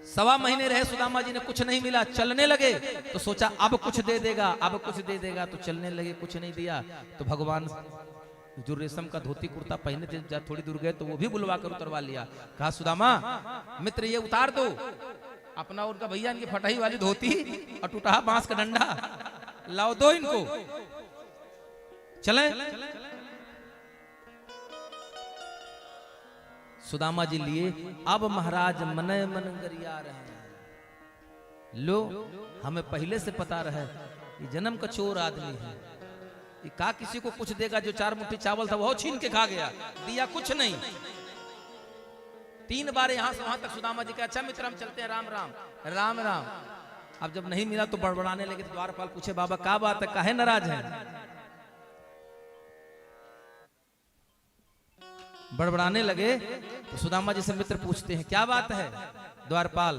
1.25 महीने रहे सुदामा जी ने, कुछ नहीं मिला, चलने लगे तो सोचा अब कुछ दे देगा, अब कुछ दे देगा, तो चलने लगे, कुछ नहीं दिया। तो भगवान जो रेशम का धोती कुर्ता पहने थे, जब थोड़ी दूर गए तो वो भी बुलवा कर उतरवा लिया। कहा सुदामा मित्र ये उतार दो अपना, उनका भैया इनकी फटाई वाली धोती और टूटा बांस का डंडा लाओ, दो इनको, चलें। सुदामा जी लिए। अब महाराज मनय मन गरिया रहे हैं। लो हमें पहले से पता रहे ये जन्म का चोर आदमी है, ये का किसी को कुछ देगा? जो 4 मुट्ठी चावल था वो छीन के खा गया, दिया कुछ नहीं। 3 बार यहां से वहां तक सुदामा जी का, अच्छा मित्र हम चलते हैं, राम राम राम राम। अब जब नहीं मिला तो बड़बड़ाने लगे। द्वारपाल पूछे बाबा क्या बात है, काहे नाराज हैं? बड़बड़ाने लगे तो सुदामा जी से मित्र पूछते हैं क्या बात है? द्वारपाल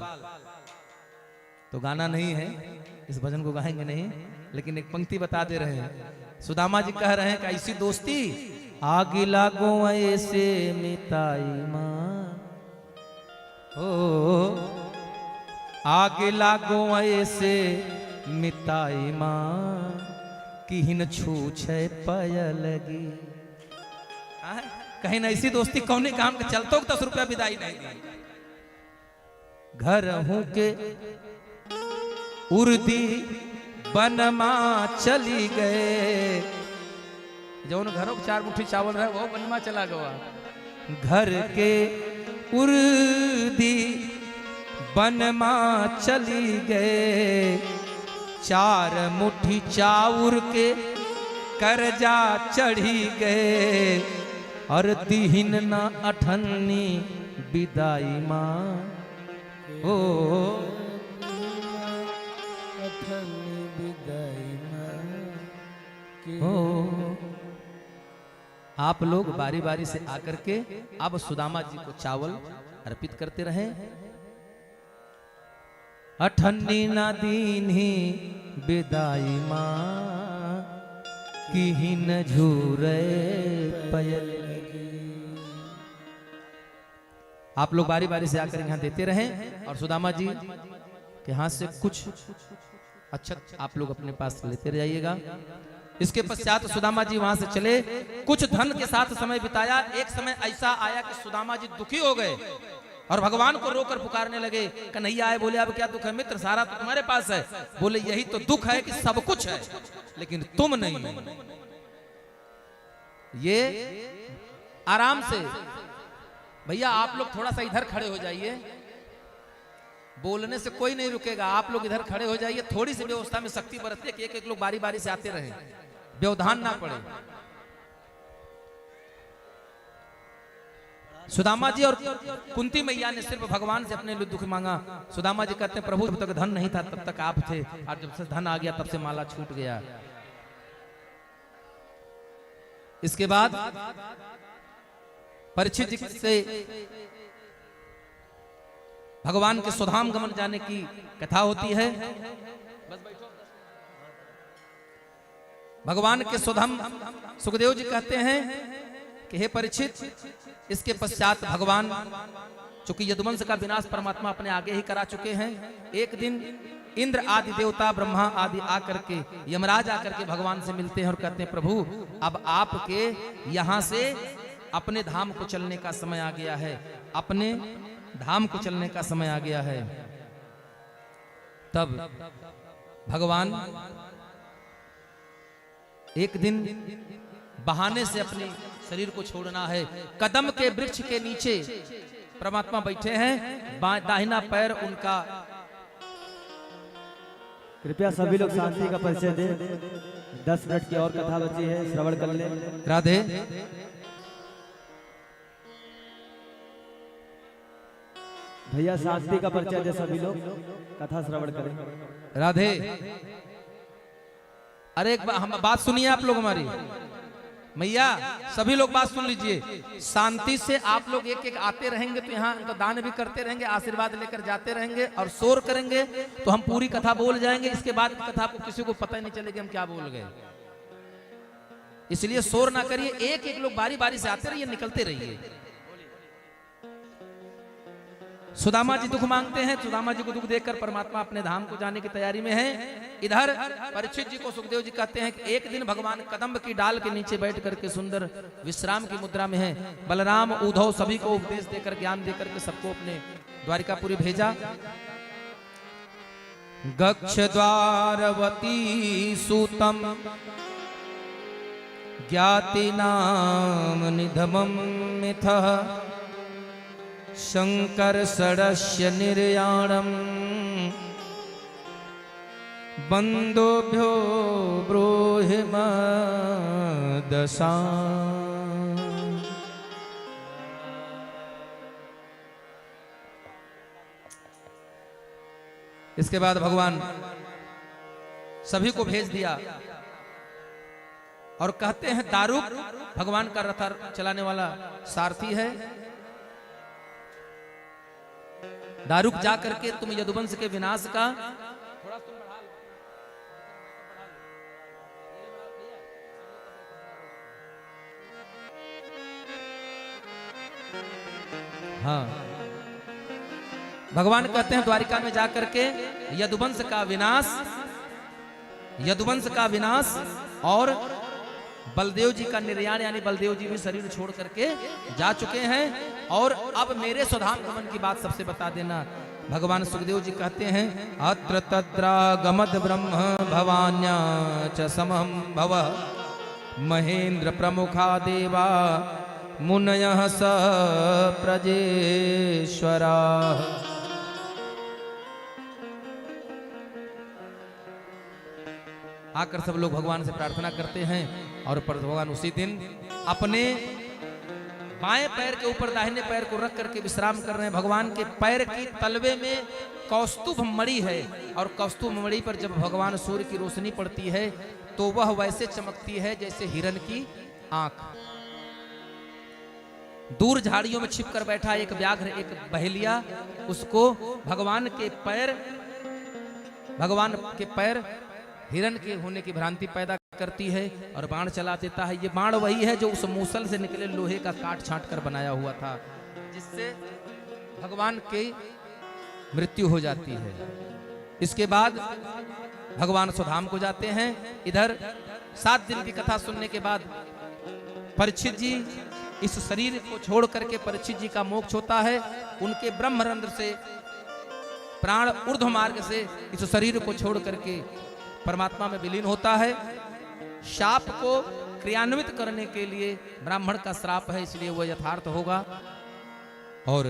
तो गाना नहीं है, इस भजन को गाएंगे नहीं, लेकिन एक पंक्ति बता दे रहे हैं। सुदामा जी कह रहे हैं कि ऐसी दोस्ती आगे लागो ऐसे मिताई मां, ओ आगे लागो ऐसे मिताई मां, कि हिन छूछे पयलगी। कहीं ना ऐसी दोस्ती कौने काम के चलतो 10 रुपया विदाई नहीं दी। घर हूं के उर्दी बनमा चली गए, जौन घरों के 4 मुट्ठी चावल रहे वो बनमा चला गया। घर के उर्दी बनमा चली गए, 4 मुट्ठी चाउर के कर्जा चढ़ी गए, और दीहिन ना अठन्नी विदाई मां, ओ अठन्नी विदाई मां। ओ आप लोग बारी बारी से आकर के अब सुदामा जी को चावल अर्पित करते रहे। अठन्नी ना दीन्ही विदाई मां, की न झूरे पयल। आप लोग बारी बारी से आकर यहाँ देते रहे और सुदामा जी के हाथ से कुछ अक्षत आप लोग अपने पास लेते रहिएगा। इसके पश्चात सुदामा जी वहां से चले, कुछ धन के साथ समय बिताया। एक समय ऐसा आया कि सुदामा जी दुखी हो गए और भगवान को रोकर पुकारने लगे। कन्हैया आए, बोले अब क्या दुख है मित्र? सारा तो तुम्हारे पास है। बोले यही तो दुख है कि सब कुछ है लेकिन तुम नहीं। ये आराम से भैया आप लोग थोड़ा सा इधर खड़े हो जाइए, बोलने से कोई नहीं रुकेगा। आप लोग इधर खड़े हो जाइए, थोड़ी सी व्यवस्था में शक्ति बरतिए कि एक लोग बारी बारी से आते रहे, व्यवधान ना पड़े। सुदामा जी और कुंती मैया ने सिर्फ भगवान से अपने लिए दुख मांगा। सुदामा जी कहते हैं प्रभु जब तक धन नहीं था तब तक आप थे, और जब से धन आ गया तब से माला छूट गया। इसके बाद परीक्षित जी से भगवान के स्वधाम गमन जाने की कथा होती है। भगवान के स्वधाम सुखदेव जी कहते हैं कि हे परीक्षित, इसके पश्चात भगवान, चूंकि यदुवंश का विनाश परमात्मा अपने आगे ही करा चुके हैं, एक दिन इंद्र आदि देवता ब्रह्मा आदि आकर के यमराज आकर के भगवान से मिलते हैं और कहते हैं प्रभु अब आपके यहाँ से अपने धाम को चलने का समय आ गया है, अपने धाम को चलने का समय आ गया है। तब भगवान एक दिन बहाने से अपने शरीर को छोड़ना है, कदम के वृक्ष के नीचे परमात्मा बैठे हैं, दाहिना पैर उनका। कृपया सभी लोग शांति का परिचय दें। 10 मिनट की और कथा बची है, श्रवण कर लें। राधे। भैया शांति का परिचय दे, सभी लोग कथा श्रवण करें। राधे। अरे एक हम बात सुनिए आप लोग हमारी, मैया सभी लोग बात सुन लीजिए। शांति से आप लोग एक एक आते रहेंगे तो यहाँ तो दान भी करते रहेंगे, आशीर्वाद लेकर जाते रहेंगे, और शोर करेंगे तो हम पूरी कथा बोल जाएंगे। इसके बाद कथा को किसी को पता ही नहीं चलेगा हम क्या बोल गए, इसलिए शोर ना करिए। एक एक लोग बारी बारी से आते रहिए, निकलते रहिए। सुदामा जी दुख मांगते हैं, सुदामा जी को दुख देखकर परमात्मा अपने धाम को जाने की तैयारी में है। इधर परीक्षित जी को सुखदेव जी कहते हैं कि एक दिन भगवान कदम्ब की डाल के नीचे बैठ करके सुंदर विश्राम की मुद्रा में है। बलराम उद्धव सभी को उपदेश देकर ज्ञान देकर के सबको अपने द्वारिकापुरी भेजा। गच्छ द्वारवती सूतम ज्ञाति नाम निधमम मिथः शंकर षडस्य निर्याणम बंदोभ्यो ब्रूहि मदशा। इसके बाद भगवान सभी को भेज दिया और कहते हैं दारुक भगवान का रथ चलाने वाला सारथी है, दारुक जा करके तुम यदुवंश के विनाश का हाँ भगवान कहते हैं द्वारिका में जाकर के यदुवंश का विनाश, यदुवंश का विनाश और बलदेव जी का निर्याण, यानी बलदेव जी भी शरीर छोड़ करके जा चुके हैं। और अब मेरे स्वधाम गमन की बात सबसे बता देना। भगवान सुखदेव जी कहते हैं अत्र तत्रागमद ब्रह्म भवान्या च समहं भव महेंद्र प्रमुखा देवा मुनयः स प्रजेश्वरा। आकर सब लोग भगवान से प्रार्थना करते हैं और भगवान उसी दिन अपने बाएं पैर के ऊपर दाहिने पैर को रख करके विश्राम कर रहे हैं। भगवान के पैर की तलवे में कौस्तुभ मणि है और कौस्तुभ मणि पर जब भगवान सूर्य की रोशनी पड़ती है तो वह वैसे चमकती है जैसे हिरण की आंख। दूर झाड़ियों में छिपकर बैठा एक व्याघ्र, एक बहेलिया, उसको भगवान के पैर हिरण के होने की भ्रांति पैदा करती है और बाण चला देता है। ये बाण वही है जो उस मूसल से निकले लोहे का काट छांट कर बनाया हुआ था, जिससे भगवान की मृत्यु हो जाती है। इसके बाद भगवान स्वधाम को जाते हैं। इधर 7 दिन की कथा सुनने के बाद परीक्षित जी इस शरीर को छोड़ करके परीक्षित जी का मोक्ष होता है। उनके ब्रह्मरंध्र से प्राण ऊर्ध्व मार्ग से इस शरीर को छोड़ करके परमात्मा में विलीन होता है। शाप को क्रियान्वित करने के लिए ब्राह्मण का श्राप है, इसलिए वह यथार्थ होगा। और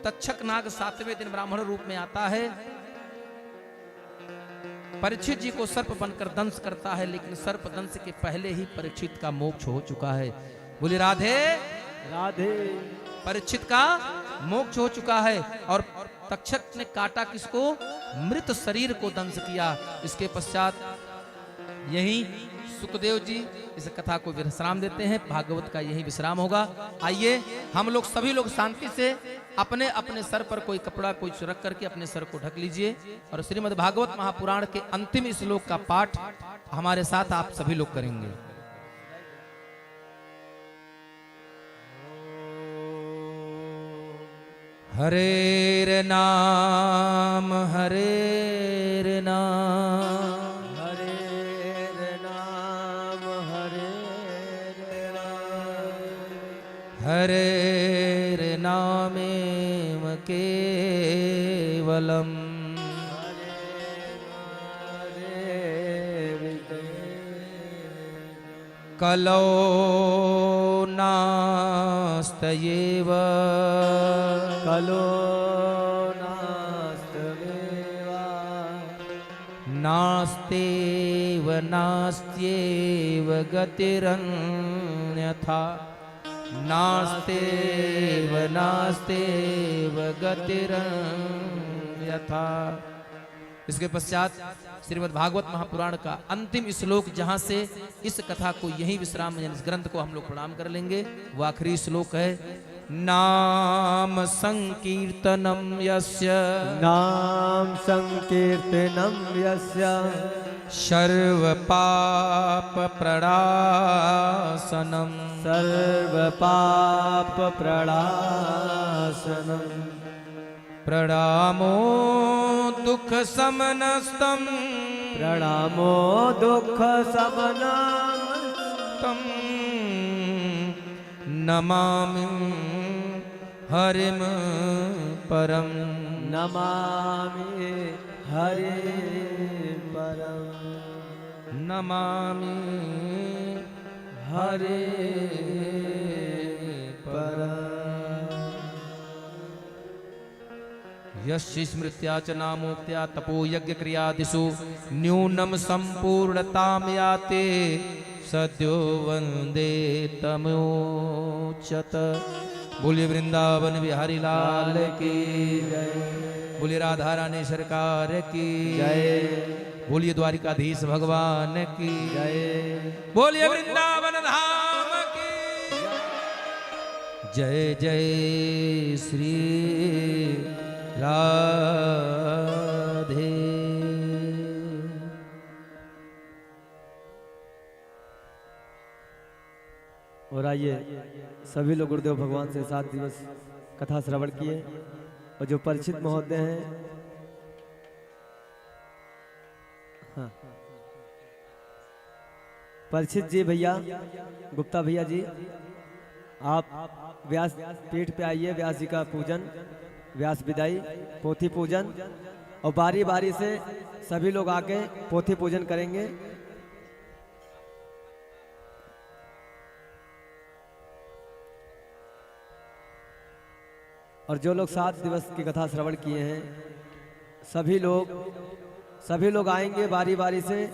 तक्षक नाग 7वें दिन ब्राह्मण रूप में आता है, परीक्षित जी को सर्प बनकर दंश करता है, लेकिन सर्प दंश के पहले ही परीक्षित का मोक्ष हो चुका है। बोली राधे राधे। परीक्षित का मोक्ष हो चुका है और तक्षक ने काटा किसको? मृत शरीर को दंश किया। इसके पश्चात यही सुखदेव जी इस कथा को विश्राम देते हैं। भागवत का यही विश्राम होगा। आइए हम लोग सभी लोग शांति से अपने अपने सर पर कोई कपड़ा कोई रख करके अपने सर को ढक लीजिए और श्रीमद् भागवत महापुराण के अंतिम श्लोक का पाठ हमारे साथ आप सभी लोग करेंगे। हरेर नाम हरेर नाम हरेर नाम हरेर नाम हरेर नामेव केवलम् कलो नास्तयेव कलो नास्तवेवा नास्तेव नास्त्येव गतिरन्यथा नास्तेव नास्तेव गतिरन्यथा। इसके पश्चात श्रीमद् भागवत महापुराण का अंतिम श्लोक, जहां से इस कथा को यहीं विश्राम, इस ग्रंथ को हम लोग प्रणाम कर लेंगे। वो आखिरी श्लोक है, नाम संकीर्तनम यस्य नाम संकीर्तनम यस्य सर्व पाप प्रणाशनम सर्व पाप प्रणाशनम प्रणामो दुख समनस्तम प्रणामो दुख समनम तम नमामि हरिम परम नमामि हरि परम नमामि हरि परम यस्य स्मृत्या च नामोक्त्या तपो यज्ञ क्रियादिषु न्यूनम संपूर्णताम याते सद्यो वंदे तमोच्यत। बोलिए वृंदावन बिहारी लाल की जय बोलिए राधा रानी सरकार की जय बोलिए द्वारिकाधीश भगवान की जय बोलिए वृंदावन धाम की जय जय श्री राधे। और आइए सभी लोग गुरुदेव भगवान से 7 दिवस कथा श्रवण किए। और जो परिचित महोदय हैं, हाँ, परिचित जी भैया, गुप्ता भैया जी, आप व्यास पीठ पे आइए। व्यास जी का पूजन, व्यास विदाई, पोथी पूजन, और बारी बारी से सभी लोग आके पोथी पूजन करेंगे। और जो लोग 7 दिवस की कथा श्रवण किए हैं, सभी लोग आएंगे बारी बारी से,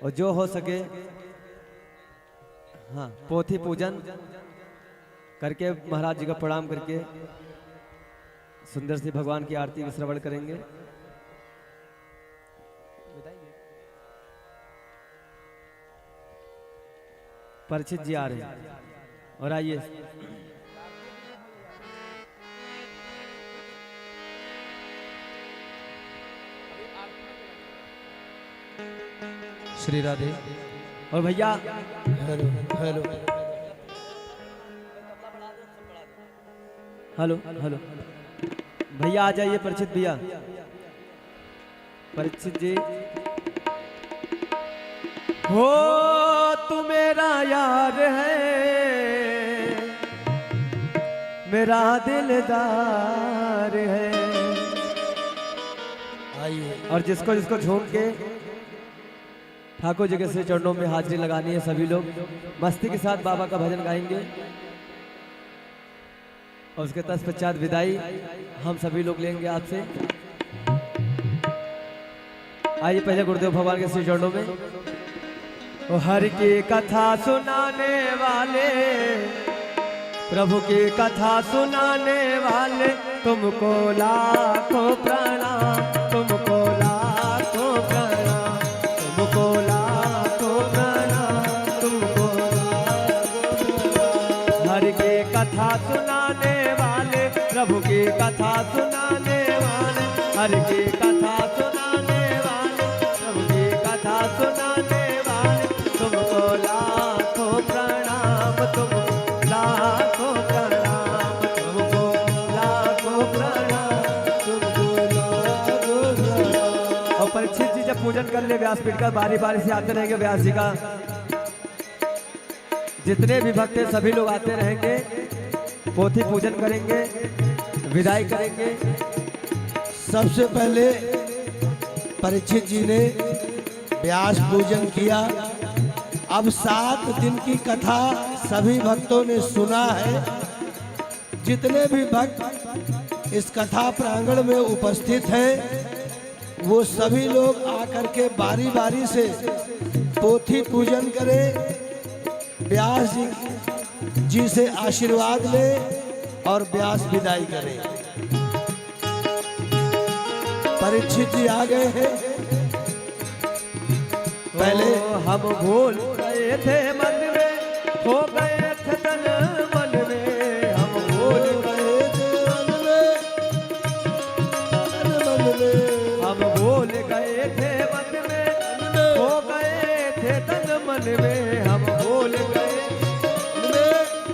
और जो हो सके हाँ पोथी पूजन करके महाराज जी का प्रणाम करके सुंदर सी भगवान की आरती में श्रवण करेंगे। परिचित जी आ रहे हैं। और आइए श्री राधे। और भैया हेलो हेलो हेलो हेलो भैया आ जाइए। परिचित भैया, परिचित जी, हो तू मेरा यार है, मेरा दिलदार है। आइए और जिसको जिसको झूम के ठाकुर जी के श्री चरणों में हाजिरी लगानी है, सभी लोग मस्ती के साथ बाबा का भजन गाएंगे। और उसके तत्पश्चात विदाई हम सभी लोग लेंगे आपसे। आइए पहले गुरुदेव भगवान के श्री चरणों में। ओ हरि की कथा सुनाने वाले, प्रभु की कथा सुनाने वाले, तुमको लाखों प्रणाम, तुमको लाखों प्रणाम, तुमको लाखों प्रणाम, तुमको लाखों प्रणाम। हरि की कथा सुनाने वाले, प्रभु की कथा सुनाने वाले, हरि की कथा सुनाने वाले, प्रभु की कथा सुनाने वाले, तुमको लाखों प्रणाम, तुमको लाखों प्रणाम, तुमको लाखों पूजन कर ले व्यासपीठ का, बारी बारी से आते रहेंगे व्यास जी का। जितने भी भक्त हैं सभी लोग आते रहेंगे, पोथी पूजन करेंगे, विदाई करेंगे। सबसे पहले परीक्षित जी ने व्यास पूजन किया। अब 7 दिन की कथा सभी भक्तों ने सुना है। जितने भी भक्त इस कथा प्रांगण में उपस्थित हैं वो सभी लोग आकर के बारी बारी से पोथी पूजन करें, व्यास जी से आशीर्वाद लें और व्यास विदाई करें। परीक्षित जी आ गए हैं। पहले हम भूल गए थे मन में, खो गए थे तन मन में। हम भूल गए थे मन में, हम भूल गए थे मन में, खो गए थे तन मन में। हम भूल गए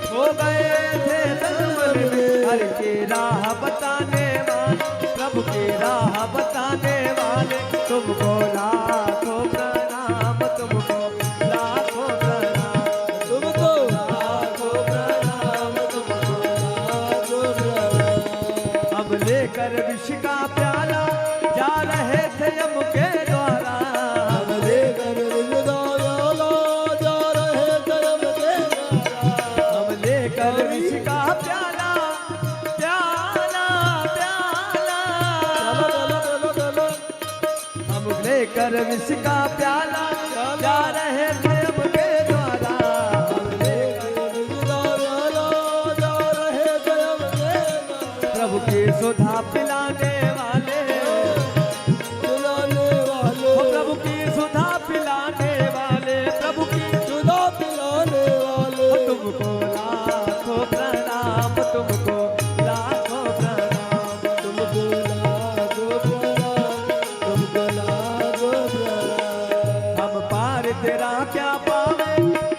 खो गए थे तन मन में। हर की राह बताने वाले, प्रभु की राह बताने वाले, तुमको लाखों प्रणाम, तुमको लाखों प्रणाम, तुमको लाखों प्रणाम, तुमको लाखों प्रणाम। हम लेकर विष का प्याला जा रहे थे यम के द्वारा। हम लेकर विष का प्याला जा रहे थे यम के द्वारा। हम लेकर विष का प्याला, प्याला, प्याला। हम लेकर विष का प्याला जा रहे थे यम के द्वारा। हम लेकर विष का प्याला जा रहे थे यम के द्वारा। प्रभु की सुधा पिलाने वाले, पिलाने वाले, प्रभु की सुधा पिलाने वाले, प्रभु की सुधा पिलाने वाले। तुमको लाखों प्रणाम, तुमको लाखों प्रणाम, तुमको लाखों प्रणाम, तुमको लाखों प्रणाम। हम पार तेरा क्या पावे,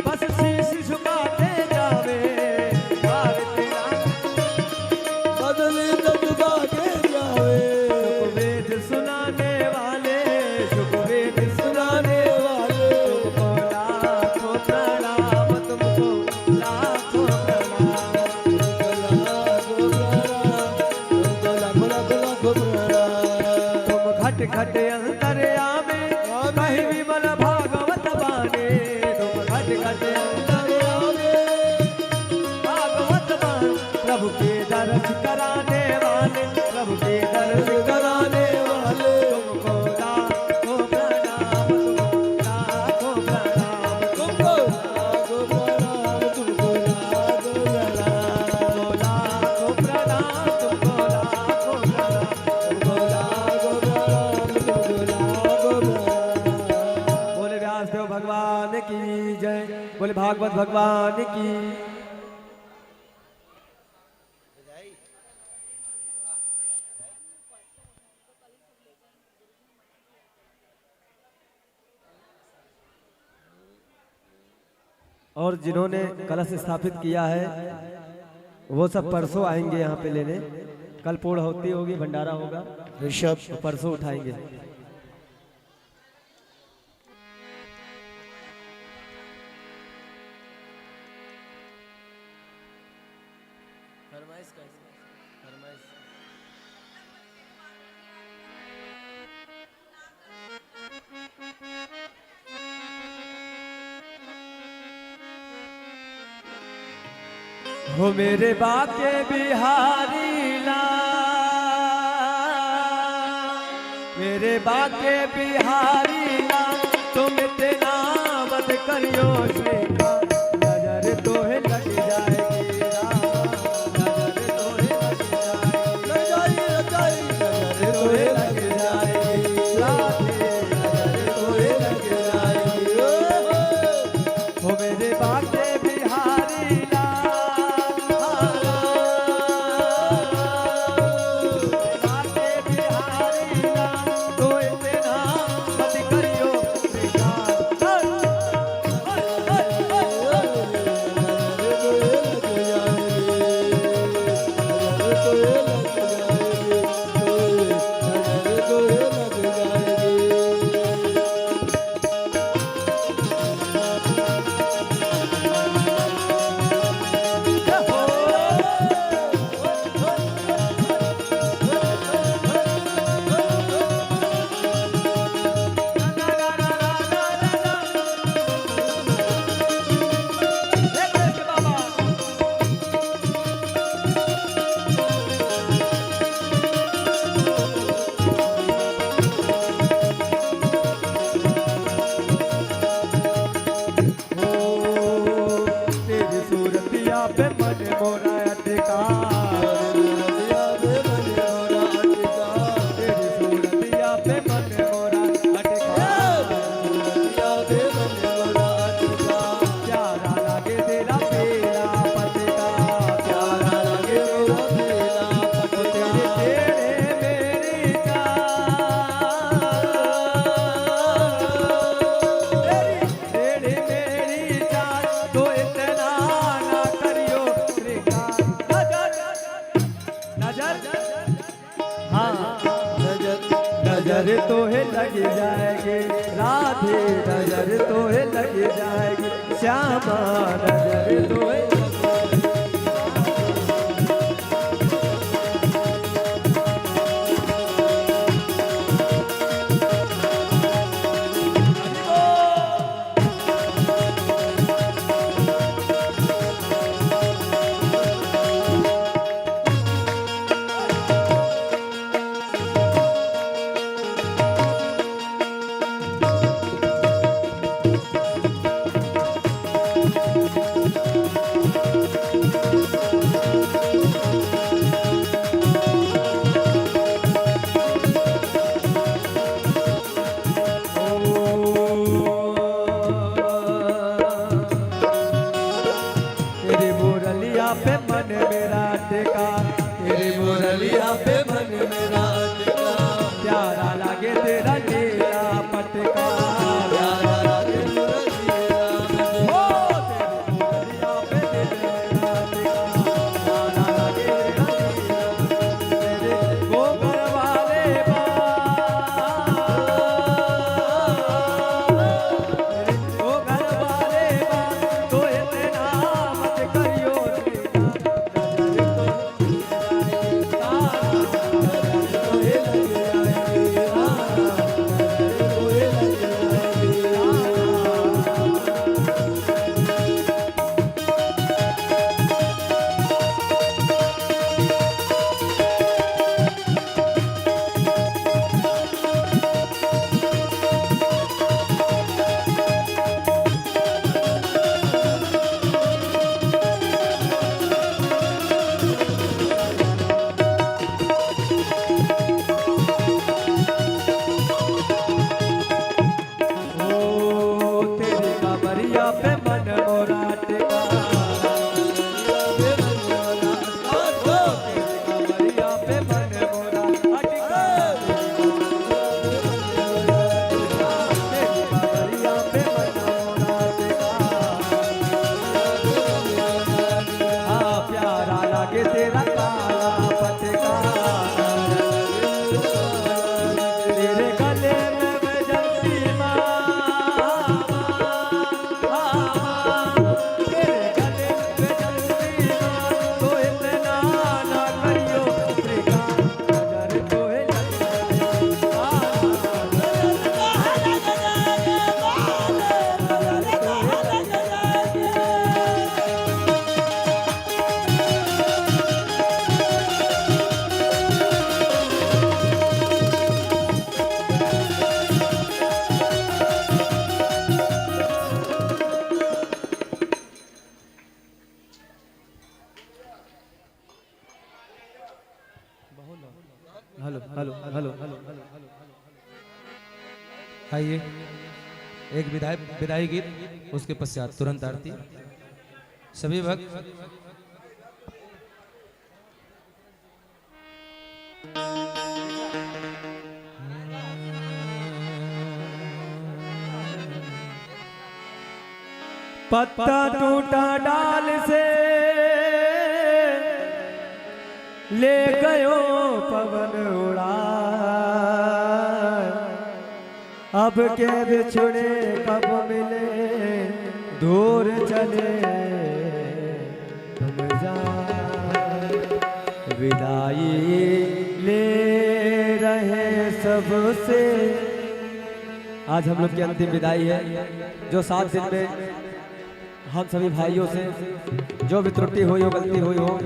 बस शीश झुकाते जावे। पार तेरा बदली तो झुका के जावे। वेद सुनाने वाले, सुख वेद सुनाने वाले, तुमको लाखों प्रणाम, तुमको लाखों प्रणाम। तुमको लाखों प्रणाम, तुमको लाखों लाखों प्रणाम। तुम घट घट अंतर्यामी, कहीं विमल भागवत बानी। तुम घट घट अंतर्यामी, भागवत बानी। प्रभु के दर्श कराने वाले, प्रभु के दर्श कराने वाले, तुमको लाखों प्रणाम, तुमको लाखों प्रणाम, तुमको लाखों प्रणाम, तुमको लाखों प्रणाम। लाखों प्रणाम, तुमको लाखों प्रणाम। तुमको लाखों प्रणाम, तुमको लाखों प्रणाम। बोले व्यासदेव भगवान की जय, बोले भागवत भगवान की। और जिन्होंने कलश स्थापित किया है वो सब परसों आएंगे यहाँ पे लेने। कल पूर्णाहुति होगी, भंडारा होगा, ऋषभ तो परसों उठाएंगे। हो मेरे बाके बिहारी लाल, मेरे बाके बिहारी लाल, तुम इतना मत करियो श्रीकाल। नजर तोहे लग जाएगी राम, नजर तोहे लग जाएगी, नजर तोहे लग जाएगी राधे, नजर तोहे लग जाएगी। हो मेरे बाके बिहारी नजर तो है लग जाएगी, राधे नजर तो है लग जाएगी, श्यामा नजर तो है। हेलो हेलो हेलो हेलो आइए एक विदाई गीत, उसके पश्चात तुरंत आरती। सभी भक्त पत्ता टूटा डाल से ले गयो पवन उड़ा, अब के बिछुड़े कब मिले दूर चले तुम जा, विदाई ले रहे सबसे। आज हम लोग की अंतिम विदाई है, जो 7 दिन में हम सभी भाइयों से जो भी त्रुटि हुई हो, गलती हुई हो,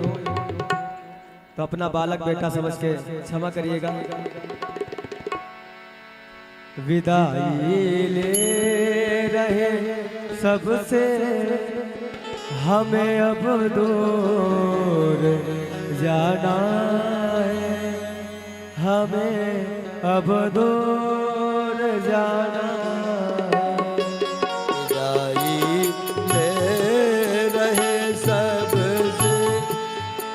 तो अपना बालक बेटा समझ के क्षमा करिएगा। विदाई ले रहे सबसे, हमें अब दूर जाना है, हमें अब दूर जाना।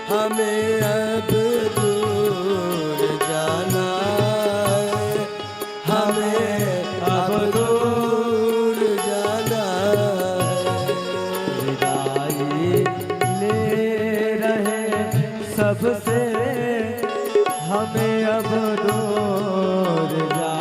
हमें अब दूर जाना है, हमें अब दूर जाना है। विदाई ले रहे सबसे, हमें अब दूर जाना।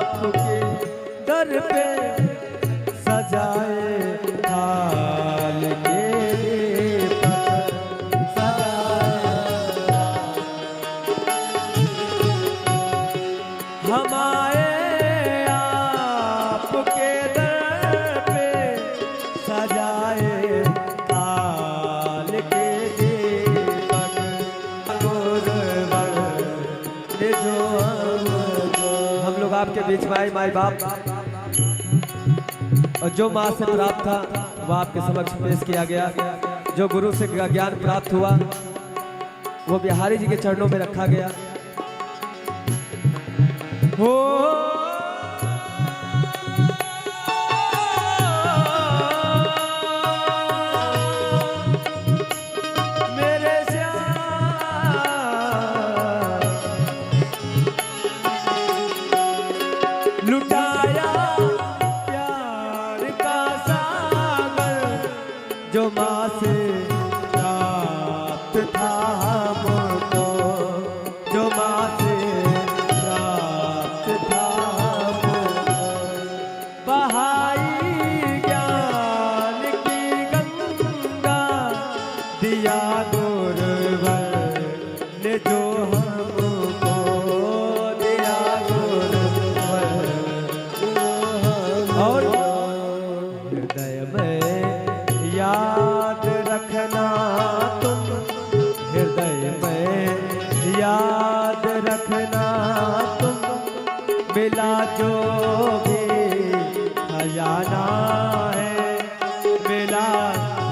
आपके दर पे सजाए थाल के दीपक सजाए। हम आए आपके दर पे सजाए थाल के दीपक गुरुवर ने जो हम लोग आपके बीच में आए माई बाप, और जो माँ से प्राप्त था वह आपके समक्ष पेश किया गया। जो गुरु से ज्ञान प्राप्त हुआ वो बिहारी जी के चरणों में रखा गया। हो मेरे लुटाया प्यार का सागर जो माँ से प्राप्त था हमको, जो माँ से प्राप्त था हमको। बहाई ज्ञान की गंगा दिया गुरुवर ने जो हमको दिया गुरुवर। और हृदय में याद रखना तुम, हृदय में याद रखना तुम, मिला जो भी खजाना है, मिला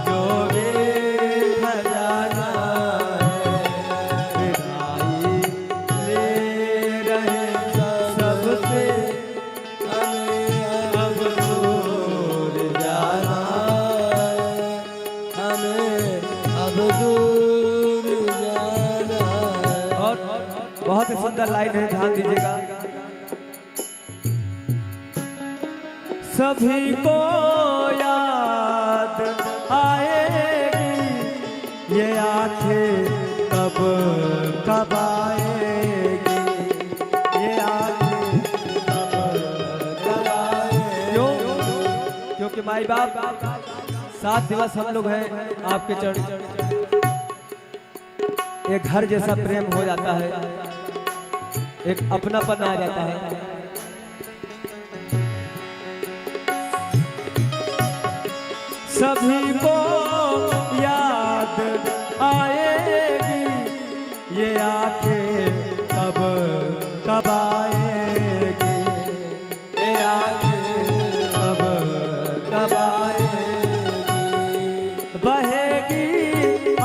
जो भी खजाना है। विदाई ले रहे सबसे अब दूर जाना है, हमें अब दूर जाना है। और बहुत ही सुंदर लाइन है, ध्यान दीजिएगा। सभी को याद आएगी ये आंखें कब कब आएगी, ये आंखें कब कब आएगी। क्योंकि माई बाप 7 दिवस हम लोग हैं आपके चरण, एक घर जैसा प्रेम हो जाता है, एक अपनापन आ जाता है। सभी को याद आएगी ये आंखें कब कब आएगी, ये आंखें कब कब आएगी। बहेगी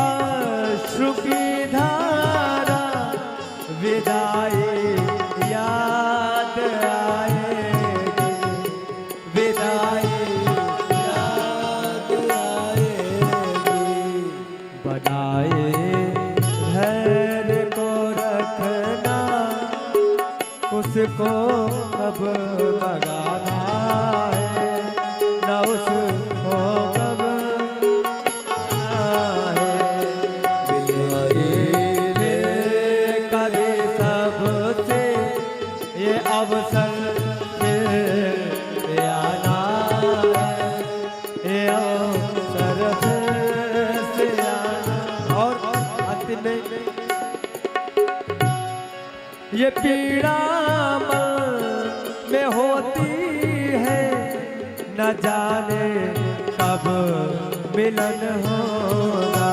अश्रु की धारा विदाई याद आएगी, विदाई बनाए धैर्य को रखना, उसको कब लगाना है, न उसको कब है। ले कभी सबसे ये अवसर फिर आना है, ये अवसर फिर और अंतिम में ये पीड़ा मन में होती है, न जाने कब मिलन होगा।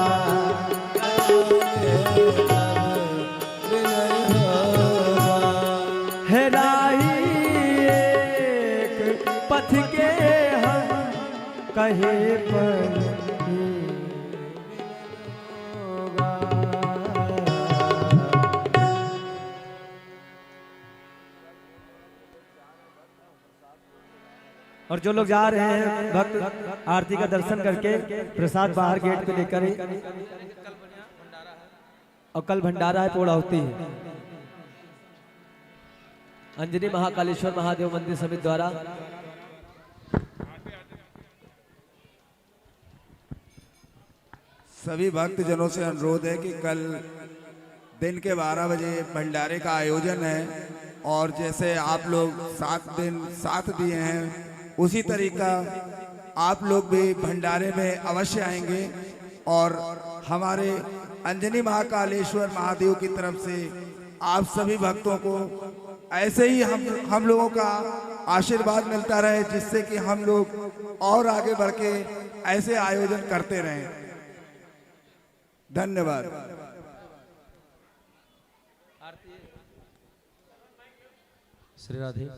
है राही एक पथ के हम कहीं पर और जो लोग जा रहे हैं भक्त आरती का दर्शन करके प्रसाद बाहर गेट पे लेकर और कल भंडारा है, पोड़ा होती है। अंजनी महाकालेश्वर महादेव मंदिर समिति द्वारा सभी भक्तजनों से अनुरोध है कि कल दिन के 12 बजे भंडारे का आयोजन है। और जैसे आप लोग 7 दिन साथ दिए हैं उसी तरीका आप लोग भी भंडारे में अवश्य आएंगे। और हमारे अंजनी महाकालेश्वर महादेव की तरफ से आप सभी भक्तों को ऐसे ही हम लोगों का आशीर्वाद मिलता रहे, जिससे कि हम लोग और आगे बढ़ के ऐसे आयोजन करते रहें। धन्यवाद। श्री राधे।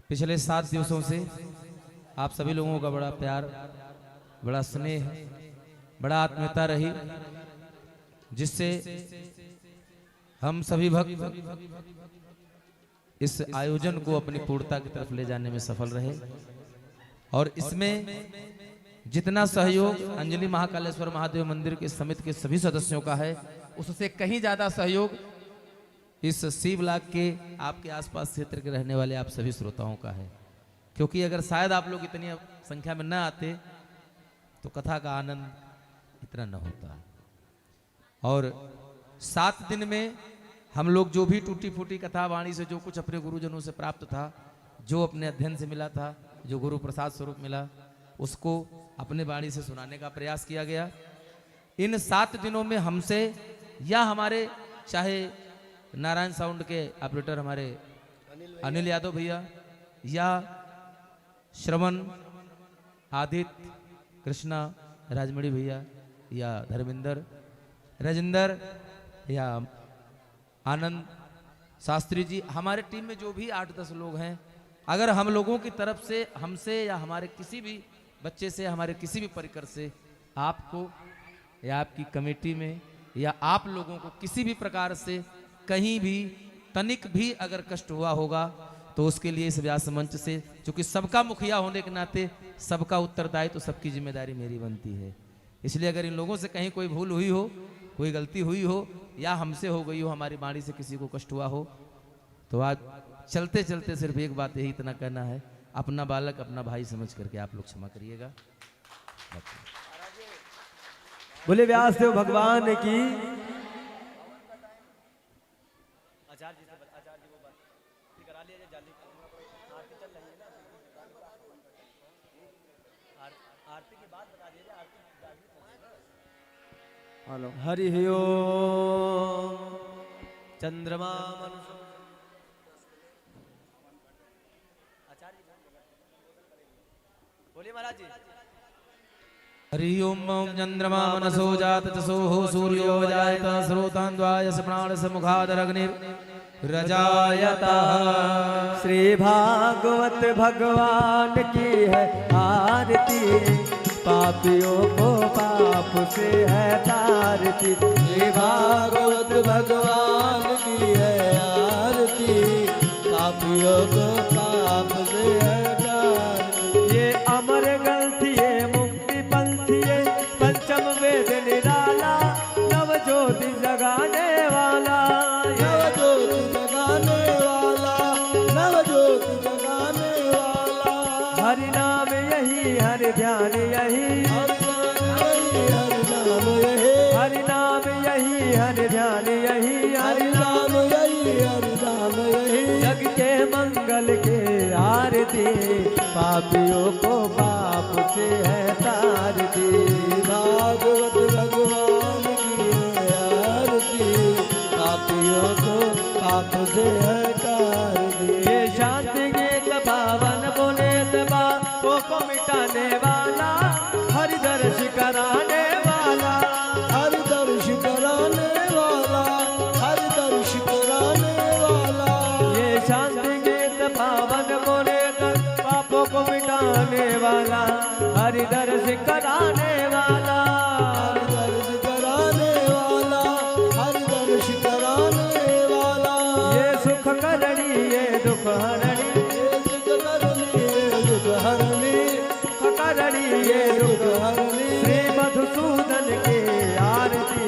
पिछले 7 दिवसों से आप सभी लोगों का बड़ा प्यार, बड़ा स्नेह, बड़ा आत्मीयता रही, जिससे हम सभी भक्त इस आयोजन को अपनी पूर्णता की तरफ ले जाने में सफल रहे। और इसमें जितना सहयोग अंजलि महाकालेश्वर महादेव मंदिर के समिति के सभी सदस्यों का है, उससे कहीं ज्यादा सहयोग इस सी ब्लॉक के आपके आसपास क्षेत्र के रहने वाले आप सभी श्रोताओं का है। क्योंकि अगर शायद आप लोग इतनी संख्या में न आते तो कथा का आनंद इतना न होता। और 7 दिन में हम लोग जो भी टूटी फूटी कथा वाणी से जो कुछ अपने गुरुजनों से प्राप्त था, जो अपने अध्ययन से मिला था, जो गुरु प्रसाद स्वरूप मिला, उसको अपने वाणी से सुनाने का प्रयास किया गया। इन 7 दिनों में हमसे या हमारे चाहे नारायण साउंड के ऑपरेटर हमारे अनिल यादव भैया, या श्रवण, आदित्य, कृष्णा, राजमणि भैया, या धर्मेंद्र, राजेंद्र, या आनंद शास्त्री जी, हमारे टीम में जो भी 8-10 लोग हैं, अगर हम लोगों की तरफ से, हमसे या हमारे किसी भी बच्चे से, हमारे किसी भी परिकर से आपको या आपकी कमेटी में या आप लोगों को किसी भी प्रकार से कहीं भी तनिक भी अगर कष्ट हुआ होगा, तो उसके लिए इस व्यास मंच से, क्योंकि सबका मुखिया होने के नाते सबका उत्तरदायित्व, तो सबकी जिम्मेदारी मेरी बनती है। इसलिए अगर इन लोगों से कहीं कोई भूल हुई हो, कोई गलती हुई हो, या हमसे हो गई हो, हमारी वाणी से किसी को कष्ट हुआ हो, तो आज चलते चलते सिर्फ एक बात यही इतना कहना है, अपना बालक अपना भाई समझ करके आप लोग क्षमा करिएगा। बोले व्यासदेव भगवान की। हरि ओम। चंद्रमा बोलिए महाराज जी। हरि ओम। चंद्रमा मनसो जात तसो हो सूर्यो जायत स्रोतान्वाय प्राण समुखादरग्निर्रजायतः। श्री भागवत भगवान की है आरती, पापियों को पाप से है तारती। श्री भागवत भगवान की है आरती, पापियों को पाप से है तारती। ये अमर ग्रंथ ये मुक्ति पंथ ये पंचम वेद निराला, नव ज्योति जगाने वाला, नव ज्योति जगाने वाला, नव ज्योति जगाने वाला। हरि नाम यही, हरि ध्यान यही, हरि नाम यही, हरि नाम यही, हरि ध्यान यही, हरि नाम यही, हरि नाम यही। जग के मंगल के आरती, पापियों को पाप से है तारती। भागवत भगवान की है आरती, पापियों को पाप से है तारती। ये शांति गीत पावन पुनीत पापों को मिटाने वाला, हरि दर्श कराने वाला, हरि दर्श कराने वाला, हरि दर्श कराने वाला। ये शांति गीत पावन पुनीत पापों को मिटाने वाला, हरि दर्श कराने वाला, हरि दर्श कराने वाला, हरि दर्श कराने वाला। ये सुख करणी ये दुख हरणी, ये दुख करनी, ये दुख हरनी, सुख करणी ये दुख हरणी। श्री मधुसूदन की आरती,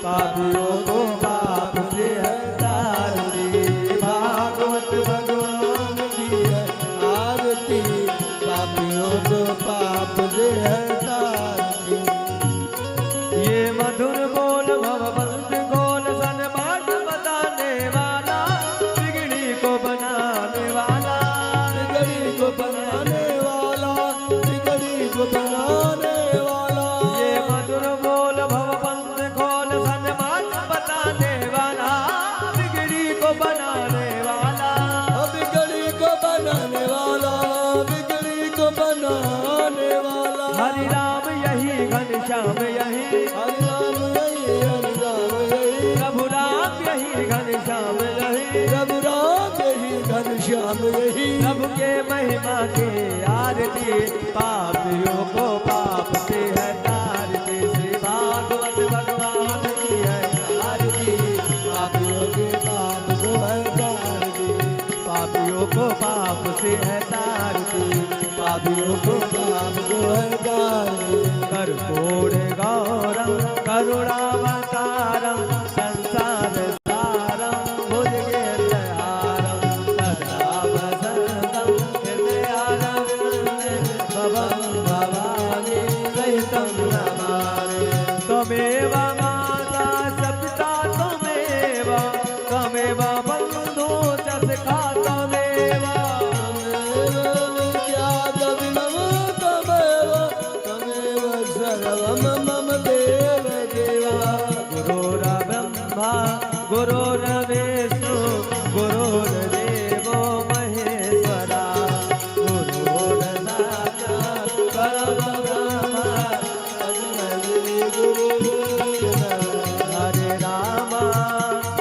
पापियों को पाप से है तारती। भागवत भगवान की है आरती, पापियों को पाप से है तारती। श्याम यही हरि राम यही हरि राम यही प्रभु राम यही घन श्याम यही प्रभु राम यही घन श्याम यही प्रभु के महिमा के आरती पापियों को पाप से है तारती श्री भागवत भगवान की है आरती पापियों के पाप को है तारती पापियों को पाप से है तारती पापियों को पाप को है तारती कर्पूर गौरम करुणावतारम संसार सारम भुजगेन्द्रहारम सदा वसंतम हृदयारविंदे भवं भवानी सहितं नमामि त्वमेव माता च पिता त्वमेव त्वमेव बन्धु च सखा त्वमेव गुरुर्विष्णु गुरुर्देवो महेश्वरा गुरुर्साक्षात् परब्रह्म तस्मै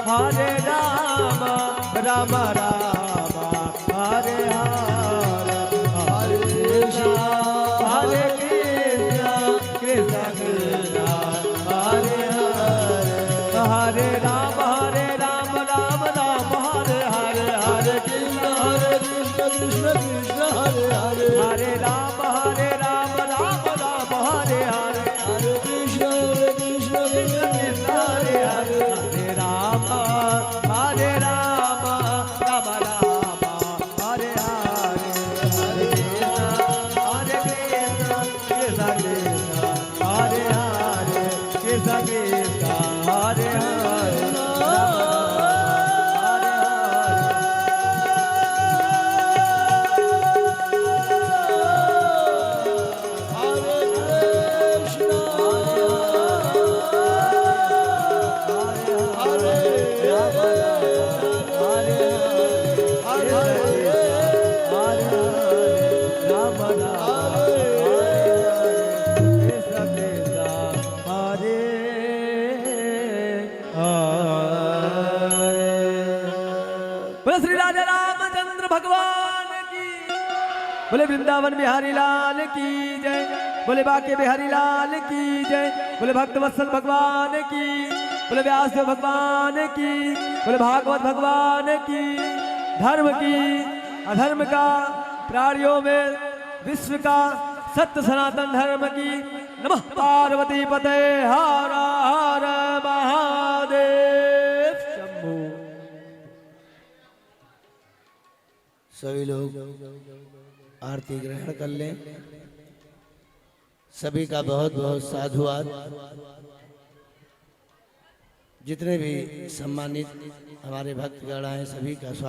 हरे राम राम राम हरे हरे हरे कृष्ण कृष्ण कृष्ण हरे हरे हरे राम राम राम हरे हरे हरे कृष्ण कृष्ण कृष्ण हरे हरे हरे राम राम राम हरे हरे हरे कृष्ण कृष्ण कृष्ण हरे हरे हरे राम राम राम हरे हरे हरे कृष्ण कृष्ण कृष्ण हरे हरे कृष्ण कृष्ण हरे हरे बोले श्री राजा रामचंद्र भगवान की बोले वृंदावन बिहारी लाल की जय बोले बाके बिहारी लाल की जय बोले भक्त वत्सल भगवान की बोले व्यासदेव भगवान की बोले भागवत भगवान की धर्म की अधर्म का प्राणियों में विश्व का सत्य सनातन धर्म की नमः पार्वती पते हर हर महादेव शंभू। सभी लोग आरती ग्रहण कर लें। सभी का बहुत बहुत साधुवाद। जितने भी सम्मानित हमारे भक्तगण आए सभी का